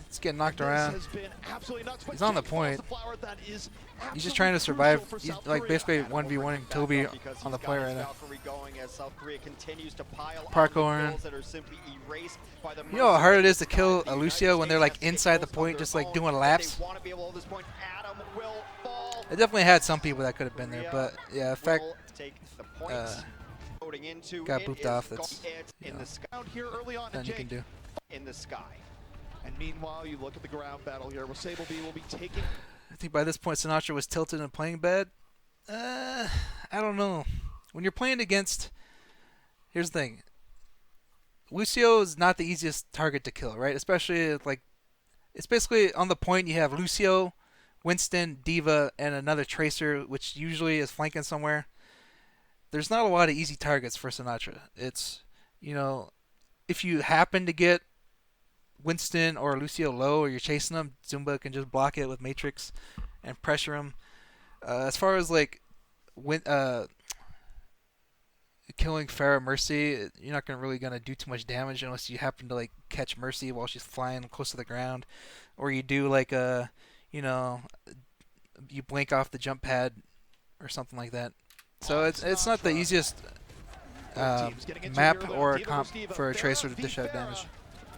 He's getting knocked This around. has been absolutely nuts, but He's on the Jake falls point. to Flower. That is He's just trying to survive. absolutely He's crucial for like South basically Korea. 1v1ing Toby on the play right now. Valkyrie going as South Korea continues to pile Parkouring. on the kills that are simply erased by the You know how hard it is to mercy kill of the a sky. Lucio The when they're United like States has to inside get the kills point, of just their like own. doing If laps. They want to be able to hold this point. Adam will fall. It definitely had some people that could have been there, but yeah, fact Will take the point. Voting into got it booped is off. That's it's you in know, the sky. Down here early on, nothing and you can Jake. do. In the sky. And meanwhile, you look at the ground battle here where Sable B will be taking. I think by this point Sinatra was tilted and playing bad. I don't know. When you're playing against, here's the thing. Lucio is not the easiest target to kill, right? Especially like, it's basically on the point you have Lucio, Winston, Diva, and another Tracer, which usually is flanking somewhere. There's not a lot of easy targets for Sinatra. It's, you know, if you happen to get Winston or Lucio low or you're chasing them, Zumba can just block it with Matrix and pressure him. As far as like killing Pharah Mercy, you're not really gonna do too much damage unless you happen to like catch Mercy while she's flying close to the ground, or you do like you blink off the jump pad or something like that. So it's not the easiest map or comp for a Tracer to dish out damage.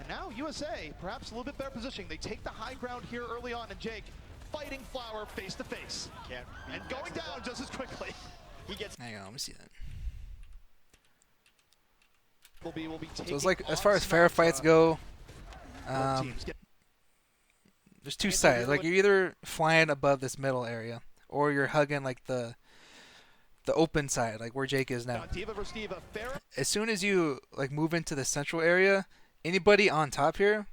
And now USA, perhaps a little bit better positioning. They take the high ground here early on, and Jake fighting Flower face to face. Can't beat And going next down just as quickly. He gets Hang on, let me see that. Will be So it's like as far as Pharah fights go, there's two sides. Like you're either flying above this middle area, or you're hugging like the open side, like where Jake is now. As soon as you like move into the central area, anybody on top here,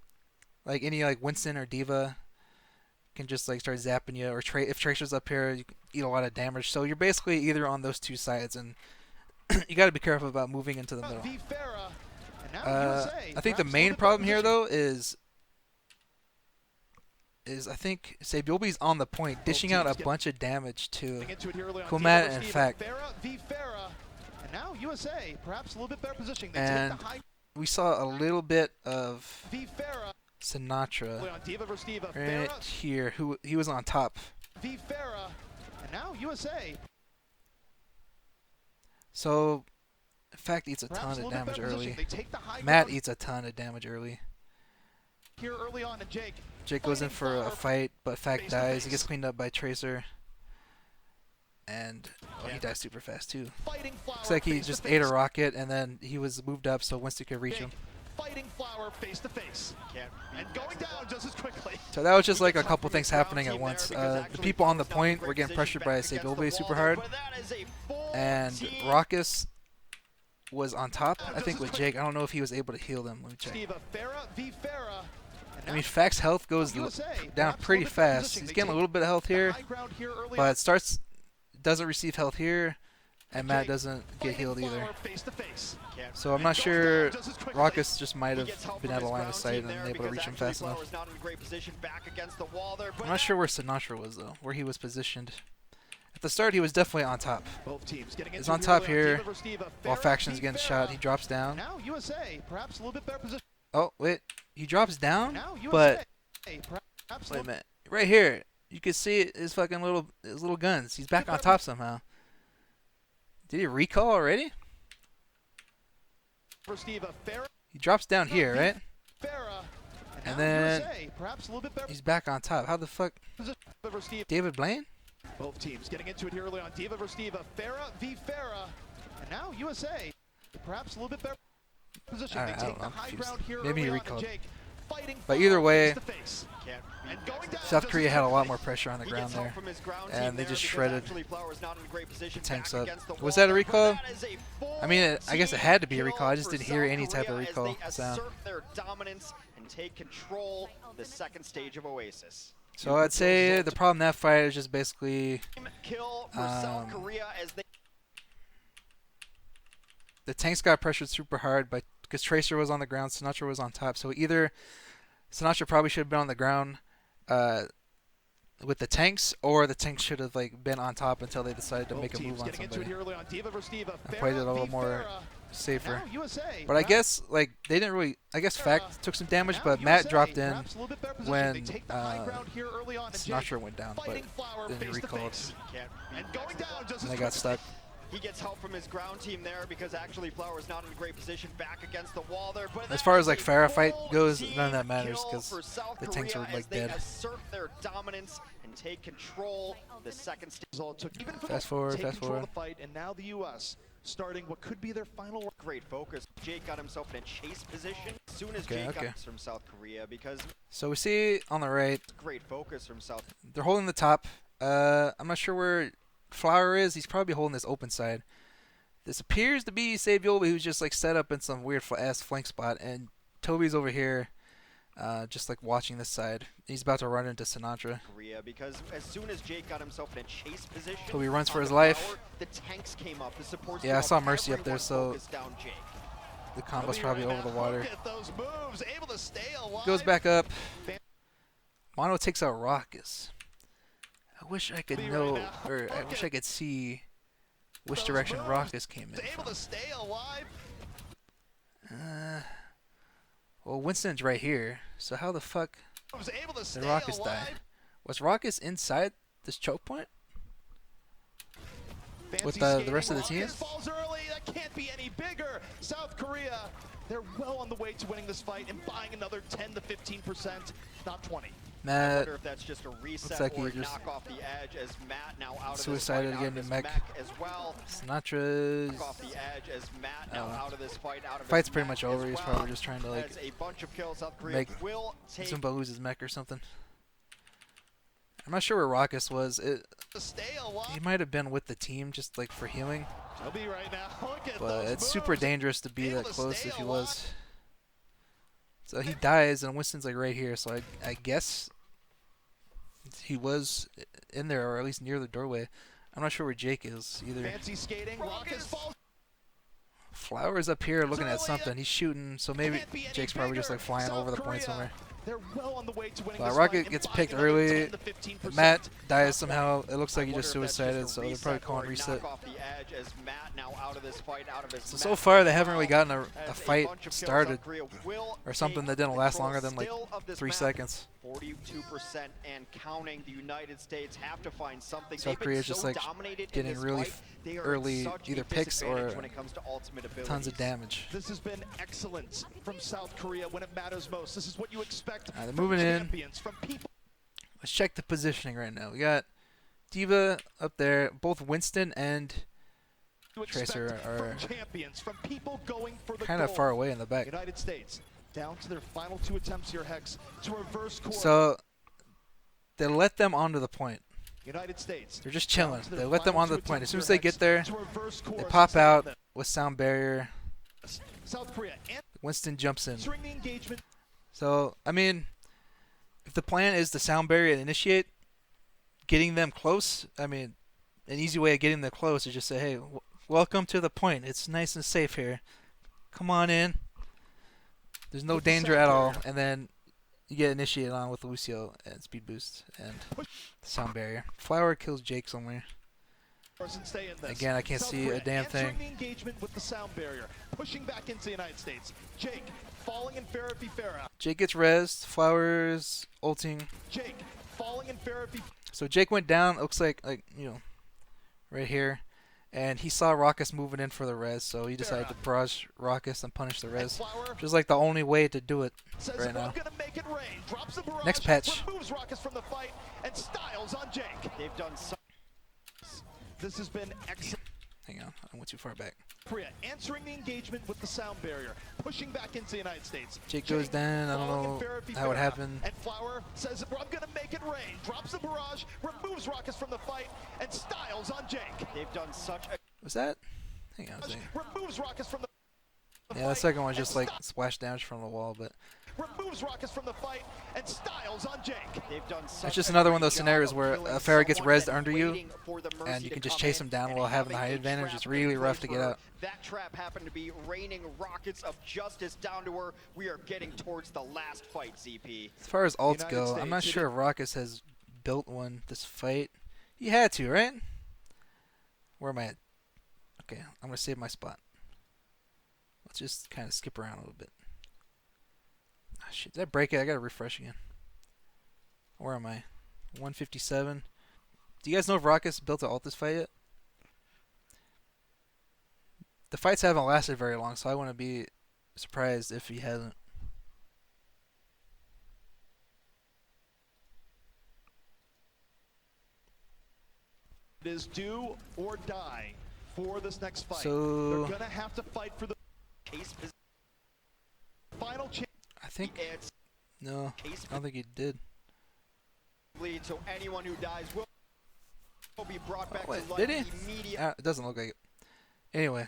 like any like Winston or Diva, can just like start zapping you. Or if Tracer's up here, you can eat a lot of damage. So you're basically either on those two sides, and you got to be careful about moving into the middle. I think the main problem here though is I think Sabiobi's on the point, dishing out a bunch of damage to Kumat and Fact. And now USA, perhaps a little bit better positioning. And we saw a little bit of Sinatra right here, who he was on top. And now USA. So, Fact eats a ton of damage early. Matt eats a ton of damage early. Here early on, and Jake goes in for a fight, but Fact dies. He gets cleaned up by Tracer. And he dies super fast too. Looks like he just ate a rocket and then he was moved up so Winston could reach him. Fighting Flower face to face. And going down just as quickly. So that was just like a couple things happening at once. The people on the point were getting pressured by Sabiobi super hard. And Raucus was on top, I think, with Jake. I don't know if he was able to heal them. Let me check. I mean, Fact's health goes down pretty fast. He's getting a little bit of health here, but doesn't receive health here, and Matt doesn't get healed either. So I'm not sure. Raucus just might have been out of line of sight and able to reach him fast enough. I'm not sure where Sinatra was though, where he was positioned. At the start, he was definitely on top. He's on top here while Faction's getting shot. He drops down. Oh, wait. He drops down? But, wait a minute. Right here, you can see his little guns. He's back on top somehow. Did he recall already? He drops down here, right? And then he's back on top. How the fuck? David Blaine? Both teams getting into it here early on. Diva versus Diva. Farah v. Farah. And now USA. Perhaps a little bit better position. Right, they take the high ground here. Maybe he early recalled. on, Jake. But either way, South Korea Korea had a lot more pressure on the ground there. And they just shredded the tanks up. Was that a recall? I mean, I guess it had to be a recall. I just didn't hear any type of recall sound. So I'd say the problem in that fight is just basically the tanks got pressured super hard because Tracer was on the ground, Sinatra was on top. So either Sinatra probably should have been on the ground with the tanks, or the tanks should have like been on top until they decided to make a move on somebody. I played it a little more safer. But I guess like they didn't really. I guess Fact took some damage, but Matt dropped in when Sinatra went down, but then he recalled, and they got stuck. He gets help from his ground team there because actually Flower's not in a great position back against the wall there. But as far as like Farah fight goes, none of that matters because the tanks are like dead. Their dominance and take control. The second stage. Fast forward. The fight, and now the U.S. starting what could be their final. Great focus. Jake got himself in a chase position as soon as Jake got from South Korea because. So we see on the right. Great focus from South. They're holding the top. I'm not sure where Flower is. He's probably holding this open side. This appears to be Sabiobi, who's just like set up in some weird ass flank spot, and Toby's over here, just like watching this side. He's about to run into Sinatra. Because as soon as Jake got himself in a chase position, Toby runs for his life. The tanks came up. The supports yeah, I saw Mercy up there, so the combo's probably over the water. Goes back up. Mono takes out Raucus. I wish I could know, or I wish I could see which direction Raucus came in from. Well, Winston's right here, so how the fuck did Raucus die? Was Raucus inside this choke point with the rest of the team? Falls early. That can't be any bigger. South Korea, they're well on the way to winning this fight and buying another 10 to 15%, not 20. I wonder if that's just a reset like or he just knock off the edge as Matt now out suicided of again this to fight, mech. As well. Sinatra's Knock off the edge as Matt now out of this fight. Fight's pretty much over. He's probably just trying to like a bunch of kills. South Korea make will take Zumba lose his mech or something. I'm not sure where Raucus was. Stay alive. He might have been with the team just like for healing, He'll be right now. Look at but those it's moves. super dangerous to be Able that to close stay if he alive. was. So he dies, and Winston's like right here. So I guess he was in there, or at least near the doorway. I'm not sure where Jake is either. Fancy skating. Raucus falls. Flowers up here looking at something. He's shooting, so maybe Jake's probably just like flying over the point somewhere. They're well on the way to winning this Rocket fight gets and picked buying another early. 10 to 15%. Matt dies somehow. It looks like I he just wonder if that's suicided, just a so they're probably reset calling or reset. knock off the edge as Matt now out of this fight, out of his So match far they haven't really control, gotten a as fight bunch of kills started, South Korea will or something take that didn't last control longer than like still of this 3 map. seconds. 42% and counting. The United States have to find something. South They've been Korea's just so like dominated in getting this really fight. They are at early such either a picks or disadvantage when it comes to ultimate abilities. tons of damage. This has been excellence from South Korea when it matters most. This is what you expect They're from moving in. champions, from people. Let's check the positioning right now. We got Diva up there. Both Winston and You expect Tracer are from champions, from people going for the kind of gold. far away in the back. United States down to their final 2 attempts here, Hex, to reverse course. So they let them onto the point. United States. They're just down chilling. to their They let them final onto 2 the point. As attempts soon as here, they get Hex, there, to reverse they course pop and save out them. with sound barrier. South Korea Winston jumps in. answering the engagement. So, I mean, if the plan is to sound barrier and initiate, getting them close, I mean, an easy way of getting them close is just say, hey, welcome to the point. It's nice and safe here. Come on in. There's no With the danger sound at all. barrier. And then you get initiated on with Lucio and speed boost and sound barrier. Flower kills Jake somewhere. And stay in this. Again, I can't South see a Korea damn answering thing. the engagement with the sound barrier, pushing back into the United States. Jake falling in Farah. Jake gets rezzed. Flowers ulting. Jake falling in Farah. So Jake went down. Looks like you know, right here, and he saw Raucus moving in for the res, so he decided to barrage Raucus and punish the res, which is like the only way to do it Says, right now. I'm gonna make it rain. Drops the barrage, Next patch. removes Raucus from the fight, and styles on Jake. They've done so. This has been excellent. Hang on, I went too far back. Korea answering the engagement with the sound barrier, pushing back into the United States. Jake goes down. I don't falling know in how it happened. And Flower says, well, I'm gonna make it rain. Drops the barrage, removes Raucus from the fight, and styles on Jake. They've done such a Was that? Hang on a second. Removes Raucus from the Yeah, the fight, second one and just like splash damage from the wall, but removes Raucus from the fight and styles on Jake. They've done such it's just a another one of great those job scenarios of where killing a Farah gets someone rezzed and under you, waiting for the mercy and you to can just come chase in him down and while having the height a advantage. trap It's in really rough place to get for her. out. That trap happened to be raining rockets of justice down to her. We are getting towards the last fight, ZP. As far as ults United go, I'm not States, sure if Raucus has built one this fight. He had to, right? Where am I at? Okay, I'm going to save my spot. Let's just kind of skip around a little bit. Ah, shit, did I break it? I got to refresh again. Where am I? 157. Do you guys know if Raucus built an ult this fight yet? The fights haven't lasted very long, so I wouldn't be surprised if he hasn't. It is do or die for this next fight. So- they're gonna have to fight for the Case final chance. I think... it's No, case I don't think he did. lead, so anyone who dies will be brought back wait, to life did he? immediately. It doesn't look like it. Anyway.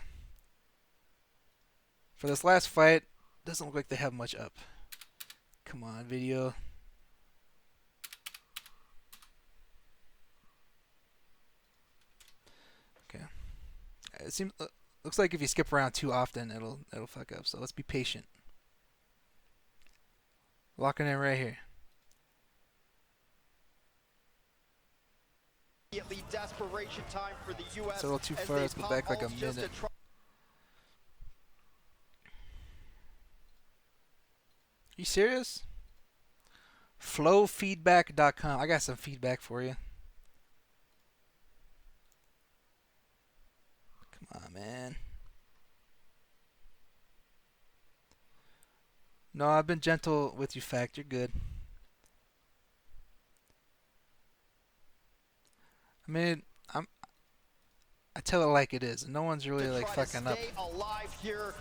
For this last fight, doesn't look like they have much up. Come on, video. Okay. It seems looks like if you skip around too often, it'll fuck up. So let's be patient. Locking in right here. Immediately desperation time for the U.S. It's a little too as far. they Let's go pop back like a ults just to minute. try- You serious? Flowfeedback.com. I got some feedback for you. Come on, man. No, I've been gentle with you, Fact. You're good. I mean, I tell it like it is. No one's really to like try to fucking up. stay alive here.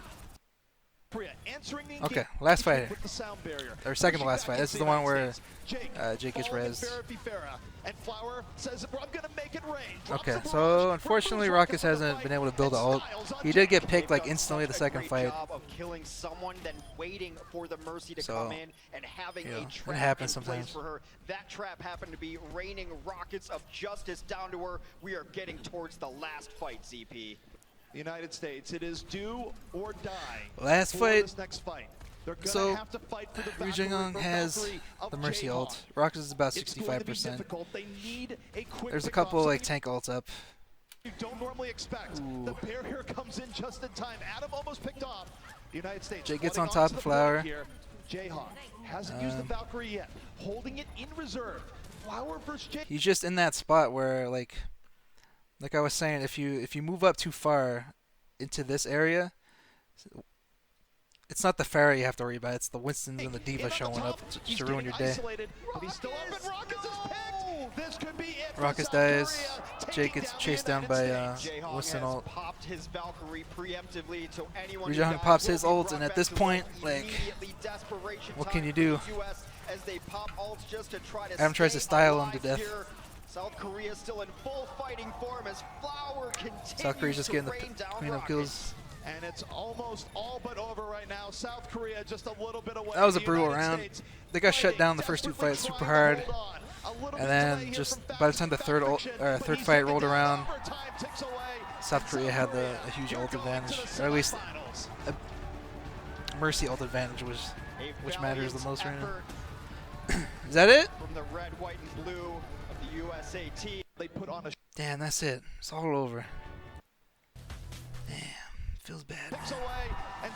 Korea answering the Okay, engagement last fight here. with the sound barrier. Or second to Pushing last back fight. This into is the one United where States. Jake gets Falling res. at Farah, and Flower says, I'm going to make it rain. Drops Okay, the so barrage. unfortunately Rockets Ruckus on the hasn't fight, been able to build and an ult. Styles on He did get Jake. picked They've like done instantly such the a second great fight. job of killing someone, then waiting for the Mercy to So, come in and having you know, a it trap happens in place sometimes. for her. That trap happened to be raining rockets of justice down to her. We are getting towards the last fight, ZP. United States, it is do or die Last for fight. this next fight. They're gonna So, have to fight for the Ri Valkyrie, Jung has Valkyrie of the Mercy Jayhawk. ult. Ruckus is about It's going to be 65%. difficult. They need a quick There's a pickoff, couple like something tank ults up. you don't normally expect. Ooh. The barrier comes in just in time. Adam almost picked off. The United States Jake gets flooding on top onto of the point Flower. here. Jayhawk hasn't used the Valkyrie yet, holding it in reserve. Flower versus Jake. He's just in that spot where like I was saying, if you move up too far into this area, it's not the Pharah you have to worry about. It's the Winstons and the D.Va showing up to ruin your day. Isolated, but he's still up, and Rockets is picked. This could be it for Ruckus South dies. Korea, Jake taking gets the chased down United by States. Jayhawk Winston has ult. popped his Valkyrie preemptively, so anyone Ri who Jung dies pops will his be ult, brought and at back this to point, life like, immediately. Desperation what time can you for do? the US as they pop ults just to try to Adam tries to stay style him to alive death. here. South Korea still in full fighting form as Flower continues South Korea's just to getting rain the down cleanup rockets. kills. And it's almost all but over right now. South Korea just a little bit away. That was a The brutal United round. States They got shut fighting, down the first two desperately fights super trying to hard. hold on. A little bit And delay then here just from by the time the Back third friction, but third he's fight taken rolled down. around, Overtime ticks away, South and Korea had a huge you're ult going to advantage, the or at least semifinals. a Mercy ult advantage was A which matters the valiant most right now. effort Is that it? from the red, white, and blue of the USA team. They put on a Damn, that's it. It's all over. Damn, feels bad. ticks away, and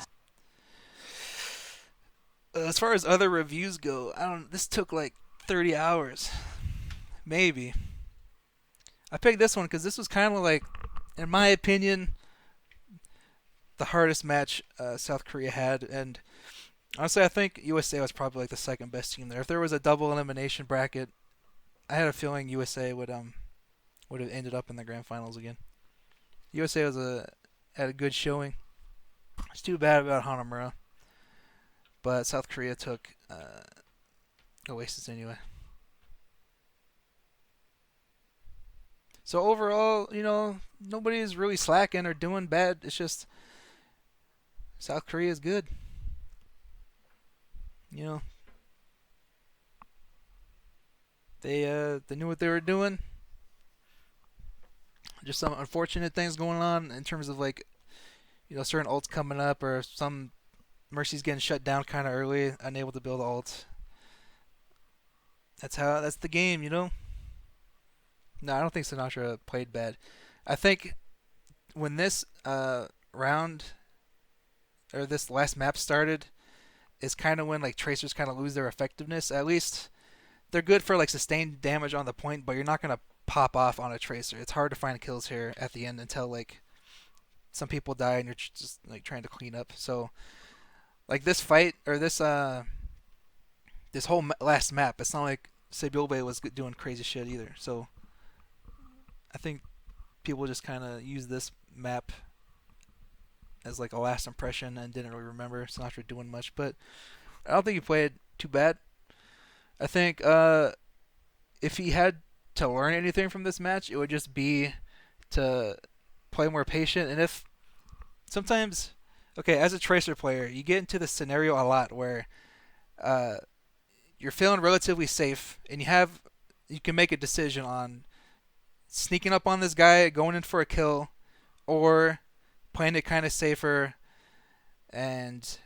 As far as other reviews go, this took like 30 hours, maybe. I picked this one because this was kind of like, in my opinion, the hardest match South Korea had, and honestly, I think USA was probably like the second best team there. If there was a double elimination bracket, I had a feeling USA would have ended up in the grand finals again. USA had a good showing. It's too bad about Hanamura, but South Korea took Oasis anyway. So overall, nobody's really slacking or doing bad. It's just South Korea is good. They knew what they were doing. Just some unfortunate things going on in terms of like, certain ults coming up or some Mercy's getting shut down kind of early, unable to build ult. That's the game, No, I don't think Sinatra played bad. I think when this round or this last map started is kind of when like tracers kind of lose their effectiveness. At least they're good for like sustained damage on the point, but you're not gonna pop off on a tracer. It's hard to find kills here at the end until like some people die and you're just like trying to clean up. So like this fight or this whole last map, it's not like Sebulbe was doing crazy shit either. So I think people just kind of use this map as like a last impression and didn't really remember Sinatra doing much. But I don't think he played too bad. I think if he had to learn anything from this match, it would just be to play more patient. And if sometimes, okay, as a tracer player, you get into this scenario a lot where you're feeling relatively safe and you can make a decision on sneaking up on this guy, going in for a kill, or playing it kind of safer and,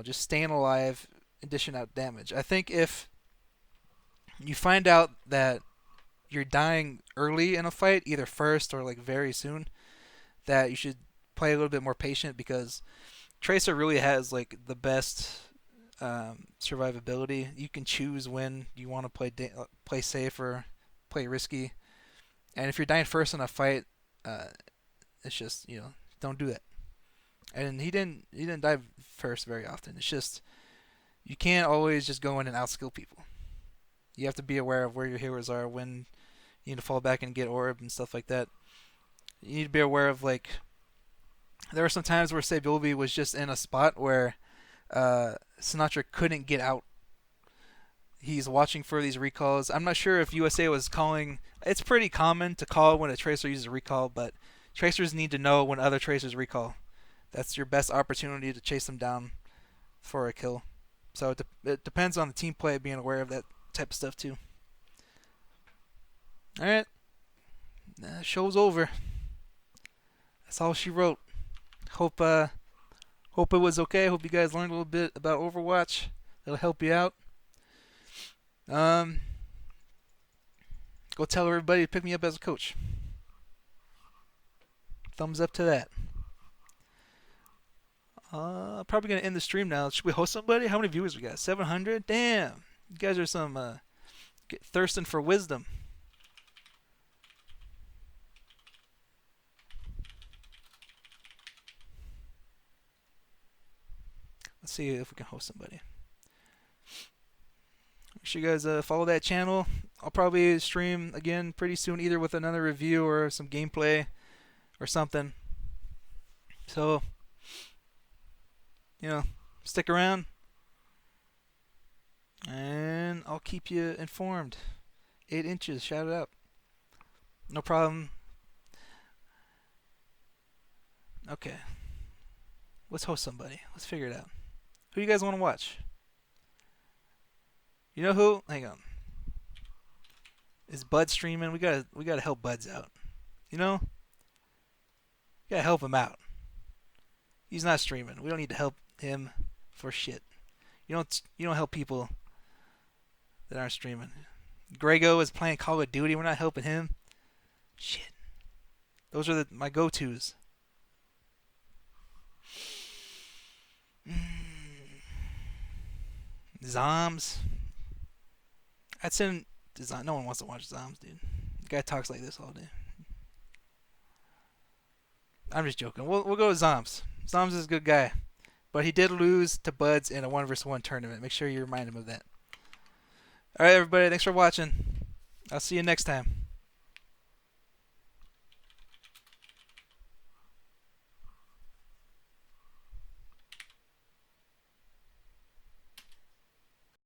just staying alive and dishing out damage. I think if you find out that you're dying early in a fight, either first or like very soon, that you should play a little bit more patient because Tracer really has like the best survivability. You can choose when you want to play safe or play risky. And if you're dying first in a fight, it's just, don't do that. And he didn't die first very often. It's just you can't always just go in and outskill people. You have to be aware of where your heroes are, when you need to fall back and get orb and stuff like that. You need to be aware of like there were some times where Sebulbe was just in a spot where Sinatra couldn't get out. He's watching for these recalls. I'm not sure if USA was calling. It's pretty common to call when a tracer uses a recall, but tracers need to know when other tracers recall. That's your best opportunity to chase them down for a kill. So it depends on the team play being aware of that type of stuff too. All right, show's over. That's all she wrote. Hope hope it was okay. Hope you guys learned a little bit about Overwatch. It'll help you out. Go tell everybody to pick me up as a coach. Thumbs up to that. Probably gonna end the stream now. Should we host somebody? How many viewers we got? 700. Damn, you guys are some thirsting for wisdom. Let's see if we can host somebody. Make sure you guys follow that channel. I'll probably stream again pretty soon, either with another review or some gameplay or something. So, stick around, and I'll keep you informed. 8 inches, shout it out. No problem. Okay. Let's host somebody. Let's figure it out. Who you guys want to watch? You know who? Hang on. Is Bud streaming? We gotta help Buds out. You gotta help him out. He's not streaming. We don't need to help him for shit. You don't help people that aren't streaming. Grego is playing Call of Duty. We're not helping him. Shit. Those are my go-tos. Zoms. I'd send Zom. No one wants to watch Zoms, dude. The guy talks like this all day. I'm just joking. We'll go with Zoms. Zoms is a good guy, but he did lose to Buds in a 1v1 tournament. Make sure you remind him of that. All right, everybody. Thanks for watching. I'll see you next time.